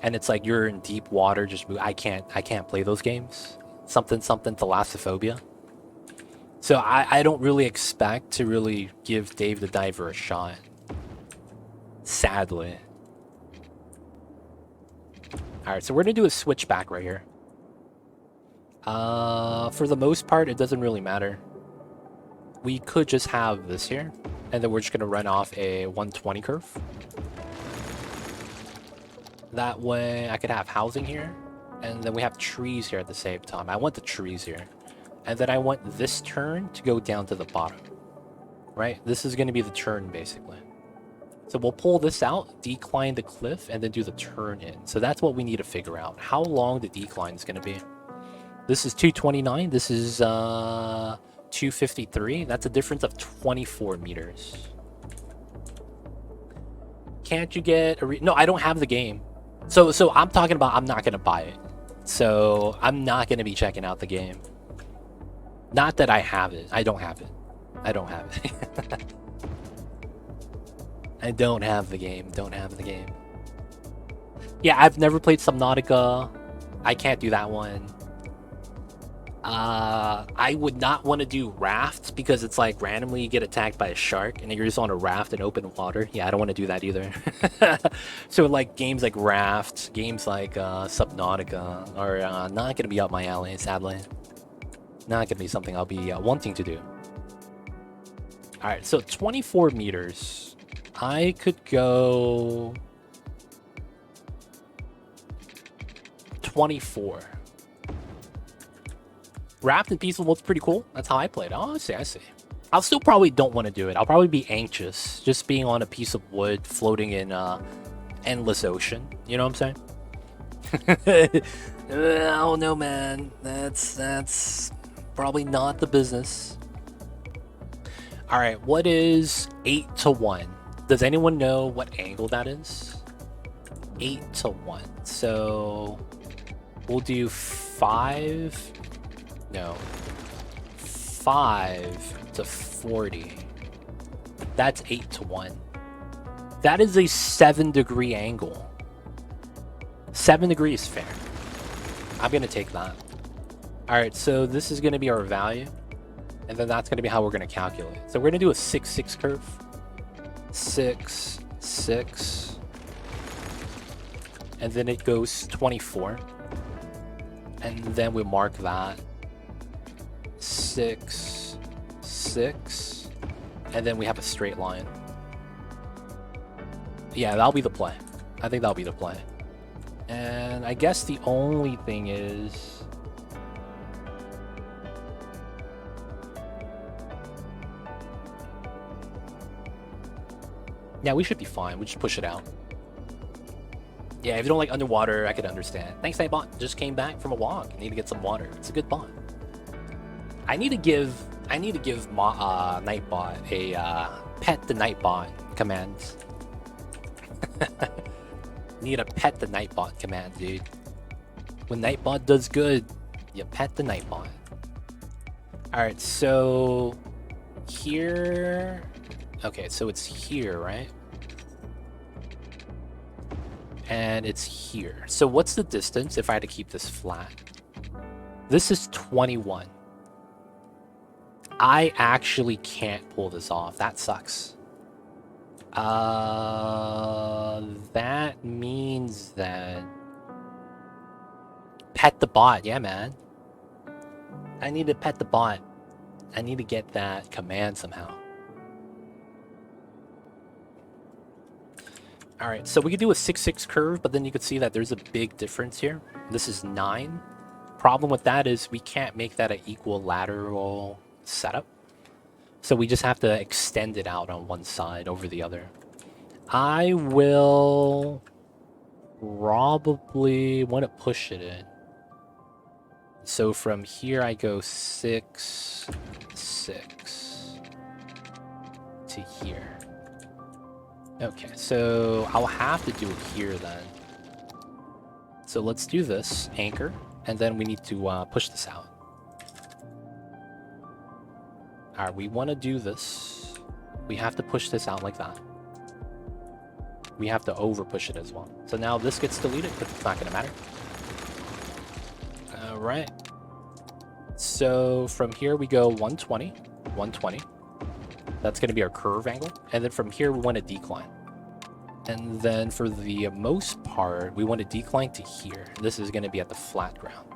and it's like you're in deep water. Just I can't play those games. Something thalassophobia. So I don't really expect to really give Dave the Diver a shot. Sadly. All right, so we're gonna do a switchback right here. For the most part, it doesn't really matter. We could just have this here, and then we're just gonna run off a 120 curve. That way, I could have housing here, and then we have trees here at the same time. I want the trees here, and then I want this turn to go down to the bottom. Right? This is gonna be the turn, basically. So we'll pull this out, decline the cliff, and then do the turn in. So that's what we need to figure out. How long the decline is gonna be. This is 229. This is 253. That's a difference of 24 meters. Can't you get a no? I don't have the game. So I'm talking about I'm not gonna buy it. So I'm not gonna be checking out the game. Not that I have it. I don't have it. I don't have it. I don't have the game. Don't have the game. Yeah, I've never played Subnautica. I can't do that one. I would not want to do rafts because it's like randomly you get attacked by a shark and you're just on a raft in open water. Yeah, I don't want to do that either. So like games like Raft, games like Subnautica are not gonna be up my alley, sadly. Not gonna be something I'll be wanting to do. All right, so 24 meters. I could go 24. Wrapped in Peaceful Mode's pretty cool. That's how I played. Oh, I see, I see. I'll still probably don't want to do it. I'll probably be anxious just being on a piece of wood floating in endless ocean. You know what I'm saying? Oh no, man. That's probably not the business. All right, what is 8 to 1? Does anyone know what angle that is? 8 to 1. So we'll do 5. No. 5 to 40. That's 8 to 1. That is a 7-degree angle. 7 degrees fair. I'm going to take that. All right, so this is going to be our value. And then that's going to be how we're going to calculate. So we're going to do a 6-6 curve. 6, 6. And then it goes 24. And then we mark that. 6, 6. And then we have a straight line. Yeah, that'll be the play. I think that'll be the play. And I guess the only thing is... yeah, we should be fine. We just push it out. Yeah, if you don't like underwater, I could understand. Thanks, Nightbot. Just came back from a walk. Need to get some water. It's a good bot. I need to give Nightbot a pet the Nightbot command. Need to pet the Nightbot command, dude. When Nightbot does good, you pet the Nightbot. All right, so here. Okay, so it's here, right? And it's here. So what's the distance if I had to keep this flat? This is 21. I actually can't pull this off. That sucks. That means that... pet the bot. Yeah, man. I need to pet the bot. I need to get that command somehow. All right, so we could do a 6-6 curve, but then you could see that there's a big difference here. This is 9. Problem with that is we can't make that an equilateral setup. So we just have to extend it out on one side over the other. I will probably want to push it in. So from here I go 6, 6 to here. Okay, so I'll have to do it here then. So let's do this, anchor, and then we need to push this out. All right, we want to do this. We have to push this out like that. We have to over push it as well. So now this gets deleted, but it's not going to matter. All right. So from here we go 120, 120. That's going to be our curve angle. And then from here, we want to decline. And then for the most part, we want to decline to here. This is going to be at the flat ground.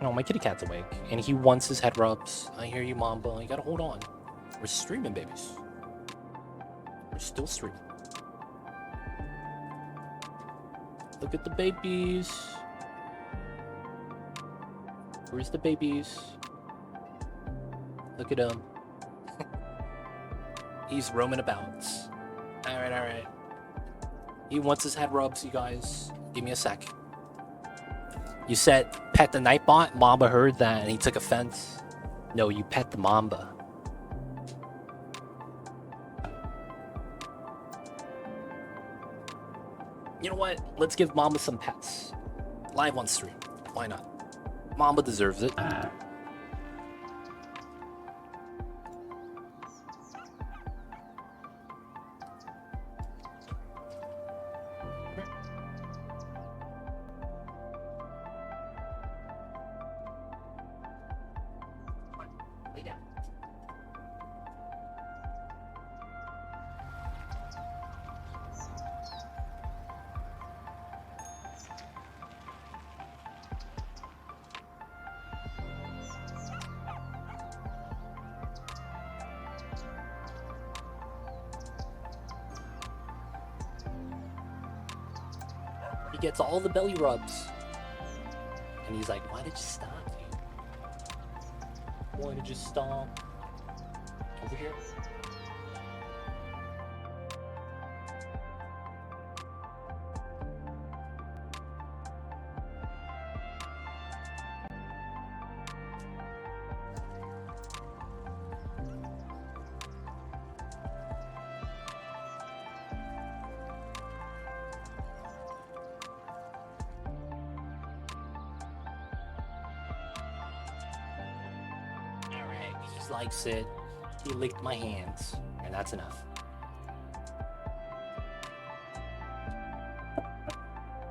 Oh, my kitty cat's awake. And he wants his head rubs. I hear you, Mamba. You got to hold on. We're streaming, babies. We're still streaming. Look at the babies. Where's the babies? Look at him. He's roaming about. Alright, alright. He wants his head rubs, you guys. Give me a sec. You said pet the Nightbot? Mamba heard that and he took offense. No, you pet the Mamba. You know what? Let's give Mamba some pets. Live on stream. Why not? Mamba deserves it. He gets all the belly rubs. And he's like, why did you stop, dude? Why did you stop? Over here? He likes it. He licked my hands, and that's enough.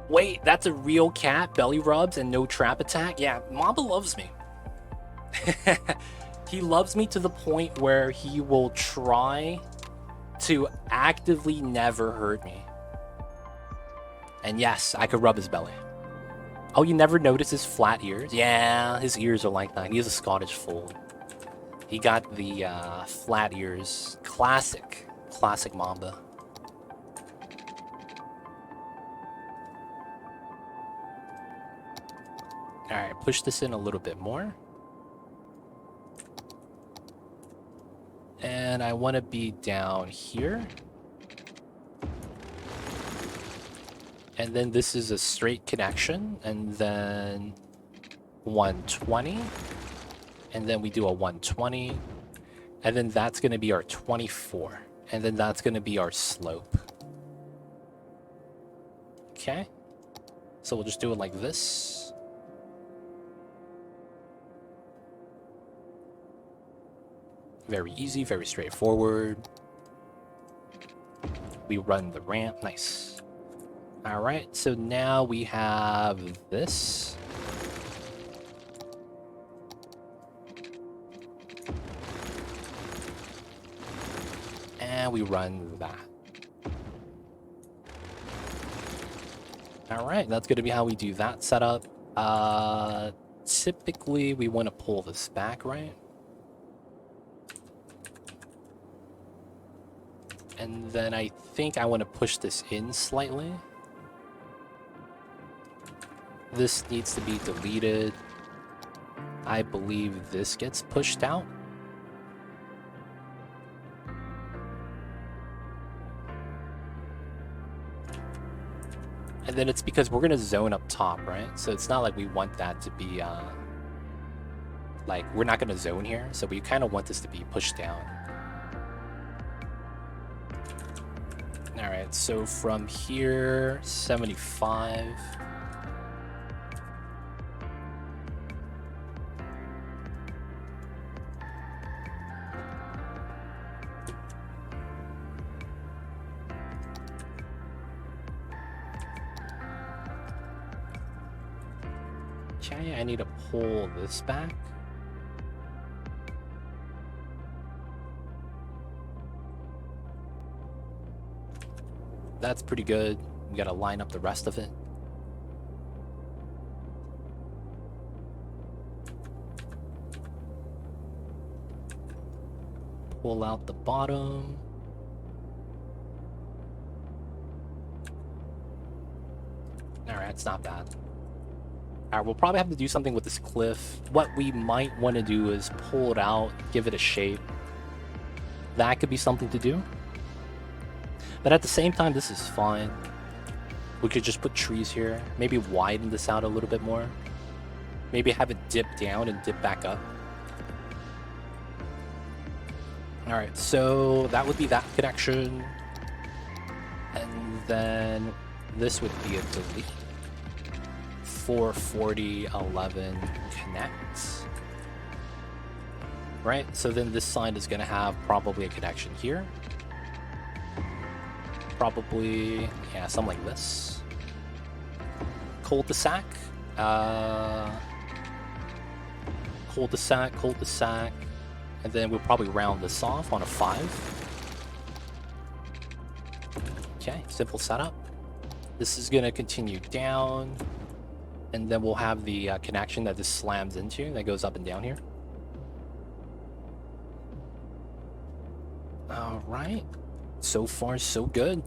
Wait, that's a real cat? Belly rubs and no trap attack? Yeah, Mamba loves me. He loves me to the point where he will try to actively never hurt me. And yes, I could rub his belly. Oh, you never notice his flat ears? Yeah, his ears are like that. He has a Scottish fold. He got the flat ears. Classic Mamba. Alright, push this in a little bit more. And I want to be down here. And then this is a straight connection. And then 120. And then we do a 120. And then that's going to be our 24. And then that's going to be our slope. Okay. So we'll just do it like this. Very easy, very straightforward. We run the ramp. Nice. All right, so now we have this. And we run that. All right, that's going to be how we do that setup. Typically, we want to pull this back, right? And then I think I want to push this in slightly. This needs to be deleted. I believe this gets pushed out. And then it's because we're going to zone up top, right? So it's not like we want that to be, like, we're not going to zone here. So we kind of want this to be pushed down. All right, so from here, 75. Okay, I need to pull this back. That's pretty good. We gotta line up the rest of it. Pull out the bottom. Alright, it's not bad. Alright, we'll probably have to do something with this cliff. What we might want to do is pull it out, give it a shape. That could be something to do. But at the same time, this is fine. We could just put trees here. Maybe widen this out a little bit more. Maybe have it dip down and dip back up. Alright, so that would be that connection. And then this would be a delete. 440, 11 connects. Right, so then this side is going to have probably a connection here. Probably, yeah, something like this. Cul-de-sac. Cul-de-sac. And then we'll probably round this off on a 5. Okay, simple setup. This is going to continue down. And then we'll have the connection that this slams into that goes up and down here. All right. So far, so good.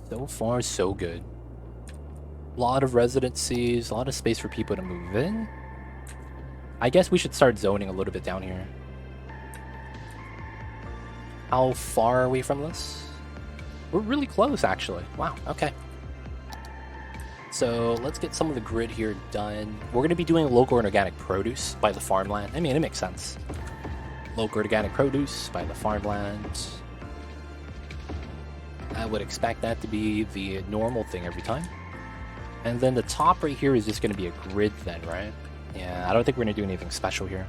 So far, so good. A lot of residencies, a lot of space for people to move in. I guess we should start zoning a little bit down here. How far are we from this? We're really close, actually. Wow, okay. So let's get some of the grid here done. We're going to be doing local and organic produce by the farmland. I mean, it makes sense. Local organic produce by the farmland. I would expect that to be the normal thing every time. And then the top right here is just going to be a grid then, right? Yeah, I don't think we're going to do anything special here.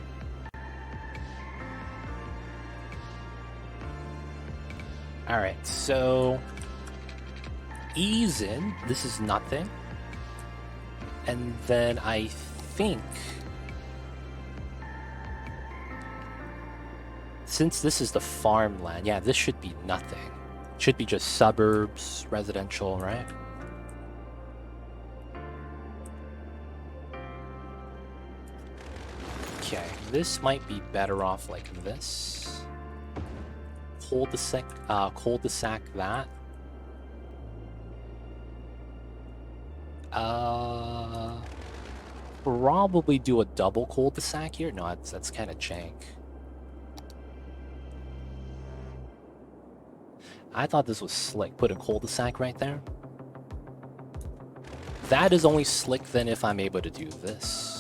Alright, so ease in. This is nothing. And then I think, since this is the farmland, yeah, this should be nothing. Should be just suburbs, residential, right? Okay, this might be better off like this. Cul-de-sac that. Probably do a double cul-de-sac here. No, that's kind of jank. I thought this was slick. Put a cul-de-sac right there. That is only slick then if I'm able to do this.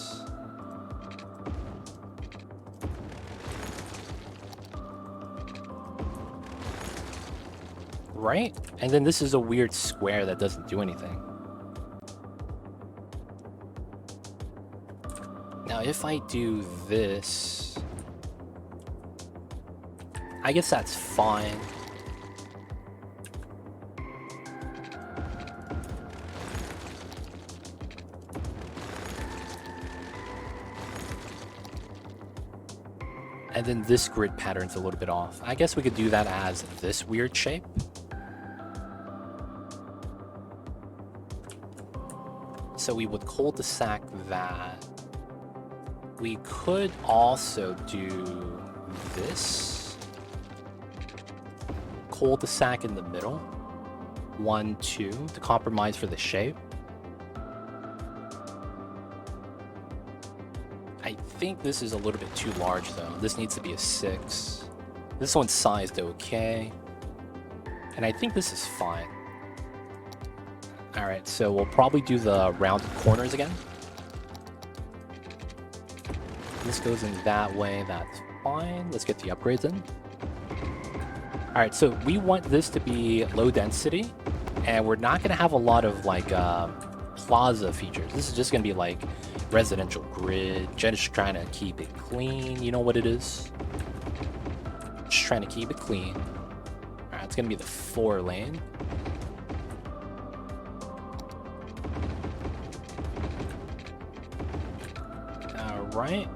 Right? And then this is a weird square that doesn't do anything. Now, if I do this, I guess that's fine. And then this grid pattern's a little bit off. I guess we could do that as this weird shape. So we would cul-de-sac that. We could also do this. Cul-de-sac in the middle. 1, 2 to compromise for the shape. I think this is a little bit too large though. This needs to be a 6. This one's sized okay. And I think this is fine. Alright, so we'll probably do the rounded corners again. This goes in that way, that's fine. Let's get the upgrades in. Alright, so we want this to be low density, and we're not going to have a lot of like plaza features. This is just going to be like residential grid, just trying to keep it clean. You know what it is? Just trying to keep it clean. Alright, it's going to be the 4-lane. Alright.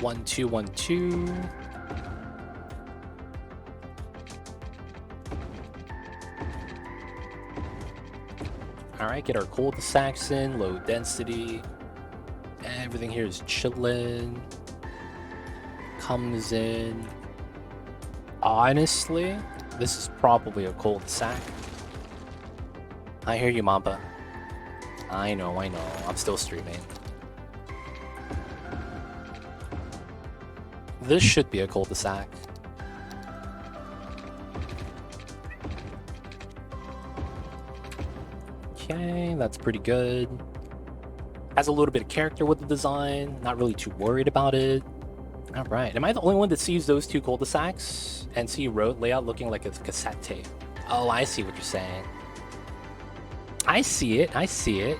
One, two, 1, 2. Alright, get our cul-de-sacs in, low density. Everything here is chillin'. Comes in. Honestly, this is probably a cul-de-sac. I hear you, Mamba. I know. I'm still streaming. This should be a cul-de-sac. Okay, that's pretty good. Has a little bit of character with the design. Not really too worried about it. Alright, am I the only one that sees those two cul-de-sacs and see road layout looking like a cassette tape? Oh, I see what you're saying. I see it.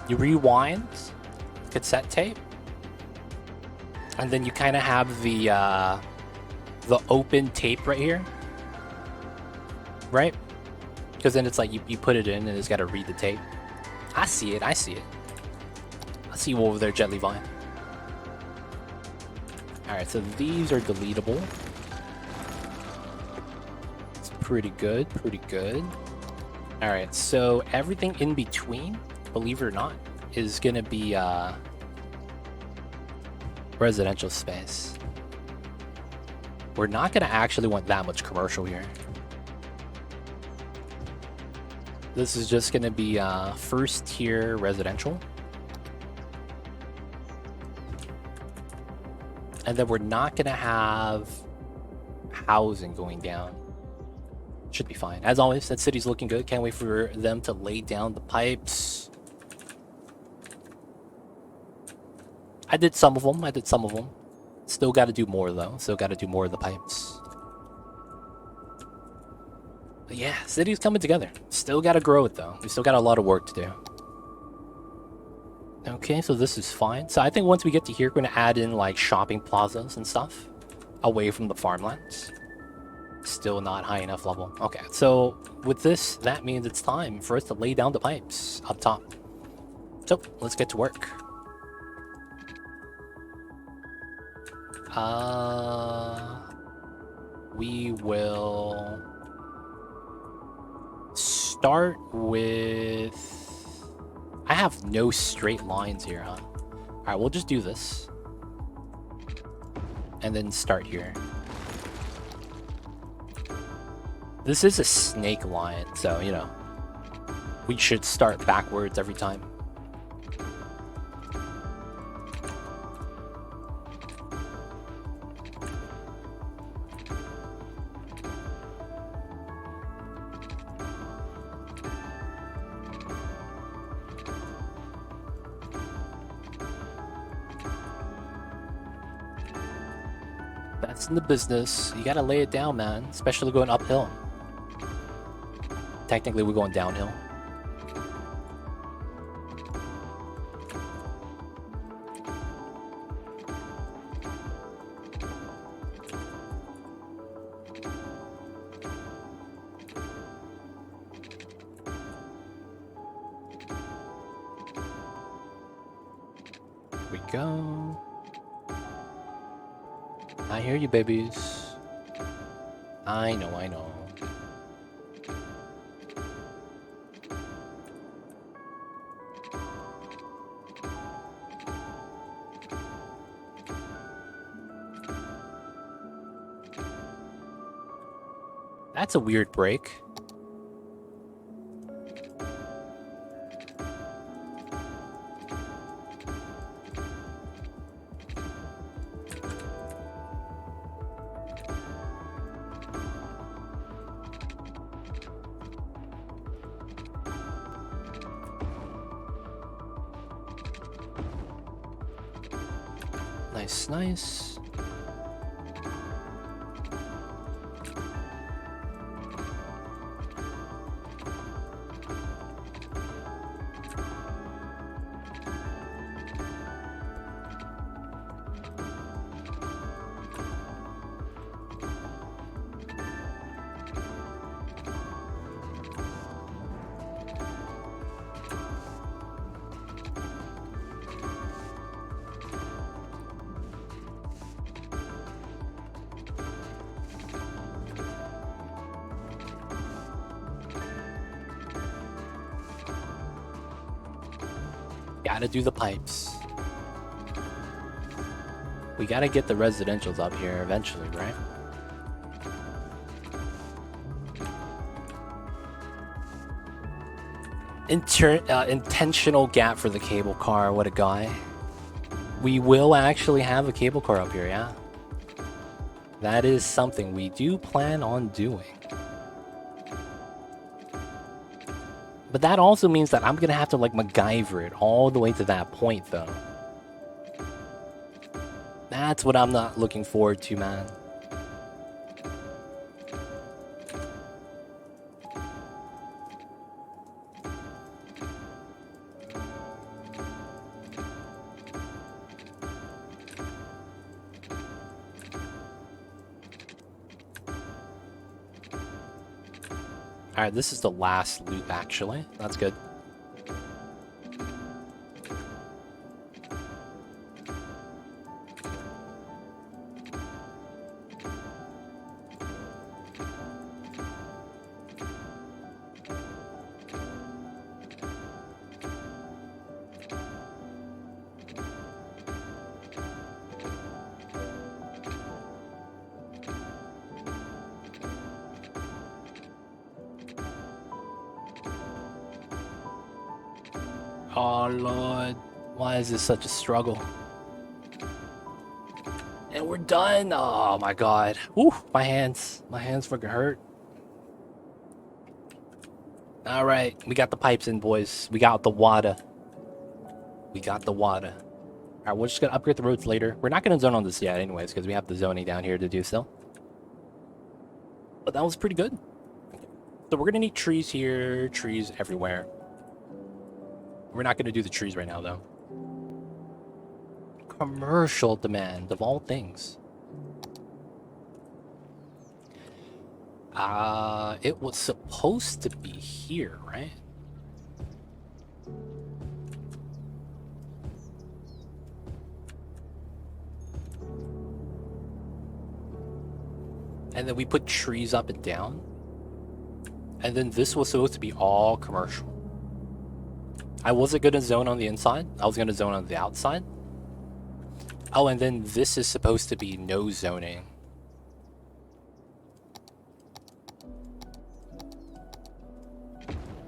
You rewind cassette tape, and then you kind of have the open tape right here, right? Because then it's like you put it in and it's got to read the tape. I see it. I see you over there, Jet Levi. Alright, so these are deletable. It's pretty good. Alright, so everything in between, believe it or not, is gonna be residential space. We're not going to actually want that much commercial here. This is just going to be first tier residential. And then we're not going to have housing going down. Should be fine. As always, that city's looking good. Can't wait for them to lay down the pipes. I did some of them. Still got to do more, though. Still got to do more of the pipes. But yeah, city's coming together. Still got to grow it, though. We still got a lot of work to do. Okay, so this is fine. So I think once we get to here, we're going to add in, like, shopping plazas and stuff. Away from the farmlands. Still not high enough level. Okay, so with this, that means it's time for us to lay down the pipes up top. So, let's get to work. We will start with... I have no straight lines here, huh? Alright, we'll just do this. And then start here. This is a snake line, so, you know, we should start backwards every time. That's in the business. You gotta lay it down, man, especially going uphill. Technically, we're going downhill. Here we go. I hear you, babies. I know, I know. That's a weird break. Nice, nice. Gotta do the pipes. We gotta get the residentials up here eventually, right? Intentional gap for the cable car. What a guy. We will actually have a cable car up here, yeah? That is something we do plan on doing. But that also means that I'm gonna have to, like, MacGyver it all the way to that point, though. That's what I'm not looking forward to, man. Alright, this is the last loop, actually. That's good. Oh, Lord. Why is this such a struggle? And we're done. Oh, my God. Woo, my hands. My hands fucking hurt. All right. We got the pipes in, boys. We got the water. We got the water. All right, we're just going to upgrade the roads later. We're not going to zone on this yet anyways, because we have the zoning down here to do so. But that was pretty good. So we're going to need trees here, trees everywhere. We're not going to do the trees right now, though. Commercial demand, of all things. It was supposed to be here, right? And then we put trees up and down. And then this was supposed to be all commercial. I wasn't going to zone on the inside. I was going to zone on the outside. Oh, and then this is supposed to be no zoning.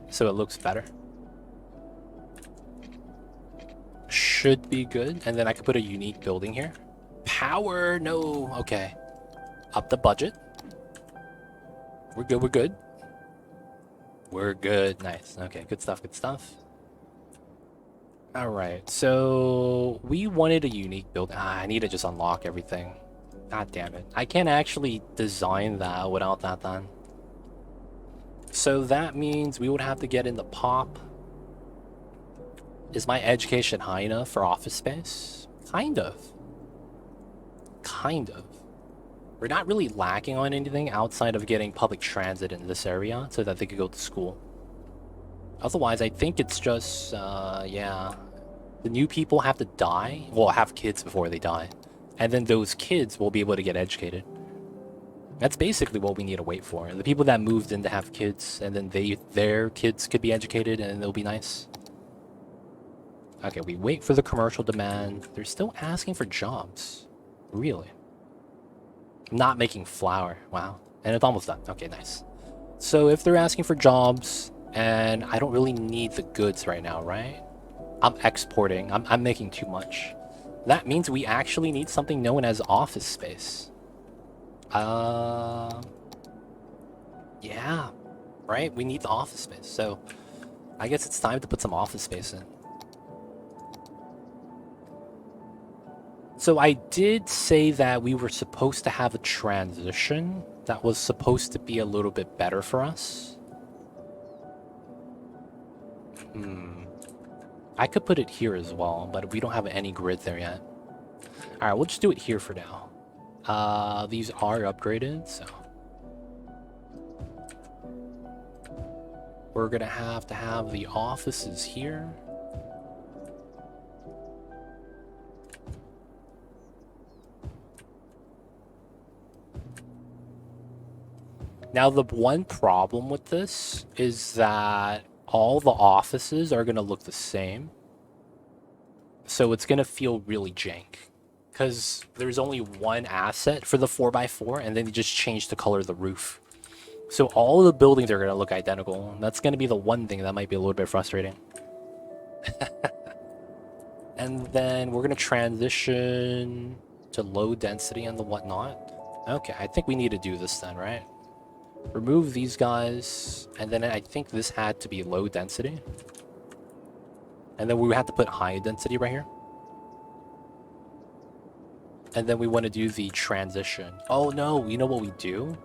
So it looks better. Should be good. And then I could put a unique building here. Power, no. Okay. Up the budget. We're good, we're good. We're good, nice. Okay, good stuff, good stuff. Alright, so we wanted a unique build. I need to just unlock everything. God damn it. I can't actually design that without that then. So that means we would have to get in the pop. Is my education high enough for office space? Kind of. Kind of. We're not really lacking on anything outside of getting public transit in this area so that they could go to school. Otherwise, I think it's just, yeah. The new people have to die, well, have kids before they die. And then those kids will be able to get educated. That's basically what we need to wait for. The people that moved in to have kids, and then their kids could be educated, and it'll be nice. Okay, we wait for the commercial demand. They're still asking for jobs. Really? Not making flour. Wow. And it's almost done. Okay, nice. So if they're asking for jobs, and I don't really need the goods right now, right? I'm exporting. I'm making too much. That means we actually need something known as office space. Yeah. Right? We need the office space. So I guess it's time to put some office space in. So I did say that we were supposed to have a transition that was supposed to be a little bit better for us. I could put it here as well, but we don't have any grid there yet. Alright, we'll just do it here for now. These are upgraded, so we're gonna have to have the offices here. Now, the one problem with this is that all the offices are going to look the same. So it's going to feel really jank. Because there's only one asset for the 4x4, and then you just change the color of the roof. So all of the buildings are going to look identical. That's going to be the one thing that might be a little bit frustrating. And then we're going to transition to low density and the whatnot. Okay, I think we need to do this then, right? Remove these guys, and then I think this had to be low density. And then we had to put high density right here. And then we want to do the transition. Oh no, you know what we do?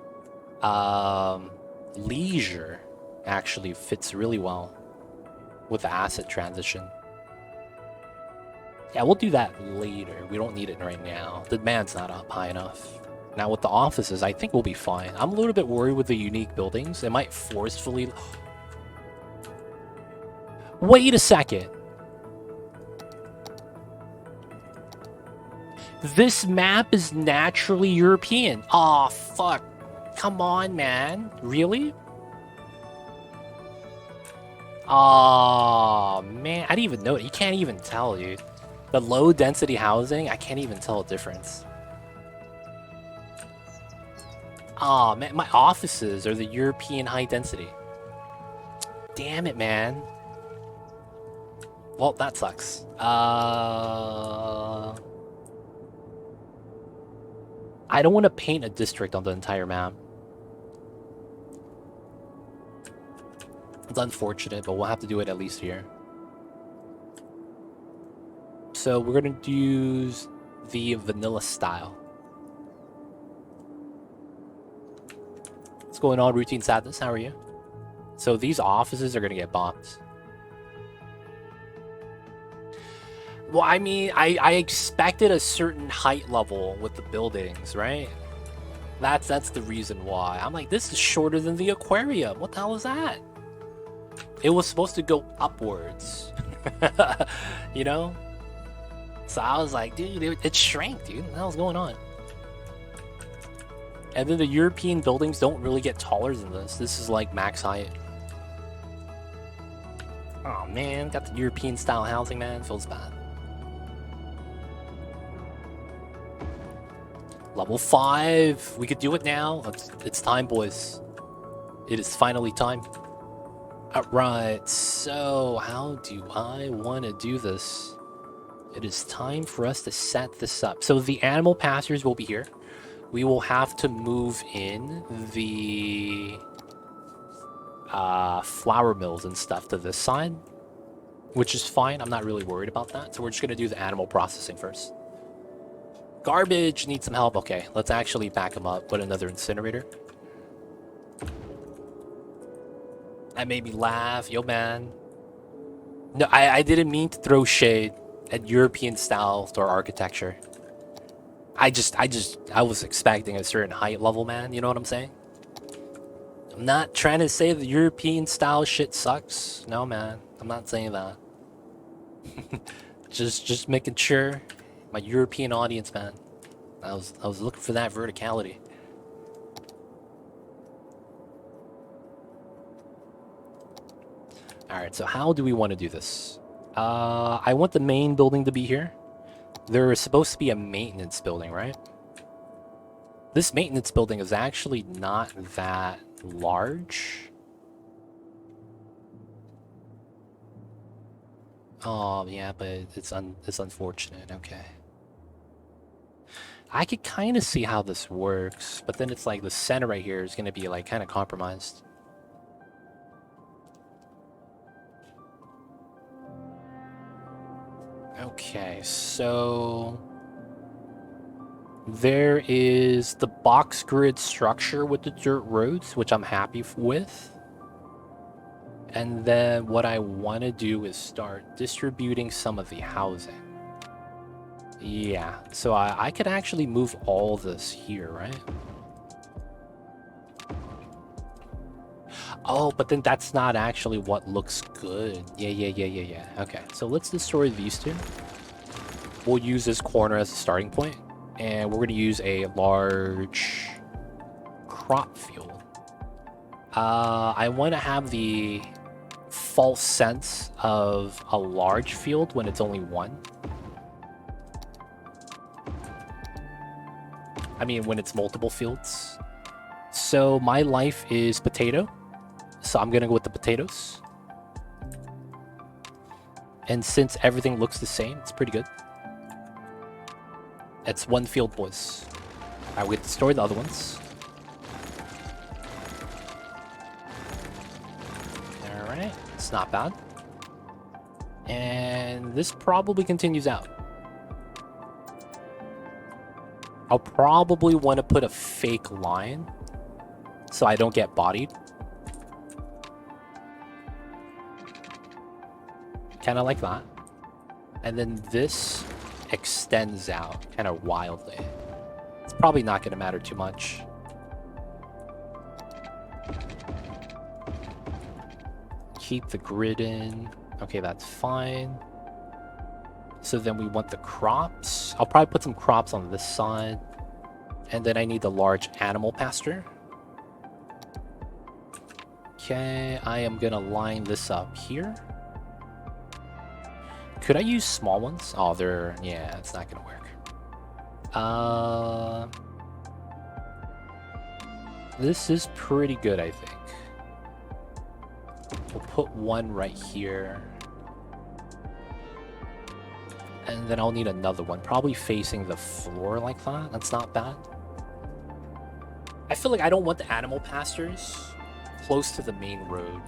Leisure actually fits really well with the asset transition. Yeah, we'll do that later. We don't need it right now. The demand's not up high enough. Now with the offices, I think we'll be fine. I'm a little bit worried with the unique buildings. It might forcefully... Wait a second. This map is naturally European. Aw, fuck. Come on, man. Really? Aw, man. I didn't even know it. You can't even tell, dude. The low density housing, I can't even tell a difference. Aw, man. My offices are the European high density. Damn it, man. Well, that sucks. I don't want to paint a district on the entire map. It's unfortunate, but we'll have to do it at least here. So we're going to use the vanilla style. What's going on, Routine Sadness? How are you? So these offices are going to get bombed. Well, I mean, I expected a certain height level with the buildings, right? That's the reason why. I'm like, this is shorter than the aquarium. What the hell is that? It was supposed to go upwards. You know? So I was like, dude, it shrank, dude. What the hell's going on? And then the European buildings don't really get taller than this. This is like max height. Oh man, got the European style housing, man. Feels bad. Level 5. We could do it now. It's time, boys. It is finally time. Alright, so how do I want to do this? It is time for us to set this up. So the animal pastures will be here. We will have to move in the flour mills and stuff to this side, which is fine. I'm not really worried about that. So we're just going to do the animal processing first. Garbage needs some help. Okay, let's actually back him up. Put another incinerator. That made me laugh. Yo, man. No, I didn't mean to throw shade at European style store architecture. I was expecting a certain height level, man. You know what I'm saying? I'm not trying to say the European style shit sucks. No, man. I'm not saying that. just making sure. My European audience, man. I was looking for that verticality. Alright, so how do we want to do this? I want the main building to be here. There is supposed to be a maintenance building, right? This maintenance building is actually not that large. Oh, yeah, but it's unfortunate. Okay. I could kind of see how this works, but then it's like the center right here is going to be like kind of compromised. Okay, so there is the box grid structure with the dirt roads, which I'm happy with. And then what I want to do is start distributing some of the housing. Yeah, so I could actually move all this here, right? Oh, but then that's not actually what looks good. Yeah. Okay, so let's destroy these two. We'll use this corner as a starting point. And we're going to use a large crop field. I want to have the false sense of a large field when it's only one. I mean, when it's multiple fields. So my life is potato. So I'm going to go with the potatoes. And since everything looks the same, it's pretty good. It's one field, boys. Alright, we have to store the other ones. Alright, it's not bad. And this probably continues out. I'll probably want to put a fake line so I don't get bodied. Kind of like that. And then this extends out kind of wildly. It's probably not going to matter too much. Keep the grid in. Okay, that's fine. So then we want the crops. I'll probably put some crops on this side. And then I need the large animal pasture. Okay, I am going to line this up here. Could I use small ones? Oh, they're... yeah, it's not going to work. This is pretty good, I think. We'll put one right here. And then I'll need another one, probably facing the floor like that. That's not bad. I feel like I don't want the animal pastures close to the main road.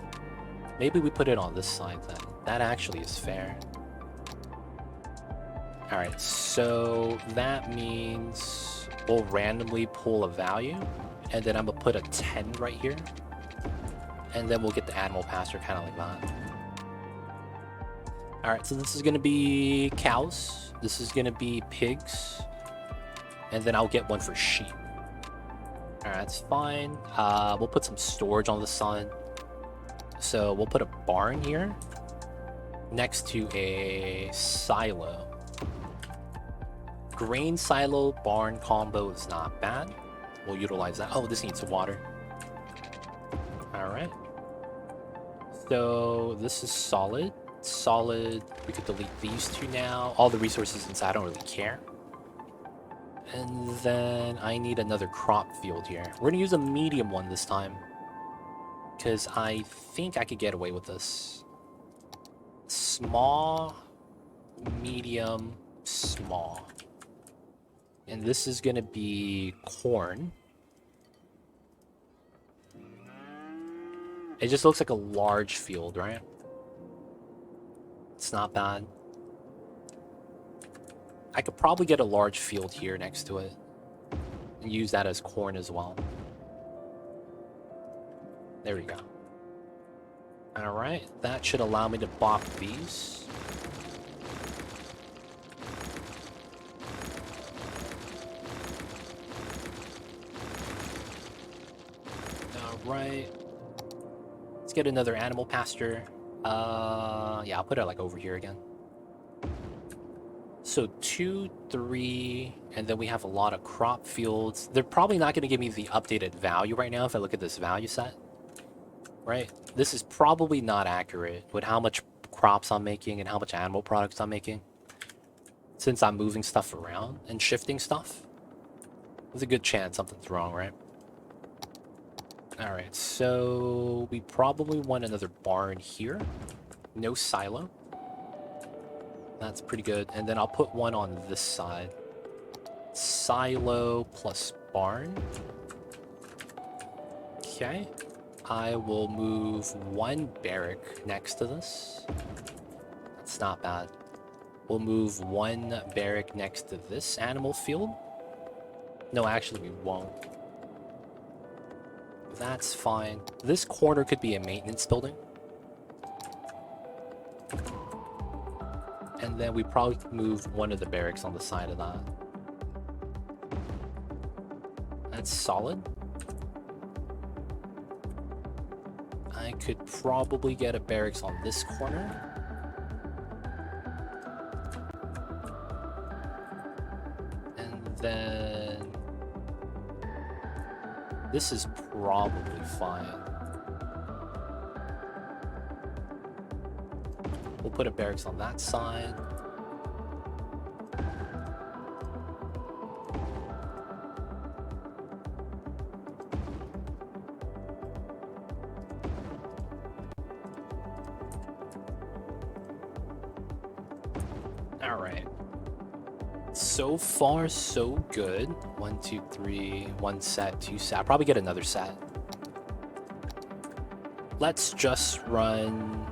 Maybe we put it on this side then. That actually is fair. Alright, so that means we'll randomly pull a value, and then I'm gonna put a 10 right here. And then we'll get the animal pasture kind of like that. Alright, so this is gonna be cows. This is gonna be pigs. And then I'll get one for sheep. Alright, that's fine. We'll put some storage on the side. So we'll put a barn here next to a silo. Grain silo barn combo is not bad. We'll utilize that. Oh, this needs water. Alright. So this is solid. Solid. We could delete these two now. All the resources inside, I don't really care. And then I need another crop field here. We're gonna use a medium one this time, because I think I could get away with this. Small, medium, small. And this is gonna be corn. It just looks like a large field, right? It's not bad. I could probably get a large field here next to it and use that as corn as well. There we go. Alright, that should allow me to bop these. Alright. Let's get another animal pasture. Yeah, I'll put it like over here again. So 2, 3, and then we have a lot of crop fields. They're probably not going to give me the updated value right now if I look at this value set. Right? This is probably not accurate with how much crops I'm making and how much animal products I'm making. Since I'm moving stuff around and shifting stuff. There's a good chance something's wrong, right? Alright, so we probably want another barn here. No silo. That's pretty good. And then I'll put one on this side. Silo plus barn. Okay. I will move one barrack next to this. That's not bad. We'll move one barrack next to this animal field. No, actually we won't. That's fine. This corner could be a maintenance building. And then we probably move one of the barracks on the side of that. That's solid. I could probably get a barracks on this corner. And then this is probably fine. We'll put a barracks on that side. All right. So far, so good. 1, 2, 3, 1 set, 2 set. I'll probably get another set. Let's just run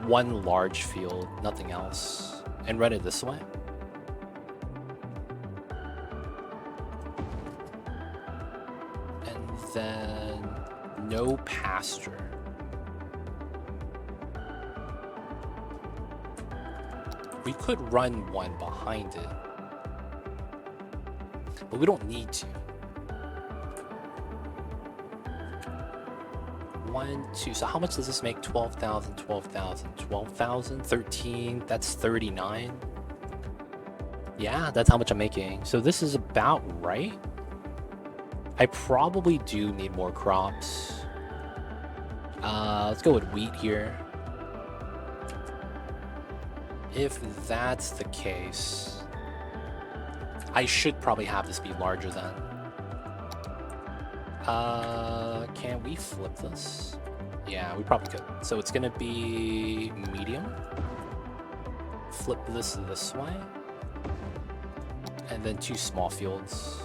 one large field, nothing else, and run it this way. And then no pasture. We could run one behind it, but we don't need to. 1, 2, so how much does this make? 12,000, 12,000, 12,000, 13, that's 39. Yeah, that's how much I'm making. So this is about right. I probably do need more crops. Let's go with wheat here. If that's the case, I should probably have this be larger then. Can we flip this? Yeah, we probably could. So it's gonna be medium, flip this way. And then 2 small fields.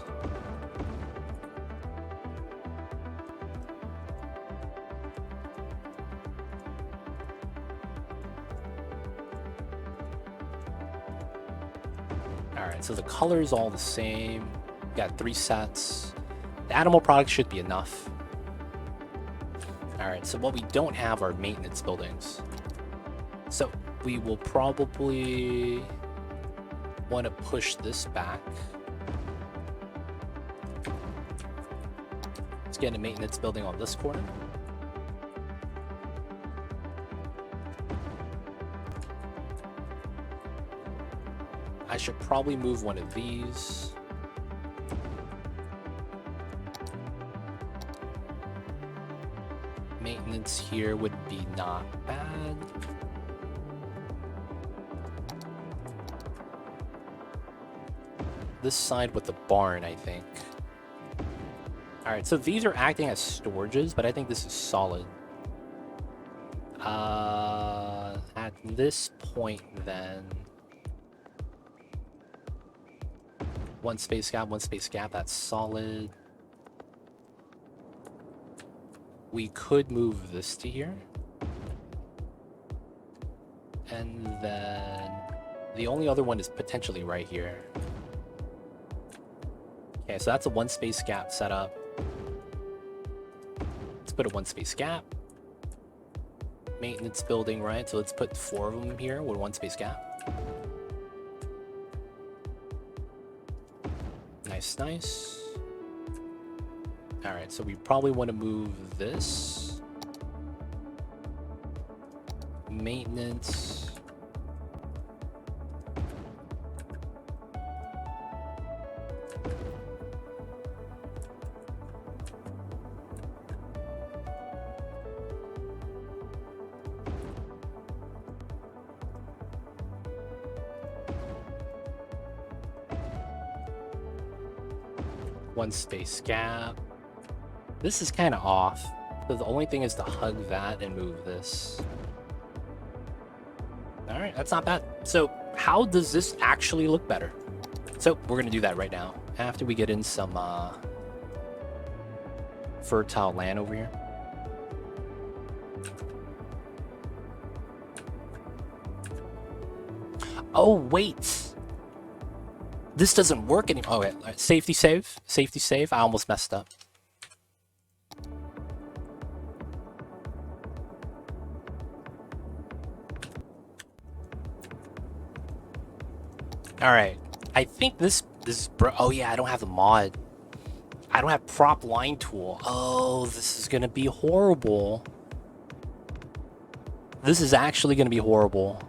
Alright, so the color is all the same. Got 3 sets. The animal products should be enough. Alright, so what we don't have are maintenance buildings. So we will probably want to push this back. Let's get a maintenance building on this corner. I should probably move one of these. Maintenance here would be not bad. This side with the barn, I think. Alright, so these are acting as storages, but I think this is solid. At this point, then... 1 space gap, that's solid. We could move this to here. And then... the only other one is potentially right here. Okay, so that's a 1 space gap setup. Let's put a 1 space gap. Maintenance building, right? So let's put 4 of them here with 1 space gap. Nice, nice. Alright, so we probably want to move this. Maintenance. One space gap. This is kind of off. So the only thing is to hug that and move this. All right, that's not bad. So how does this actually look better? So we're gonna do that right now after we get in some fertile land over here. Oh wait. This doesn't work anymore. Oh, wait. Safety save. Safety save. I almost messed up. Alright. I think this is... Oh, yeah. I don't have the mod. I don't have prop line tool. Oh, this is going to be horrible. This is actually going to be horrible.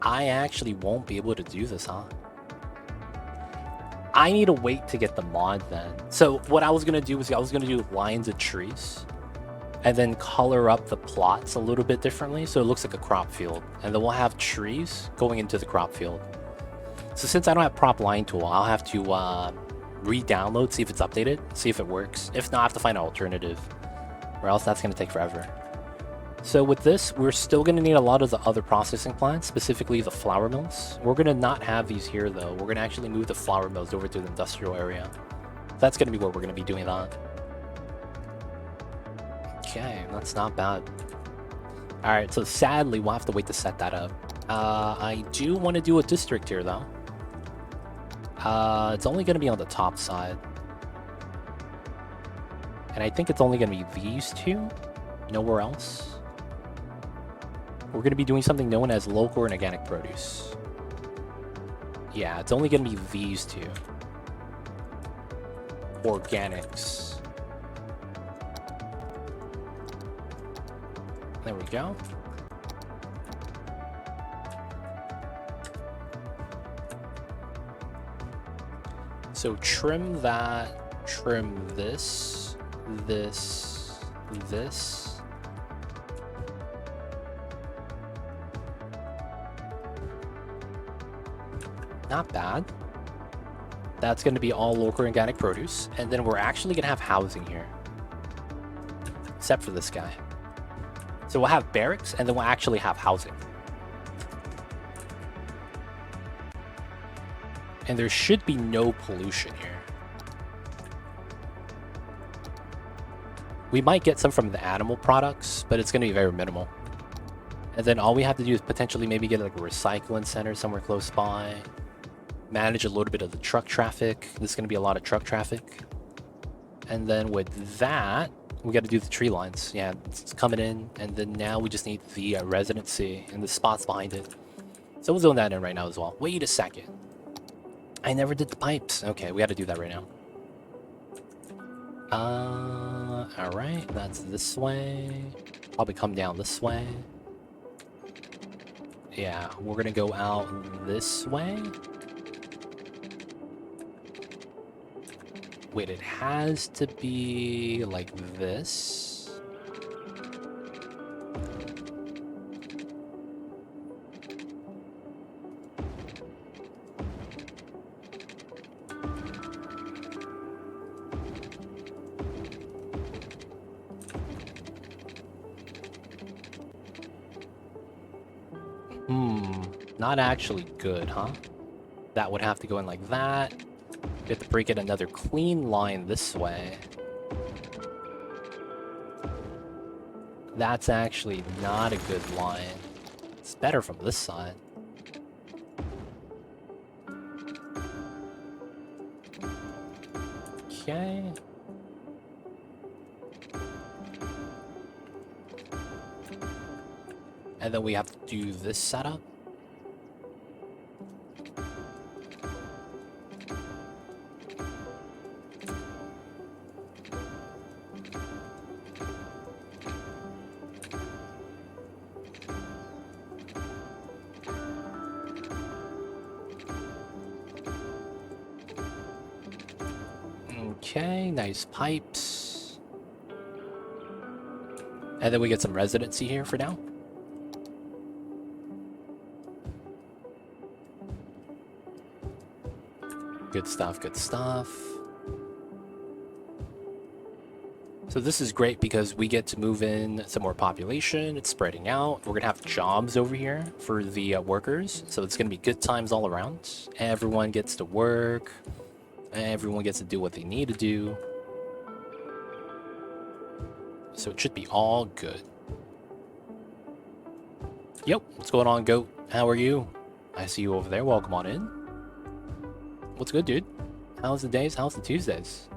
I actually won't be able to do this, huh? I need to wait to get the mod then. So what I was going to do was I was going to do lines of trees and then color up the plots a little bit differently so it looks like a crop field. And then we'll have trees going into the crop field. So since I don't have prop line tool, I'll have to re-download, see if it's updated, see if it works. If not, I have to find an alternative or else that's going to take forever. So with this, we're still going to need a lot of the other processing plants, specifically the flour mills. We're going to not have these here, though. We're going to actually move the flour mills over to the industrial area. That's going to be where we're going to be doing that. Okay, that's not bad. Alright, so sadly, we'll have to wait to set that up. I do want to do a district here, though. It's only going to be on the top side. And I think it's only going to be these two. Nowhere else. We're going to be doing something known as local and organic produce. Yeah, it's only going to be these two. Organics. There we go. So trim that, trim this, this, this. Not bad. That's going to be all local organic produce. And then we're actually going to have housing here. Except for this guy. So we'll have barracks, and then we'll actually have housing. And there should be no pollution here. We might get some from the animal products, but it's going to be very minimal. And then all we have to do is potentially maybe get like a recycling center somewhere close by. Manage a little bit of the truck traffic. There's going to be a lot of truck traffic. And then with that, we got to do the tree lines. Yeah, it's coming in. And then now we just need the residency and the spots behind it. So we'll zone that in right now as well. Wait a second. I never did the pipes. Okay, we got to do that right now. Alright, that's this way. Probably come down this way. Yeah, we're gonna go out this way. Wait, it has to be like this. Not actually good, huh? That would have to go in like that. We have to break it another clean line this way. That's actually not a good line. It's better from this side. Okay. And then we have to do this setup. Okay, nice pipes. And then we get some residency here for now. Good stuff, good stuff. So this is great because we get to move in some more population. It's spreading out. We're gonna have jobs over here for the workers. So it's gonna be good times all around. Everyone gets to work. Everyone gets to do what they need to do. So it should be all good. Yep, what's going on, Goat? How are you? I see you over there. Welcome on in. What's good, dude? How's the days? How's the Tuesdays?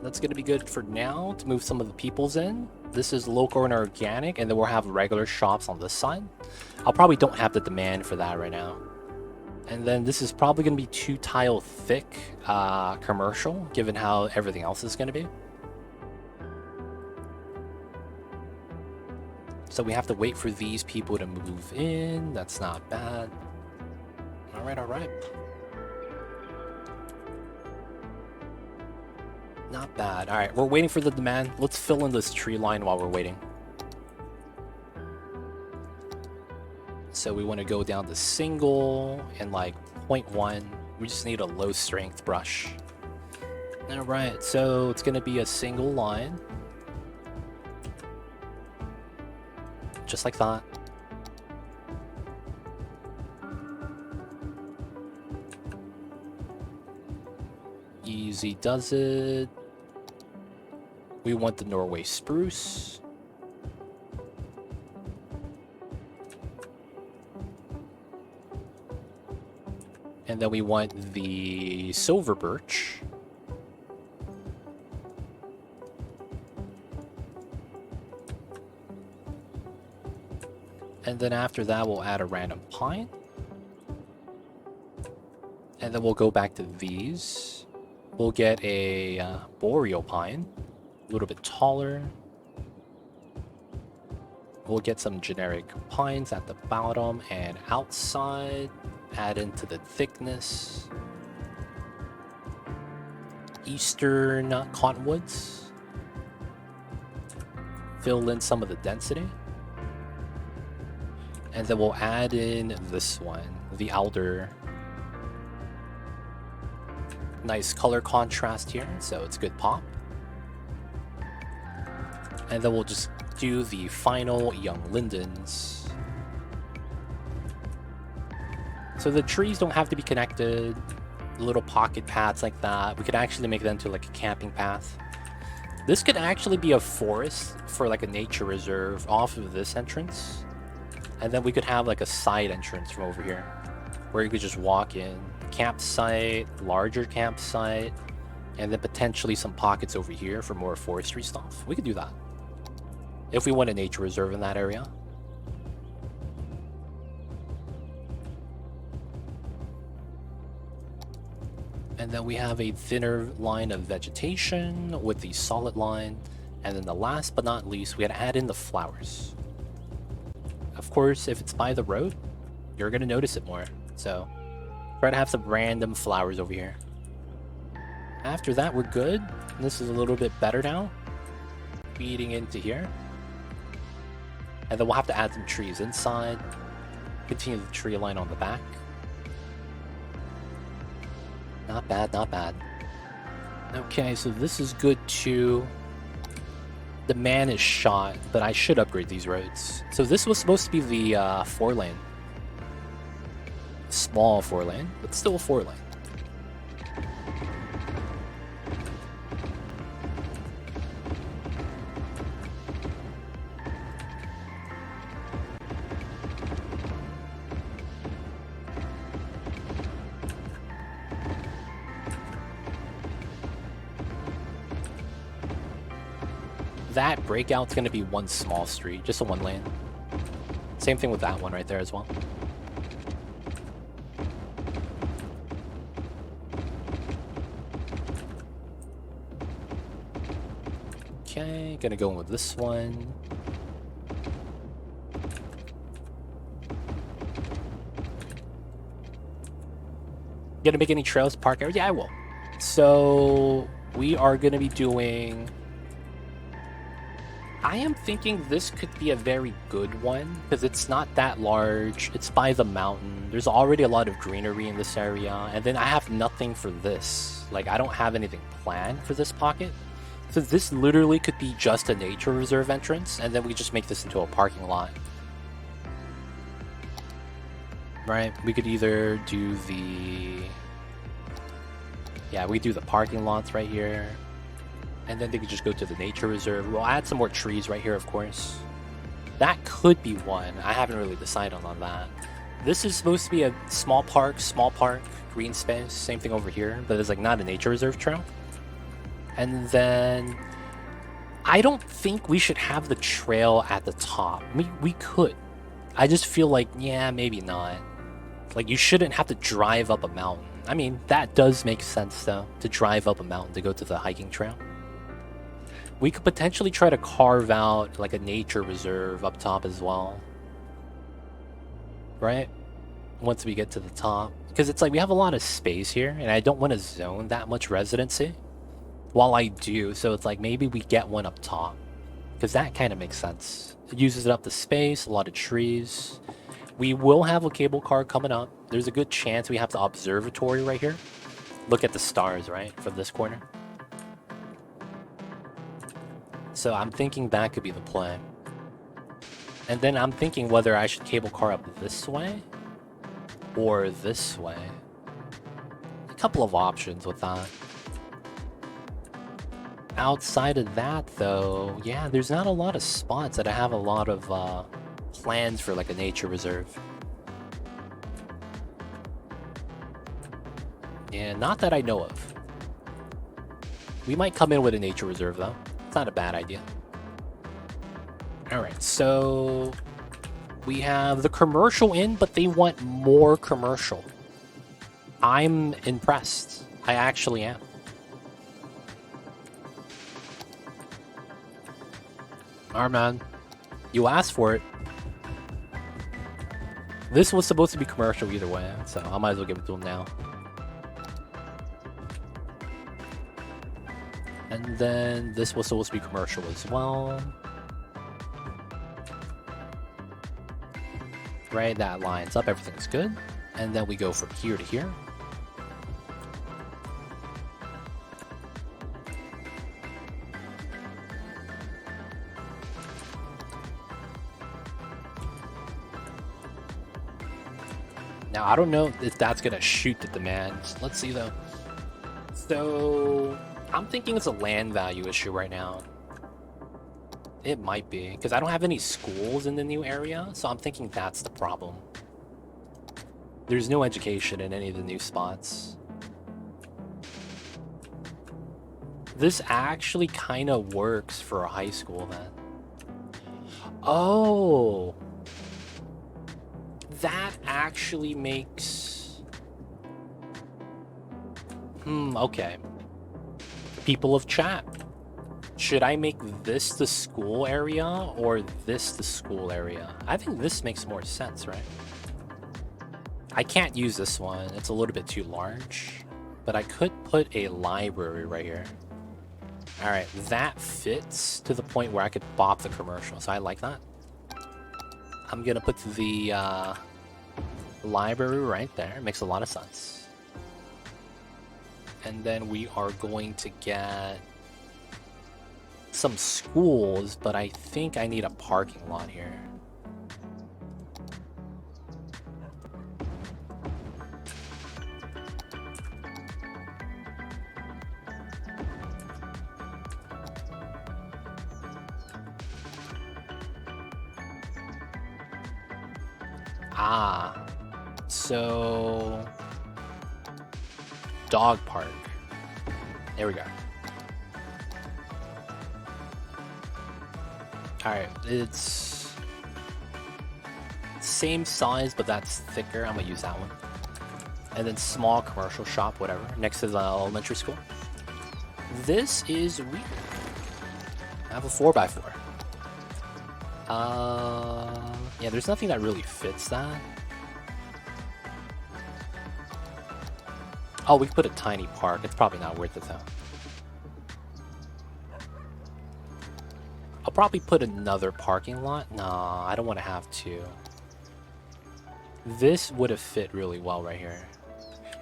That's going to be good for now to move some of the peoples in. This is local and organic, and then we'll have regular shops on this side. I'll probably don't have the demand for that right now. And then this is probably going to be 2 tile thick commercial, given how everything else is going to be. So we have to wait for these people to move in. That's not bad. All right, all right. Not bad. All right, we're waiting for the demand. Let's fill in this tree line while we're waiting. So we want to go down to single and like 0.1. We just need a low strength brush. All right, so it's going to be a single line. Just like that. Easy does it. We want the Norway spruce. And then we want the silver birch. And then after that, we'll add a random pine. And then we'll go back to these. We'll get a boreal pine, a little bit taller. We'll get some generic pines at the bottom and outside. Add into the thickness. Eastern cottonwoods. Fill in some of the density. And then we'll add in this one, the outer. Nice color contrast here, so it's good pop. And then we'll just do the final young lindens. So the trees don't have to be connected. Little pocket paths like that. We could actually make them into like a camping path. This could actually be a forest for like a nature reserve off of this entrance. And then we could have like a side entrance from over here where you could just walk in. Campsite, larger campsite, and then potentially some pockets over here for more forestry stuff. We could do that if we want a nature reserve in that area. And then we have a thinner line of vegetation with the solid line. And then the last but not least, we had to add in the flowers. Of course, if it's by the road, you're going to notice it more. So try to have some random flowers over here. After that, we're good. This is a little bit better now. Feeding into here. And then we'll have to add some trees inside. Continue the tree line on the back. Not bad, not bad. Okay, so this is good too. The man is shot, but I should upgrade these roads. So this was supposed to be the 4-lane. Small 4-lane, but still a 4-lane. That breakout's going to be one small street, just a 1-lane. Same thing with that one right there as well. Okay, gonna go in with this one. Gonna make any trails, park area? Yeah, I will. So we are gonna be doing... I am thinking this could be a very good one, because it's not that large, it's by the mountain, there's already a lot of greenery in this area, and then I have nothing for this. Like, I don't have anything planned for this pocket. So this literally could be just a nature reserve entrance, and then we just make this into a parking lot. Right, we could either do the... Yeah, we do the parking lots right here. And then they could just go to the nature reserve. We'll add some more trees right here, of course. That could be one. I haven't really decided on that. This is supposed to be a small park, green space. Same thing over here, but it's like not a nature reserve trail. And then I don't think we should have the trail at the top. We could. I just feel like, yeah, maybe not. Like, you shouldn't have to drive up a mountain. I mean, that does make sense, though, to drive up a mountain to go to the hiking trail. We could potentially try to carve out like a nature reserve up top as well. Right? Once we get to the top. Because it's like we have a lot of space here and I don't want to zone that much residency. While I do, so it's like maybe we get one up top. Because that kind of makes sense. It uses up the space, a lot of trees. We will have a cable car coming up. There's a good chance we have the observatory right here. Look at the stars, right? From this corner. So I'm thinking that could be the play. And then I'm thinking whether I should cable car up this way or this way. A couple of options with that. Outside of that, though, yeah, there's not a lot of spots that I have a lot of plans for like a nature reserve. Yeah, not that I know of. We might come in with a nature reserve, though. It's not a bad idea. Alright, so we have the commercial in, but they want more commercial. I'm impressed. I actually am. Alright, man. You asked for it. This was supposed to be commercial either way, so I might as well give it to them now. And then this was supposed to be commercial as well. Right, that lines up, everything's good. And then we go from here to here. Now, I don't know if that's going to shoot the demands. Let's see, though. So, I'm thinking it's a land value issue right now. It might be, because I don't have any schools in the new area, so I'm thinking that's the problem. There's no education in any of the new spots. This actually kind of works for a high school, then. Oh! That actually makes... okay. People of chat. Should I make this the school area or this the school area? I think this makes more sense, right? I can't use this one. It's a little bit too large. But I could put a library right here. Alright, that fits to the point where I could bop the commercial. So I like that. I'm gonna put the library right there. It makes a lot of sense. And then we are going to get some schools, but I think I need a parking lot here. So dog park. There we go. Alright, it's same size, but that's thicker. I'm gonna use that one. And then small commercial shop, whatever, next to the elementary school. This is weird. I have a 4x4. Yeah, there's nothing that really fits that. Oh, we could put a tiny park. It's probably not worth it, though. I'll probably put another parking lot. Nah, I don't want to have two. This would have fit really well right here.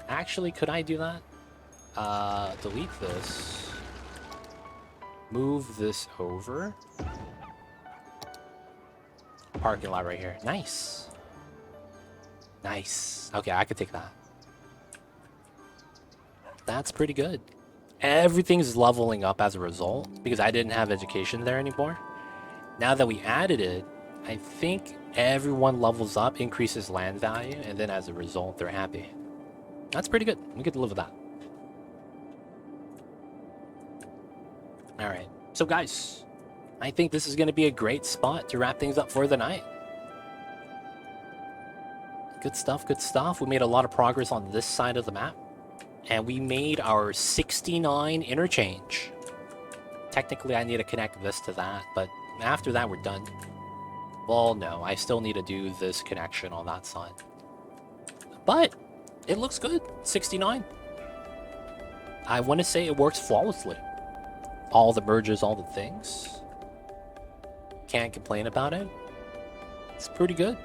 Actually, could I do that? Delete this. Move this over. Parking lot right here. Nice. Nice. Okay, I could take that. That's pretty good. Everything's leveling up as a result because I didn't have education there anymore. Now that we added it, I think everyone levels up, increases land value, and then as a result, they're happy. That's pretty good. We get to live with that. Alright. So guys, I think this is going to be a great spot to wrap things up for the night. Good stuff, good stuff. We made a lot of progress on this side of the map. And we made our 69 interchange. Technically, I need to connect this to that, but after that, we're done. Well, no, I still need to do this connection on that side. But it looks good. 69. I want to say it works flawlessly. All the merges, all the things. Can't complain about it. It's pretty good.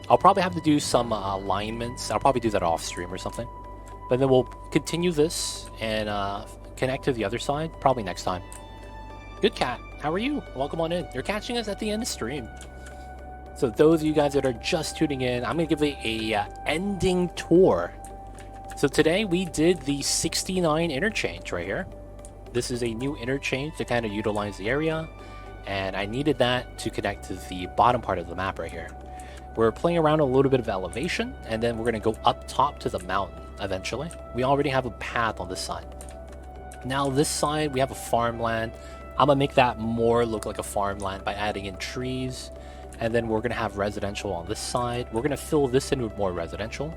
I'll probably have to do some alignments. I'll probably do that off stream or something. But then we'll continue this and connect to the other side probably next time. Good cat, how are you? Welcome on in. You're catching us at the end of stream. So those of you guys that are just tuning in, I'm gonna give it a ending tour. So today we did the 69 interchange right here. This is a new interchange to kind of utilize the area, and I needed that to connect to the bottom part of the map right here. We're playing around a little bit of elevation, and then we're gonna go up top to the mountain eventually. We already have a path on this side. Now this side, we have a farmland. I'm gonna make that more look like a farmland by adding in trees, and then we're gonna have residential on this side. We're gonna fill this in with more residential.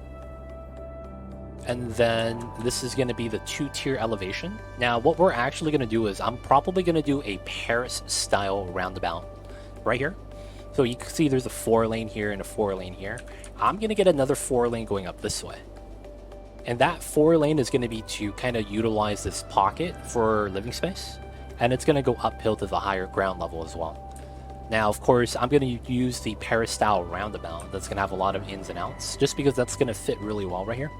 And then this is gonna be the 2-tier elevation. Now what we're actually gonna do is I'm probably gonna do a Paris style roundabout right here. So you can see there's a 4-lane here and a 4-lane here. I'm gonna get another 4-lane going up this way. And that 4-lane is going to be to kind of utilize this pocket for living space. And it's going to go uphill to the higher ground level as well. Now, of course, I'm going to use the peristyle roundabout. That's going to have a lot of ins and outs, just because that's going to fit really well right here.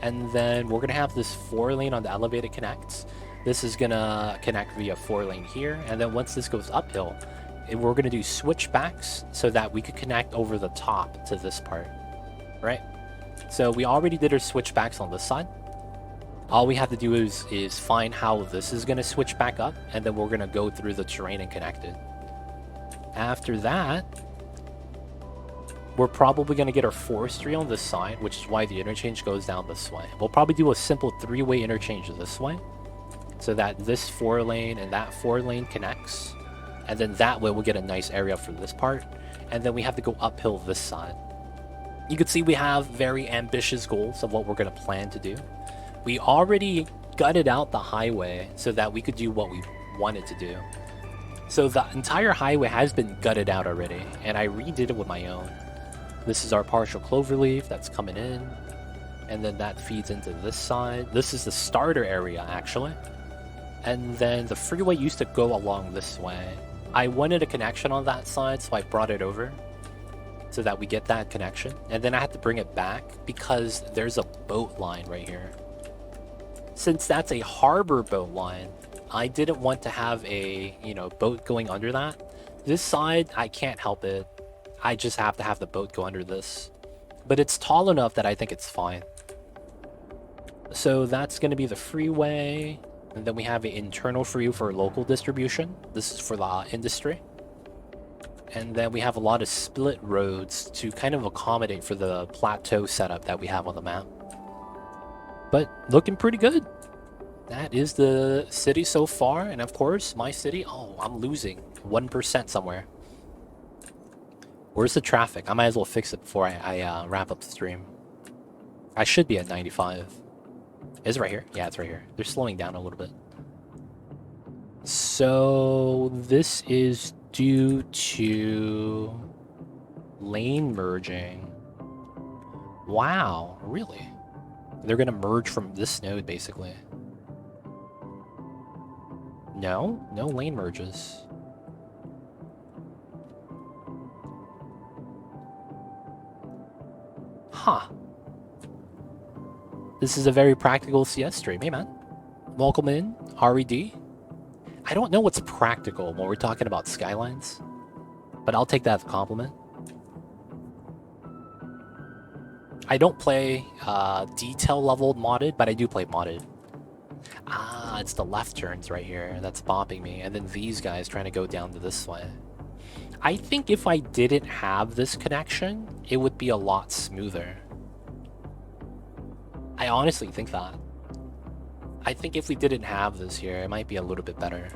And then we're going to have this 4-lane on the elevated connects. This is going to connect via 4-lane here. And then once this goes uphill, we're going to do switchbacks so that we could connect over the top to this part, right? So we already did our switchbacks on this side. All we have to do is find how this is going to switch back up, and then we're going to go through the terrain and connect it. After that, we're probably going to get our forestry on this side, which is why the interchange goes down this way. We'll probably do a simple 3-way interchange this way, so that this 4-lane and that 4-lane connects. And then that way we'll get a nice area for this part. And then we have to go uphill this side. You can see we have very ambitious goals of what we're going to plan to do. We already gutted out the highway so that we could do what we wanted to do. So the entire highway has been gutted out already, and I redid it with my own. This is our partial cloverleaf that's coming in, and then that feeds into this side. This is the starter area, actually. And then the freeway used to go along this way. I wanted a connection on that side, so I brought it over so that we get that connection. And then I had to bring it back because there's a boat line right here. Since that's a harbor boat line, I didn't want to have a, boat going under that. This side, I can't help it. I just have to have the boat go under this. But it's tall enough that I think it's fine. So that's going to be the freeway. And then we have an internal freeway for local distribution. This is for the industry. And then we have a lot of split roads to kind of accommodate for the plateau setup that we have on the map. But looking pretty good. That is the city so far. And of course, my city. Oh, I'm losing 1% somewhere. Where's the traffic? I might as well fix it before I wrap up the stream. I should be at 95. Is it right here? Yeah, it's right here. They're slowing down a little bit. So this is due to lane merging. Wow, really? They're gonna merge from this node, basically. No lane merges. Huh. This is a very practical CS stream. Hey, man. Welcome in, RED. I don't know what's practical when we're talking about Skylines, but I'll take that as a compliment. I don't play detail leveled modded, but I do play modded. Ah, it's the left turns right here that's bopping me, and then these guys trying to go down to this way. I think if I didn't have this connection, it would be a lot smoother. I honestly think that. I think if we didn't have this here, it might be a little bit better.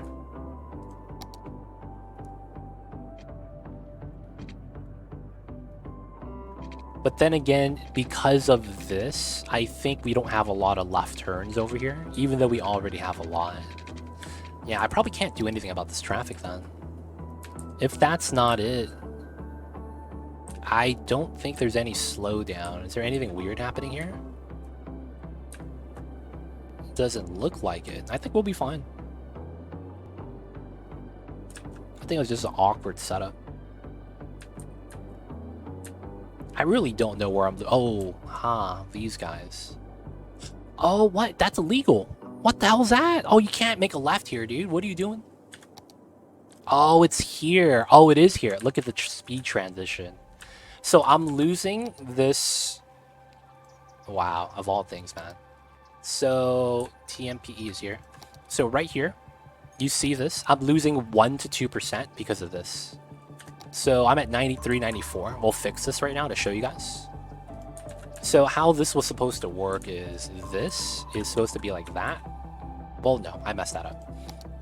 But then again, because of this, I think we don't have a lot of left turns over here, even though we already have a lot. Yeah, I probably can't do anything about this traffic then. If that's not it, I don't think there's any slowdown. Is there anything weird happening here? Doesn't look like it. I think we'll be fine. I think it was just an awkward setup. I really don't know where I'm... Oh, these guys. Oh, what? That's illegal. What the hell's that? Oh, you can't make a left here, dude. What are you doing? Oh, it's here. Oh, it is here. Look at the speed transition. So I'm losing this... Wow, of all things, man. So TMPE is here. So right here, you see this? I'm losing 1 to 2% because of this. So I'm at 93, 94. We'll fix this right now to show you guys. So how this was supposed to work is this is supposed to be like that. Well, no, I messed that up.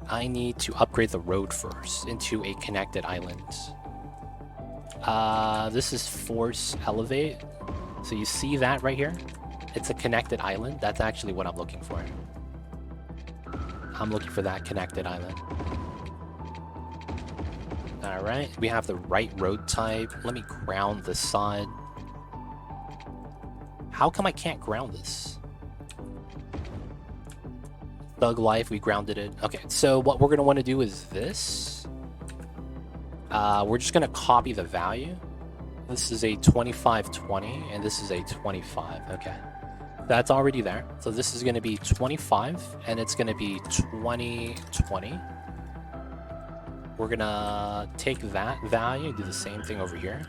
I need to upgrade the road first into a connected island. This is force elevate. So you see that right here? It's a connected island. That's actually what I'm looking for. I'm looking for that connected island. Alright, we have the right road type. Let me ground this side. How come I can't ground this? Thug life, we grounded it. Okay, so what we're going to want to do is this. We're just gonna copy the value. This is a 2520, and this is a 25. Okay, that's already there. So this is gonna be 25, and it's gonna be 2020. We're gonna take that value, do the same thing over here.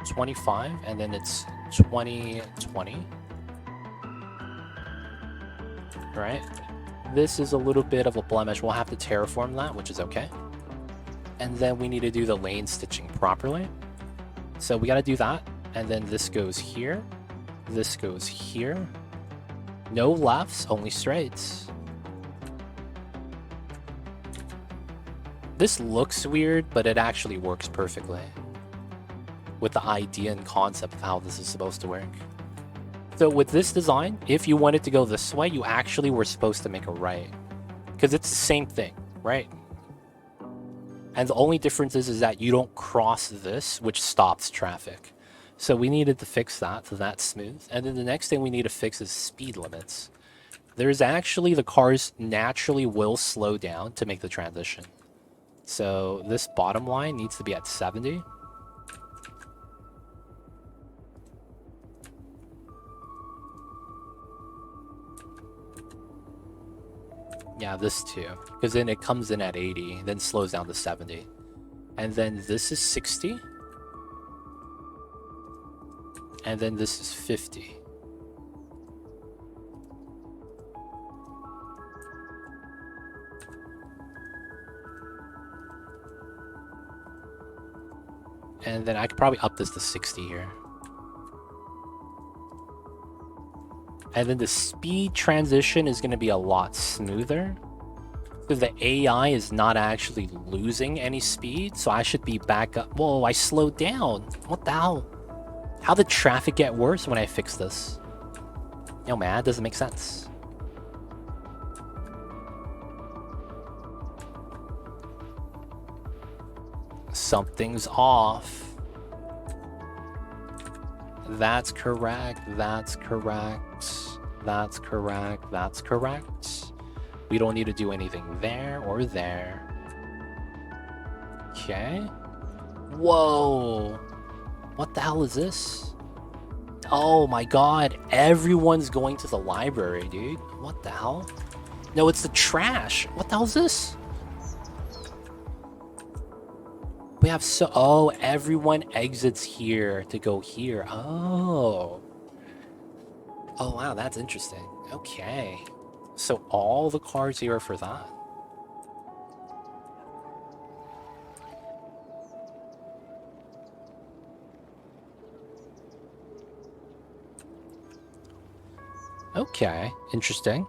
25, and then it's 2020. Right? This is a little bit of a blemish. We'll have to terraform that, which is okay. And then we need to do the lane stitching properly. So we got to do that. And then this goes here. This goes here. No lefts, only straights. This looks weird, but it actually works perfectly with the idea and concept of how this is supposed to work. So with this design, if you wanted to go this way, you actually were supposed to make a right. Because it's the same thing, right? And the only difference is that you don't cross this, which stops traffic. So we needed to fix that, so that's smooth. And then the next thing we need to fix is speed limits. There's actually, the cars naturally will slow down to make the transition. So this bottom line needs to be at 70. Yeah, this too. Because then it comes in at 80, then slows down to 70. And then this is 60. And then this is 50. And then I could probably up this to 60 here. And then the speed transition is going to be a lot smoother. Because the AI is not actually losing any speed, so I should be back up. Whoa, I slowed down. What the hell? How did traffic get worse when I fix this? Yo, man, that doesn't make sense. Something's off. That's correct, that's correct, that's correct, that's correct. We don't need to do anything there or there. Okay. Whoa. What the hell is this? Oh my god, everyone's going to the library, dude. What the hell? No, it's the trash. What the hell is this? We have oh, everyone exits here to go here. Oh. Oh, wow, that's interesting. Okay. So all the cars here are for that. Okay, interesting.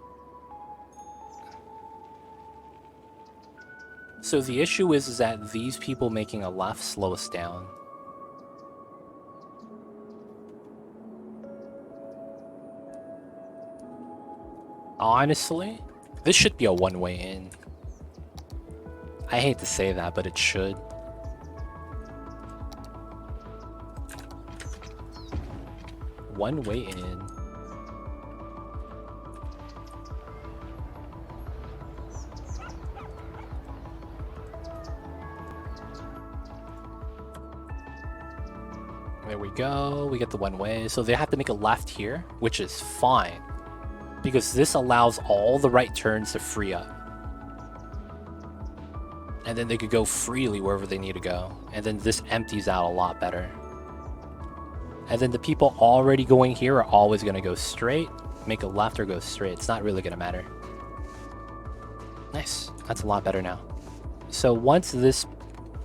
So the issue is that these people making a left slow us down. Honestly, this should be a one-way in. I hate to say that, but it should. One way in. There we go. We get the one way. So they have to make a left here, which is fine, because this allows all the right turns to free up. And then they could go freely wherever they need to go. And then this empties out a lot better. And then the people already going here are always going to go straight, make a left or go straight. It's not really going to matter. Nice. That's a lot better now. So once this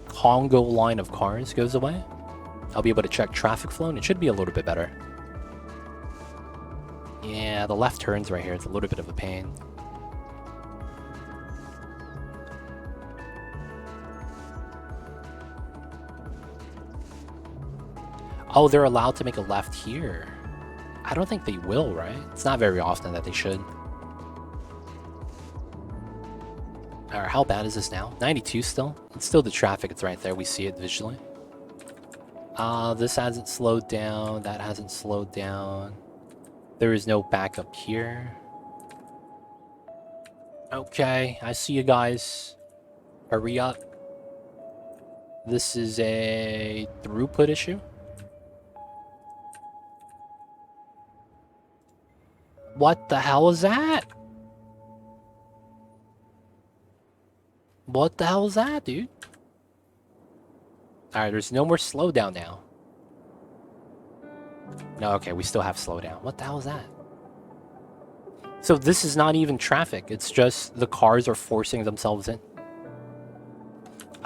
Congo line of cars goes away, I'll be able to check traffic flow, and it should be a little bit better. Yeah, the left turns right here. It's a little bit of a pain. Oh, they're allowed to make a left here. I don't think they will, right? It's not very often that they should. Alright, how bad is this now? 92 still? It's still the traffic. It's right there. We see it visually. This hasn't slowed down. That hasn't slowed down. There is no backup here. Okay, I see you guys. Hurry up. This is a throughput issue. What the hell is that? What the hell is that, dude? Alright, there's no more slowdown now. No, okay, we still have slowdown. What the hell is that? So this is not even traffic. It's just the cars are forcing themselves in.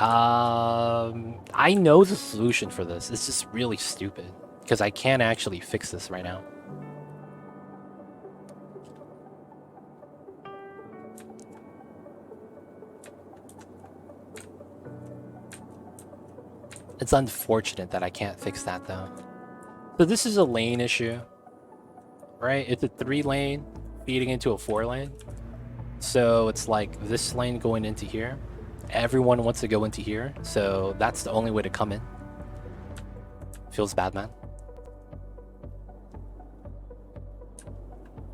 I know the solution for this. It's just really stupid. Because I can't actually fix this right now. It's unfortunate that I can't fix that though. So this is a lane issue, right? It's a 3-lane feeding into a 4-lane. So it's like this lane going into here. Everyone wants to go into here, so that's the only way to come in. Feels bad, man.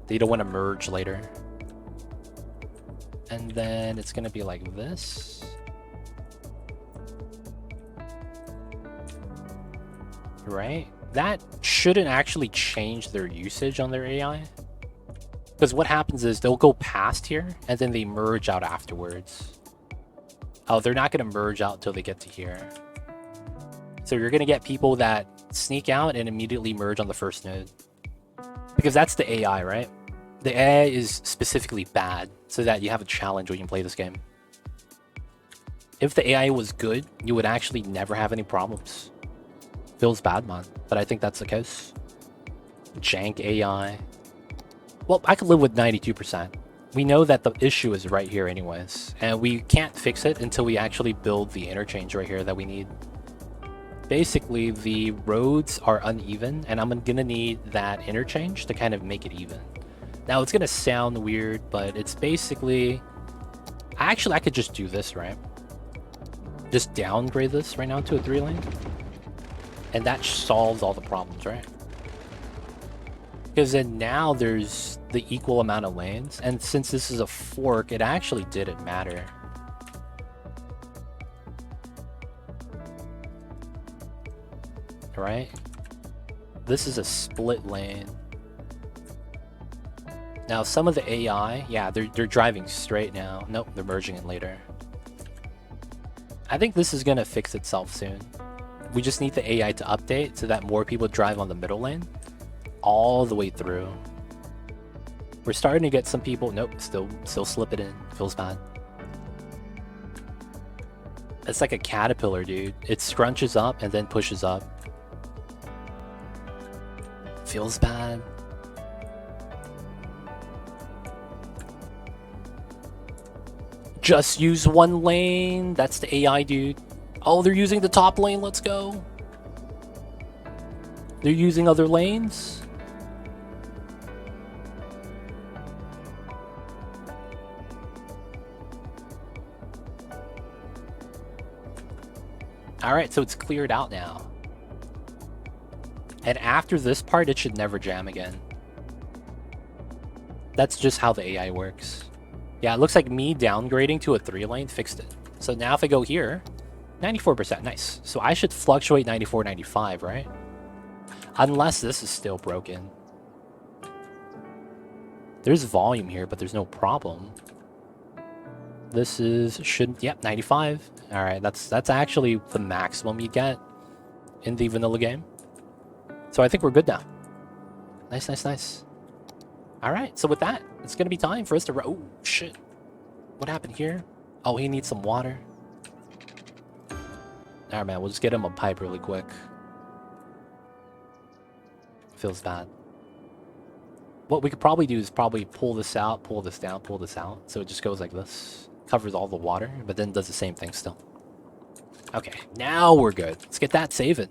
They don't want to merge later. And then it's gonna be like this. Right? That shouldn't actually change their usage on their AI. Because what happens is they'll go past here and then they merge out afterwards. Oh, they're not going to merge out until they get to here. So you're going to get people that sneak out and immediately merge on the first node. Because that's the AI, right? The AI is specifically bad so that you have a challenge when you play this game. If the AI was good, you would actually never have any problems. Feels bad, man, but I think that's the case. Jank AI. Well, I could live with 92%. We know that the issue is right here anyways, and we can't fix it until we actually build the interchange right here that we need. Basically, the roads are uneven, and I'm gonna need that interchange to kind of make it even. Now, it's gonna sound weird, but it's basically... I could just do this, right? Just downgrade this right now to a 3-lane. And that solves all the problems, right? Because then now there's the equal amount of lanes. And since this is a fork, it actually didn't matter. Right? This is a split lane. Now some of the AI, yeah, they're driving straight now. Nope, they're merging in later. I think this is gonna fix itself soon. We just need the AI to update so that more people drive on the middle lane all the way through. We're starting to get some people. Nope, still slip it in. Feels bad. It's like a caterpillar, dude. It scrunches up and then pushes up. Feels bad. Just use one lane. That's the AI, dude. Oh, they're using the top lane. Let's go. They're using other lanes. All right, so it's cleared out now. And after this part, it should never jam again. That's just how the AI works. Yeah, it looks like me downgrading to a 3-lane fixed it. So now if I go here, 94%, nice. So I should fluctuate 94, 95, right? Unless this is still broken. There's volume here, but there's no problem. This is, yep, 95. All right, that's actually the maximum you get in the vanilla game. So I think we're good now. Nice, nice, nice. All right, so with that, it's going to be time for us to... Oh, shit. What happened here? Oh, he needs some water. Alright, man, we'll just get him a pipe really quick. Feels bad. What we could probably do is probably pull this out, pull this down, pull this out. So it just goes like this. Covers all the water, but then does the same thing still. Okay, now we're good. Let's get that saving.